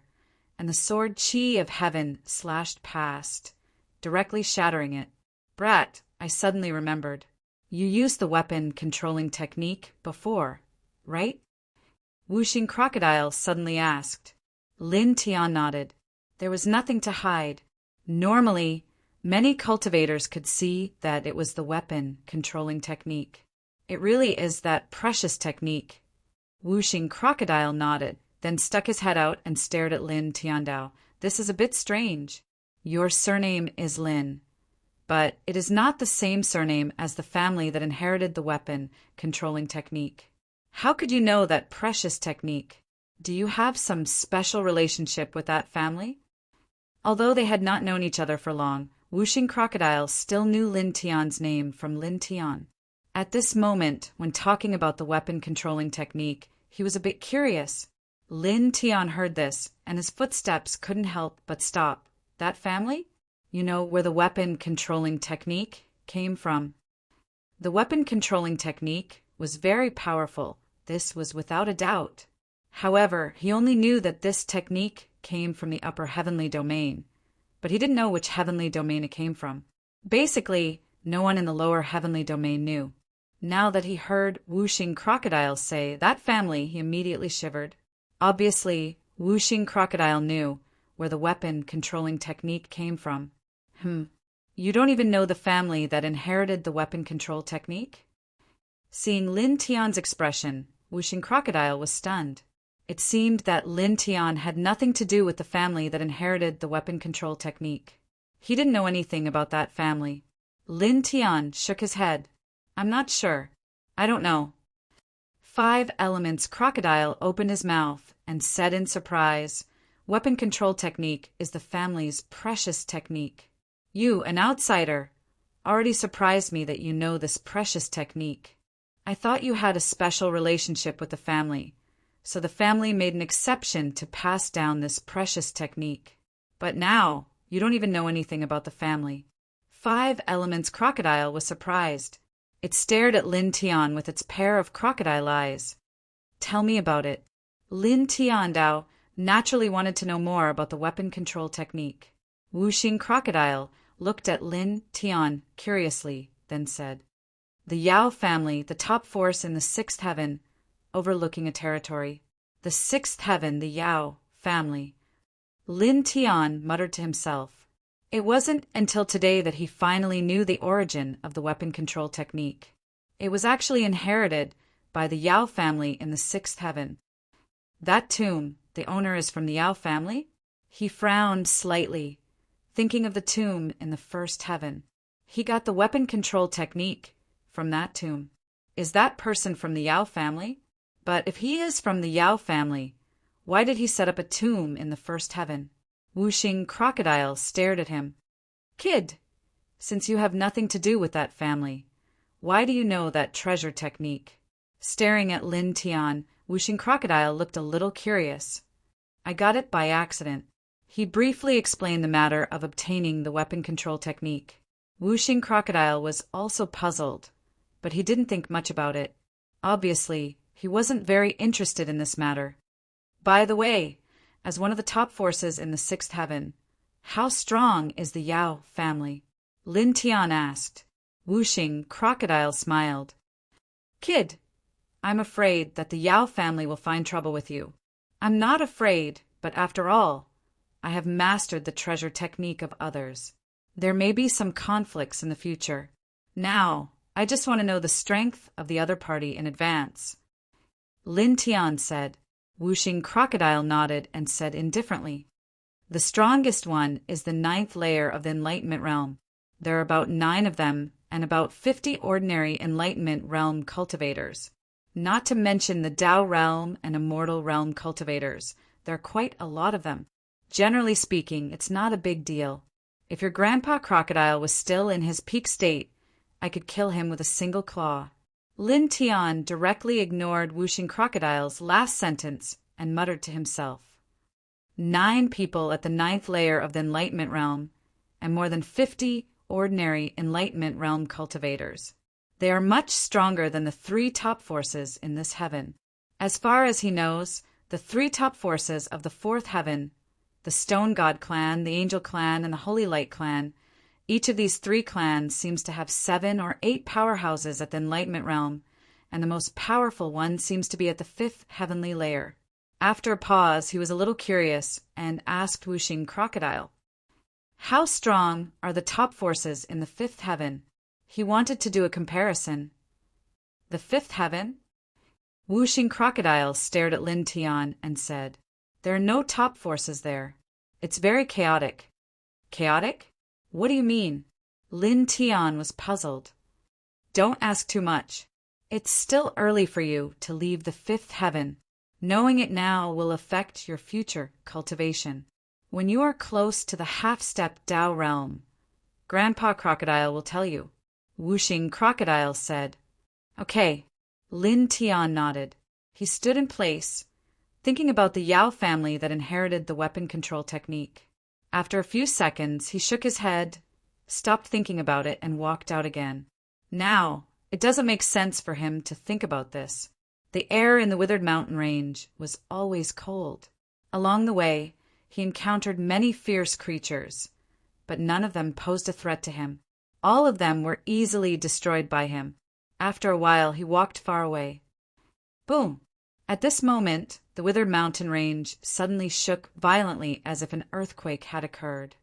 and the sword Qi of heaven slashed past, directly shattering it. Brat, I suddenly remembered. You used the weapon controlling technique before, right? Wuxing Crocodile suddenly asked. Lin Tian nodded. There was nothing to hide. Normally, many cultivators could see that it was the weapon controlling technique. It really is that precious technique. Wuxing Crocodile nodded, then stuck his head out and stared at Lin Tiandao. This is a bit strange. Your surname is Lin, but it is not the same surname as the family that inherited the weapon controlling technique. How could you know that precious technique? Do you have some special relationship with that family? Although they had not known each other for long, Wuxing Crocodile still knew Lin Tian's name from Lin Tian. At this moment, when talking about the weapon controlling technique, he was a bit curious. Lin Tian heard this, and his footsteps couldn't help but stop. That family? You know where the weapon controlling technique came from. The weapon controlling technique was very powerful. This was without a doubt. However, he only knew that this technique came from the upper heavenly domain, but he didn't know which heavenly domain it came from. Basically, no one in the lower heavenly domain knew. Now that he heard Wuxing Crocodile say that family, he immediately shivered. Obviously, Wuxing Crocodile knew where the weapon controlling technique came from. You don't even know the family that inherited the weapon control technique? Seeing Lin Tian's expression, Wuxing Crocodile was stunned. It seemed that Lin Tian had nothing to do with the family that inherited the weapon control technique. He didn't know anything about that family. Lin Tian shook his head. I'm not sure. I don't know. 5 Elements Crocodile opened his mouth and said in surprise, Weapon control technique is the family's precious technique. You, an outsider, already surprised me that you know this precious technique. I thought you had a special relationship with the family, so the family made an exception to pass down this precious technique. But now, you don't even know anything about the family. 5 Elements Crocodile was surprised. It stared at Lin Tian with its pair of crocodile eyes. Tell me about it. Lin Tiandao naturally wanted to know more about the weapon control technique. Wuxing Crocodile looked at Lin Tian curiously, then said, The Yao family, the top force in the 6th heaven, overlooking a territory. The 6th heaven, the Yao family. Lin Tian muttered to himself. It wasn't until today that he finally knew the origin of the weapon control technique. It was actually inherited by the Yao family in the 6th heaven. That tomb, the owner is from the Yao family? He frowned slightly, thinking of the tomb in the 1st heaven. He got the weapon control technique from that tomb. Is that person from the Yao family? But if he is from the Yao family, why did he set up a tomb in the 1st heaven? Wuxing Crocodile stared at him. Kid, since you have nothing to do with that family, why do you know that treasure technique? Staring at Lin Tian, Wuxing Crocodile looked a little curious. I got it by accident. He briefly explained the matter of obtaining the weapon control technique. Wuxing Crocodile was also puzzled, but he didn't think much about it. Obviously, he wasn't very interested in this matter. By the way, as one of the top forces in the 6th heaven, how strong is the Yao family? Lin Tian asked. Wuxing Crocodile smiled. Kid, I'm afraid that the Yao family will find trouble with you. I'm not afraid, but after all, I have mastered the treasure technique of others. There may be some conflicts in the future. Now, I just want to know the strength of the other party in advance. Lin Tian said. Whooshing Crocodile nodded and said indifferently, "The strongest one is the 9th layer of the Enlightenment realm. There are about 9 of them and about 50 ordinary Enlightenment realm cultivators. Not to mention the Tao realm and Immortal realm cultivators. There are quite a lot of them. Generally speaking, it's not a big deal. If your Grandpa Crocodile was still in his peak state, I could kill him with a single claw." Lin Tian directly ignored Whooshing Crocodile's last sentence and muttered to himself, 9 people at the 9th layer of the Enlightenment realm, and more than 50 ordinary Enlightenment realm cultivators. They are much stronger than the 3 top forces in this heaven. As far as he knows, the 3 top forces of the 4th heaven, the Stone God clan, the Angel clan, and the Holy Light clan, each of these 3 clans seems to have 7 or 8 powerhouses at the Enlightenment realm, and the most powerful one seems to be at the 5th heavenly layer. After a pause, he was a little curious and asked Whooshing Crocodile, "How strong are the top forces in the 5th heaven?" He wanted to do a comparison. "The 5th heaven?" Whooshing Crocodile stared at Lin Tian and said, "There are no top forces there. It's very chaotic." "Chaotic? What do you mean?" Lin Tian was puzzled. "Don't ask too much. It's still early for you to leave the 5th heaven. Knowing it now will affect your future cultivation. When you are close to the half-step Tao realm, Grandpa Crocodile will tell you." Whooshing Crocodile said, "Okay." Lin Tian nodded. He stood in place, thinking about the Yao family that inherited the weapon control technique. After a few seconds, he shook his head, stopped thinking about it, and walked out again. Now, it doesn't make sense for him to think about this. The air in the withered mountain range was always cold. Along the way, he encountered many fierce creatures, but none of them posed a threat to him. All of them were easily destroyed by him. After a while, he walked far away. Boom! At this moment, the withered mountain range suddenly shook violently as if an earthquake had occurred.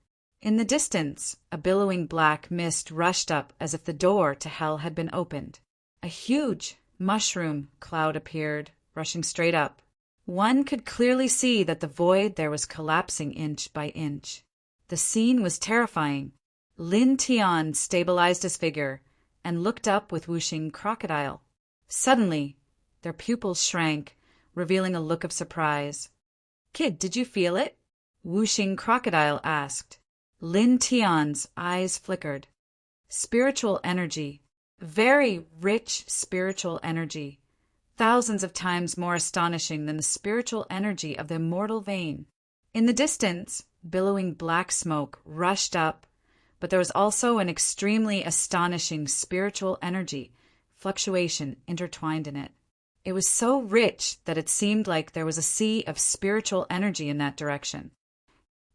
In the distance, a billowing black mist rushed up as if the door to hell had been opened. A huge mushroom cloud appeared, rushing straight up. One could clearly see that the void there was collapsing inch by inch. The scene was terrifying. Lin Tian stabilized his figure and looked up with Whooshing Crocodile. Suddenly, their pupils shrank, revealing a look of surprise. "Kid, did you feel it?" Whooshing Crocodile asked. Lin Tian's eyes flickered. Spiritual energy. Very rich spiritual energy. Thousands of times more astonishing than the spiritual energy of the immortal vein. In the distance, billowing black smoke rushed up, but there was also an extremely astonishing spiritual energy, fluctuation intertwined in it. It was so rich that it seemed like there was a sea of spiritual energy in that direction.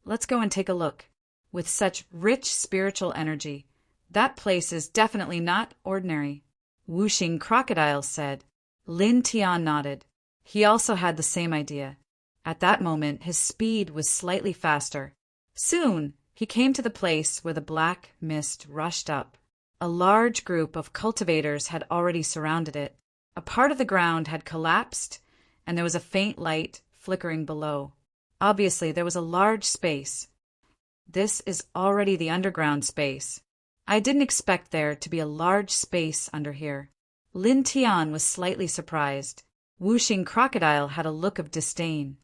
Let's go and take a look. With such rich spiritual energy, that place is definitely not ordinary, Whooshing Crocodile said. Lin Tian nodded. He also had the same idea. At that moment, his speed was slightly faster. Soon, he came to the place where the black mist rushed up. A large group of cultivators had already surrounded it. A part of the ground had collapsed, and there was a faint light flickering below. Obviously, there was a large space. This is already the underground space. I didn't expect there to be a large space under here. Lin Tian was slightly surprised. Whooshing Crocodile had a look of disdain.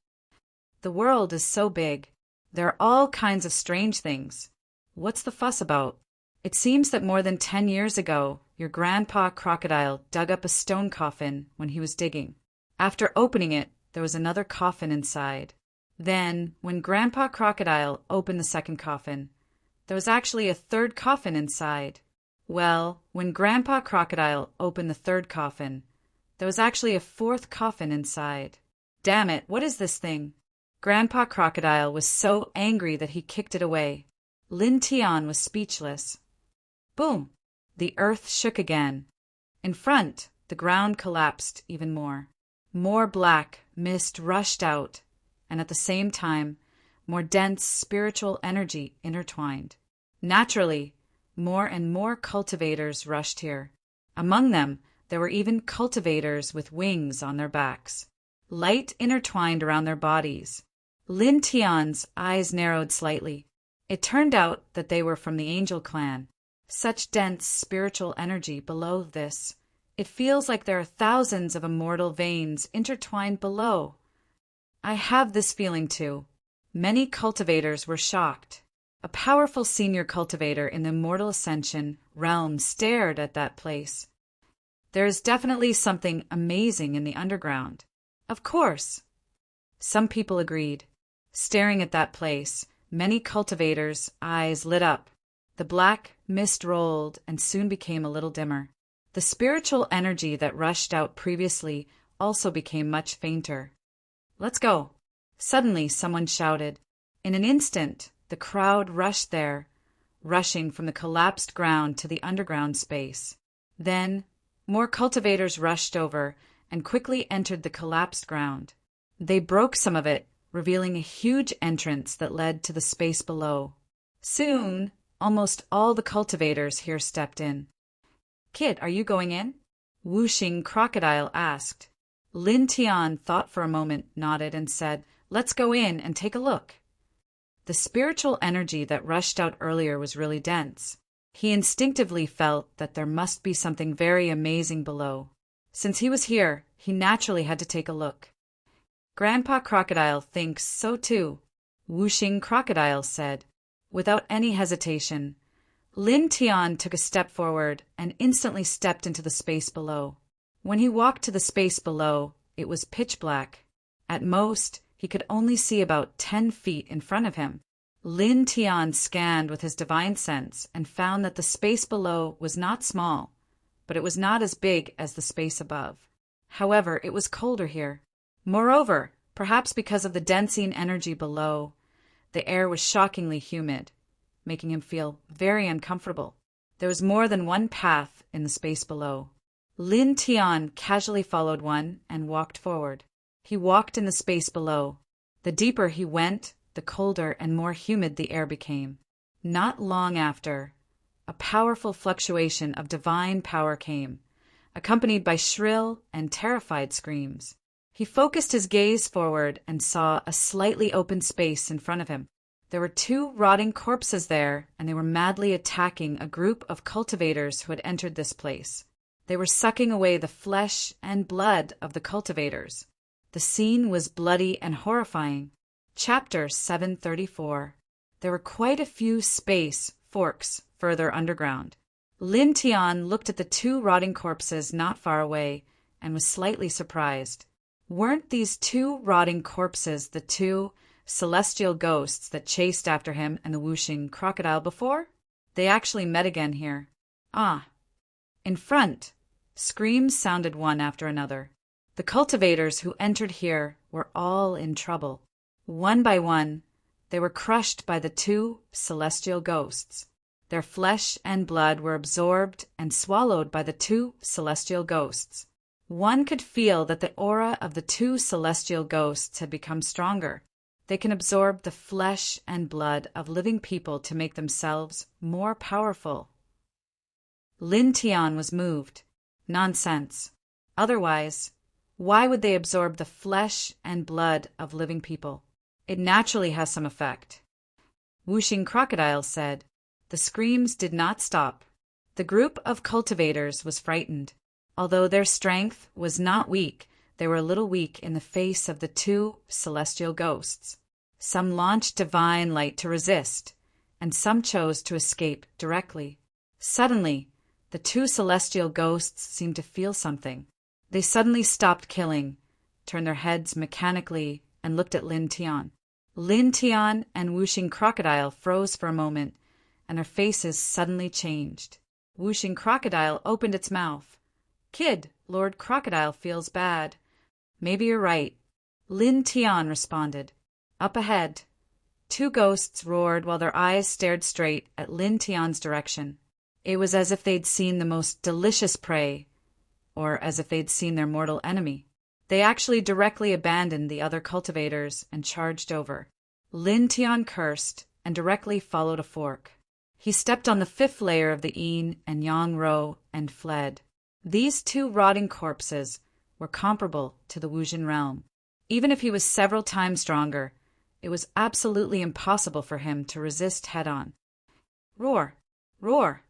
The world is so big. There are all kinds of strange things. What's the fuss about? It seems that more than 10 years ago, your Grandpa Crocodile dug up a stone coffin when he was digging. After opening it, there was another coffin inside. Then, when Grandpa Crocodile opened the second coffin, there was actually a third coffin inside. Well, when Grandpa Crocodile opened the third coffin, there was actually a fourth coffin inside. Damn it, what is this thing? Grandpa Crocodile was so angry that he kicked it away. Lin Tian was speechless. Boom! The earth shook again. In front, the ground collapsed even more. More black mist rushed out, and at the same time, more dense spiritual energy intertwined. Naturally, more and more cultivators rushed here. Among them, there were even cultivators with wings on their backs. light intertwined around their bodies. Lin Tian's eyes narrowed slightly. It turned out that they were from the Angel clan. Such dense spiritual energy below this. It feels like there are thousands of immortal veins intertwined below. I have this feeling too. Many cultivators were shocked. A powerful senior cultivator in the Immortal Ascension realm stared at that place. There is definitely something amazing in the underground. Of course. Some people agreed. Staring at that place, many cultivators' eyes lit up. The black mist rolled and soon became a little dimmer. The spiritual energy that rushed out previously also became much fainter. Let's go. Suddenly someone shouted. In an instant, the crowd rushed there, rushing from the collapsed ground to the underground space. Then, more cultivators rushed over and quickly entered the collapsed ground. They broke some of it, revealing a huge entrance that led to the space below. Soon, almost all the cultivators here stepped in. Kid, are you going in? Whooshing Crocodile asked. Lin Tian thought for a moment, nodded, and said, Let's go in and take a look. The spiritual energy that rushed out earlier was really dense. He instinctively felt that there must be something very amazing below. Since he was here, he naturally had to take a look. Grandpa Crocodile thinks so too, Whooshing Crocodile said. Without any hesitation, Lin Tian took a step forward and instantly stepped into the space below. When he walked to the space below, it was pitch black. At most, he could only see about 10 feet in front of him. Lin Tian scanned with his divine sense and found that the space below was not small, but it was not as big as the space above. However, it was colder here. Moreover, perhaps because of the densing energy below, the air was shockingly humid, making him feel very uncomfortable. There was more than one path in the space below. Lin Tian casually followed one and walked forward. He walked in the space below. The deeper he went, the colder and more humid the air became. Not long after, a powerful fluctuation of divine power came, accompanied by shrill and terrified screams. He focused his gaze forward and saw a slightly open space in front of him. There were 2 rotting corpses there, and they were madly attacking a group of cultivators who had entered this place. They were sucking away the flesh and blood of the cultivators. The scene was bloody and horrifying. Chapter 734. There were quite a few space forks further underground. Lin Tian looked at the 2 rotting corpses not far away and was slightly surprised. Weren't these 2 rotting corpses the 2 celestial ghosts that chased after him and the Whooshing Crocodile before? They actually met again here. Ah. In front, screams sounded one after another. The cultivators who entered here were all in trouble. One by one, they were crushed by the 2 celestial ghosts. Their flesh and blood were absorbed and swallowed by the 2 celestial ghosts. One could feel that the aura of the 2 celestial ghosts had become stronger. They can absorb the flesh and blood of living people to make themselves more powerful. Lin Tian was moved. Nonsense. Otherwise, why would they absorb the flesh and blood of living people? It naturally has some effect. Whooshing Crocodile said. The screams did not stop. The group of cultivators was frightened. Although their strength was not weak, they were a little weak in the face of the 2 celestial ghosts. Some launched divine light to resist, and some chose to escape directly. Suddenly, the 2 celestial ghosts seemed to feel something. They suddenly stopped killing, turned their heads mechanically, and looked at Lin Tian. Lin Tian and Whooshing Crocodile froze for a moment, and their faces suddenly changed. Whooshing Crocodile opened its mouth. Kid, Lord Crocodile feels bad. Maybe you're right. Lin Tian responded. Up ahead, 2 ghosts roared while their eyes stared straight at Lin Tian's direction. It was as if they'd seen the most delicious prey, or as if they'd seen their mortal enemy. They actually directly abandoned the other cultivators and charged over. Lin Tian cursed and directly followed a fork. He stepped on the 5th layer of the yin and yang row and fled. These 2 rotting corpses were comparable to the Wujin realm. Even if he was several times stronger, it was absolutely impossible for him to resist head-on. Roar! Roar!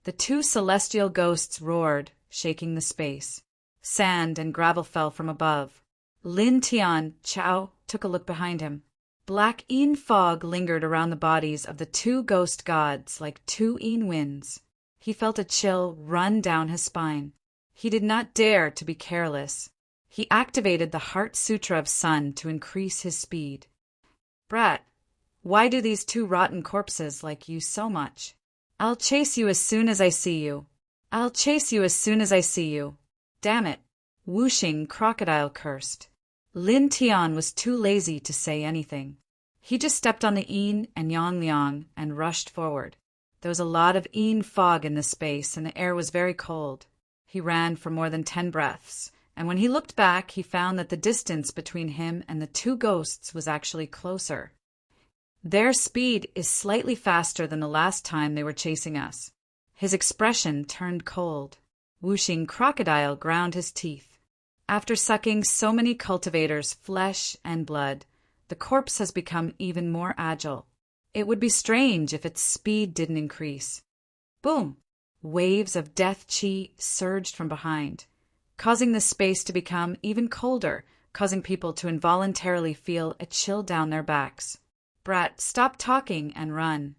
The two celestial ghosts roared, shaking the space. Sand and gravel fell from above. Lin Tian Chao took a look behind him. Black een fog lingered around the bodies of the two ghost gods like two een winds. He felt a chill run down his spine. He did not dare to be careless. He activated the Heart Sutra of Sun to increase his speed. Brat, why do these two rotten corpses like you so much? I'll chase you as soon as I see you. I'll chase you as soon as I see you. Damn it! Whooshing crocodile cursed. Lin Tian was too lazy to say anything. He just stepped on the een and yang liang and rushed forward. There was a lot of een fog in the space and the air was very cold. He ran for more than 10 breaths, and when he looked back he found that the distance between him and the two ghosts was actually closer. Their speed is slightly faster than the last time they were chasing us. His expression turned cold. Whooshing crocodile ground his teeth. After sucking so many cultivators' flesh and blood, the corpse has become even more agile. It would be strange if its speed didn't increase. Boom! Waves of death chi surged from behind, causing the space to become even colder, causing people to involuntarily feel a chill down their backs. Brat, stop talking and run.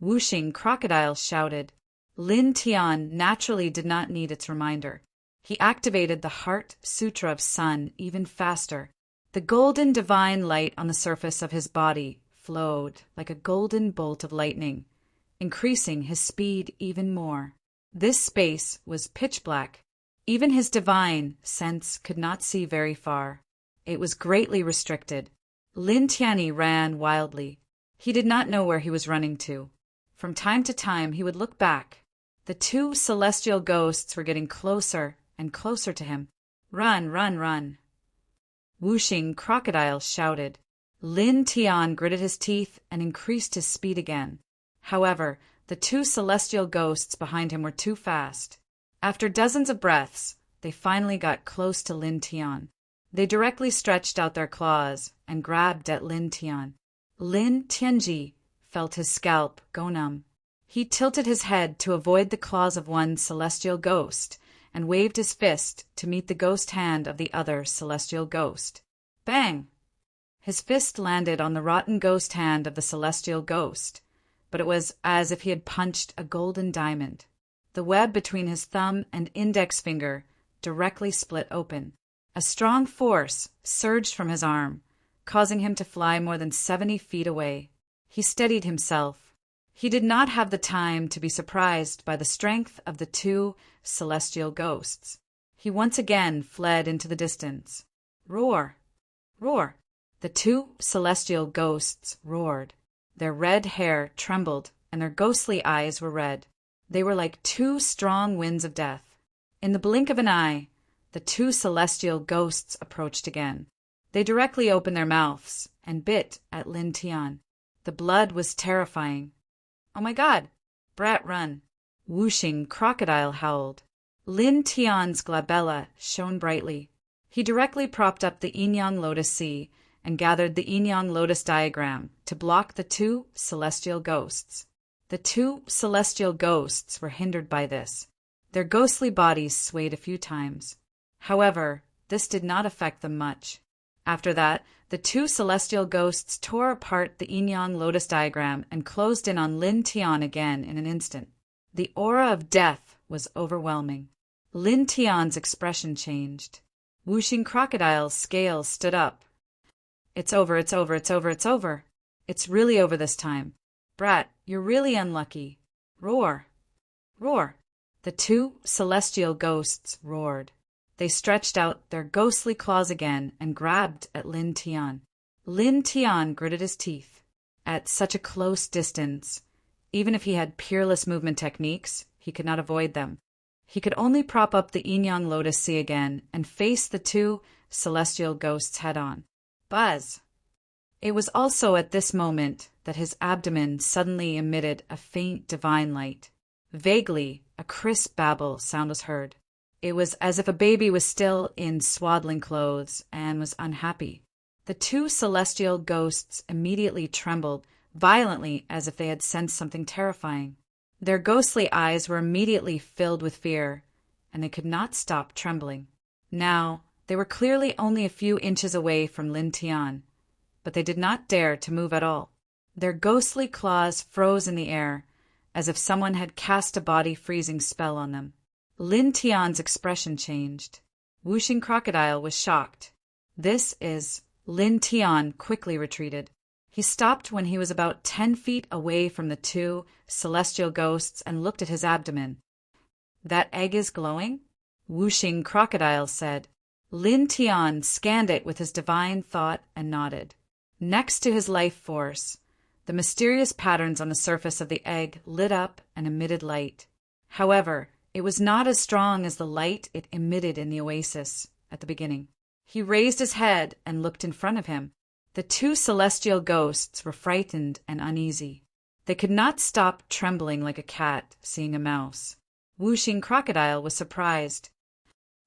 Whooshing crocodile shouted. Lin Tian naturally did not need its reminder. He activated the Heart Sutra of Sun even faster. The golden divine light on the surface of his body flowed like a golden bolt of lightning, increasing his speed even more. This space was pitch black. Even his divine sense could not see very far. It was greatly restricted. Lin Tianyi ran wildly. He did not know where he was running to. From time to time he would look back. The two celestial ghosts were getting closer and closer to him. Run, run, run. Whooshing crocodile shouted. Lin Tian gritted his teeth and increased his speed again. However, the two celestial ghosts behind him were too fast. After dozens of breaths, they finally got close to Lin Tian. They directly stretched out their claws and grabbed at Lin Tian. Lin Tianji felt his scalp go numb. He tilted his head to avoid the claws of one celestial ghost and waved his fist to meet the ghost hand of the other celestial ghost. Bang! His fist landed on the rotten ghost hand of the celestial ghost, but it was as if he had punched a golden diamond. The web between his thumb and index finger directly split open. A strong force surged from his arm, causing him to fly more than 70 feet away. He steadied himself. He did not have the time to be surprised by the strength of the two celestial ghosts. He once again fled into the distance. Roar! Roar! The two celestial ghosts roared. Their red hair trembled, and their ghostly eyes were red. They were like two strong winds of death. In the blink of an eye, the two celestial ghosts approached again. They directly opened their mouths and bit at Lin Tian. The blood was terrifying. Oh my God! Brat, run! Whooshing crocodile howled. Lin Tian's glabella shone brightly. He directly propped up the yin-yang lotus sea and gathered the yin-yang lotus diagram to block the two celestial ghosts. The two celestial ghosts were hindered by this. Their ghostly bodies swayed a few times. However, this did not affect them much. After that, the two celestial ghosts tore apart the yin-yang lotus diagram and closed in on Lin Tian again in an instant. The aura of death was overwhelming. Lin Tian's expression changed. Whooshing crocodile's scales stood up. It's over, it's over, it's over, it's over. It's really over this time. Brat, you're really unlucky. Roar! Roar! The two celestial ghosts roared. They stretched out their ghostly claws again and grabbed at Lin Tian. Lin Tian gritted his teeth. At such a close distance, even if he had peerless movement techniques, he could not avoid them. He could only prop up the yin-yang lotus sea again and face the two celestial ghosts head-on. Buzz! It was also at this moment that his abdomen suddenly emitted a faint divine light. Vaguely, a crisp babble sound was heard. It was as if a baby was still in swaddling clothes and was unhappy. The two celestial ghosts immediately trembled violently as if they had sensed something terrifying. Their ghostly eyes were immediately filled with fear, and they could not stop trembling. Now, they were clearly only a few inches away from Lin Tian, but they did not dare to move at all. Their ghostly claws froze in the air, as if someone had cast a body-freezing spell on them. Lin Tian's expression changed. Wuxing Crocodile was shocked. "This is—" Lin Tian quickly retreated. He stopped when he was about 10 feet away from the two celestial ghosts and looked at his abdomen. "That egg is glowing?" Wuxing Crocodile said. Lin Tian scanned it with his divine thought and nodded. Next to his life force, the mysterious patterns on the surface of the egg lit up and emitted light. However, it was not as strong as the light it emitted in the oasis at the beginning. He raised his head and looked in front of him. The two celestial ghosts were frightened and uneasy. They could not stop trembling like a cat seeing a mouse. Wuxing Crocodile was surprised.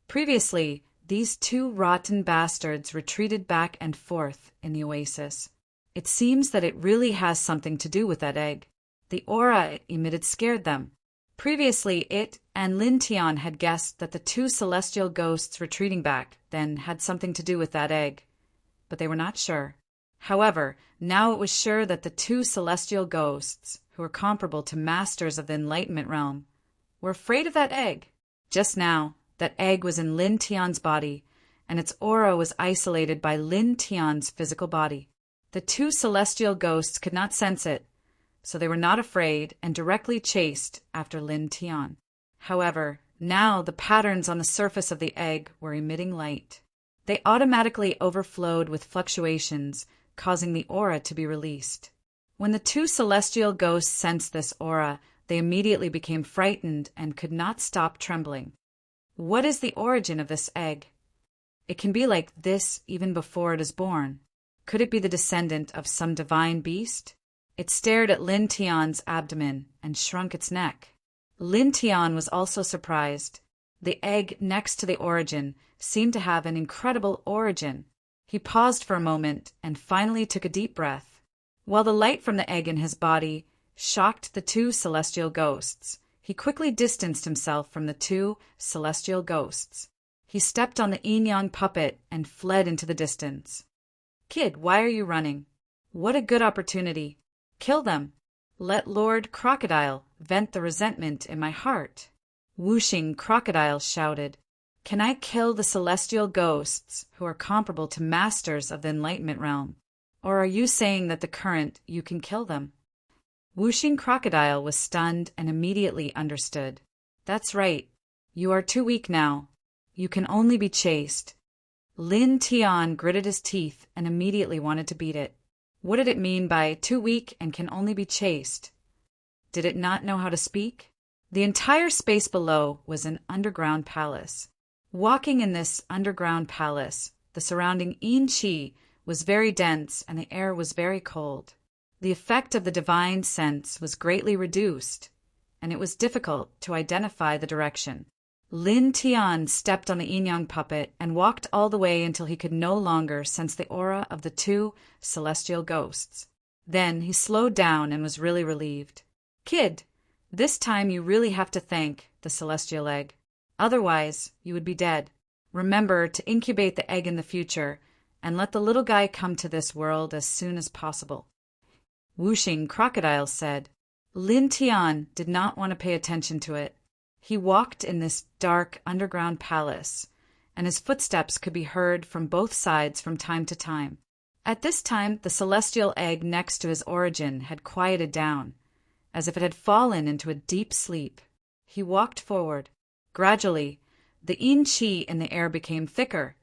Previously, these two rotten bastards retreated back and forth in the oasis. It seems that it really has something to do with that egg. The aura it emitted scared them. Previously, it and Lin Tian had guessed that the two celestial ghosts retreating back then had something to do with that egg, but they were not sure. However, now it was sure that the two celestial ghosts, who were comparable to masters of the Enlightenment realm, were afraid of that egg. Just now, that egg was in Lin Tian's body, and its aura was isolated by Lin Tian's physical body. The two celestial ghosts could not sense it, so they were not afraid and directly chased after Lin Tian. However, now the patterns on the surface of the egg were emitting light. They automatically overflowed with fluctuations, causing the aura to be released. When the two celestial ghosts sensed this aura, they immediately became frightened and could not stop trembling. What is the origin of this egg? It can be like this even before it is born. Could it be the descendant of some divine beast? It stared at Lin Tian's abdomen and shrunk its neck. Lin Tian was also surprised. The egg next to the origin seemed to have an incredible origin. He paused for a moment and finally took a deep breath. While the light from the egg in his body shocked the two celestial ghosts, he quickly distanced himself from the two celestial ghosts. He stepped on the yin-yang puppet and fled into the distance. "Kid, why are you running? What a good opportunity. Kill them. Let Lord Crocodile vent the resentment in my heart." Wuxing Crocodile shouted. "Can I kill the celestial ghosts who are comparable to masters of the Enlightenment realm? Or are you saying that the current you can kill them?" Wuxing Crocodile was stunned and immediately understood. "That's right. You are too weak now. You can only be chased." Lin Tian gritted his teeth and immediately wanted to beat it. What did it mean by too weak and can only be chased? Did it not know how to speak? The entire space below was an underground palace. Walking in this underground palace, the surrounding yin qi was very dense and the air was very cold. The effect of the divine sense was greatly reduced, and it was difficult to identify the direction. Lin Tian stepped on the yin-yang puppet and walked all the way until he could no longer sense the aura of the two celestial ghosts. Then he slowed down and was really relieved. "Kid, this time you really have to thank the celestial egg. Otherwise, you would be dead. Remember to incubate the egg in the future and let the little guy come to this world as soon as possible." Wuxing Crocodile said. Lin Tian did not want to pay attention to it. He walked in this dark underground palace, and his footsteps could be heard from both sides from time to time. At this time, the celestial egg next to his origin had quieted down, as if it had fallen into a deep sleep. He walked forward. Gradually, the yin qi in the air became thicker,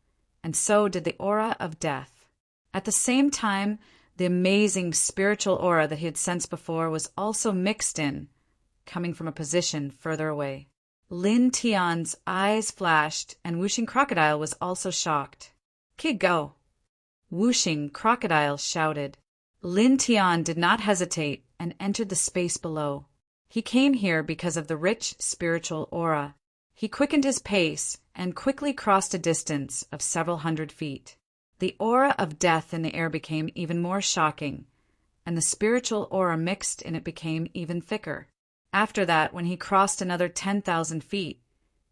and so did the aura of death. At the same time, the amazing spiritual aura that he had sensed before was also mixed in, coming from a position further away. Lin Tian's eyes flashed, and Wuxing Crocodile was also shocked. "Kid, go!" Wuxing Crocodile shouted. Lin Tian did not hesitate and entered the space below. He came here because of the rich spiritual aura. He quickened his pace and quickly crossed a distance of several hundred feet. The aura of death in the air became even more shocking, and the spiritual aura mixed in it became even thicker. After that, when he crossed another 10,000 feet,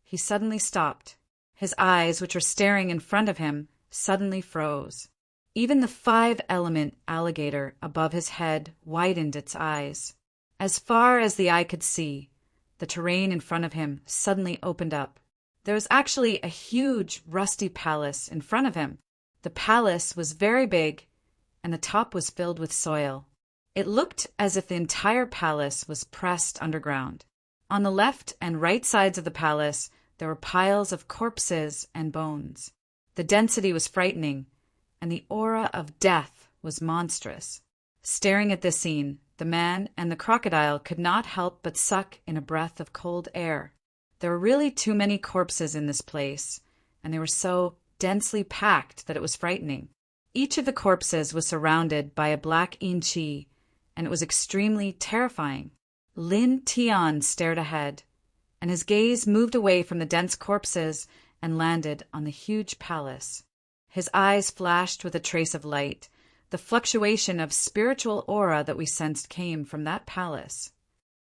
he suddenly stopped. His eyes, which were staring in front of him, suddenly froze. Even the 5-element alligator above his head widened its eyes. As far as the eye could see, the terrain in front of him suddenly opened up. There was actually a huge, rusty palace in front of him. The palace was very big, and the top was filled with soil. It looked as if the entire palace was pressed underground. On the left and right sides of the palace, there were piles of corpses and bones. The density was frightening, and the aura of death was monstrous. Staring at this scene, the man and the crocodile could not help but suck in a breath of cold air. There were really too many corpses in this place, and they were so densely packed that it was frightening. Each of the corpses was surrounded by a black inchi, and it was extremely terrifying. Lin Tian stared ahead, and his gaze moved away from the dense corpses and landed on the huge palace. His eyes flashed with a trace of light. The fluctuation of spiritual aura that we sensed came from that palace.